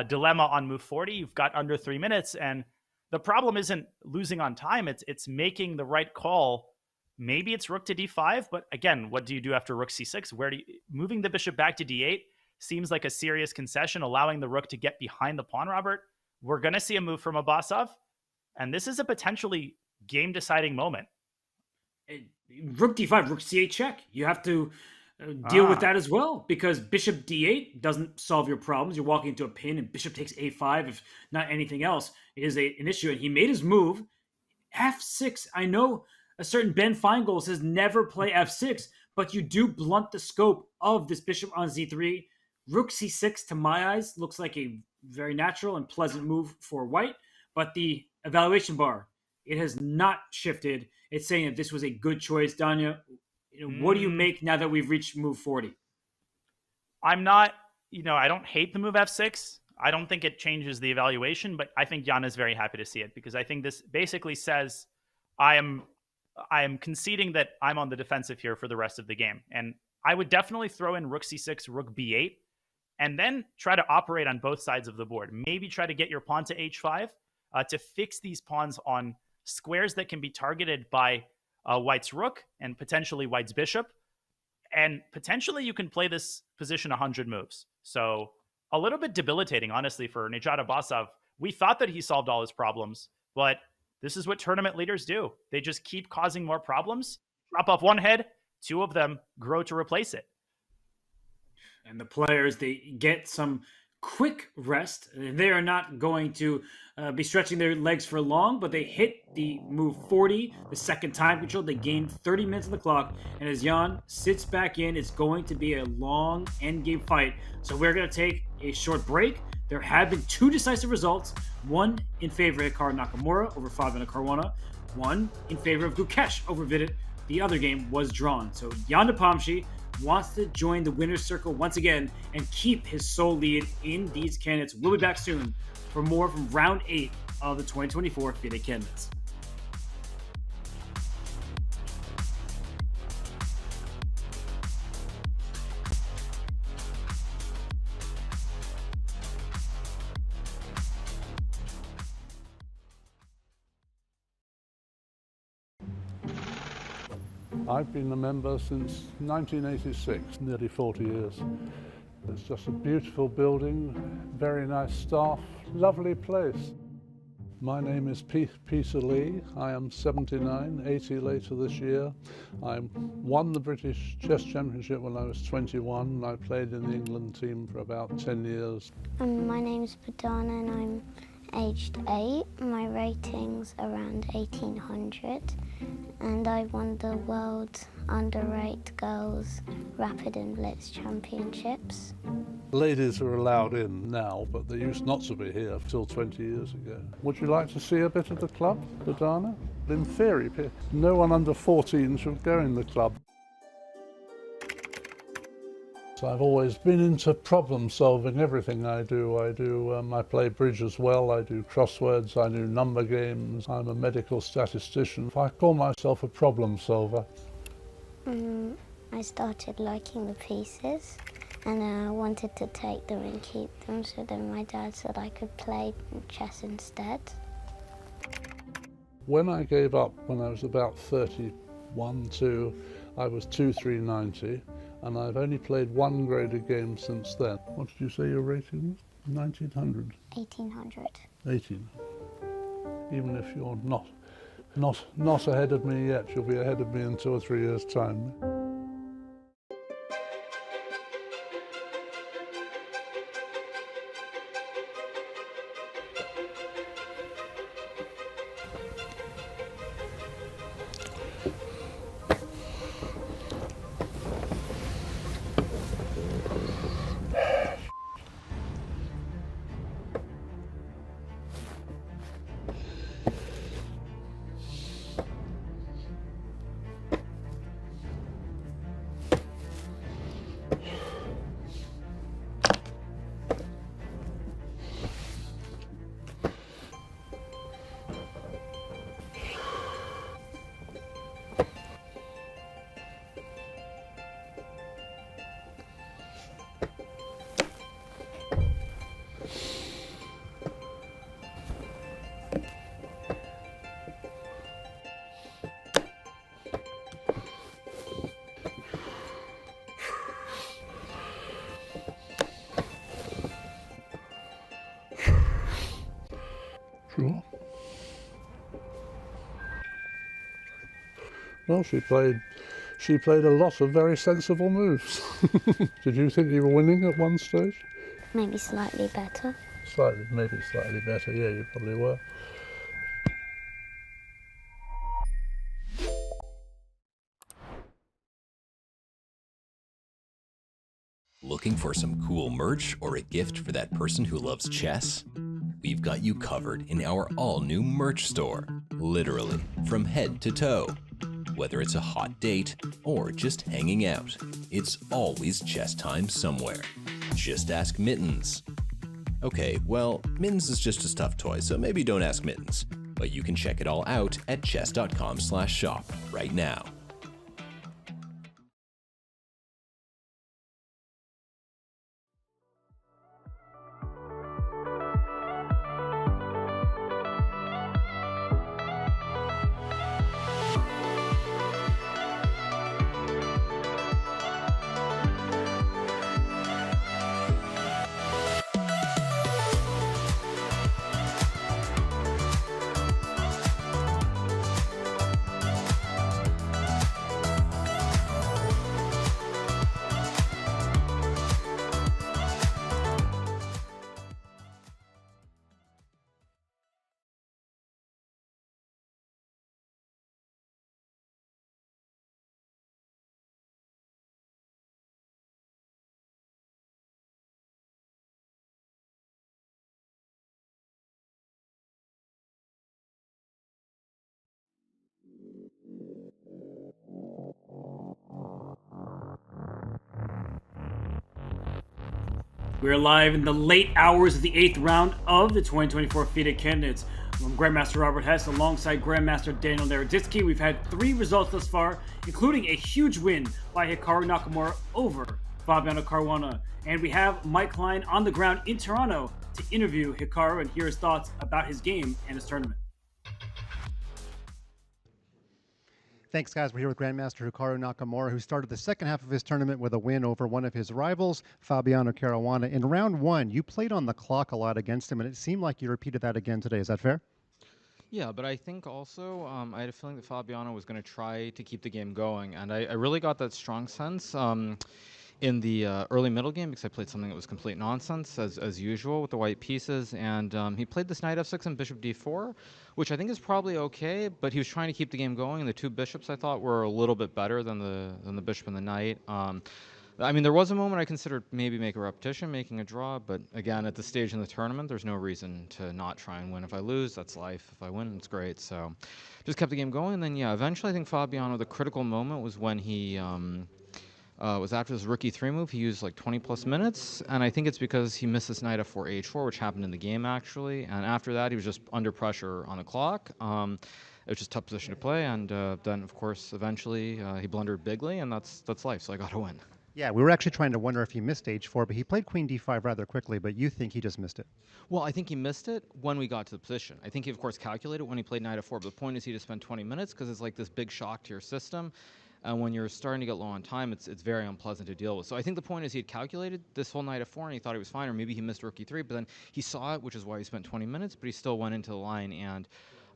dilemma on move 40. You've got under 3 minutes, and the problem isn't losing on time. It's making the right call. Maybe it's rook to d5, but again, what do you do after rook c6? Moving the bishop back to d8 seems like a serious concession, allowing the rook to get behind the pawn, Robert. We're going to see a move from Abbasov, and this is a potentially game-deciding moment. Rook d5, rook c8 check. You have to deal with that as well, because bishop d8 doesn't solve your problems. You're walking into a pin and bishop takes a5, if not anything else, is an issue. And he made his move. f6. I know a certain Ben Feingold says never play f6, but you do blunt the scope of this bishop on z3. Rook c6, to my eyes, looks like a very natural and pleasant move for white, but the evaluation bar, it has not shifted. It's saying that this was a good choice. Danya, what do you make now that we've reached move 40? I'm not, I don't hate the move f6. I don't think it changes the evaluation, but I think Jan is very happy to see it, because I think this basically says I am conceding that I'm on the defensive here for the rest of the game. And I would definitely throw in rook c6, rook b8, and then try to operate on both sides of the board. Maybe try to get your pawn to h5 to fix these pawns on squares that can be targeted by white's rook and potentially white's bishop. And potentially you can play this position 100 moves. So a little bit debilitating, honestly, for Nejat Abbasov. We thought that he solved all his problems, but this is what tournament leaders do. They just keep causing more problems, drop off one head, two of them grow to replace it. And the players, they get some quick rest. They are not going to be stretching their legs for long, but they hit the move 40, the second time control. They gain 30 minutes on the clock. And as Jan sits back in, it's going to be a long endgame fight. So we're going to take a short break. There have been two decisive results, one in favor of Hikaru Nakamura over Fabiano Caruana, one in favor of Gukesh over Vidit. The other game was drawn. So Jan Nepomniachtchi wants to join the winner's circle once again and keep his sole lead in these candidates. We'll be back soon for more from round 8 of the 2024 FIDE candidates. I've been a member since 1986, nearly 40 years. It's just a beautiful building, very nice staff, lovely place. My name is Peter Lee. I am 79, 80 later this year. I won the British Chess Championship when I was 21. I played in the England team for about 10 years. My name's Padana and I'm aged 8. My rating's around 1800 and I won the World Under-8 Girls Rapid and Blitz Championships. Ladies are allowed in now, but they used not to be here until 20 years ago. Would you like to see a bit of the club, Padana? In theory, no one under 14 should go in the club. So I've always been into problem solving, everything I do. I play bridge as well, I do crosswords, I do number games, I'm a medical statistician. I call myself a problem solver. I started liking the pieces and I wanted to take them and keep them, so then my dad said I could play chess instead. When I gave up when I was about 31, 2, I was 2,390. And I've only played one graded game since then. What did you say your rating was? 1900? 1800. 18. Even if you're not ahead of me yet, you'll be ahead of me in 2 or 3 years' time. Sure. Well, she played She played a lot of very sensible moves. Did you think you were winning at one stage? Maybe slightly better. Slightly, maybe slightly better. Yeah, you probably were. Looking for some cool merch or a gift for that person who loves chess? We've got you covered in our all-new merch store, literally from head to toe. Whether it's a hot date or just hanging out, it's always chess time somewhere. Just ask Mittens. Okay, well, Mittens is just a stuffed toy, so maybe don't ask Mittens. But you can check it all out at chess.com/shop right now. We're live in the late hours of the 8th round of the 2024 FIDE Candidates. I'm Grandmaster Robert Hess alongside Grandmaster Daniel Naroditsky. We've had 3 results thus far, including a huge win by Hikaru Nakamura over Fabiano Caruana. And we have Mike Klein on the ground in Toronto to interview Hikaru and hear his thoughts about his game and his tournament. Thanks, guys. We're here with Grandmaster Hikaru Nakamura, who started the second half of his tournament with a win over one of his rivals, Fabiano Caruana. In round 1, you played on the clock a lot against him, and it seemed like you repeated that again today. Is that fair? Yeah, but I think also I had a feeling that Fabiano was going to try to keep the game going, and I really got that strong sense in the early middle game because I played something that was complete nonsense as usual with the white pieces, and he played this knight f6 and bishop d4, which I think is probably okay, but he was trying to keep the game going, and the 2 bishops I thought were a little bit better than the bishop and the knight. I mean, there was a moment I considered maybe make a repetition, making a draw, but again, at this stage in the tournament, there's no reason to not try and win. If I lose, that's life. If I win, it's great. So just kept the game going, and then, yeah, eventually I think Fabiano, the critical moment was when he was after his rook e3 move. He used like 20 plus minutes, and I think it's because he missed this knight f4 h4, which happened in the game actually, and after that he was just under pressure on the clock. It was just a tough position to play, and then of course eventually he blundered bigly, and that's life, so I got to win. Yeah, we were actually trying to wonder if he missed h4, but he played queen d5 rather quickly, but you think he just missed it? Well, I think he missed it when we got to the position. I think he, of course, calculated when he played knight f4, but the point is he just spent 20 minutes because it's like this big shock to your system. And when you're starting to get low on time, it's very unpleasant to deal with. So I think the point is he had calculated this whole knight f4 and he thought he was fine, or maybe he missed rook e3, but then he saw it, which is why he spent 20 minutes, but he still went into the line. And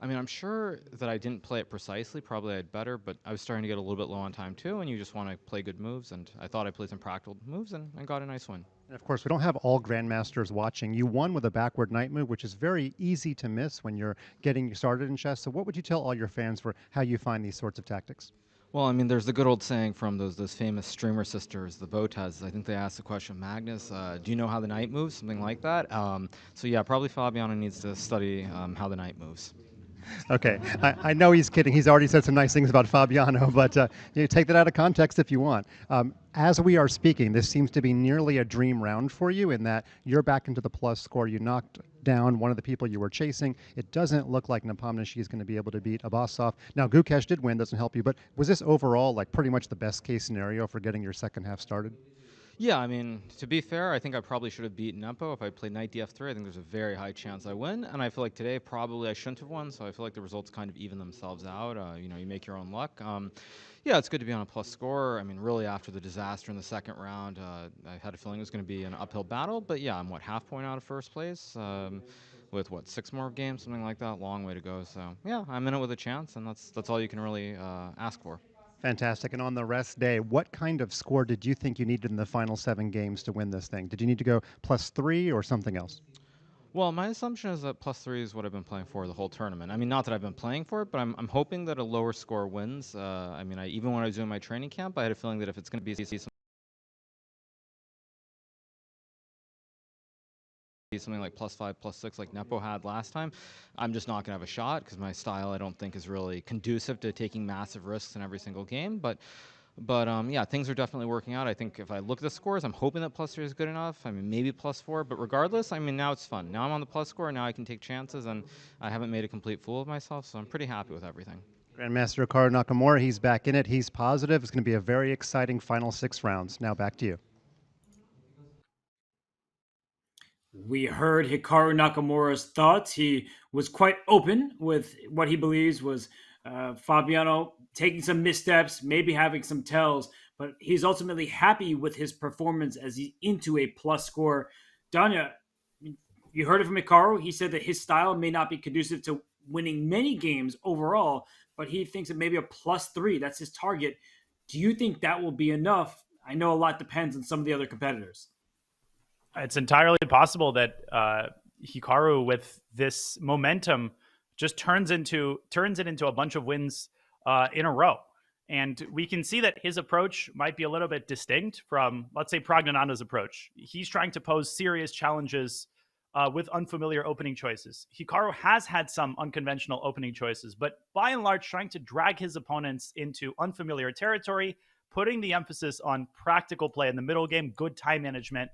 I mean, I'm sure that I didn't play it precisely. Probably I had better, but I was starting to get a little bit low on time too, and you just want to play good moves, and I thought I played some practical moves and got a nice win. And of course, we don't have all grandmasters watching. You won with a backward knight move, which is very easy to miss when you're getting started in chess. So what would you tell all your fans for how you find these sorts of tactics? Well, I mean, there's the good old saying from those famous streamer sisters, the Botas. I think they asked the question, Magnus, do you know how the knight moves? Something like that. So yeah, probably Fabiano needs to study how the knight moves. Okay, I know he's kidding. He's already said some nice things about Fabiano, but you take that out of context if you want. As we are speaking, this seems to be nearly a dream round for you in that you're back into the plus score. You knocked down one of the people you were chasing. It doesn't look like Nepomniachtchi is going to be able to beat Abbasov. Now, Gukesh did win, doesn't help you, but was this overall like pretty much the best case scenario for getting your second half started? Yeah, I mean, to be fair, I think I probably should have beaten Nepo. If I played knight df3, I think there's a very high chance I win. And I feel like today probably I shouldn't have won, so I feel like the results kind of even themselves out. You know, you make your own luck. Yeah, it's good to be on a plus score. I mean, really after the disaster in the second round, I had a feeling it was going to be an uphill battle. But yeah, I'm, half point out of first place with, 6 more games, something like that. Long way to go. So yeah, I'm in it with a chance, and that's all you can really ask for. Fantastic. And on the rest day, what kind of score did you think you needed in the final 7 games to win this thing? Did you need to go +3 or something else? Well, my assumption is that +3 is what I've been playing for the whole tournament. I mean, not that I've been playing for it, but I'm hoping that a lower score wins. I mean, even when I was doing my training camp, I had a feeling that if it's going to be something like +5, +6 like Nepo had last time, I'm just not going to have a shot because my style I don't think is really conducive to taking massive risks in every single game. But yeah, things are definitely working out. I think if I look at the scores, I'm hoping that +3 is good enough. I mean, maybe +4, but regardless, I mean, now it's fun. Now I'm on the plus score, now I can take chances, and I haven't made a complete fool of myself, so I'm pretty happy with everything. Grandmaster Hikaru Nakamura, he's back in it. He's positive. It's going to be a very exciting final 6 rounds. Now back to you. We heard Hikaru Nakamura's thoughts. He was quite open with what he believes was Fabiano taking some missteps, maybe having some tells, but he's ultimately happy with his performance as he's into a plus score. Danya, you heard it from Hikaru. He said that his style may not be conducive to winning many games overall, but he thinks that maybe a +3, that's his target. Do you think that will be enough? I know a lot depends on some of the other competitors. It's entirely possible that Hikaru, with this momentum, just turns it into a bunch of wins in a row. And we can see that his approach might be a little bit distinct from, let's say, Praggnanandha's approach. He's trying to pose serious challenges with unfamiliar opening choices. Hikaru has had some unconventional opening choices, but by and large, trying to drag his opponents into unfamiliar territory, putting the emphasis on practical play in the middle game, good time management.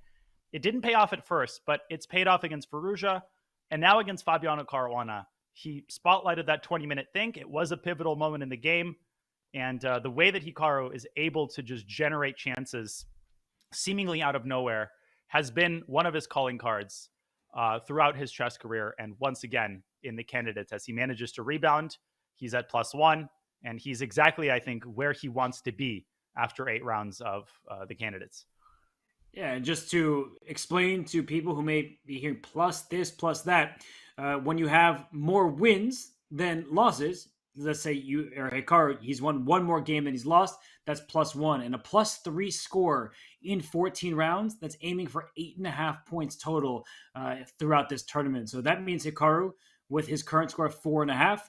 It didn't pay off at first, but it's paid off against Firouzja and now against Fabiano Caruana. He spotlighted that 20-minute think. It was a pivotal moment in the game. And the way that Hikaru is able to just generate chances seemingly out of nowhere has been one of his calling cards throughout his chess career. And once again, in the candidates, as he manages to rebound, he's at +1. And he's exactly, I think, where he wants to be after 8 rounds of the candidates. Yeah, and just to explain to people who may be hearing plus this, plus that, when you have more wins than losses, let's say you or Hikaru, he's won one more game than he's lost, that's +1. And a +3 score in 14 rounds, that's aiming for 8.5 points total throughout this tournament. So that means Hikaru, with his current score of 4.5,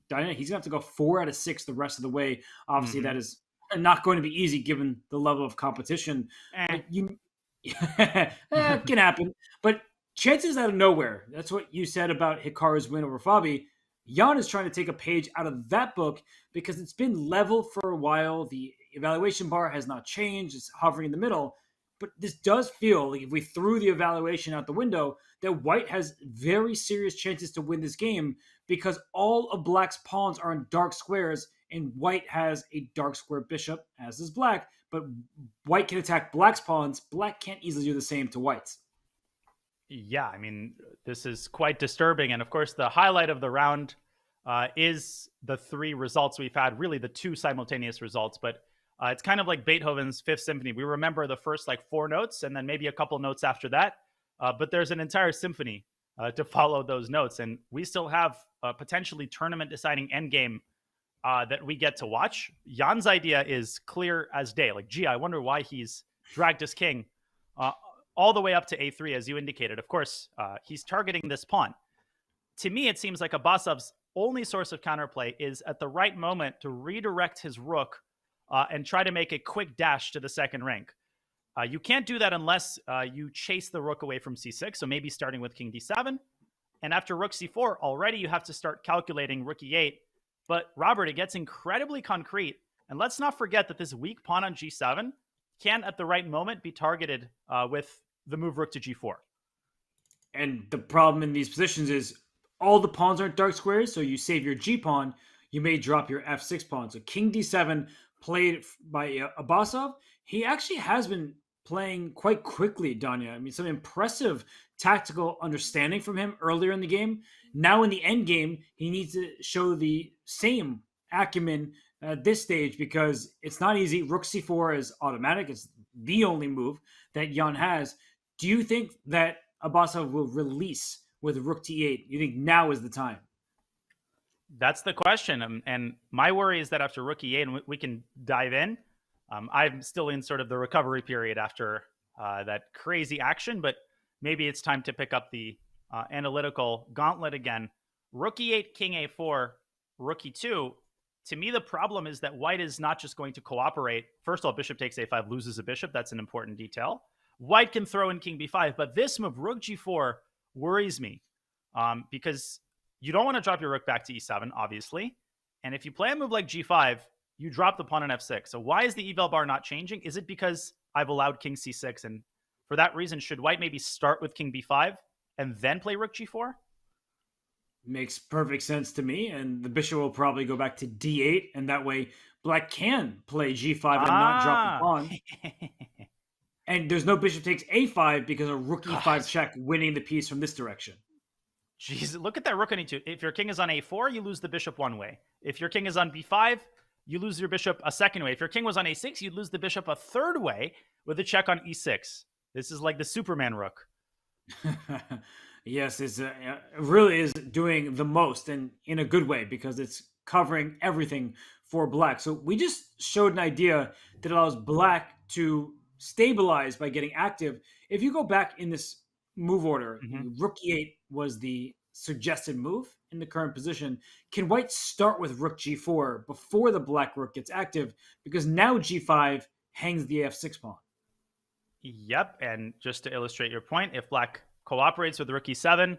Diana, he's going to have to go 4 out of 6 the rest of the way. Obviously, that is not going to be easy given the level of competition. It can happen, but chances out of nowhere. That's what you said about Hikaru's win over Fabi. Jan is trying to take a page out of that book because it's been level for a while. The evaluation bar has not changed. It's hovering in the middle. But this does feel like if we threw the evaluation out the window, that White has very serious chances to win this game because all of Black's pawns are in dark squares and White has a dark square bishop, as does Black. But White can attack Black's pawns. Black can't easily do the same to White's. Yeah, I mean, this is quite disturbing. And of course, the highlight of the round is the 3 results we've had, really the 2 simultaneous results. But it's kind of like Beethoven's Fifth Symphony. We remember the first 4 notes and then maybe a couple notes after that. But there's an entire symphony to follow those notes. And we still have a potentially tournament deciding endgame that we get to watch. Jan's idea is clear as day. Gee, I wonder why he's dragged his king all the way up to A3, as you indicated. Of course, he's targeting this pawn. To me, it seems like Abasov's only source of counterplay is at the right moment to redirect his rook and try to make a quick dash to the second rank. You can't do that unless you chase the rook away from C6, so maybe starting with King D7. And after Rook C4, already you have to start calculating Rook E8. But Robert, it gets incredibly concrete. And let's not forget that this weak pawn on G7 can, at the right moment, be targeted with the move Rook to G4. And the problem in these positions is all the pawns aren't dark squares, so you save your G pawn, you may drop your F6 pawn. So King D7 played by Abasov, he actually has been playing quite quickly, Danya. I mean, some impressive tactical understanding from him earlier in the game. Now in the end game, he needs to show the same acumen at this stage because it's not easy. Rook C4 is automatic. It's the only move that Jan has. Do you think that Abasov will release with Rook T8? You think now is the time? That's the question. And my worry is that after rook e8, and we can dive in, I'm still in sort of the recovery period after that crazy action, but maybe it's time to pick up the analytical gauntlet again. Rook e8, king a4, rook e2. To me, the problem is that white is not just going to cooperate. First of all, bishop takes a5, loses a bishop. That's an important detail. White can throw in king b5, but this move, rook g4, worries me because you don't want to drop your rook back to e7, obviously. And if you play a move like g5, you drop the pawn on f6. So why is the eval bar not changing? Is it because I've allowed king c6? And for that reason, should white maybe start with king b5 and then play rook g4? Makes perfect sense to me. And the bishop will probably go back to d8. And that way, black can play g5 and not drop the pawn. And there's no bishop takes a5 because of rook e5 check winning the piece from this direction. Jeez, look at that rook on e2. If your king is on a4, you lose the bishop one way. If your king is on b5, you lose your bishop a second way. If your king was on a6, you'd lose the bishop a third way with a check on e6. This is like the Superman rook. Yes, it really is doing the most, and in a good way, because it's covering everything for black. So we just showed an idea that allows black to stabilize by getting active. If you go back in this move order, rook e8 was the suggested move in the current position. Can white start with rook g4 before the black rook gets active? Because now g5 hangs the f6 pawn. Yep, and just to illustrate your point, if black cooperates with rook e7,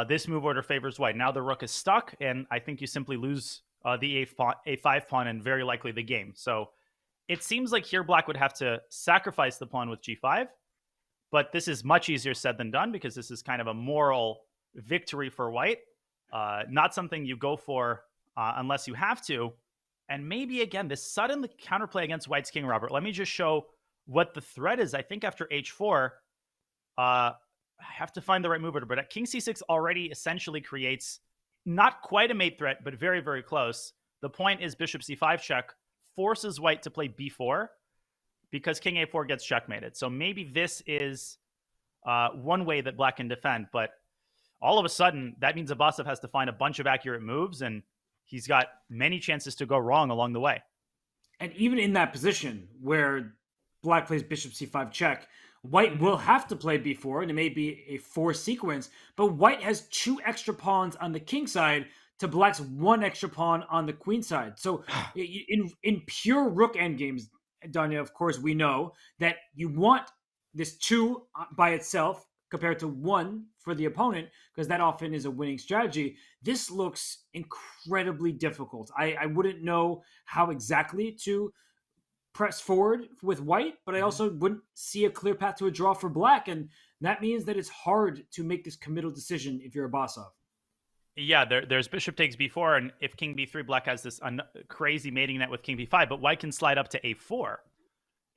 this move order favors white. Now the rook is stuck, and I think you simply lose the a5 pawn and very likely the game. So it seems like here black would have to sacrifice the pawn with g5, but this is much easier said than done because this is kind of a moral victory for white. Not something you go for unless you have to. And maybe, again, this sudden counterplay against white's king, Robert. Let me just show what the threat is. I think after h4, I have to find the right move order, but at king c6 already essentially creates not quite a mate threat, but very, very close. The point is bishop c5 check forces white to play b4 because king a4 gets checkmated. So maybe this is one way that black can defend, but all of a sudden, that means Abasov has to find a bunch of accurate moves, and he's got many chances to go wrong along the way. And even in that position where black plays bishop c5 check, white will have to play b4, and it may be a 4 sequence, but white has 2 extra pawns on the king side to black's 1 extra pawn on the queen side. So in pure rook endgames, Danya, of course, we know that you want this 2 by itself compared to 1 for the opponent, because that often is a winning strategy. This looks incredibly difficult. I wouldn't know how exactly to press forward with white, but I also wouldn't see a clear path to a draw for black, and that means that it's hard to make this committal decision if you're Abasov. Yeah, there's bishop takes b4, and if king b3, black has this crazy mating net with king b5, but white can slide up to a4.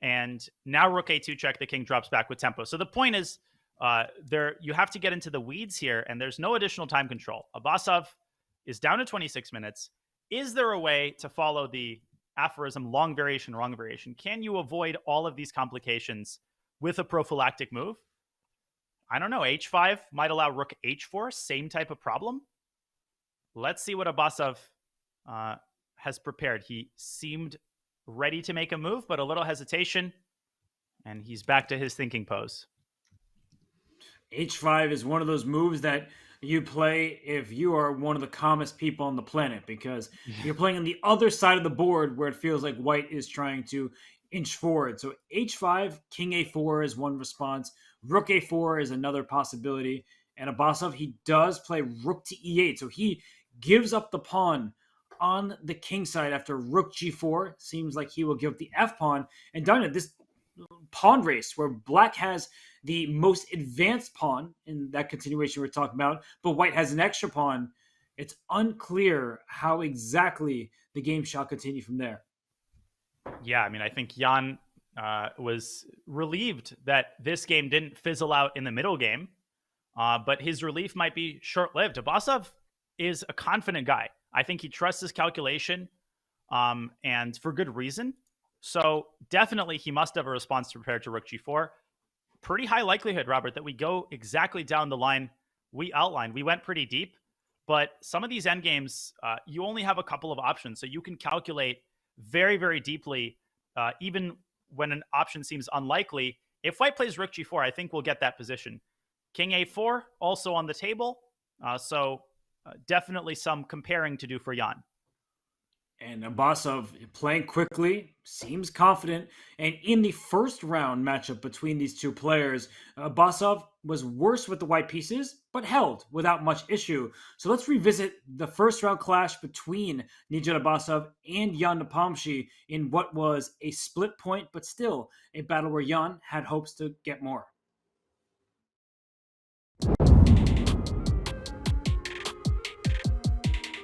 And now rook a2 check, the king drops back with tempo. So the point is, you have to get into the weeds here, and there's no additional time control. Abasov is down to 26 minutes. Is there a way to follow the aphorism, long variation, wrong variation? Can you avoid all of these complications with a prophylactic move? I don't know. h5 might allow rook h4, same type of problem. Let's see what Abasov has prepared. He seemed ready to make a move, but a little hesitation, and he's back to his thinking pose. h5 is one of those moves that you play if you are one of the calmest people on the planet, because you're playing on the other side of the board where it feels like white is trying to inch forward. So h5, king a4 is one response. Rook a4 is another possibility. And Abasov, he does play rook to e8. So he gives up the pawn on the king side after rook g4. Seems like he will give up the f pawn. And done it, this pawn race where black has the most advanced pawn in that continuation we're talking about, but white has an extra pawn. It's unclear how exactly the game shall continue from there. Yeah, I mean, I think Jan was relieved that this game didn't fizzle out in the middle game, but his relief might be short-lived. Abasov is a confident guy. I think he trusts his calculation, and for good reason. So definitely he must have a response prepared to rook g4. Pretty high likelihood, Robert, that we go exactly down the line we outlined. We went pretty deep. But some of these endgames, you only have a couple of options. So you can calculate very, very deeply, even when an option seems unlikely. If white plays rook g4, I think we'll get that position. King a4 also on the table. So definitely some comparing to do for Jan. And Abasov playing quickly, seems confident. And in the first round matchup between these two players, Abasov was worse with the white pieces, but held without much issue. So let's revisit the first round clash between Nijat Abasov and Jan Nepomniachtchi in what was a split point, but still a battle where Jan had hopes to get more.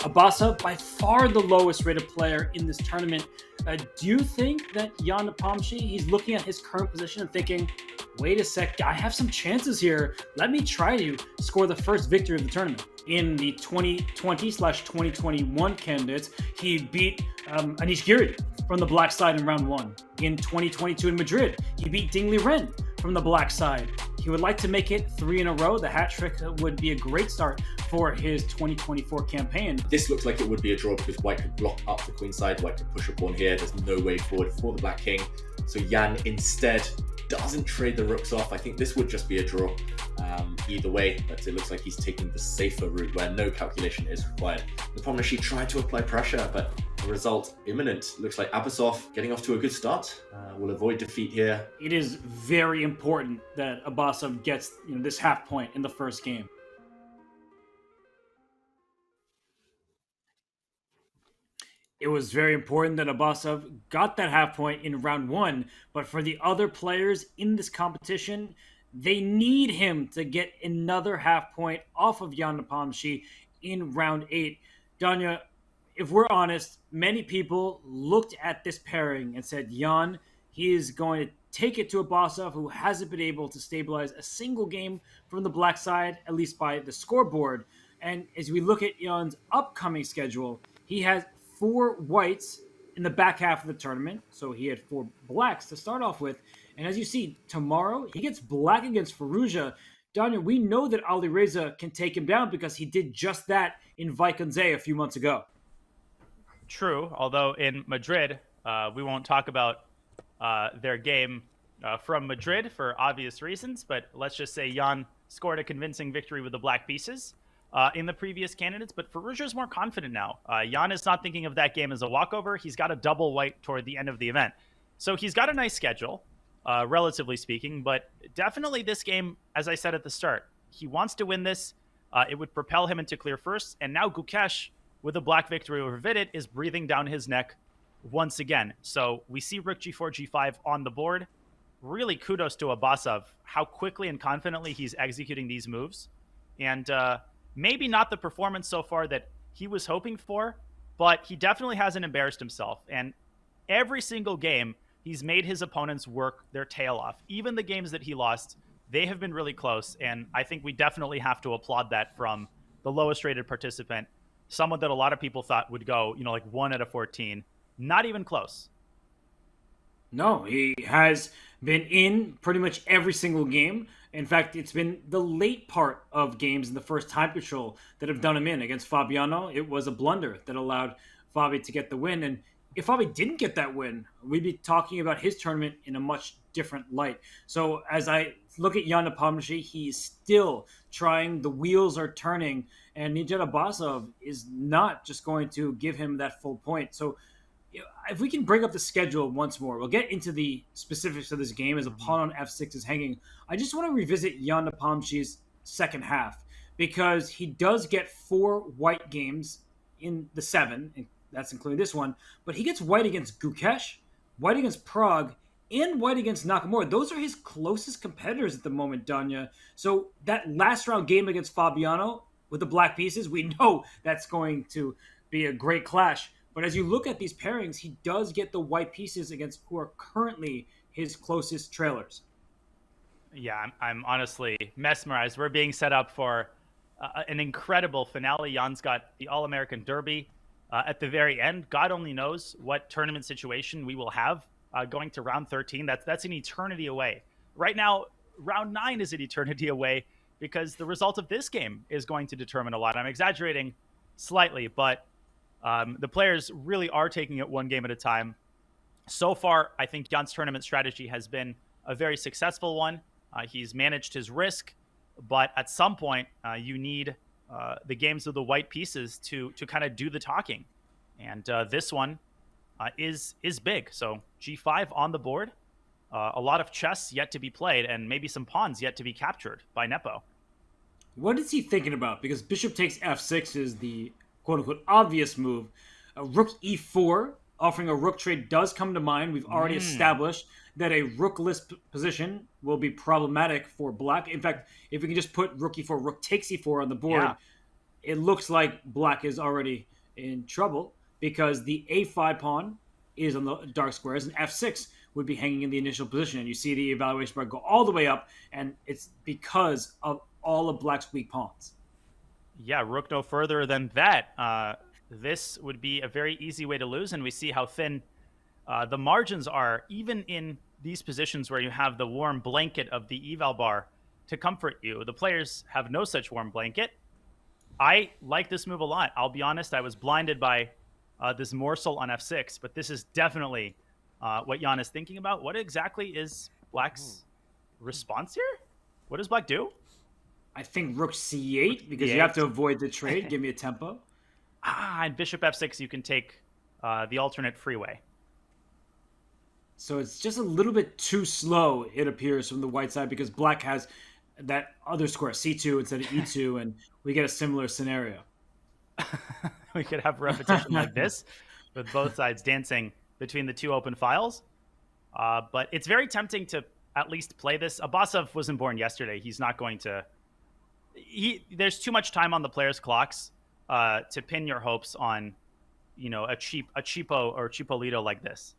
Abasov, by far the lowest rated player in this tournament. Do you think that Jan Nepomniachtchi, he's looking at his current position and thinking, wait a sec, I have some chances here. Let me try to score the first victory of the tournament. In the 2020/2021 candidates, he beat Anish Giri from the black side in round 1. In 2022 in Madrid, he beat Ding Liren from the black side. He would like to make it 3 in a row. The hat trick would be a great start for his 2024 campaign. This looks like it would be a draw because white could block up the queen side, white could push a pawn here. There's no way forward for the black king. So Jan instead doesn't trade the rooks off. I think this would just be a draw either way, but it looks like he's taking the safer route where no calculation is required. Nepomniachtchi tried to apply pressure, but the result imminent. Looks like Abasov getting off to a good start. Will avoid defeat here. It is very important that Abasov gets this half point in the first game. It was very important that Abasov got that half point in round 1, but for the other players in this competition, they need him to get another half point off of Jan Nepomniachtchi in round 8. Danya, if we're honest, many people looked at this pairing and said, Jan, he is going to take it to Abasov, who hasn't been able to stabilize a single game from the black side, at least by the scoreboard. And as we look at Jan's upcoming schedule, he has 4 whites in the back half of the tournament. So he had 4 blacks to start off with. And as you see, tomorrow he gets black against Firouzja. Danya, we know that Ali Reza can take him down because he did just that in Vaikonze a few months ago. True, although in Madrid, we won't talk about their game from Madrid for obvious reasons, but let's just say Jan scored a convincing victory with the black pieces in the previous candidates, but Firouzja is more confident now. Jan is not thinking of that game as a walkover. He's got a double white toward the end of the event. So he's got a nice schedule, relatively speaking, but definitely this game, as I said at the start, he wants to win this. It would propel him into clear first, and now Gukesh, with a black victory over Vidit, is breathing down his neck once again. So we see rook g4, g5 on the board. Really kudos to Abasov, how quickly and confidently he's executing these moves. And maybe not the performance so far that he was hoping for, but he definitely hasn't embarrassed himself. And every single game, he's made his opponents work their tail off. Even the games that he lost, they have been really close. And I think we definitely have to applaud that from the lowest rated participant. Someone that a lot of people thought would go, like 1 out of 14. Not even close. No, he has been in pretty much every single game. In fact, it's been the late part of games in the first time control that have done him in. Against Fabiano, it was a blunder that allowed Fabi to get the win. And if Fabi didn't get that win, we'd be talking about his tournament in a much different light. So as I look at Jan Nepomniachtchi, he's still trying. The wheels are turning. And Nijat Abasov is not just going to give him that full point. So if we can bring up the schedule once more, we'll get into the specifics of this game as a pawn on f6 is hanging. I just want to revisit Jan Nepomniachtchi's second half because he does get 4 white games in the 7, and that's including this one, but he gets white against Gukesh, white against Prague, and white against Nakamura. Those are his closest competitors at the moment, Danya. So that last round game against Fabiano with the black pieces, we know that's going to be a great clash. But as you look at these pairings, he does get the white pieces against who are currently his closest trailers. Yeah, I'm honestly mesmerized. We're being set up for an incredible finale. Jan's got the All-American Derby at the very end. God only knows what tournament situation we will have going to round 13. That's an eternity away. Right now, round 9 is an eternity away. because the result of this game is going to determine a lot. I'm exaggerating slightly, but the players really are taking it one game at a time. So far, I think Jan's tournament strategy has been a very successful one. He's managed his risk, but at some point, you need the games of the white pieces to kind of do the talking. And this one is big. So G5 on the board, a lot of chess yet to be played, and maybe some pawns yet to be captured by Nepo. What is he thinking about? Because bishop takes f6 is the quote-unquote obvious move. Rook e4, offering a rook trade, does come to mind. We've already established that a rookless position will be problematic for black. In fact, if we can just put rook e4, rook takes e4 on the board, it looks like black is already in trouble because the a5 pawn is on the dark squares and f6 would be hanging in the initial position. And you see the evaluation bar go all the way up, and it's because of all of black's weak pawns. Yeah, rook no further than that. This would be a very easy way to lose, and we see how thin the margins are, even in these positions where you have the warm blanket of the eval bar to comfort you. The players have no such warm blanket. I like this move a lot. I'll be honest, I was blinded by this morsel on f6, but this is definitely what Jan is thinking about. What exactly is black's response here? What does black do? I think rook c8, because you have to avoid the trade. Give me a tempo. And bishop f6, you can take the alternate freeway. So it's just a little bit too slow, it appears, from the white side, because black has that other square, c2 instead of e2, and we get a similar scenario. We could have repetition like this, with both sides dancing between the two open files. But it's very tempting to at least play this. Abasov wasn't born yesterday. He's not going to... There's too much time on the players' clocks to pin your hopes on, a cheapo or Chipolito like this.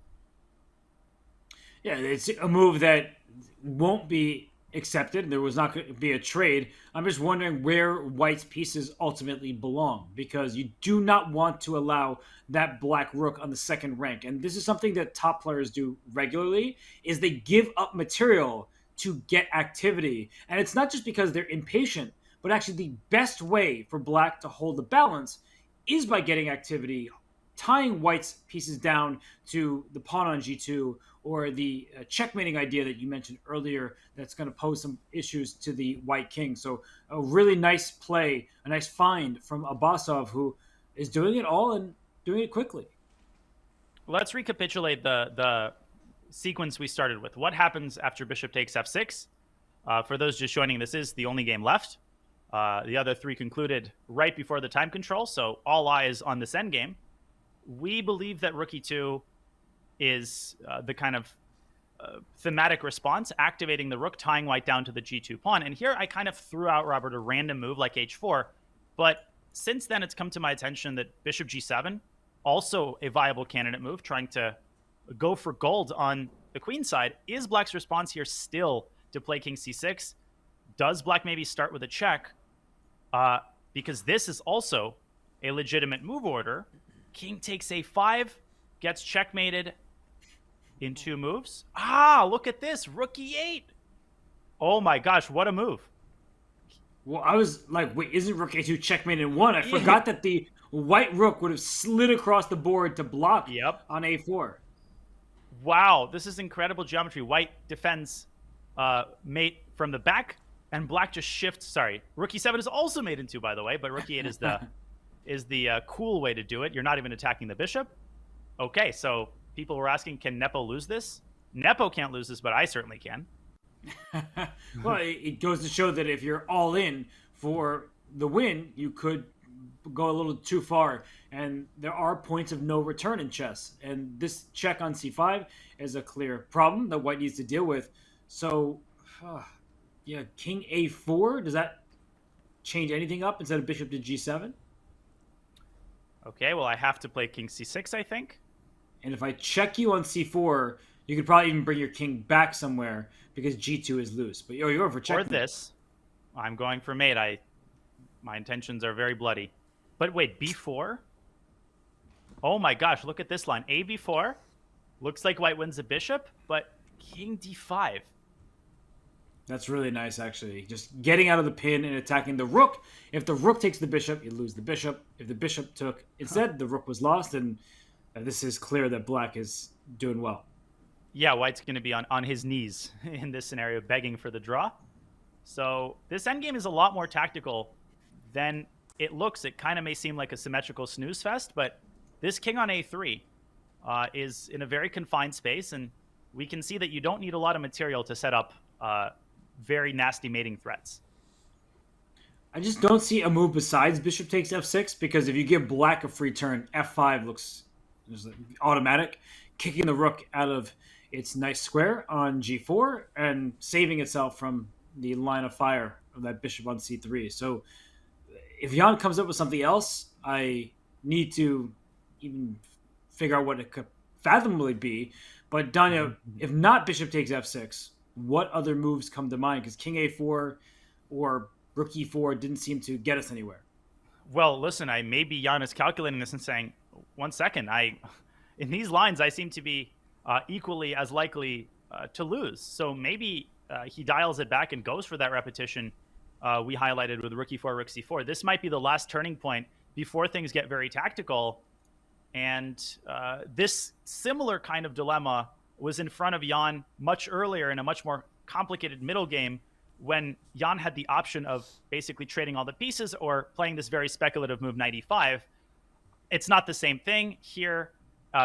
Yeah, it's a move that won't be accepted. There was not going to be a trade. I'm just wondering where white's pieces ultimately belong, because you do not want to allow that black rook on the second rank. And this is something that top players do regularly, is they give up material to get activity. And it's not just because they're impatient, but actually the best way for black to hold the balance is by getting activity, tying white's pieces down to the pawn on g2, or the checkmating idea that you mentioned earlier that's going to pose some issues to the white king. So a really nice play, a nice find from Abasov, who is doing it all and doing it quickly. Let's recapitulate the sequence we started with. What happens after bishop takes f6? For those just joining, this is the only game left. The other three concluded right before the time control, so all eyes on this endgame. We believe that rook e2 is the kind of thematic response, activating the rook, tying white down to the g2 pawn. And here I kind of threw out, Robert, a random move like h4. But since then, it's come to my attention that bishop g7, also a viable candidate move, trying to go for gold on the queen side. Is black's response here still to play king c6? Does black maybe start with a check? Because this is also a legitimate move order. King takes a5, gets checkmated in 2 moves. Look at this, rook e8. Oh my gosh, what a move. Well, I was like, wait, isn't rook a2 checkmate in 1? I forgot that the white rook would have slid across the board to block on a4. Wow, this is incredible geometry. White defends mate from the back, and black just shifts. Sorry, rook e7 is also made in 2, by the way, but rook e8 is the cool way to do it. You're not even attacking the bishop. Okay, so people were asking, can Nepo lose this? Nepo can't lose this, but I certainly can. Well, it goes to show that if you're all in for the win, you could go a little too far. And there are points of no return in chess. And this check on c5 is a clear problem that white needs to deal with. So, yeah, king a4, does that change anything up instead of bishop to g7? Okay, well, I have to play king c6, I think. And if I check you on c4, you could probably even bring your king back somewhere because g2 is loose. But you're going for check. Or this. I'm going for mate. My intentions are very bloody. But wait, b4? Oh my gosh, look at this line. A b4. Looks like white wins the bishop, but king d5. That's really nice, actually. Just getting out of the pin and attacking the rook. If the rook takes the bishop, you lose the bishop. If the bishop took instead, the rook was lost, and this is clear that black is doing well. Yeah, white's going to be on his knees in this scenario, begging for the draw. So this endgame is a lot more tactical than it looks. It kind of may seem like a symmetrical snooze fest, but this king on a3 is in a very confined space, and we can see that you don't need a lot of material to set up very nasty mating threats. I just don't see a move besides bishop takes f6, because if you give black a free turn, f5 looks just automatic, kicking the rook out of its nice square on g4 and saving itself from the line of fire of that bishop on c3. So if Jan comes up with something else, I need to even figure out what it could fathomably be. But Danya, if not bishop takes f6, what other moves come to mind? Because king a4 or rook e4 didn't seem to get us anywhere. Well, listen, maybe Jan is calculating this and saying, 1 second, in these lines, I seem to be equally as likely to lose. So maybe he dials it back and goes for that repetition we highlighted with rook e4, rook c4. This might be the last turning point before things get very tactical. And this similar kind of dilemma was in front of Jan much earlier in a much more complicated middle game, when Jan had the option of basically trading all the pieces or playing this very speculative move, knight e5. It's not the same thing here.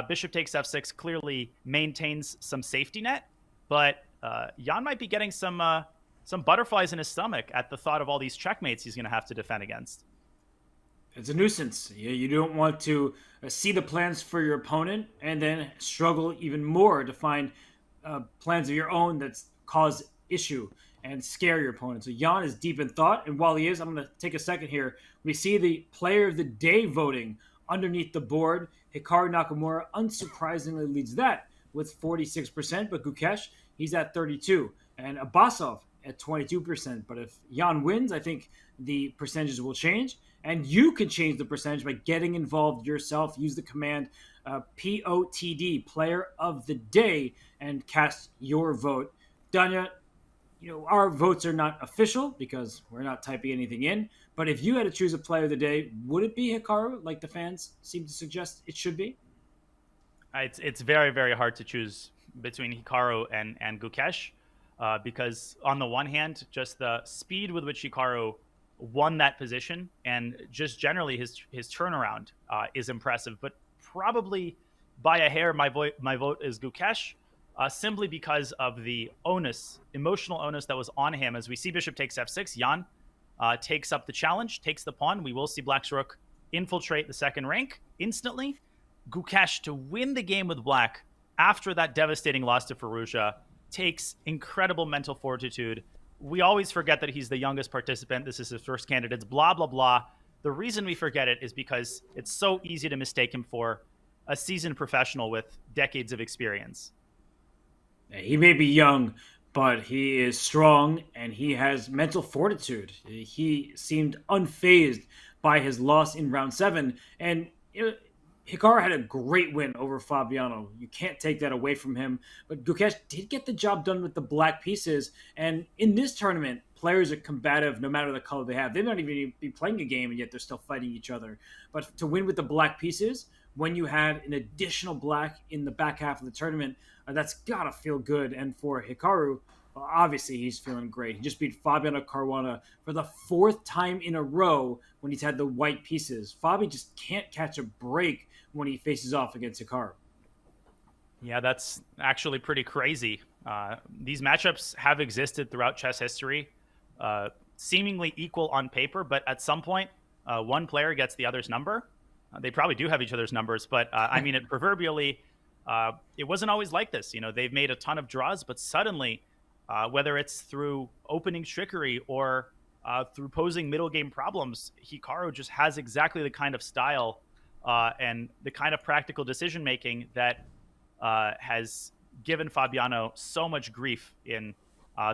Bishop takes f6 clearly maintains some safety net, but Jan might be getting some butterflies in his stomach at the thought of all these checkmates he's going to have to defend against. It's a nuisance. You don't want to see the plans for your opponent and then struggle even more to find plans of your own that cause issue and scare your opponent. So Jan is deep in thought, and while he is, I'm going to take a second here. We see the player of the day voting underneath the board. Hikaru Nakamura unsurprisingly leads that with 46%, but Gukesh, he's at 32%, and Abbasov at 22%. But if Jan wins, I think the percentages will change, and you can change the percentage by getting involved yourself. Use the command POTD, Player of the Day, and cast your vote. Danya, our votes are not official because we're not typing anything in, but if you had to choose a Player of the Day, would it be Hikaru, like the fans seem to suggest it should be? It's very, very hard to choose between Hikaru and Gukesh, because on the one hand, just the speed with which Hikaru won that position and just generally his turnaround is impressive, but probably by a hair my vote is Gukesh, simply because of the emotional onus that was on him. As we see bishop takes f6, Jan takes up the challenge, takes the pawn. We will see black's rook infiltrate the second rank instantly. Gukesh, to win the game with black after that devastating loss to Firouzja, takes incredible mental fortitude. We always forget that he's the youngest participant. This is his first candidates, blah, blah, blah. The reason we forget it is because it's so easy to mistake him for a seasoned professional with decades of experience. He may be young, but he is strong and he has mental fortitude. He seemed unfazed by his loss in round 7. And Hikaru had a great win over Fabiano. You can't take that away from him. But Gukesh did get the job done with the black pieces. And in this tournament, players are combative no matter the color they have. They might even be playing a game and yet they're still fighting each other. But to win with the black pieces, when you had an additional black in the back half of the tournament, that's got to feel good. And for Hikaru, well, obviously he's feeling great. He just beat Fabiano Caruana for the 4th time in a row when he's had the white pieces. Fabi just can't catch a break when he faces off against Hikaru. Yeah, that's actually pretty crazy. These matchups have existed throughout chess history, seemingly equal on paper, but at some point, one player gets the other's number. They probably do have each other's numbers, but I mean, it proverbially, it wasn't always like this. They've made a ton of draws, but suddenly, whether it's through opening trickery or through posing middle game problems, Hikaru just has exactly the kind of style and the kind of practical decision making that has given Fabiano so much grief in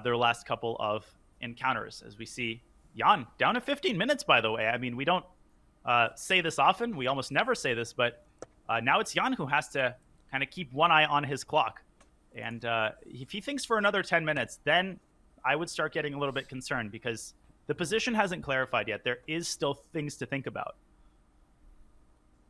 their last couple of encounters. As we see Jan down to 15 minutes, by the way. I mean, we don't say this often. We almost never say this, but now it's Jan who has to kind of keep one eye on his clock. And if he thinks for another 10 minutes, then I would start getting a little bit concerned because the position hasn't clarified yet. There is still things to think about.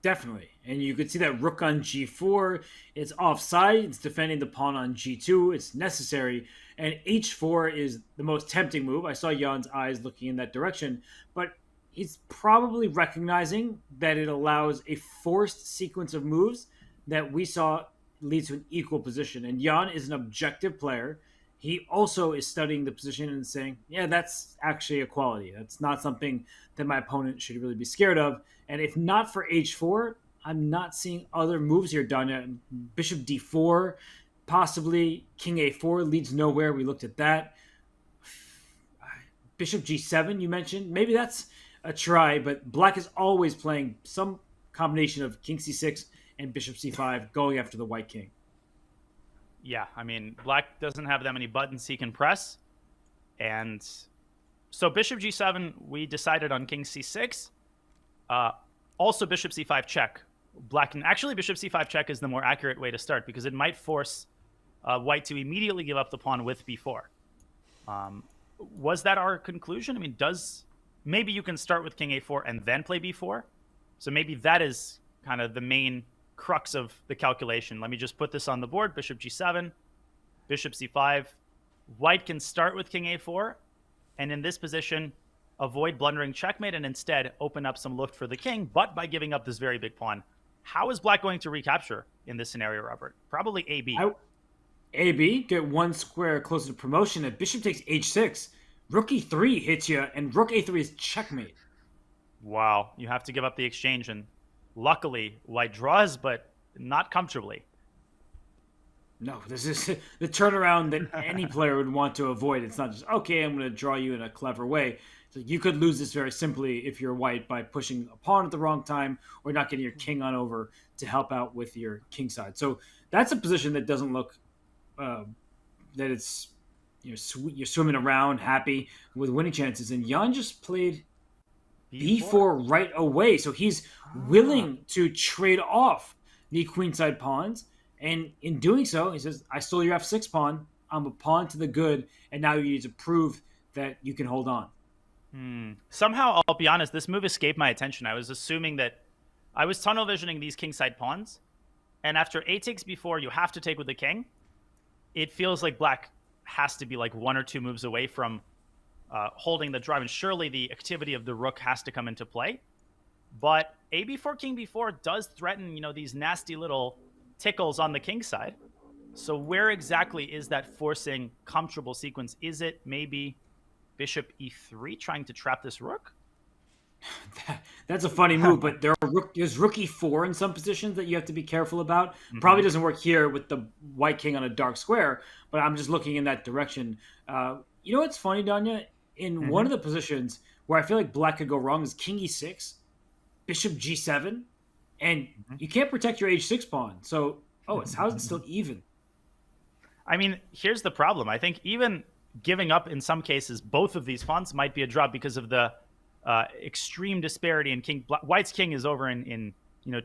Definitely. And you could see that rook on g4, it's offside. It's defending the pawn on g2. It's necessary. And h4 is the most tempting move. I saw Jan's eyes looking in that direction. But he's probably recognizing that it allows a forced sequence of moves that we saw leads to an equal position. And Jan is an objective player. He also is studying the position and saying, yeah, that's actually a quality. That's not something that my opponent should really be scared of. And if not for h4, I'm not seeing other moves here, Danya. Bishop d4, possibly king a4 leads nowhere. We looked at that. Bishop g7, you mentioned. Maybe that's a try, but black is always playing some combination of king c6 and bishop c5 going after the white king. Yeah, I mean, black doesn't have that many buttons he can press. And so bishop g7, we decided on king c6. Also bishop c5 check. Black can actually bishop c5 check is the more accurate way to start because it might force white to immediately give up the pawn with b4. Was that our conclusion? I mean, maybe you can start with king a4 and then play b4? So maybe that is kind of the main crux of the calculation. Let me just put this on the board. Bishop g7, bishop c5. White can start with king a4, and in this position, avoid blundering checkmate and instead open up some look for the king, but by giving up this very big pawn. How is black going to recapture in this scenario, Robert? Probably AB. AB, get one square closer to promotion, and bishop takes h6. Rook e3 hits you, and rook a3 is checkmate. Wow, you have to give up the exchange, and luckily, white draws, but not comfortably. No, this is the turnaround that any player would want to avoid. It's not just, okay, I'm going to draw you in a clever way. So you could lose this very simply if you're white by pushing a pawn at the wrong time or not getting your king on over to help out with your king side. So that's a position that doesn't look that it's you're swimming around happy with winning chances. And Jan just played b4 right away. So he's willing to trade off the queenside pawns. And in doing so, he says, I stole your f6 pawn. I'm a pawn to the good. And now you need to prove that you can hold on. Somehow, I'll be honest, this move escaped my attention. I was assuming that I was tunnel visioning these kingside pawns. And after a takes b4, you have to take with the king. It feels like black has to be like one or two moves away from holding the drive. And surely the activity of the rook has to come into play. But a b4, king b4 does threaten, these nasty little tickles on the king side. So where exactly is that forcing comfortable sequence? Is it maybe bishop e3 trying to trap this rook? That's a funny move, but there's rook e4 in some positions that you have to be careful about. Probably doesn't work here with the white king on a dark square, but I'm just looking in that direction. You know what's funny, Danya? In one of the positions where I feel like black could go wrong is king e6, bishop g7, and you can't protect your h6 pawn. So, how is it still even? I mean, here's the problem. I think even giving up in some cases, both of these pawns might be a draw because of the extreme disparity in king. White's king is over in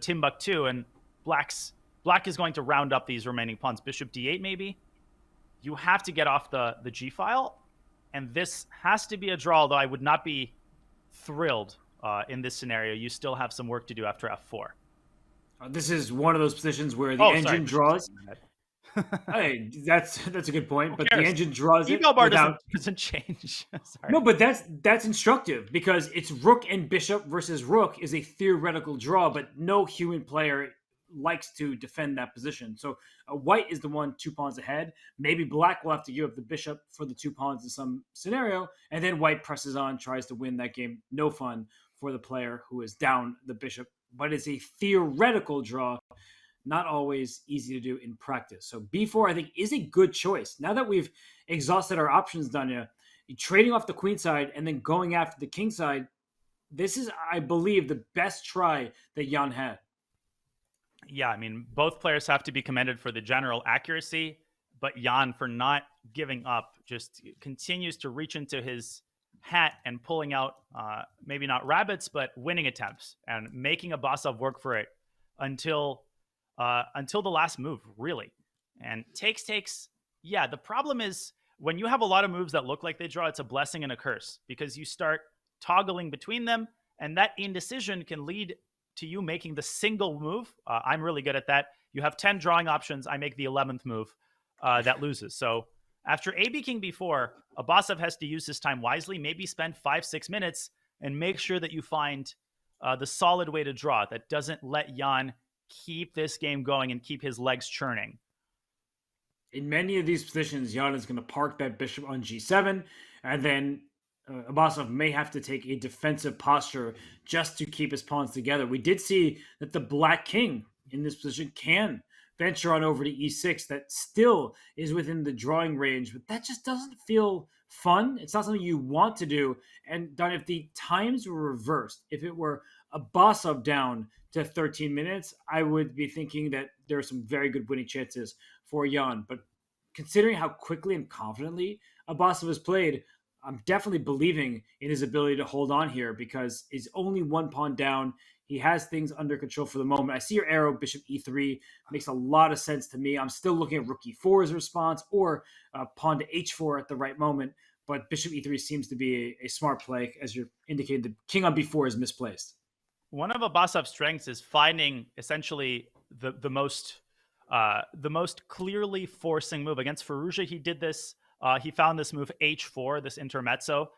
Timbuktu, and black is going to round up these remaining pawns. Bishop d8 maybe. You have to get off the g file, and this has to be a draw. Although I would not be thrilled in this scenario. You still have some work to do after f4. This is one of those positions where the engine draws. Hey, that's a good point. But the engine draws it bar doesn't change. Sorry. No, but that's instructive because it's rook and bishop versus rook is a theoretical draw, but no human player likes to defend that position. So white is the one 2 pawns ahead. Maybe black will have to give up the bishop for the 2 pawns in some scenario, and then white presses on, tries to win that game. No fun for the player who is down the bishop, but it's a theoretical draw. Not always easy to do in practice. So b4, I think, is a good choice. Now that we've exhausted our options, Danya, trading off the queen side and then going after the king side, this is, I believe, the best try that Jan had. Yeah, I mean, both players have to be commended for the general accuracy, but Jan, for not giving up, just continues to reach into his hat and pulling out, maybe not rabbits, but winning attempts and making Abasov work for it until the last move, really. And takes. Yeah, the problem is when you have a lot of moves that look like they draw, it's a blessing and a curse because you start toggling between them, and that indecision can lead to you making the single move. I'm really good at that. You have 10 drawing options. I make the 11th move that loses. So after AB King B4, Abasov has to use his time wisely, maybe spend 5-6 minutes and make sure that you find the solid way to draw that doesn't let Jan keep this game going and keep his legs churning. In many of these positions, Jan is going to park that bishop on g7, and then Abasov may have to take a defensive posture just to keep his pawns together. We did see that the black king in this position can venture on over to e6. That still is within the drawing range, but that just doesn't feel fun. It's not something you want to do. And Don, if the times were reversed, if it were Abasov down to 13 minutes, I would be thinking that there are some very good winning chances for Jan. But considering how quickly and confidently Abasov has played, I'm definitely believing in his ability to hold on here because he's only one pawn down. He has things under control for the moment. I see your arrow, bishop e3. Makes a lot of sense to me. I'm still looking at rook e4 as a response or pawn to h4 at the right moment. But bishop e3 seems to be a smart play. As you're indicating, the king on b4 is misplaced. One of Abasov's strengths is finding essentially the most clearly forcing move. Against Firouzja, he did this. He found this move h4, this intermezzo,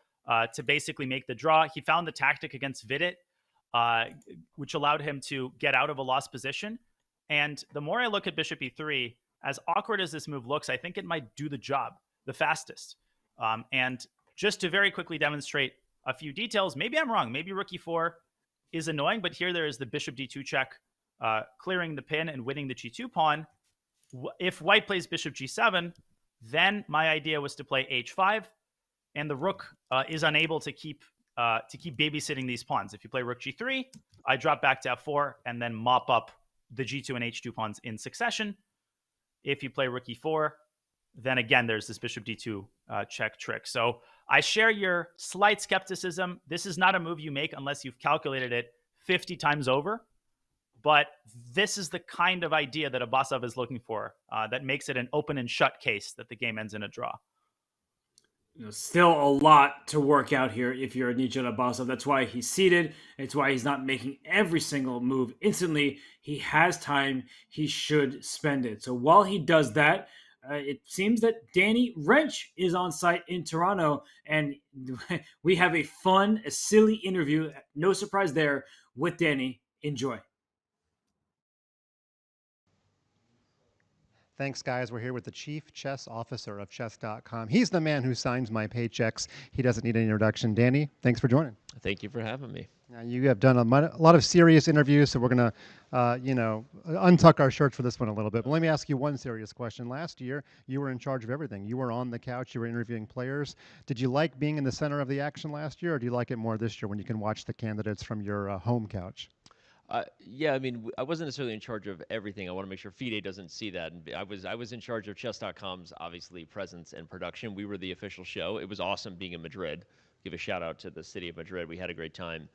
to basically make the draw. He found the tactic against Vidit, which allowed him to get out of a lost position. And the more I look at bishop e3, as awkward as this move looks, I think it might do the job the fastest. And just to very quickly demonstrate a few details, maybe I'm wrong. Maybe rook e4 is annoying, but here there is the bishop d2 check, clearing the pin and winning the g2 pawn. If white plays bishop g7, then my idea was to play h5, and the rook is unable to keep babysitting these pawns. If you play rook g3, I drop back to f4 and then mop up the g2 and h2 pawns in succession. If you play rook e4, then again there's this bishop d2 check trick. So I share your slight skepticism. This is not a move you make unless you've calculated it 50 times over. But this is the kind of idea that Abasov is looking for that makes it an open and shut case that the game ends in a draw. Still a lot to work out here if you're Nijat Abasov. That's why he's seated. It's why he's not making every single move instantly. He has time. He should spend it. So while he does that, it seems that Danny Wrench is on site in Toronto, and we have a fun, a silly interview. No surprise there with Danny. Enjoy. Thanks, guys. We're here with the Chief Chess Officer of Chess.com. He's the man who signs my paychecks. He doesn't need an introduction. Danny, thanks for joining. Thank you for having me. Now, you have done a lot of serious interviews, so we're going to, untuck our shirts for this one a little bit. But let me ask you one serious question. Last year, you were in charge of everything. You were on the couch. You were interviewing players. Did you like being in the center of the action last year, or do you like it more this year when you can watch the candidates from your home couch? Yeah, I mean, I wasn't necessarily in charge of everything. I want to make sure FIDE doesn't see that. And I was in charge of Chess.com's, obviously, presence and production. We were the official show. It was awesome being in Madrid. Give a shout out to the city of Madrid. We had a great time.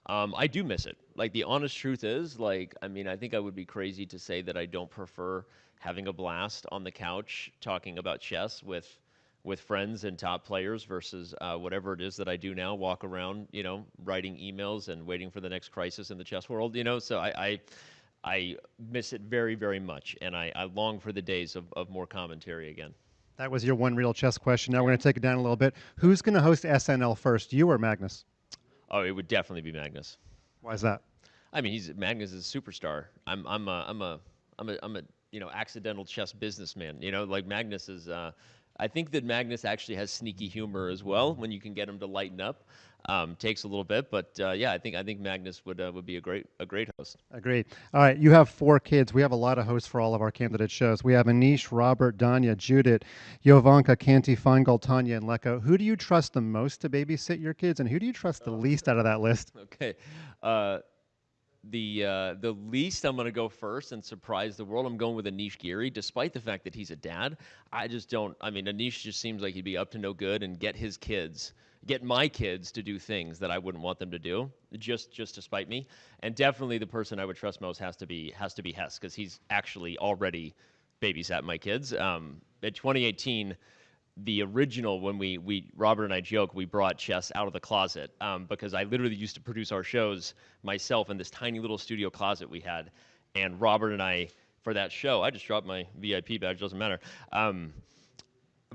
I do miss it. Like, the honest truth is, I think I would be crazy to say that I don't prefer having a blast on the couch talking about chess with friends and top players versus whatever it is that I do now, walk around, writing emails and waiting for the next crisis in the chess world, So I miss it very, very much, and I long for the days of more commentary again. That was your one real chess question. Now we're going to take it down a little bit. Who's going to host SNL first, you or Magnus? Oh, it would definitely be Magnus. Why is that? I mean, Magnus is a superstar. I'm a accidental chess businessman. Magnus is. I think that Magnus actually has sneaky humor as well when you can get him to lighten up. Takes a little bit, but yeah, I think Magnus would be a great host. Agreed. All right, you have 4 kids. We have a lot of hosts for all of our candidate shows. We have Anish, Robert, Danya, Judith, Jovanka, Kanti, Feingold, Tanya, and Leko. Who do you trust the most to babysit your kids, and who do you trust the least out of that list? Okay. The least I'm going to go first and surprise the world. I'm going with Anish Giri, despite the fact that he's a dad. Anish just seems like he'd be up to no good and get my kids to do things that I wouldn't want them to do, just to spite me. And definitely the person I would trust most has to be Hess, because he's actually already babysat my kids. In 2018, the original, when Robert and I joke, we brought chess out of the closet, because I literally used to produce our shows myself in this tiny little studio closet we had. And Robert and I, for that show, I just dropped my VIP badge, doesn't matter.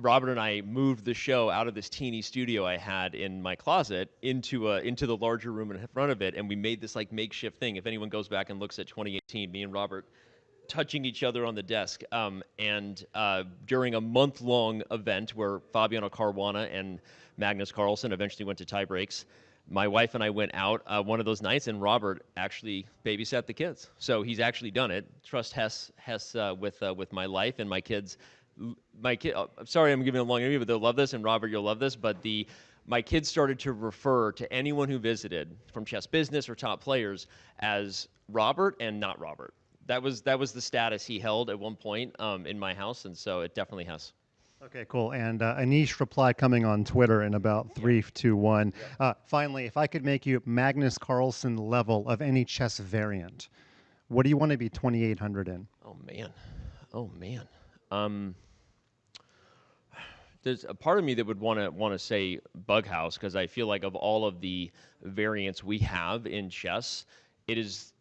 Robert and I moved the show out of this teeny studio I had in my closet into the larger room in front of it, and we made this like makeshift thing. If anyone goes back and looks at 2018, me and Robert touching each other on the desk, and during a month-long event where Fabiano Caruana and Magnus Carlsen eventually went to tie breaks, my wife and I went out one of those nights, and Robert actually babysat the kids. So he's actually done it. Trust Hess with my life and my kids. I'm sorry I'm giving a long interview, but they'll love this, and Robert, you'll love this, but my kids started to refer to anyone who visited from Chess Business or top players as Robert and not Robert. That was the status he held at one point in my house, and so it definitely has. Okay, cool. And Anish replied coming on Twitter in about 3, 2, 1. Finally, if I could make you Magnus Carlsen level of any chess variant, what do you want to be 2,800 in? Oh man. There's a part of me that would want to say Bughouse, because I feel like of all of the variants we have in chess, it is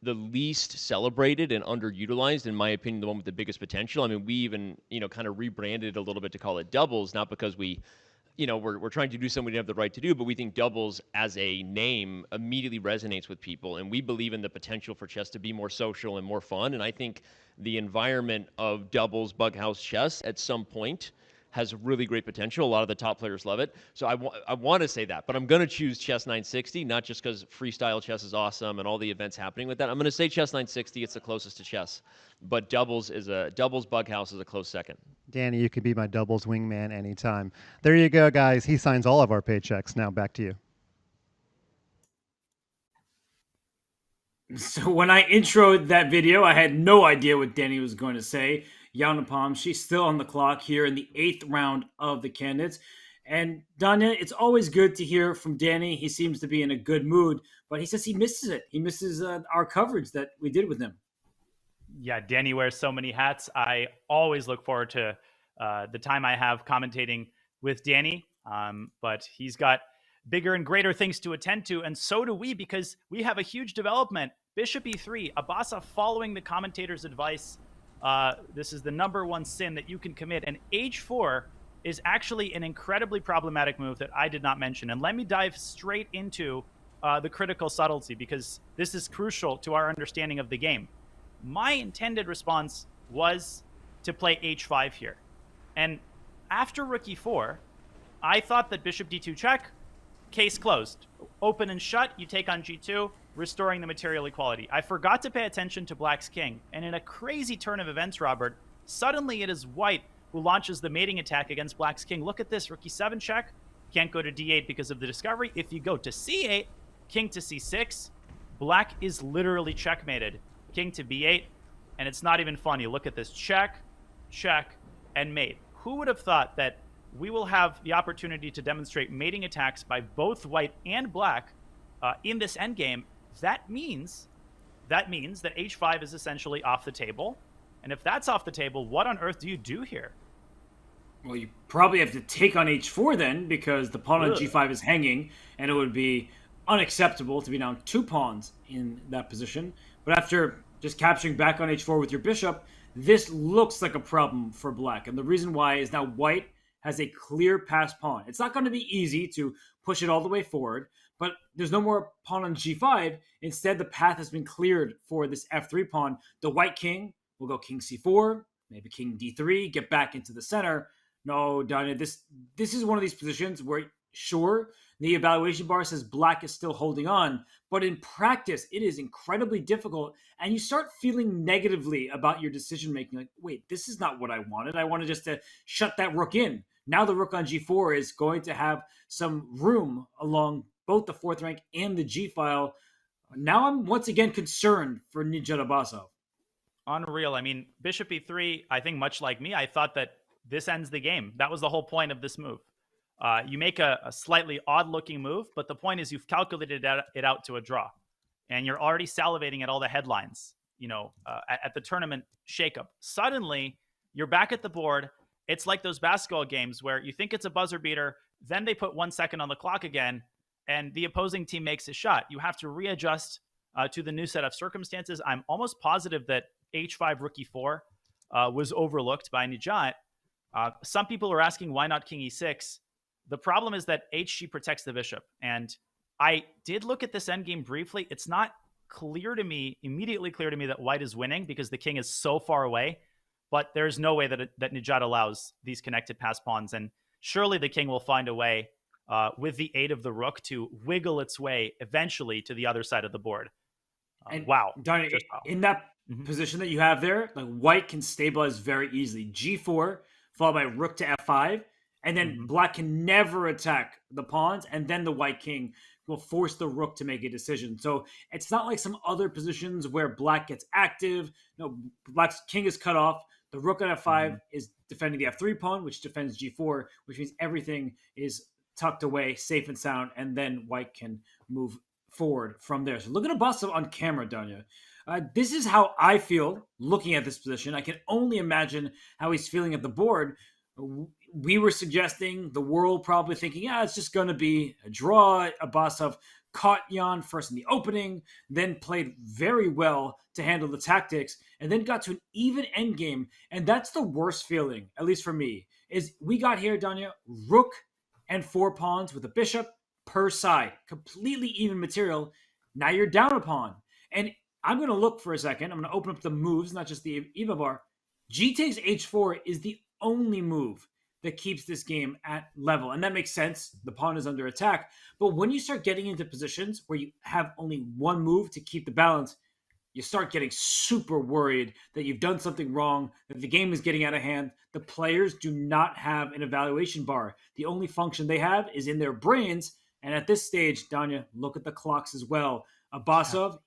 the least celebrated and underutilized, in my opinion, the one with the biggest potential. I mean, we even, kind of rebranded a little bit to call it doubles, not because we're trying to do something we didn't have the right to do, but we think doubles as a name immediately resonates with people, and we believe in the potential for chess to be more social and more fun, and I think the environment of doubles Bughouse chess at some point has really great potential. A lot of the top players love it. So I want to say that, but I'm going to choose Chess 960, not just because freestyle chess is awesome and all the events happening with that. I'm going to say Chess 960. It's the closest to chess, but doubles Bughouse is a close second. Danny, you could be my doubles wingman anytime. There you go, guys. He signs all of our paychecks. Now back to you. So when I introed that video, I had no idea what Danny was going to say. Yaunapam, she's still on the clock here in the 8th round of the candidates. And Danya, it's always good to hear from Danny. He seems to be in a good mood, but he says he misses it. He misses our coverage that we did with him. Yeah, Danny wears so many hats. I always look forward to the time I have commentating with Danny, but he's got bigger and greater things to attend to, and so do we, because we have a huge development. Bishop e3, Abasa following the commentator's advice. This is the #1 sin that you can commit, and h4 is actually an incredibly problematic move that I did not mention. And let me dive straight into the critical subtlety, because this is crucial to our understanding of the game. My intended response was to play h5 here. And after rook e4, I thought that bishop d2 check, case closed. Open and shut, you take on g2, restoring the material equality. I forgot to pay attention to black's king, and in a crazy turn of events, Robert, suddenly it is white who launches the mating attack against black's king. Look at this, rook e7 check, can't go to d8 because of the discovery. If you go to c8, king to c6, black is literally checkmated. King to b8, and it's not even funny. Look at this, check, check, and mate. Who would have thought that we will have the opportunity to demonstrate mating attacks by both white and black in this endgame? That means that h5 is essentially off the table. And if that's off the table, what on earth do you do here? Well, you probably have to take on h4 then, because the pawn on g5 is hanging, and it would be unacceptable to be down 2 pawns in that position. But after just capturing back on h4 with your bishop, this looks like a problem for black. And the reason why is now white has a clear passed pawn. It's not going to be easy to push it all the way forward, but there's no more pawn on g5. Instead, the path has been cleared for this f3 pawn. The white king will go king c4, maybe king d3, get back into the center. No, Danya, this is one of these positions where, sure, the evaluation bar says black is still holding on, but in practice, it is incredibly difficult, and you start feeling negatively about your decision-making. Like, wait, this is not what I wanted. I wanted just to shut that rook in. Now the rook on g4 is going to have some room along both the 4th rank and the g-file. Now I'm once again concerned for Nijat Abasov. Unreal. I mean, bishop e3, I think much like me, I thought that this ends the game. That was the whole point of this move. You make a slightly odd-looking move, but the point is you've calculated it out to a draw. And you're already salivating at all the headlines, at the tournament shakeup. Suddenly, you're back at the board, it's like those basketball games where you think it's a buzzer beater, then they put 1 second on the clock again, and the opposing team makes a shot. You have to readjust to the new set of circumstances. I'm almost positive that H5 Rook E4 was overlooked by Nijat. Some people are asking why not King E6. The problem is that HG protects the bishop, and I did look at this endgame briefly. It's not immediately clear to me that white is winning because the king is so far away, but there's no way that Nijat allows these connected pass pawns, and surely the king will find a way with the aid of the rook to wiggle its way eventually to the other side of the board. Wow. Donnie, in that position that you have there, like white can stabilize very easily. G4 followed by rook to F5, and then black can never attack the pawns, and then the white king will force the rook to make a decision. So it's not like some other positions where black gets active. No, black's king is cut off. The rook on F5 is defending the F3 pawn, which defends G4, which means everything is tucked away, safe and sound, and then white can move forward from there. So look at Abasov on camera, Danya. This is how I feel looking at this position. I can only imagine how he's feeling at the board. We were suggesting, the world probably thinking, yeah, it's just going to be a draw. Abasov caught Jan first in the opening, then played very well to handle the tactics, and then got to an even endgame. And that's the worst feeling, at least for me, is we got here, Danya, rook and 4 pawns with a bishop per side. Completely even material. Now you're down a pawn. And I'm going to look for a second. I'm going to open up the moves, not just the EVA bar. G takes H4 is the only move that keeps this game at level. And that makes sense. The pawn is under attack. But when you start getting into positions where you have only one move to keep the balance, you start getting super worried that you've done something wrong, that the game is getting out of hand. The players do not have an evaluation bar. The only function they have is in their brains. And at this stage, Danya, look at the clocks as well. Abasov,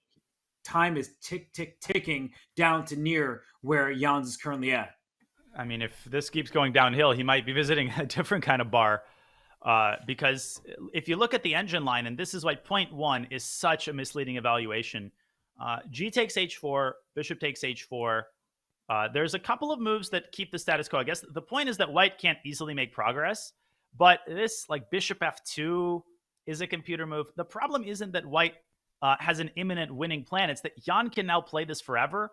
time is ticking down to near where Jans is currently at. I mean, if this keeps going downhill, he might be visiting a different kind of bar. Because if you look at the engine line, and this is why point 1 is such a misleading evaluation. G takes H4, bishop takes H4. There's a couple of moves that keep the status quo. I guess the point is that white can't easily make progress. But this, like bishop F2, is a computer move. The problem isn't that white has an imminent winning plan. It's that Jan can now play this forever.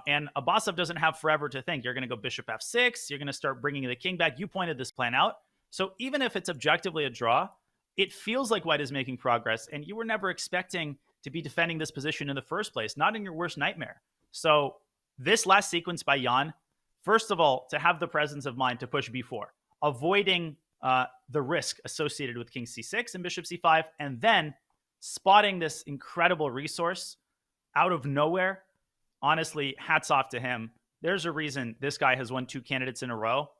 And Abasov doesn't have forever to think. You're going to go bishop F6. You're going to start bringing the king back. You pointed this plan out. So even if it's objectively a draw, it feels like white is making progress. And you were never expecting to be defending this position in the first place, not in your worst nightmare. So this last sequence by Jan, first of all, to have the presence of mind to push B4, avoiding the risk associated with king C6 and bishop C5, and then spotting this incredible resource out of nowhere. Honestly, hats off to him. There's a reason this guy has won 2 candidates in a row.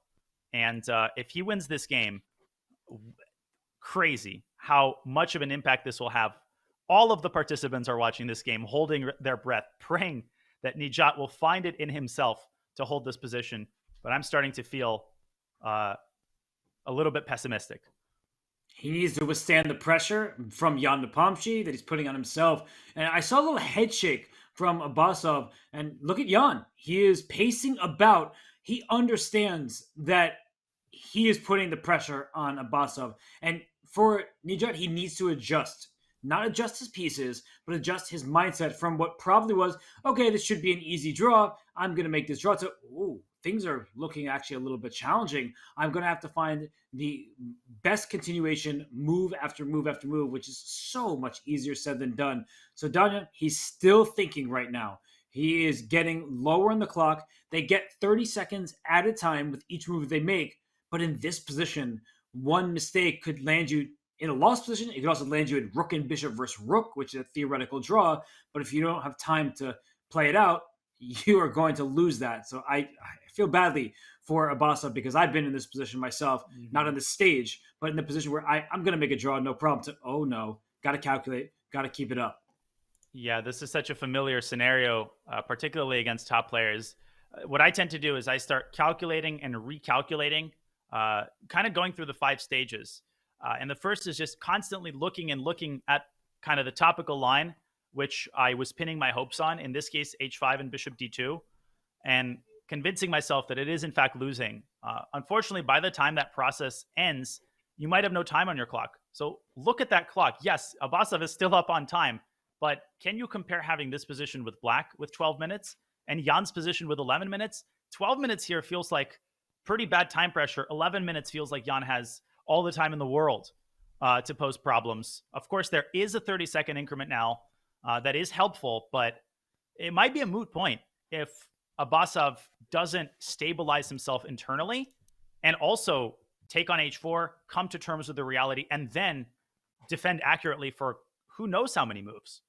And if he wins this game, crazy how much of an impact this will have. All of the participants are watching this game, holding their breath, praying that Nijat will find it in himself to hold this position. But I'm starting to feel a little bit pessimistic. He needs to withstand the pressure from Jan Nepomniachtchi that he's putting on himself. And I saw a little head shake from Abasov. And look at Jan. He is pacing about. He understands that he is putting the pressure on Abasov. And for Nijat, he needs to adjust. Not adjust his pieces, but adjust his mindset from what probably was, okay, this should be an easy draw. I'm going to make this draw. So, things are looking actually a little bit challenging. I'm going to have to find the best continuation move after move after move, which is so much easier said than done. So Danya, he's still thinking right now. He is getting lower on the clock. They get 30 seconds at a time with each move they make. But in this position, one mistake could land you in a lost position. It could also land you in rook and bishop versus rook, which is a theoretical draw. But if you don't have time to play it out, you are going to lose that. So I feel badly for Abasov because I've been in this position myself, not on the stage, but in the position where I'm going to make a draw, no problem. To, oh no, got to calculate, got to keep it up. Yeah, this is such a familiar scenario, particularly against top players. What I tend to do is I start calculating and recalculating, kind of going through the 5 stages. And the first is just constantly looking at kind of the topical line, which I was pinning my hopes on, in this case, H5 and bishop D2, and convincing myself that it is in fact losing Unfortunately, by the time that process ends, you might have no time on your clock. So look at that clock. Yes, Abasov is still up on time, but can you compare having this position with Black with 12 minutes and Jan's position with 11 minutes? 12 minutes here feels like pretty bad time pressure. 11 minutes feels like Jan has all the time in the world to pose problems. Of course, there is a 30-second increment now that is helpful, but it might be a moot point if Abasov doesn't stabilize himself internally and also take on H4, come to terms with the reality, and then defend accurately for who knows how many moves.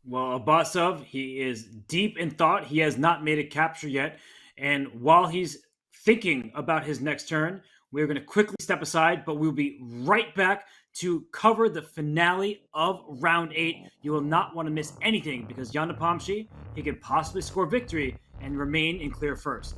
Well, Abasov, he is deep in thought. He has not made a capture yet. And while he's thinking about his next turn, we're going to quickly step aside, but we'll be right back to cover the finale of round 8. You will not want to miss anything because Jan Nepomsky, he could possibly score victory and remain in clear first.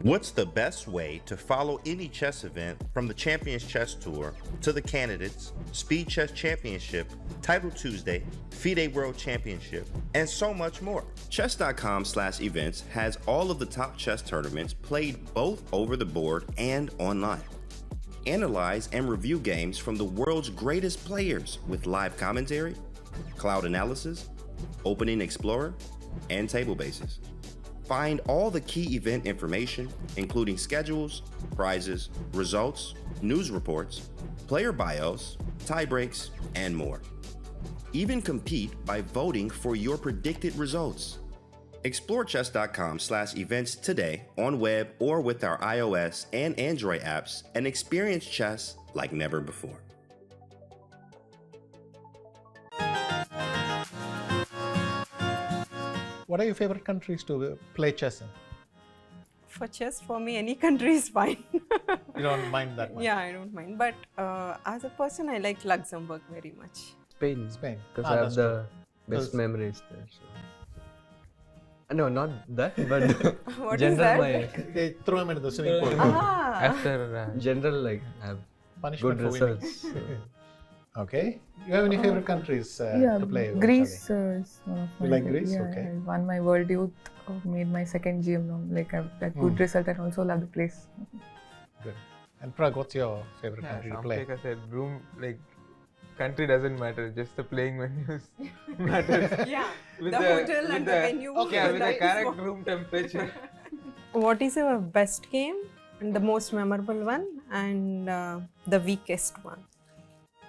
What's the best way to follow any chess event from the Champions Chess Tour to the Candidates, Speed Chess Championship, Title Tuesday, FIDE World Championship, and so much more? Chess.com/events has all of the top chess tournaments played both over the board and online. Analyze and review games from the world's greatest players with live commentary, cloud analysis, Opening Explorer, and table bases. Find all the key event information, including schedules, prizes, results, news reports, player bios, tie breaks, and more. Even compete by voting for your predicted results. Explore chess.com/events today on web or with our iOS and Android apps and experience chess like never before. What are your favorite countries to play chess in? For chess, for me, any country is fine. You don't mind that much? Yeah, I don't mind. But as a person, I like Luxembourg very much. Spain. Spain. Because I have the best memories there. So. No, not that, but What general is that? They throw him into the swimming pool. After general, like, have Punishment good for winning. results. Okay. You have any favorite countries to play? Greece is one of my You like favorite. Greece? Yeah, Okay. I won my World Youth, made my second GM now. Like I've got good result and also love the place. Good. And Prague, what's your favorite Yeah, country to play? like I said, room, like, country doesn't matter, just the playing venues matters. Yeah, With the hotel and the venue. Yeah, with the Nice correct one. room temperature. What is your best game and the most memorable one and the weakest one?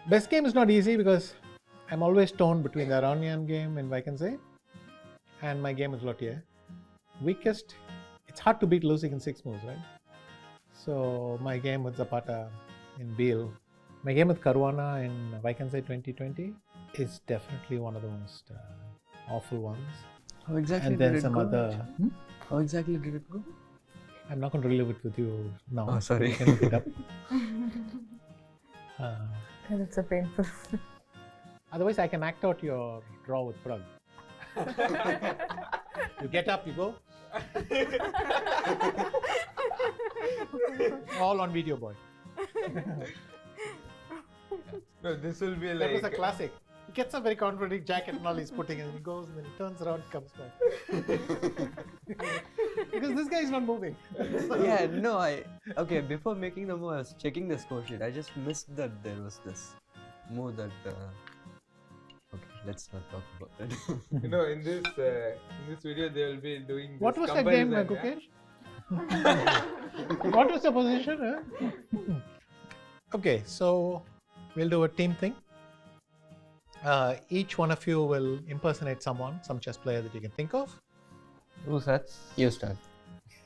Best game is not easy because I'm always torn between the Aronian game in Vaikensee and my game with Lothier. Weakest, it's hard to beat losing in 6 moves, right? So my game with Zapata in Biel, my game with Caruana in Vaikensee 2020 is definitely one of the most awful ones. How exactly And then did it some go? other. How exactly did it go? I'm not going to relive it with you now. Oh, sorry. You can look it up. That's a painful. Otherwise, I can act out your draw with Prague. You get up, you go. All on video, boy. No, this will be That like. was a classic. He gets a very confident jacket and all he's putting, and he goes, and then he turns around, comes back. Because this guy is not moving. Yeah, no, okay, before making the move, I was checking the score sheet. I just missed that there was this move that. Okay, let's not talk about that. You know, in this video, they will be doing this What was that game, comparison, Gukesh? What was the position? Huh? Okay, so we'll do a team thing. Each one of you will impersonate someone, some chess player that you can think of. Who starts? You start.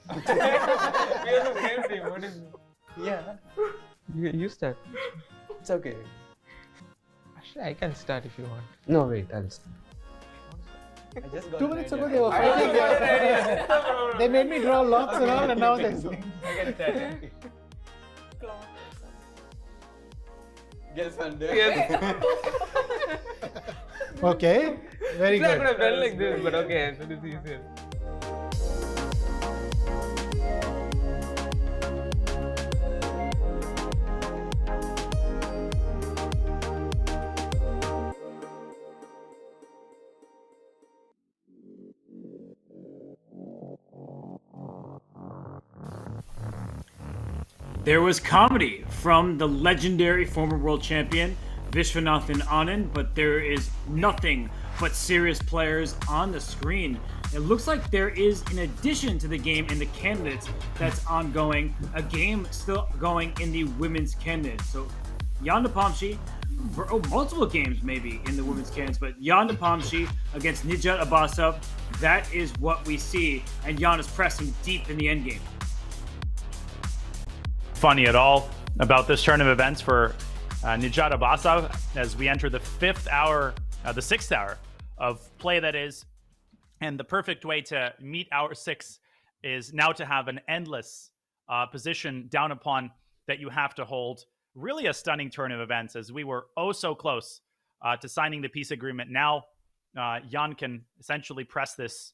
We are the same team. What is? Yeah. You start. It's okay. Actually, I can start if you want. No, wait, I'll start. I just got 2 an minutes idea. ago they were fighting. They made me draw locks and all, and now they're saying. I can start. Guess under. Yes. Okay, very I good. could have done like this, but okay, so this is easier. There was comedy from the legendary former world champion Vishwanathan Anand, but there is nothing but serious players on the screen. It looks like there is, in addition to the game in the candidates that's ongoing, a game still going in the women's candidates. So Jan Nepomniachtchi, for multiple games maybe in the women's candidates, but Jan Nepomniachtchi against Nijat Abbasov, that is what we see, and Jan is pressing deep in the endgame. Funny at all about this turn of events for Nijat Abbasov as we enter the sixth hour of play, that is. And the perfect way to meet hour 6 is now to have an endless position down upon that you have to hold. Really a stunning turn of events as we were so close to signing the peace agreement. Now Jan can essentially press this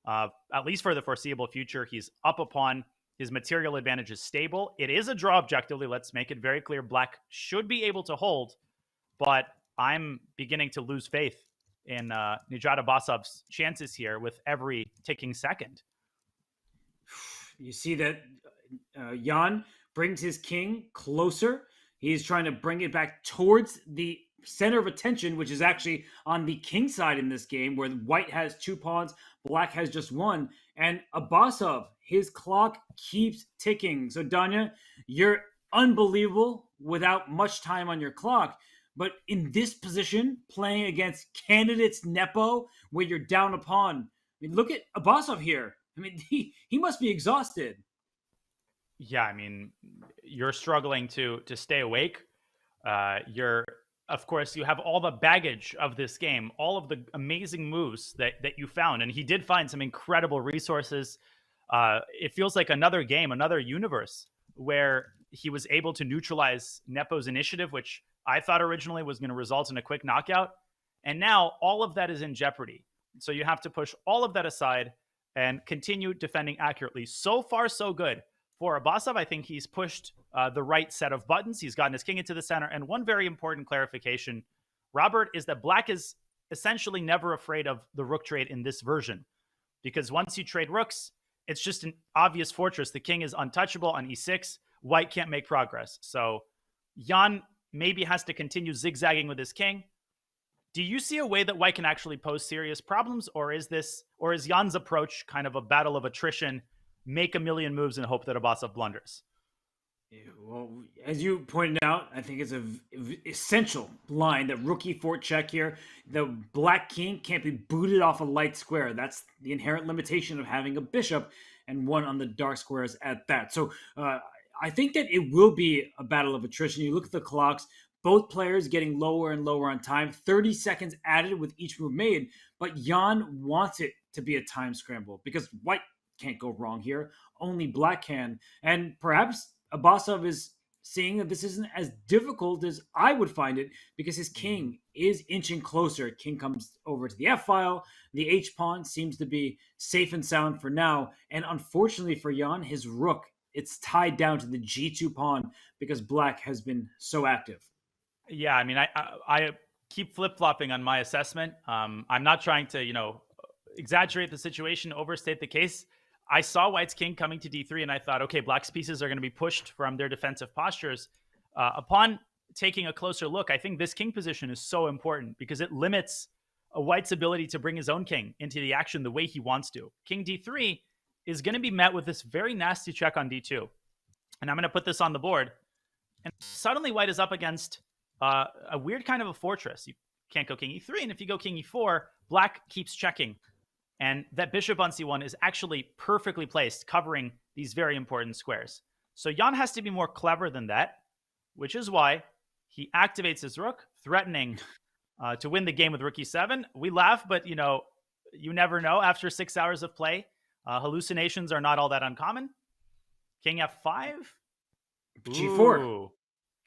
at least for the foreseeable future. He's up upon. His material advantage is stable. It is a draw objectively. Let's make it very clear. Black should be able to hold, but I'm beginning to lose faith in Nijat Abbasov's chances here with every ticking second. You see that Jan brings his king closer. He's trying to bring it back towards the center of attention, which is actually on the king side in this game, where white has 2 pawns, black has just 1. And Abbasov, his clock keeps ticking. So Danya, you're unbelievable without much time on your clock. But in this position, playing against candidates Nepo, where you're down a pawn, I mean, look at Abbasov here. I mean, he must be exhausted. Yeah, I mean, you're struggling to stay awake. Of course, you have all the baggage of this game, all of the amazing moves that you found. And he did find some incredible resources. It feels like another game, another universe, where he was able to neutralize Nepo's initiative, which I thought originally was going to result in a quick knockout. And now all of that is in jeopardy. So you have to push all of that aside and continue defending accurately. So far, so good. For Abbasov, I think he's pushed the right set of buttons. He's gotten his king into the center. And one very important clarification, Robert, is that black is essentially never afraid of the rook trade in this version. Because once you trade rooks, it's just an obvious fortress. The king is untouchable on e6. White can't make progress. So Jan maybe has to continue zigzagging with his king. Do you see a way that white can actually pose serious problems? Or is Jan's approach kind of a battle of attrition, make a million moves and hope that Abbasov blunders? Yeah, well, as you pointed out, I think it's an essential line that rook e4 check here. The black king can't be booted off a light square. That's the inherent limitation of having a bishop, and one on the dark squares at that. So I think that it will be a battle of attrition. You look at the clocks, both players getting lower and lower on time, 30 seconds added with each move made, but Jan wants it to be a time scramble because white can't go wrong here. Only black can. And perhaps Abbasov is seeing that this isn't as difficult as I would find it because his king is inching closer. King comes over to the f-file. The h-pawn seems to be safe and sound for now. And unfortunately for Jan, his rook, it's tied down to the g2 pawn because black has been so active. Yeah, I mean, I keep flip-flopping on my assessment. I'm not trying to, exaggerate the situation, overstate the case. I saw white's king coming to d3, and I thought, okay, black's pieces are going to be pushed from their defensive postures. Upon taking a closer look, I think this king position is so important because it limits a white's ability to bring his own king into the action the way he wants to. King d3 is going to be met with this very nasty check on d2. And I'm going to put this on the board. And suddenly white is up against a weird kind of a fortress. You can't go king e3, and if you go king e4, black keeps checking. And that bishop on c1 is actually perfectly placed, covering these very important squares. So Jan has to be more clever than that, which is why he activates his rook, threatening to win the game with rook e7. We laugh, but, you never know. After 6 hours of play, hallucinations are not all that uncommon. King f5. G4. Ooh.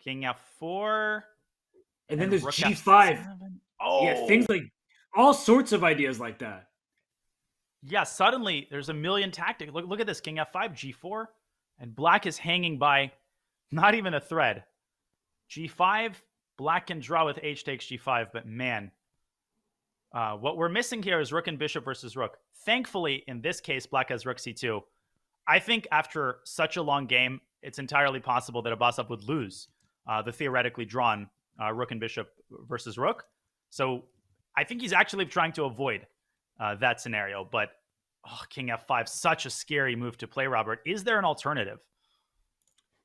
King f4. And then there's g5. Oh, yeah, things like all sorts of ideas like that. Yeah, suddenly there's a million tactics. Look at this, king f5, g4, and black is hanging by not even a thread. g5, black can draw with h takes g5, but man, what we're missing here is rook and bishop versus rook. Thankfully, in this case, black has rook c2. I think after such a long game, it's entirely possible that Abasov would lose the theoretically drawn rook and bishop versus rook. So I think he's actually trying to avoid that scenario. But king f5, such a scary move to play, Robert. Is there an alternative?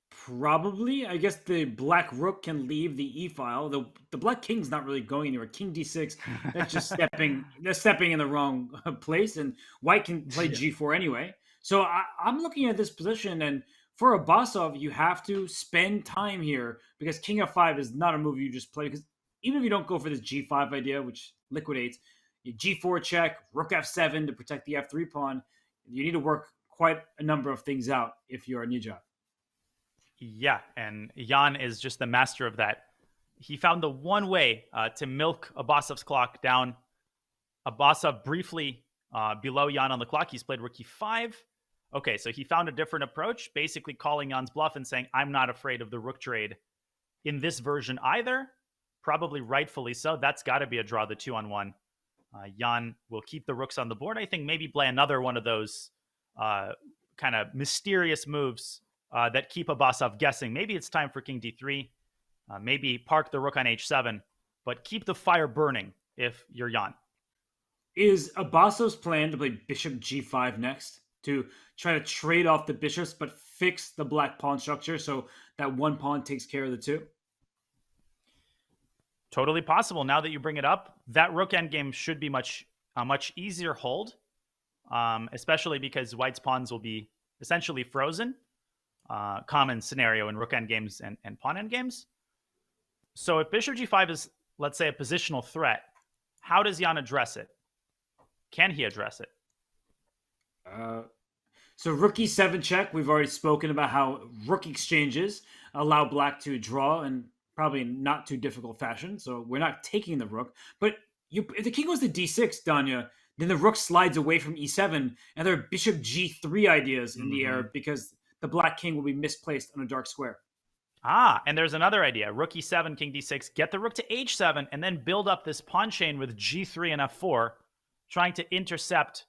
Probably. I guess the black rook can leave the e file. The black king's not really going anywhere. King d6, that's just stepping in the wrong place, and white can play g4 anyway. So I'm looking at this position, and for Abasov, you have to spend time here because king f5 is not a move you just play. Because even if you don't go for this g5 idea, which liquidates, you g4 check, rook f7 to protect the f3 pawn, you need to work quite a number of things out if you're a Nijat. Yeah, and Jan is just the master of that. He found the one way to milk Abasov's clock down. Abasov briefly below Jan on the clock. He's played rook e5. Okay, so he found a different approach, basically calling Jan's bluff and saying, I'm not afraid of the rook trade in this version either. Probably rightfully so. That's got to be a draw, the 2-on-1. Jan will keep the rooks on the board. I think maybe play another one of those kind of mysterious moves that keep Abasov guessing. Maybe it's time for king d3. Maybe park the rook on h7, but keep the fire burning if you're Jan. Is Abasov's plan to play bishop g5 next to try to trade off the bishops but fix the black pawn structure so that one pawn takes care of the two? Totally possible. Now that you bring it up, that rook endgame should be a much easier hold, especially because white's pawns will be essentially frozen. Common scenario in rook endgames and pawn endgames. So if bishop g5 is, let's say, a positional threat, how does Jan address it? Can he address it? So rook e7 check, we've already spoken about how rook exchanges allow black to draw in probably not too difficult fashion. So we're not taking the rook. But if the king goes to d6, Danya, then the rook slides away from e7, and there are bishop g3 ideas in the air because the black king will be misplaced on a dark square. And there's another idea. Rook e7, king d6, get the rook to h7, and then build up this pawn chain with g3 and f4, trying to intercept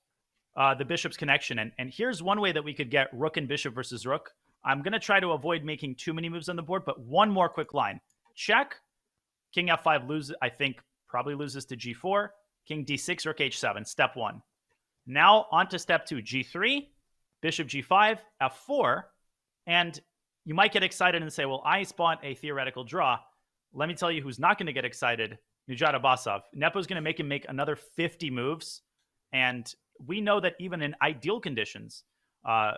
the bishop's connection. And here's one way that we could get rook and bishop versus rook. I'm going to try to avoid making too many moves on the board, but one more quick line. Check. King f5 loses, I think, probably loses to g4. King d6, rook h7, step one. Now on to step two, g3, bishop g5, f4, and you might get excited and say, well, I spawned a theoretical draw. Let me tell you who's not going to get excited, Nijat Abasov. Nepo's going to make him make another 50 moves, and we know that even in ideal conditions,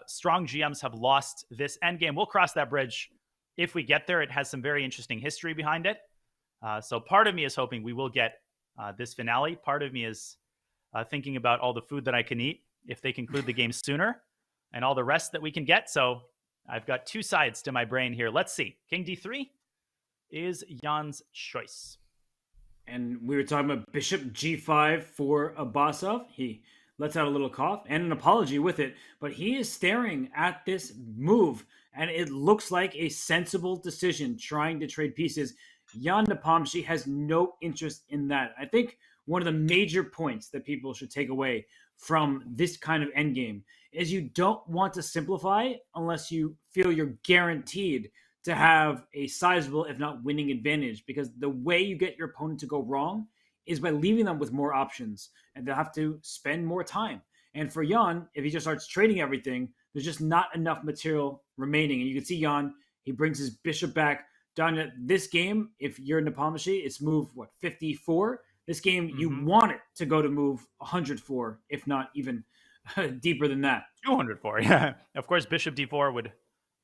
strong GMs have lost this endgame. We'll cross that bridge if we get there. It has some very interesting history behind it. So part of me is hoping we will get this finale. Part of me is thinking about all the food that I can eat if they conclude the game sooner and all the rest that we can get. So I've got two sides to my brain here. Let's see. King d3 is Jan's choice. And we were talking about bishop g5 for Abasov. He lets out a little cough and an apology with it, but he is staring at this move, and it looks like a sensible decision trying to trade pieces. Jan Nepomniachtchi has no interest in that. I think one of the major points that people should take away from this kind of endgame is you don't want to simplify unless you feel you're guaranteed to have a sizable, if not winning advantage, because the way you get your opponent to go wrong is by leaving them with more options, and they'll have to spend more time. And for Jan, if he just starts trading everything, there's just not enough material remaining. And you can see Jan, he brings his bishop back. Danya, this game, if you're Nepomniachtchi, it's move, 54? This game, you want it to go to move 104, if not even deeper than that. 204, yeah. Of course, bishop d4 would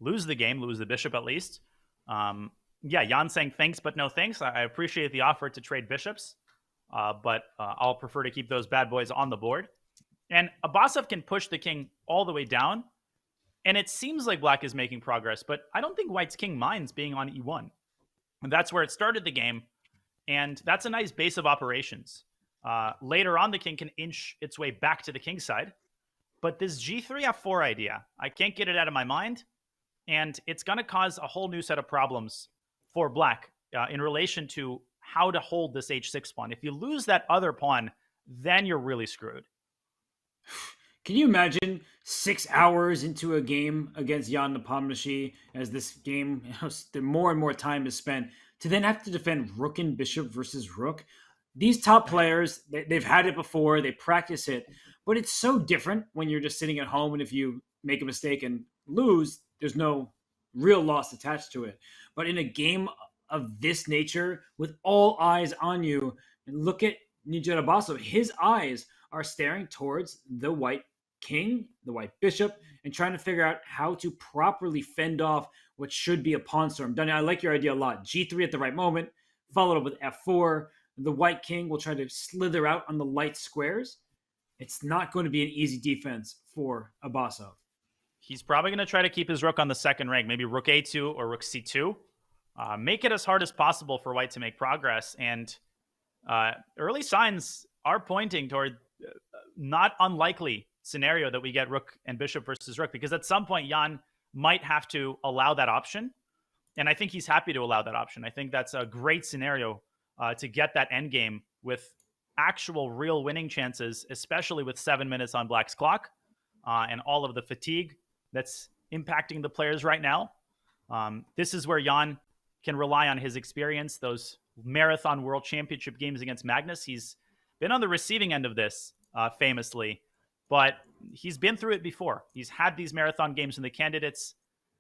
lose the game, lose the bishop at least. Yeah, Jan saying thanks, but no thanks. I appreciate the offer to trade bishops, but I'll prefer to keep those bad boys on the board. And Abasov can push the king all the way down, and it seems like black is making progress, but I don't think white's king minds being on e1. And that's where it started the game, and that's a nice base of operations. Later on, the king can inch its way back to the king side, but this g3 f4 idea, I can't get it out of my mind, and it's going to cause a whole new set of problems for black in relation to how to hold this h6 pawn. If you lose that other pawn, then you're really screwed. Can you imagine 6 hours into a game against Jan Nepomniachtchi as this game, the more and more time is spent to then have to defend rook and bishop versus rook? These top players, they've had it before, they practice it, but it's so different when you're just sitting at home and if you make a mistake and lose, there's no real loss attached to it. But in a game of this nature, with all eyes on you, and look at Nijat Abbasov, his eyes are staring towards the white king, the white bishop, and trying to figure out how to properly fend off what should be a pawn storm. Dunny, I like your idea a lot. G3 at the right moment, followed up with F4. The white king will try to slither out on the light squares. It's not going to be an easy defense for Abbasov. He's probably going to try to keep his rook on the second rank, maybe rook A2 or rook C2. Make it as hard as possible for white to make progress. And early signs are pointing toward not unlikely scenario that we get rook and bishop versus rook, because at some point Jan might have to allow that option. And I think he's happy to allow that option. I think that's a great scenario to get that endgame with actual real winning chances, especially with 7 minutes on Black's clock and all of the fatigue that's impacting the players right now. This is where Jan can rely on his experience, those marathon world championship games against Magnus. He's been on the receiving end of this famously, but he's been through it before. He's had these marathon games in the candidates.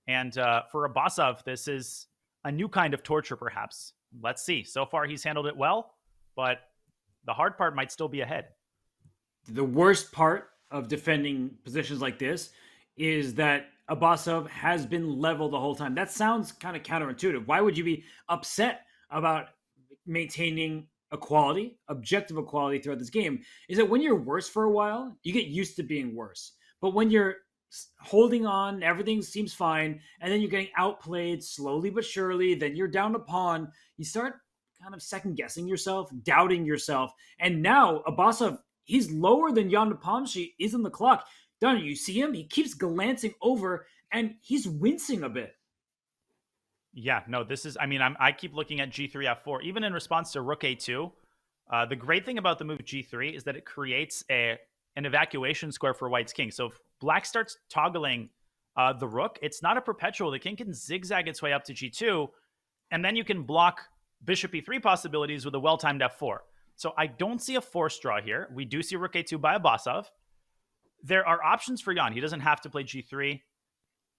And for Abbasov, this is a new kind of torture, perhaps. Let's see. So far, he's handled it well, but the hard part might still be ahead. The worst part of defending positions like this is that Abbasov has been level the whole time. That sounds kind of counterintuitive. Why would you be upset about maintaining equality, objective equality throughout this game? Is that when you're worse for a while, you get used to being worse. But when you're holding on, everything seems fine, and then you're getting outplayed slowly but surely, then you're down a pawn, you start kind of second guessing yourself, doubting yourself. And now Abbasov, he's lower than Jan Nepomniachtchi is on the clock. Don't you see him? He keeps glancing over and he's wincing a bit. Yeah, no, this is, I keep looking at G3, F4, even in response to rook A2. The great thing about the move G3 is that it creates an evacuation square for white's king. So if black starts toggling the rook, it's not a perpetual. The king can zigzag its way up to G2, and then you can block bishop E3 possibilities with a well-timed F4. So I don't see a forced draw here. We do see rook A2 by Abbasov. There are options for Jan. He doesn't have to play G3.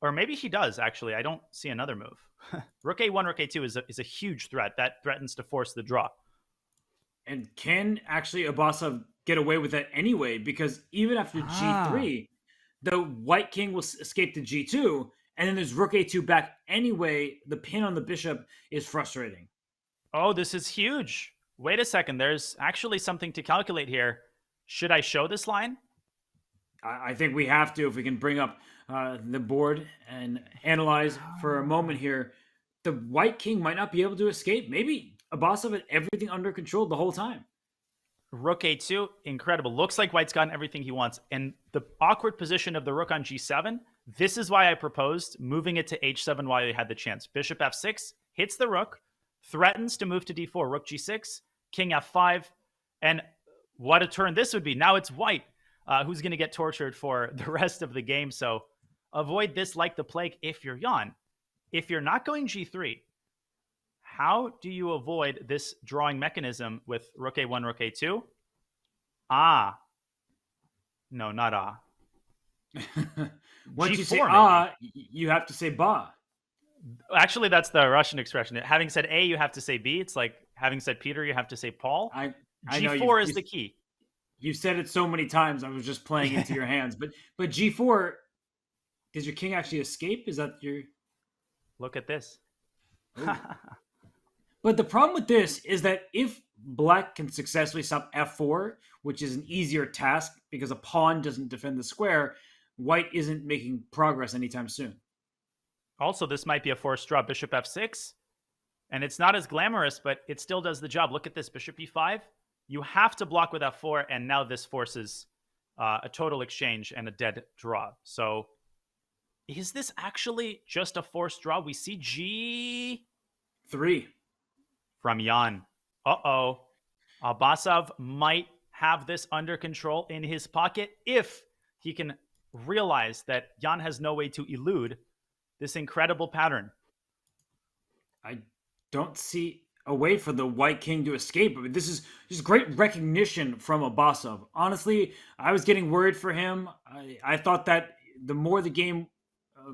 Or maybe he does, actually. I don't see another move. Rook A1, Rook A2 is a huge threat. That threatens to force the draw. And can actually Abbasov get away with that anyway? Because even after G3, the white king will escape to G2, and then there's Rook A2 back anyway. The pin on the bishop is frustrating. Oh, this is huge. Wait a second. There's actually something to calculate here. Should I show this line? I think we have to, if we can bring up the board and analyze for a moment here. The white king might not be able to escape. Maybe Abbasov had everything under control the whole time. Rook A2, incredible. Looks like white's gotten everything he wants. And the awkward position of the rook on G7, this is why I proposed moving it to H7 while he had the chance. Bishop F6 hits the rook, threatens to move to D4, rook G6, king F5, and what a turn this would be. Now it's white who's going to get tortured for the rest of the game. So avoid this like the plague if you're Jan. If you're not going G3, how do you avoid this drawing mechanism with rook A1, rook A2? No, not Once G4, you say maybe. you have to say ba. Actually, that's the Russian expression. Having said A, you have to say B. It's like having said Peter, you have to say Paul. I G4 is the key. You've said it so many times. I was just playing into your hands. But G4, does your king actually escape? Is that your... Look at this. But the problem with this is that if black can successfully stop F4, which is an easier task because a pawn doesn't defend the square, white isn't making progress anytime soon. Also, this might be a forced draw. Bishop F6. And it's not as glamorous, but it still does the job. Look at this. Bishop E5. You have to block with F4, and now this forces a total exchange and a dead draw. So is this actually just a forced draw? We see G3 from Jan. Abbasov might have this under control in his pocket if he can realize that Jan has no way to elude this incredible pattern. I don't see a way for the White King to escape. I mean, this is just great recognition from Abasov. Honestly, I was getting worried for him. I thought that the more the game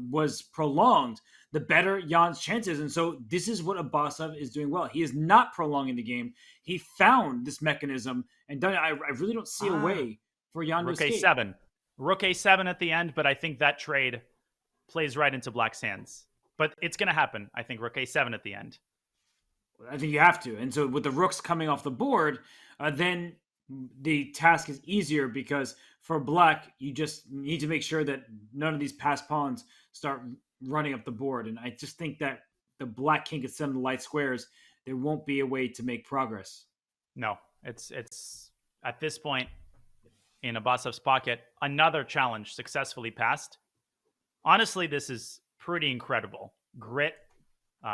was prolonged, the better Jan's chances. And so this is what Abasov is doing well. He is not prolonging the game. He found this mechanism and done it. I really don't see a way for Jan to Rook escape. A7. Rook A7 at the end, but I think that trade plays right into Black's hands. But it's going to happen. I think Rook A7 at the end. I think you have to. And so with the rooks coming off the board, then the task is easier because for Black, you just need to make sure that none of these passed pawns start running up the board. And I just think that the Black King can send the light squares. There won't be a way to make progress. No, it's at this point in Abasov's pocket, another challenge successfully passed. Honestly, this is pretty incredible. Grit.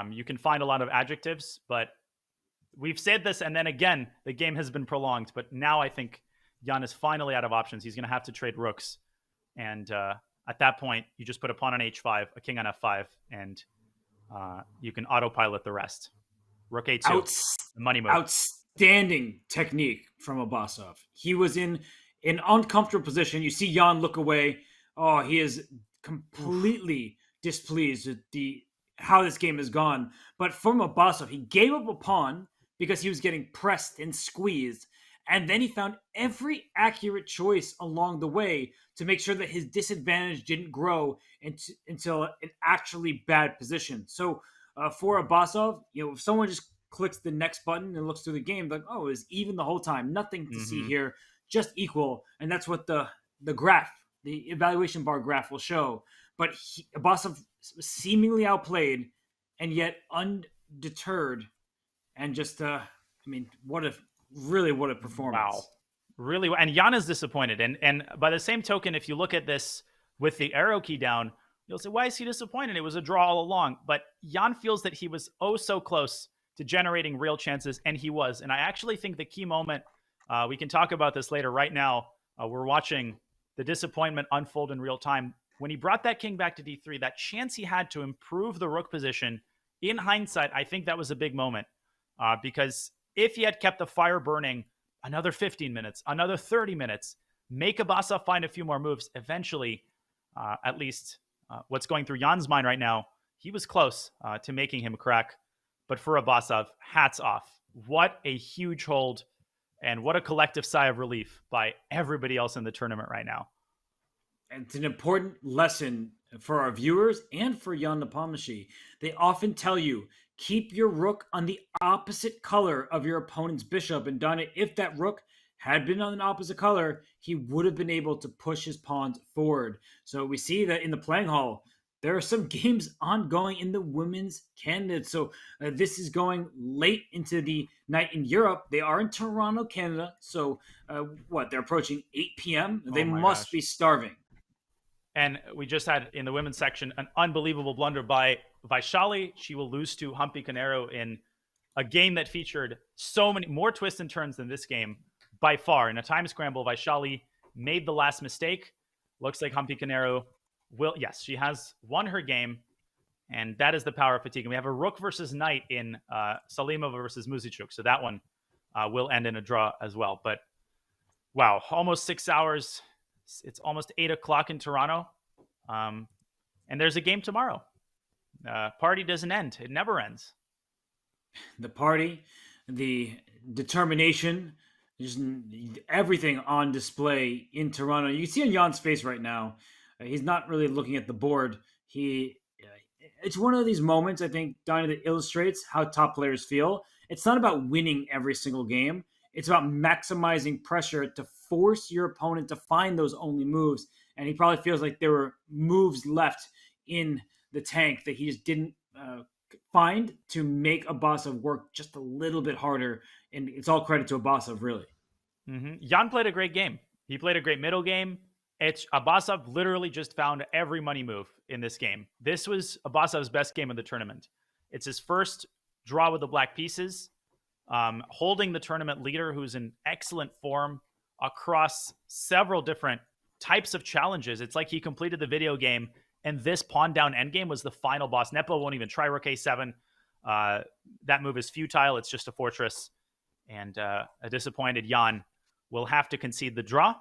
You can find a lot of adjectives, but we've said this, and then again, the game has been prolonged. But now I think Jan is finally out of options. He's going to have to trade rooks. And at that point, you just put a pawn on h5, a king on f5, and you can autopilot the rest. Rook a2, the money move. Outstanding technique from Abasov. He was in an uncomfortable position. You see Jan look away. Oh, he is completely displeased with how this game has gone. But from Abasov, he gave up a pawn because he was getting pressed and squeezed. And then he found every accurate choice along the way to make sure that his disadvantage didn't grow until an actually bad position. So for Abasov, if someone just clicks the next button and looks through the game, like, oh, it was even the whole time. Nothing to see here, just equal. And that's what the graph, the evaluation bar graph will show. But Abasov seemingly outplayed and yet undeterred. And just, what a performance. Wow. Really. And Jan is disappointed. And by the same token, if you look at this with the arrow key down, you'll say, why is he disappointed? It was a draw all along. But Jan feels that he was so close to generating real chances, and he was. And I actually think the key moment, we can talk about this later. Right now, we're watching the disappointment unfold in real time. When he brought that king back to d3, that chance he had to improve the rook position, in hindsight, I think that was a big moment. Because if he had kept the fire burning another 15 minutes, another 30 minutes, make Abasov find a few more moves, eventually, at least what's going through Jan's mind right now, he was close to making him crack. But for Abasov, hats off. What a huge hold, and what a collective sigh of relief by everybody else in the tournament right now. And it's an important lesson for our viewers and for Jan Nepomniachtchi. They often tell you, keep your rook on the opposite color of your opponent's bishop. And Donna, if that rook had been on an opposite color, he would have been able to push his pawns forward. So we see that in the playing hall, there are some games ongoing in the women's candidates. So this is going late into the night in Europe. They are in Toronto, Canada. So they're approaching 8 p.m. They must be starving. And we just had in the women's section an unbelievable blunder by Vaishali. She will lose to Humpy Canero in a game that featured so many more twists and turns than this game by far. In a time scramble, Vaishali made the last mistake. Looks like Humpy Canero she has won her game, and that is the power of fatigue. And we have a rook versus knight in Salimova versus Muzichuk. So that one will end in a draw as well. But wow, almost 6 hours. It's almost 8 o'clock in Toronto. And there's a game tomorrow. Party doesn't end. It never ends. The party, the determination, just everything on display in Toronto. You can see on Jan's face right now, he's not really looking at the board. It's one of these moments, I think, Donnie, that illustrates how top players feel. It's not about winning every single game. It's about maximizing pressure to force your opponent to find those only moves. And he probably feels like there were moves left in the tank that he just didn't find to make Abasov work just a little bit harder. And it's all credit to Abasov, really. Jan played a great game. He played a great middle game. Abasov literally just found every money move in this game. This was Abasov's best game of the tournament. It's his first draw with the black pieces, holding the tournament leader, who's in excellent form across several different types of challenges. It's like he completed the video game, and this pawn down endgame was the final boss. Nepo won't even try rook a7. That move is futile. It's just a fortress. And a disappointed Jan will have to concede the draw.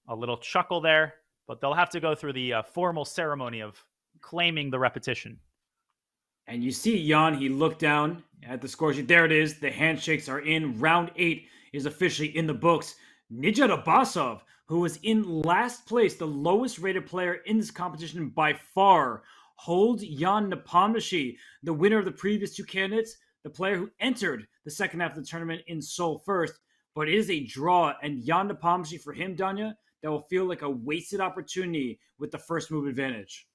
A little chuckle there, but they'll have to go through the formal ceremony of claiming the repetition. And you see Jan, he looked down at the score sheet. There it is. The handshakes are in. Round 8 is officially in the books. Nijat Abbasov, who was in last place, the lowest rated player in this competition by far, holds Jan Nepomniachtchi, the winner of the previous 2 candidates, the player who entered the second half of the tournament in Seoul first. But it is a draw, and Jan Nepomniachtchi, for him, Danya, that will feel like a wasted opportunity with the first move advantage.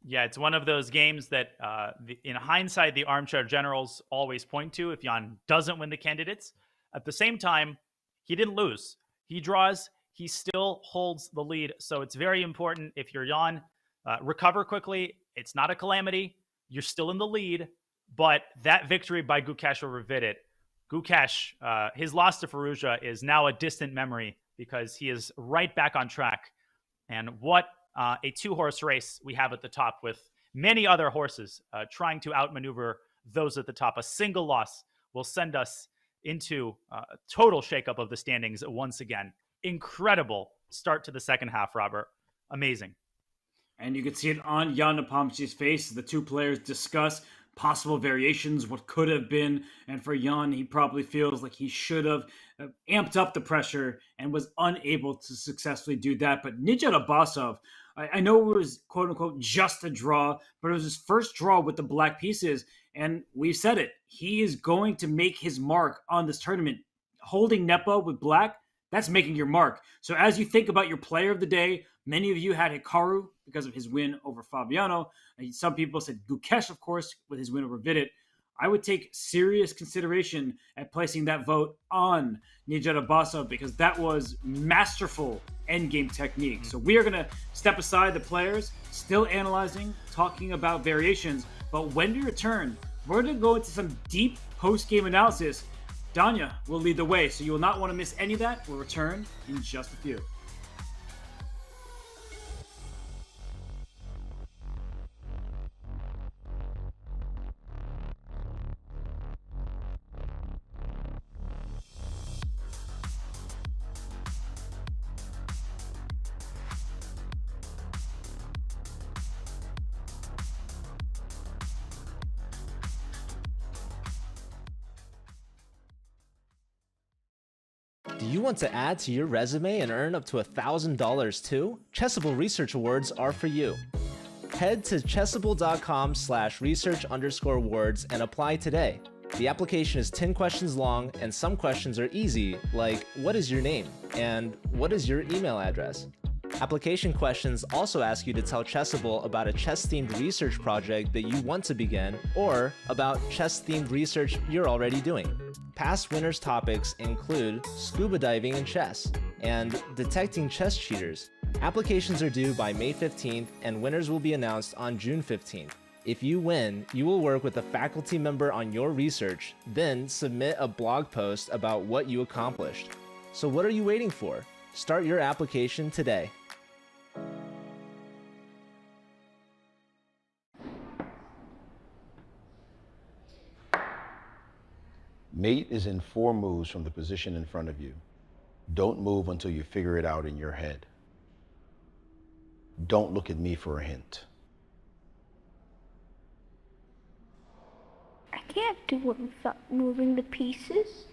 Yeah, it's one of those games that, in hindsight, the armchair generals always point to if Jan doesn't win the candidates. At the same time, he didn't lose. He draws. He still holds the lead. So it's very important if you're Jan, recover quickly. It's not a calamity. You're still in the lead. But that victory by Gukesh over Vidit, Gukesh, his loss to Firouzja is now a distant memory because he is right back on track. And what a 2-horse race we have at the top with many other horses trying to outmaneuver those at the top. A single loss will send us into a total shakeup of the standings once again. Incredible start to the second half, Robert. Amazing. And you can see it on Jan Nepomniachtchi's face. The 2 players discuss possible variations, what could have been. And for Jan, he probably feels like he should have amped up the pressure and was unable to successfully do that. But Nijat Abbasov, I know it was quote-unquote just a draw, but it was his first draw with the black pieces. And we've said it. He is going to make his mark on this tournament. Holding Nepo with black, that's making your mark. So as you think about your player of the day, many of you had Hikaru because of his win over Fabiano. And some people said Gukesh, of course, with his win over Vidit. I would take serious consideration at placing that vote on Nijat Abbasov because that was masterful endgame technique. So we are going to step aside the players, still analyzing, talking about variations. But when we return, we're going to go into some deep post-game analysis. Danya will lead the way, so you will not want to miss any of that. We'll return in just a few. Do you want to add to your resume and earn up to $1,000 too? Chessable Research Awards are for you. Head to chessable.com/research_awards and apply today. The application is 10 questions long and some questions are easy, like what is your name and what is your email address? Application questions also ask you to tell Chessable about a chess-themed research project that you want to begin or about chess-themed research you're already doing. Past winners' topics include scuba diving and chess, and detecting chess cheaters. Applications are due by May 15th, and winners will be announced on June 15th. If you win, you will work with a faculty member on your research, then submit a blog post about what you accomplished. So what are you waiting for? Start your application today. Mate is in 4 moves from the position in front of you. Don't move until you figure it out in your head. Don't look at me for a hint. I can't do it without moving the pieces.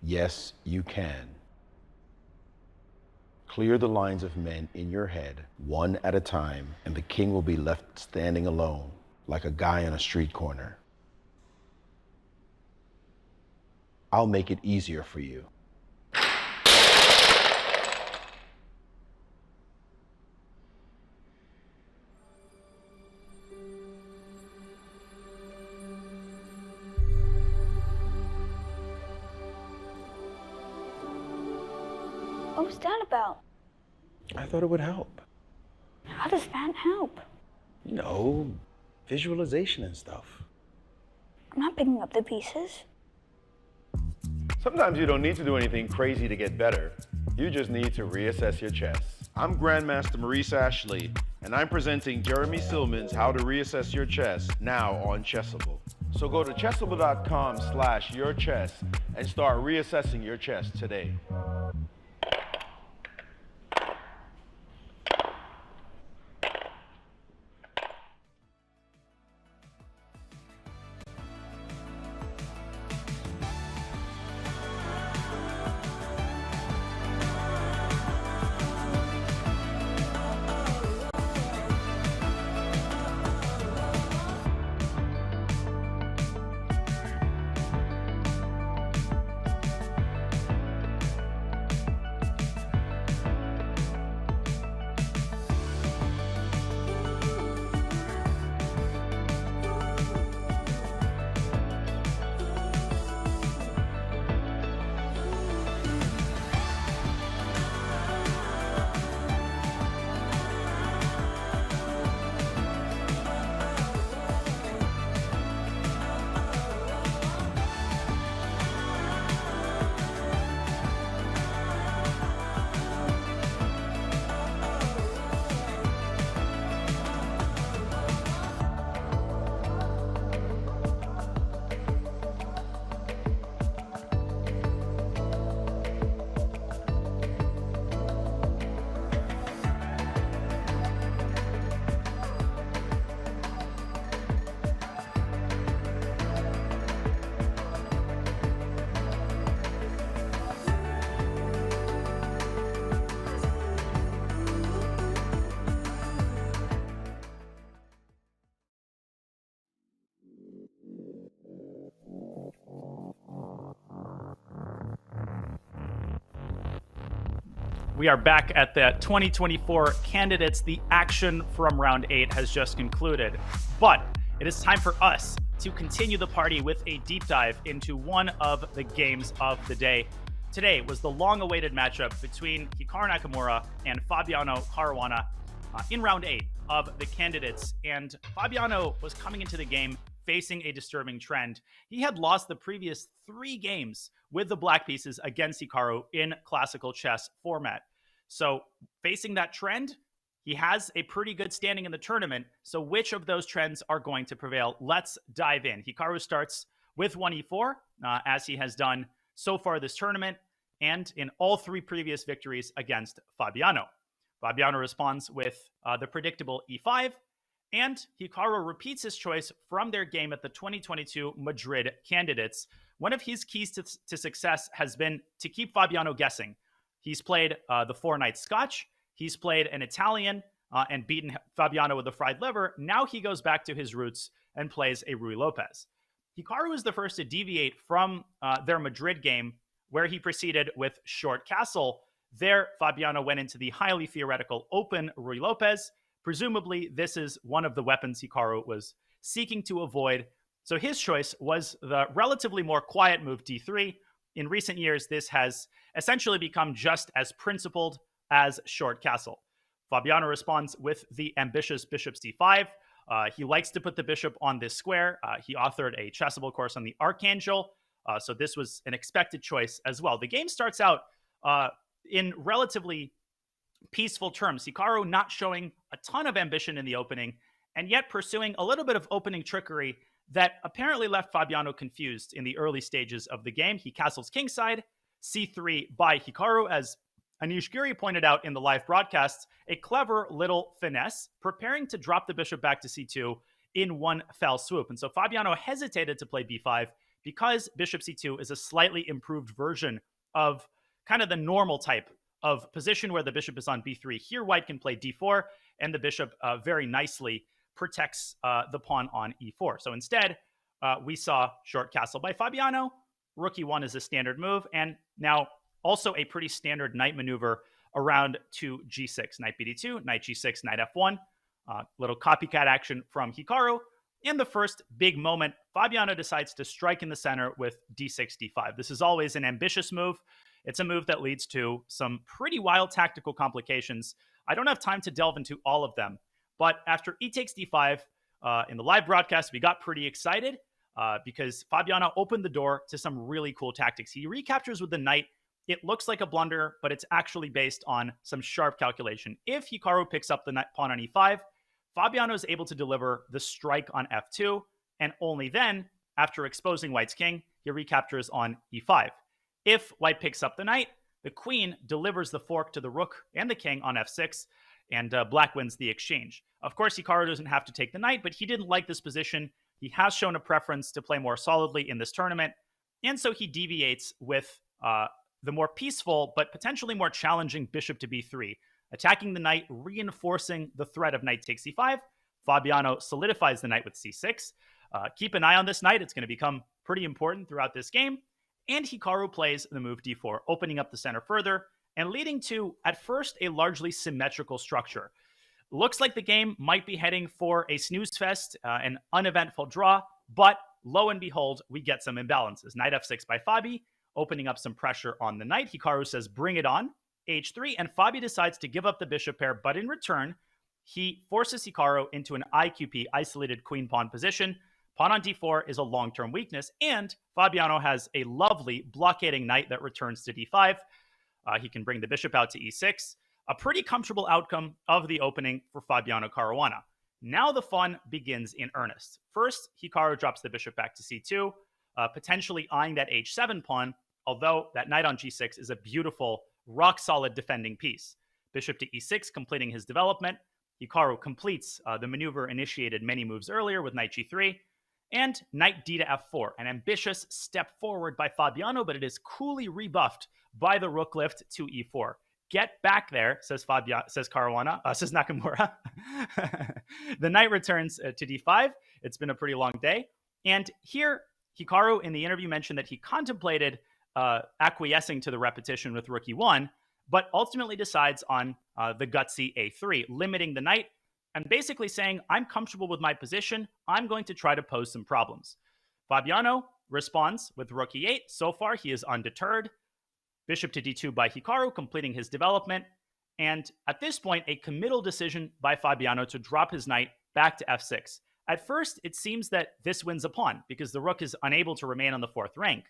Yes, you can. Clear the lines of men in your head, one at a time, and the king will be left standing alone, like a guy on a street corner. I'll make it easier for you. What was that about? I thought it would help. How does that help? You know, visualization and stuff. I'm not picking up the pieces. Sometimes you don't need to do anything crazy to get better. You just need to reassess your chess. I'm Grandmaster Maurice Ashley, and I'm presenting Jeremy Silman's How to Reassess Your Chess now on Chessable. So go to chessable.com/yourchess and start reassessing your chess today. We are back at the 2024 candidates. The action from round 8 has just concluded, but it is time for us to continue the party with a deep dive into one of the games of the day. Today was the long-awaited matchup between Hikaru Nakamura and Fabiano Caruana in round 8 of the candidates. And Fabiano was coming into the game facing a disturbing trend. He had lost the previous 3 games with the black pieces against Hikaru in classical chess format. So facing that trend, he has a pretty good standing in the tournament. So which of those trends are going to prevail? Let's dive in. Hikaru starts with 1e4, as he has done so far this tournament, and in all 3 previous victories against Fabiano. Fabiano responds with the predictable e5, and Hikaru repeats his choice from their game at the 2022 Madrid candidates. One of his keys to success has been to keep Fabiano guessing. He's played the 4-knight Scotch. He's played an Italian and beaten Fabiano with a fried liver. Now he goes back to his roots and plays a Ruy Lopez. Hikaru is the first to deviate from their Madrid game, where he proceeded with short castle. There, Fabiano went into the highly theoretical open Ruy Lopez. Presumably, this is one of the weapons Hikaru was seeking to avoid. So his choice was the relatively more quiet move d3. In recent years, this has essentially become just as principled as short castle. Fabiano responds with the ambitious bishop c5. He likes to put the bishop on this square. He authored a Chessable course on the Archangel, so this was an expected choice as well. The game starts out in relatively peaceful terms. Hikaru not showing a ton of ambition in the opening, and yet pursuing a little bit of opening trickery that apparently left Fabiano confused in the early stages of the game. He castles kingside, c3 by Hikaru, as Anish Giri pointed out in the live broadcasts, a clever little finesse, preparing to drop the bishop back to c2 in one fell swoop. And so Fabiano hesitated to play b5 because bishop c2 is a slightly improved version of kind of the normal type of position where the bishop is on b3. Here, white can play d4, and the bishop very nicely protects the pawn on e4. So instead, we saw short castle by Fabiano. Rook e1 is a standard move, and now also a pretty standard knight maneuver around to g6. Knight bd2, knight g6, knight f1. Little copycat action from Hikaru. In the first big moment, Fabiano decides to strike in the center with d6, d5. This is always an ambitious move. It's a move that leads to some pretty wild tactical complications. I don't have time to delve into all of them, but after e takes d5, in the live broadcast, we got pretty excited because Fabiano opened the door to some really cool tactics. He recaptures with the knight it looks like a blunder, but it's actually based on some sharp calculation. If Hikaru picks up the pawn on e5, Fabiano is able to deliver the strike on f2, and only then, after exposing white's king, he recaptures on e5. If white picks up the knight, the queen delivers the fork to the rook and the king on f6, and black wins the exchange. Of course, Hikaru doesn't have to take the knight, but he didn't like this position. He has shown a preference to play more solidly in this tournament, and so he deviates with the more peaceful but potentially more challenging bishop to b3, attacking the knight, reinforcing the threat of knight takes e5. Fabiano solidifies the knight with c6. Keep an eye on this knight. It's going to become pretty important throughout this game. And Hikaru plays the move d4, opening up the center further and leading to, at first, a largely symmetrical structure. Looks like the game might be heading for a snooze fest, an uneventful draw, but lo and behold, we get some imbalances. Knight f6 by Fabi, opening up some pressure on the knight. Hikaru says, bring it on, h3, and Fabi decides to give up the bishop pair, but in return, he forces Hikaru into an IQP, isolated queen-pawn position. Pawn on d4 is a long-term weakness, and Fabiano has a lovely blockading knight that returns to d5. He can bring the bishop out to e6. A pretty comfortable outcome of the opening for Fabiano Caruana. Now the fun begins in earnest. First, Hikaru drops the bishop back to c2, potentially eyeing that h7 pawn, although that knight on g6 is a beautiful, rock-solid defending piece. Bishop to e6, completing his development. Hikaru completes the maneuver initiated many moves earlier with knight g3, and knight d to f4, an ambitious step forward by Fabiano, but it is coolly rebuffed by the rook lift to e4. Get back there, says Caruana, says Nakamura. The knight returns to d5. It's been a pretty long day. And here, Hikaru in the interview mentioned that he contemplated acquiescing to the repetition with rook e1, but ultimately decides on the gutsy a3, limiting the knight and basically saying, I'm comfortable with my position. I'm going to try to pose some problems. Fabiano responds with rook e8. So far, he is undeterred. Bishop to d2 by Hikaru, completing his development. And at this point, a committal decision by Fabiano to drop his knight back to f6. At first, it seems that this wins a pawn because the rook is unable to remain on the fourth rank.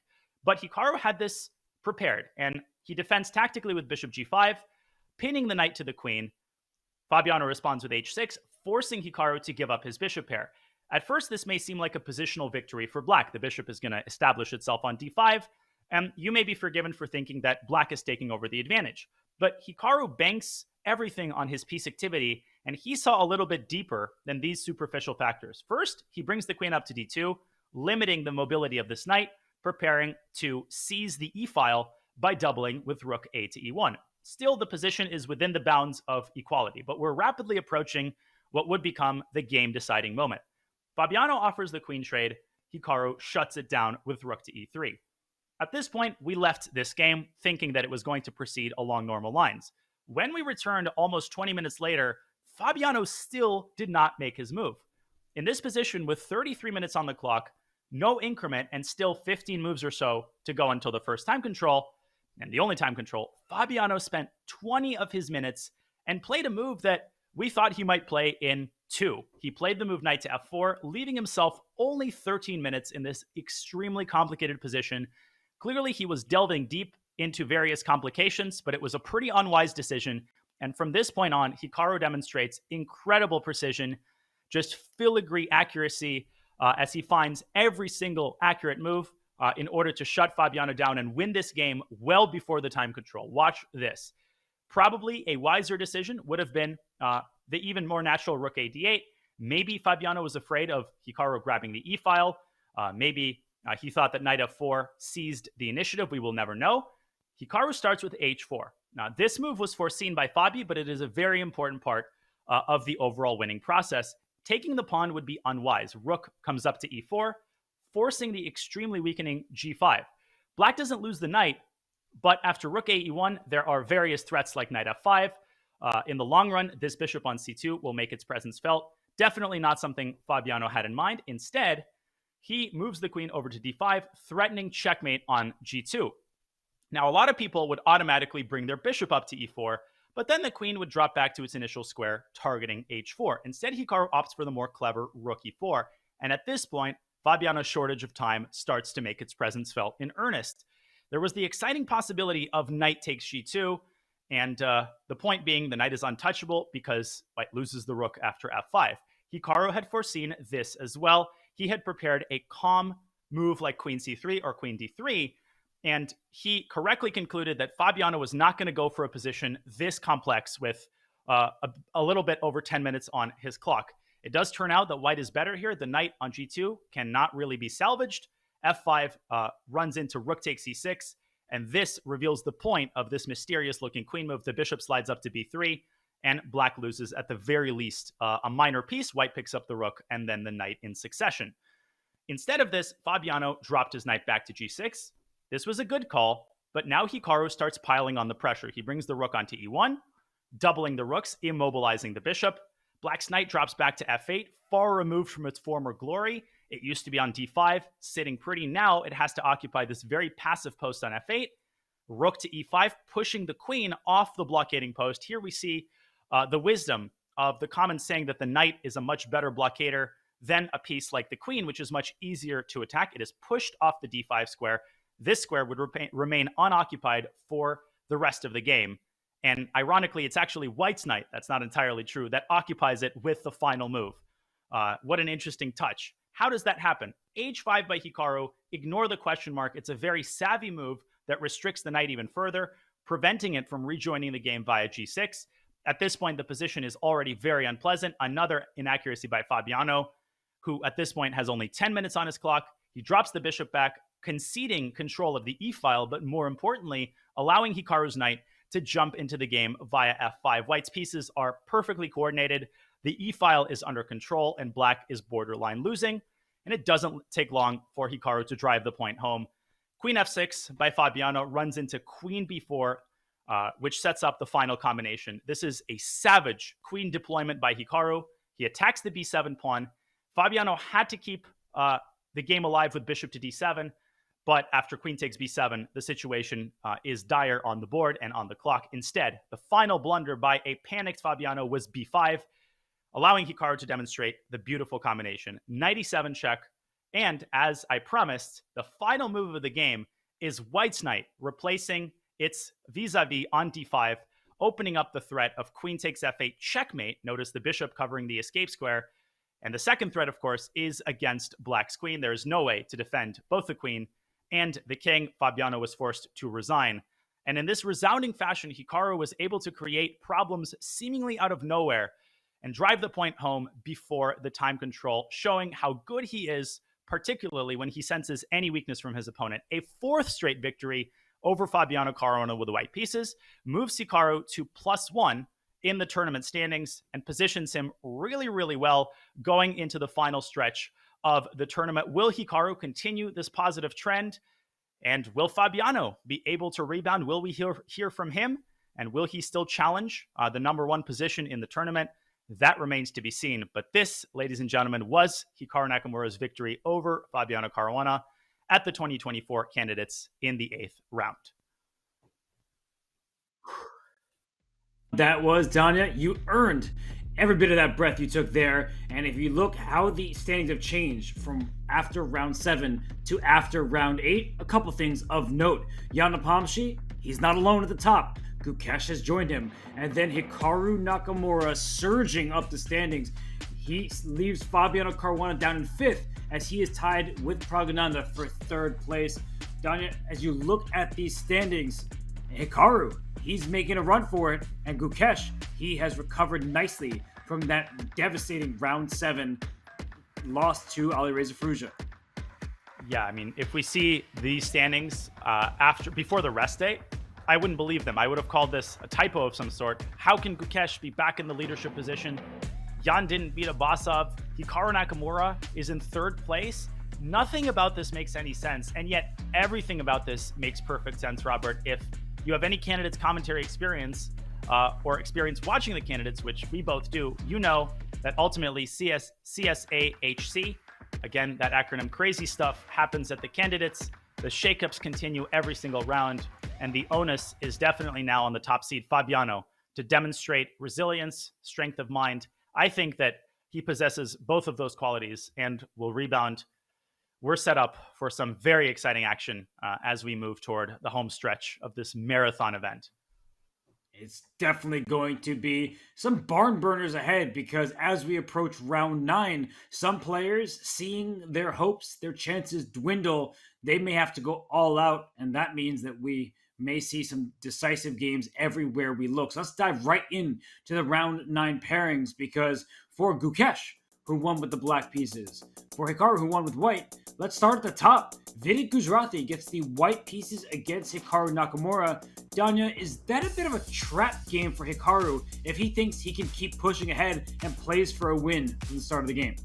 But Hikaru had this prepared, and he defends tactically with bishop g5, pinning the knight to the queen. Fabiano responds with h6, forcing Hikaru to give up his bishop pair. At first, this may seem like a positional victory for black. The bishop is going to establish itself on d5, and you may be forgiven for thinking that black is taking over the advantage. But Hikaru banks everything on his piece activity, and he saw a little bit deeper than these superficial factors. First, he brings the queen up to d2, limiting the mobility of this knight, preparing to seize the e-file by doubling with rook a to e1. Still, the position is within the bounds of equality, but we're rapidly approaching what would become the game-deciding moment. Fabiano offers the queen trade. Hikaru shuts it down with rook to e3. At this point, we left this game thinking that it was going to proceed along normal lines. When we returned almost 20 minutes later, Fabiano still did not make his move. In this position, with 33 minutes on the clock, no increment, and still 15 moves or so to go until the first time control, and the only time control, Fabiano spent 20 of his minutes and played a move that we thought he might play in 2. He played the move knight to f4, leaving himself only 13 minutes in this extremely complicated position. Clearly, he was delving deep into various complications, but it was a pretty unwise decision. And from this point on, Hikaru demonstrates incredible precision, just filigree accuracy as he finds every single accurate move in order to shut Fabiano down and win this game well before the time control. Watch this. Probably a wiser decision would have been the even more natural rook a d8. Maybe Fabiano was afraid of Hikaru grabbing the e-file. Maybe he thought that knight f4 seized the initiative. We will never know. Hikaru starts with h4. Now, this move was foreseen by Fabi, but it is a very important part of the overall winning process. Taking the pawn would be unwise. Rook comes up to e4, forcing the extremely weakening g5. Black doesn't lose the knight, but after rook a e1, there are various threats like knight f5. In the long run, this bishop on c2 will make its presence felt. Definitely not something Fabiano had in mind. Instead, he moves the queen over to d5, threatening checkmate on g2. Now, a lot of people would automatically bring their bishop up to e4, but then the queen would drop back to its initial square, targeting h4. Instead, Hikaru opts for the more clever rook e4, and at this point, Fabiano's shortage of time starts to make its presence felt in earnest. there was the exciting possibility of knight takes g2. And the point being, the knight is untouchable because white loses the rook after f5. Hikaru had foreseen this as well. He had prepared a calm move like queen c3 or queen d3, and he correctly concluded that Fabiano was not going to go for a position this complex with a little bit over 10 minutes on his clock. It does turn out that white is better here. The knight on g2 cannot really be salvaged. f5 runs into rook takes e6, and this reveals the point of this mysterious-looking queen move. The bishop slides up to b3, and black loses at the very least a minor piece. White picks up the rook, and then the knight in succession. Instead of this, Fabiano dropped his knight back to g6. This was a good call, but now Hikaru starts piling on the pressure. He brings the rook onto e1, doubling the rooks, immobilizing the bishop. Black's knight drops back to f8, far removed from its former glory. It used to be on d5, sitting pretty. Now it has to occupy this very passive post on f8. Rook to e5, pushing the queen off the blockading post. Here we see the wisdom of the common saying that the knight is a much better blockader than a piece like the queen, which is much easier to attack. It is pushed off the d5 square. This square would remain unoccupied for the rest of the game. And ironically, it's actually white's knight, that's not entirely true, that occupies it with the final move. What an interesting touch. How does that happen? h5 by Hikaru, ignore the question mark. It's a very savvy move that restricts the knight even further, preventing it from rejoining the game via g6. At this point, the position is already very unpleasant. Another inaccuracy by Fabiano, who at this point has only 10 minutes on his clock. He drops the bishop back, conceding control of the e-file, but more importantly, allowing Hikaru's knight to jump into the game via f5. White's pieces are perfectly coordinated. The e-file is under control, and black is borderline losing. And it doesn't take long for Hikaru to drive the point home. Queen f6 by Fabiano runs into queen b4, which sets up the final combination. This is a savage queen deployment by Hikaru. He attacks the b7 pawn. Fabiano had to keep the game alive with bishop to d7, but after queen takes b7, the situation is dire on the board and on the clock. Instead, the final blunder by a panicked Fabiano was b5, allowing Hikaru to demonstrate the beautiful combination. Knight e7 check, and as I promised, the final move of the game is white's knight, replacing its vis-a-vis on d5, opening up the threat of queen takes f8 checkmate. Notice the bishop covering the escape square. And the second threat, of course, is against black's queen. There is no way to defend both the queen and the king. Fabiano was forced to resign. And in this resounding fashion, Hikaru was able to create problems seemingly out of nowhere and drive the point home before the time control, showing how good he is, particularly when he senses any weakness from his opponent. A fourth straight victory over Fabiano Caruana with the white pieces moves Hikaru to +1 in the tournament standings and positions him really, really well going into the final stretch of the tournament. Will Hikaru continue this positive trend? And will Fabiano be able to rebound? Will we hear from him? And will he still challenge the #1 position in the tournament? That remains to be seen. But this, ladies and gentlemen, was Hikaru Nakamura's victory over Fabiano Caruana at the 2024 candidates in the 8th round. That was, Danya, you earned every bit of that breath you took there. And if you look how the standings have changed from after round 7 to after round 8, a couple things of note. Jan Nepomniachtchi, he's not alone at the top. Gukesh has joined him. And then Hikaru Nakamura surging up the standings. He leaves Fabiano Caruana down in 5th as he is tied with Praggnanandhaa for 3rd place. Danya, as you look at these standings, Hikaru, he's making a run for it. And Gukesh, he has recovered nicely from that devastating round 7 loss to Alireza Firouzja. Yeah, I mean, if we see these standings before the rest day, I wouldn't believe them. I would have called this a typo of some sort. How can Gukesh be back in the leadership position? Jan didn't beat Abasov. Hikaru Nakamura is in 3rd place. Nothing about this makes any sense, and yet everything about this makes perfect sense, Robert. If you have any candidates commentary experience or experience watching the candidates, which we both do, you know that ultimately CSAHC, again, that acronym, crazy stuff happens at the candidates. The shakeups continue every single round, and the onus is definitely now on the top seed, Fabiano, to demonstrate resilience, strength of mind. I think that he possesses both of those qualities and will rebound we're set up for some very exciting action as we move toward the home stretch of this marathon event. It's definitely going to be some barn burners ahead, because as we approach round 9, some players, seeing their hopes, their chances dwindle, they may have to go all out, and that means that we may see some decisive games everywhere we look. So let's dive right in to the round 9 pairings, because for Gukesh, who won with the black pieces, for Hikaru, who won with white, let's start at the top. Vidit Gujrathi gets the white pieces against Hikaru Nakamura. Danya, is that a bit of a trap game for Hikaru if he thinks he can keep pushing ahead and plays for a win from the start of the game?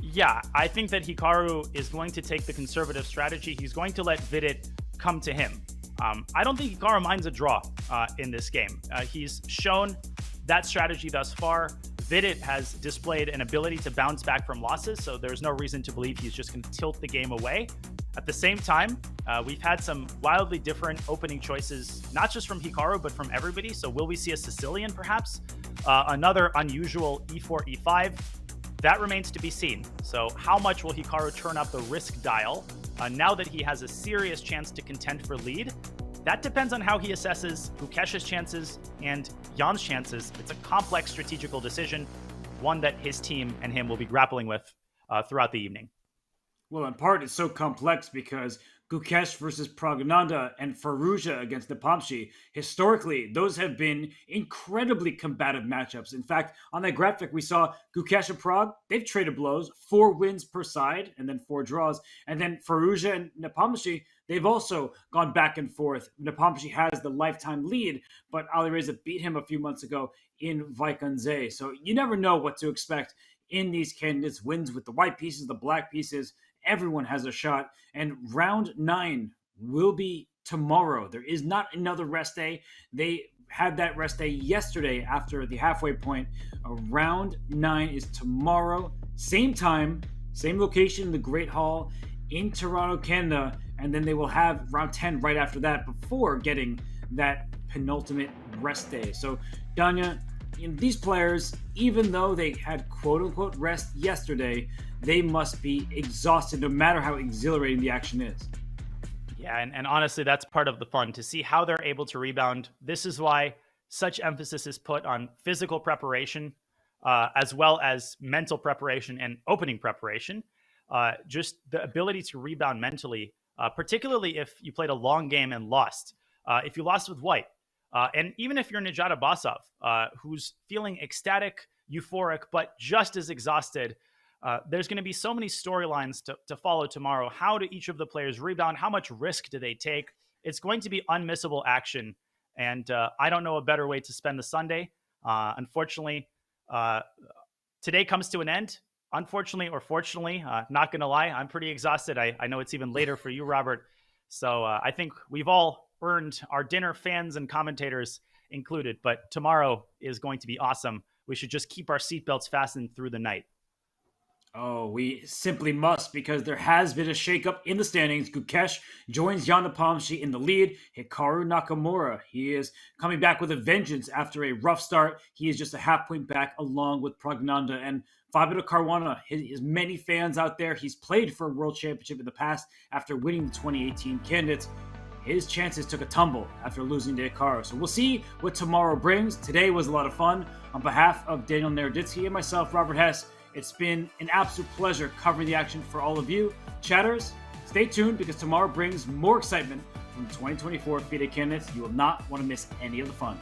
Yeah, I think that Hikaru is going to take the conservative strategy. He's going to let Vidit come to him. I don't think Hikaru minds a draw in this game. He's shown that strategy thus far. Vidit has displayed an ability to bounce back from losses, so there's no reason to believe he's just going to tilt the game away. At the same time, we've had some wildly different opening choices, not just from Hikaru, but from everybody. So will we see a Sicilian, perhaps? Another unusual e4, e5? That remains to be seen. So how much will Hikaru turn up the risk dial now that he has a serious chance to contend for lead? That depends on how he assesses Gukesh's chances and Jan's chances. It's a complex strategical decision, one that his team and him will be grappling with throughout the evening. Well, in part, it's so complex because Gukesh versus Praggnanandhaa and Firouzja against Nepomsky, historically, those have been incredibly combative matchups. In fact, on that graphic, we saw Gukesh and Pragg, they've traded blows, 4 wins per side, and then 4 draws. And then Firouzja and Nepomsky, they've also gone back and forth. Nepomsky has the lifetime lead, but Alireza beat him a few months ago in Vaikanze. So you never know what to expect in these candidates. Wins with the white pieces, the black pieces. Everyone has a shot. And round 9 will be tomorrow. There is not another rest day. They had that rest day yesterday after the halfway point. Round 9 is tomorrow. Same time, same location, the Great Hall in Toronto, Canada. And then they will have round 10 right after that before getting that penultimate rest day. So, Danya, these players, even though they had quote-unquote rest yesterday, they must be exhausted no matter how exhilarating the action is. Yeah, and honestly, that's part of the fun, to see how they're able to rebound. This is why such emphasis is put on physical preparation, as well as mental preparation and opening preparation. Just the ability to rebound mentally, particularly if you played a long game and lost. If you lost with white, and even if you're Nijata Basov, who's feeling ecstatic, euphoric, but just as exhausted, there's going to be so many storylines to follow tomorrow. How do each of the players rebound? How much risk do they take? It's going to be unmissable action. And I don't know a better way to spend the Sunday. Unfortunately, today comes to an end. Unfortunately or fortunately, not going to lie, I'm pretty exhausted. I know it's even later for you, Robert. So I think we've all earned our dinner, fans and commentators included. But tomorrow is going to be awesome. We should just keep our seatbelts fastened through the night. Oh, we simply must, because there has been a shakeup in the standings. Gukesh joins Jan Nepomsky in the lead. Hikaru Nakamura, he is coming back with a vengeance after a rough start. He is just a half point back along with Praggnanandhaa. And Fabio Caruana, his many fans out there, he's played for a world championship in the past after winning the 2018 candidates. His chances took a tumble after losing to Hikaru. So we'll see what tomorrow brings. Today was a lot of fun. On behalf of Daniel Naroditsky and myself, Robert Hess, it's been an absolute pleasure covering the action for all of you. Chatters, stay tuned, because tomorrow brings more excitement from 2024 FIDE candidates. You will not want to miss any of the fun.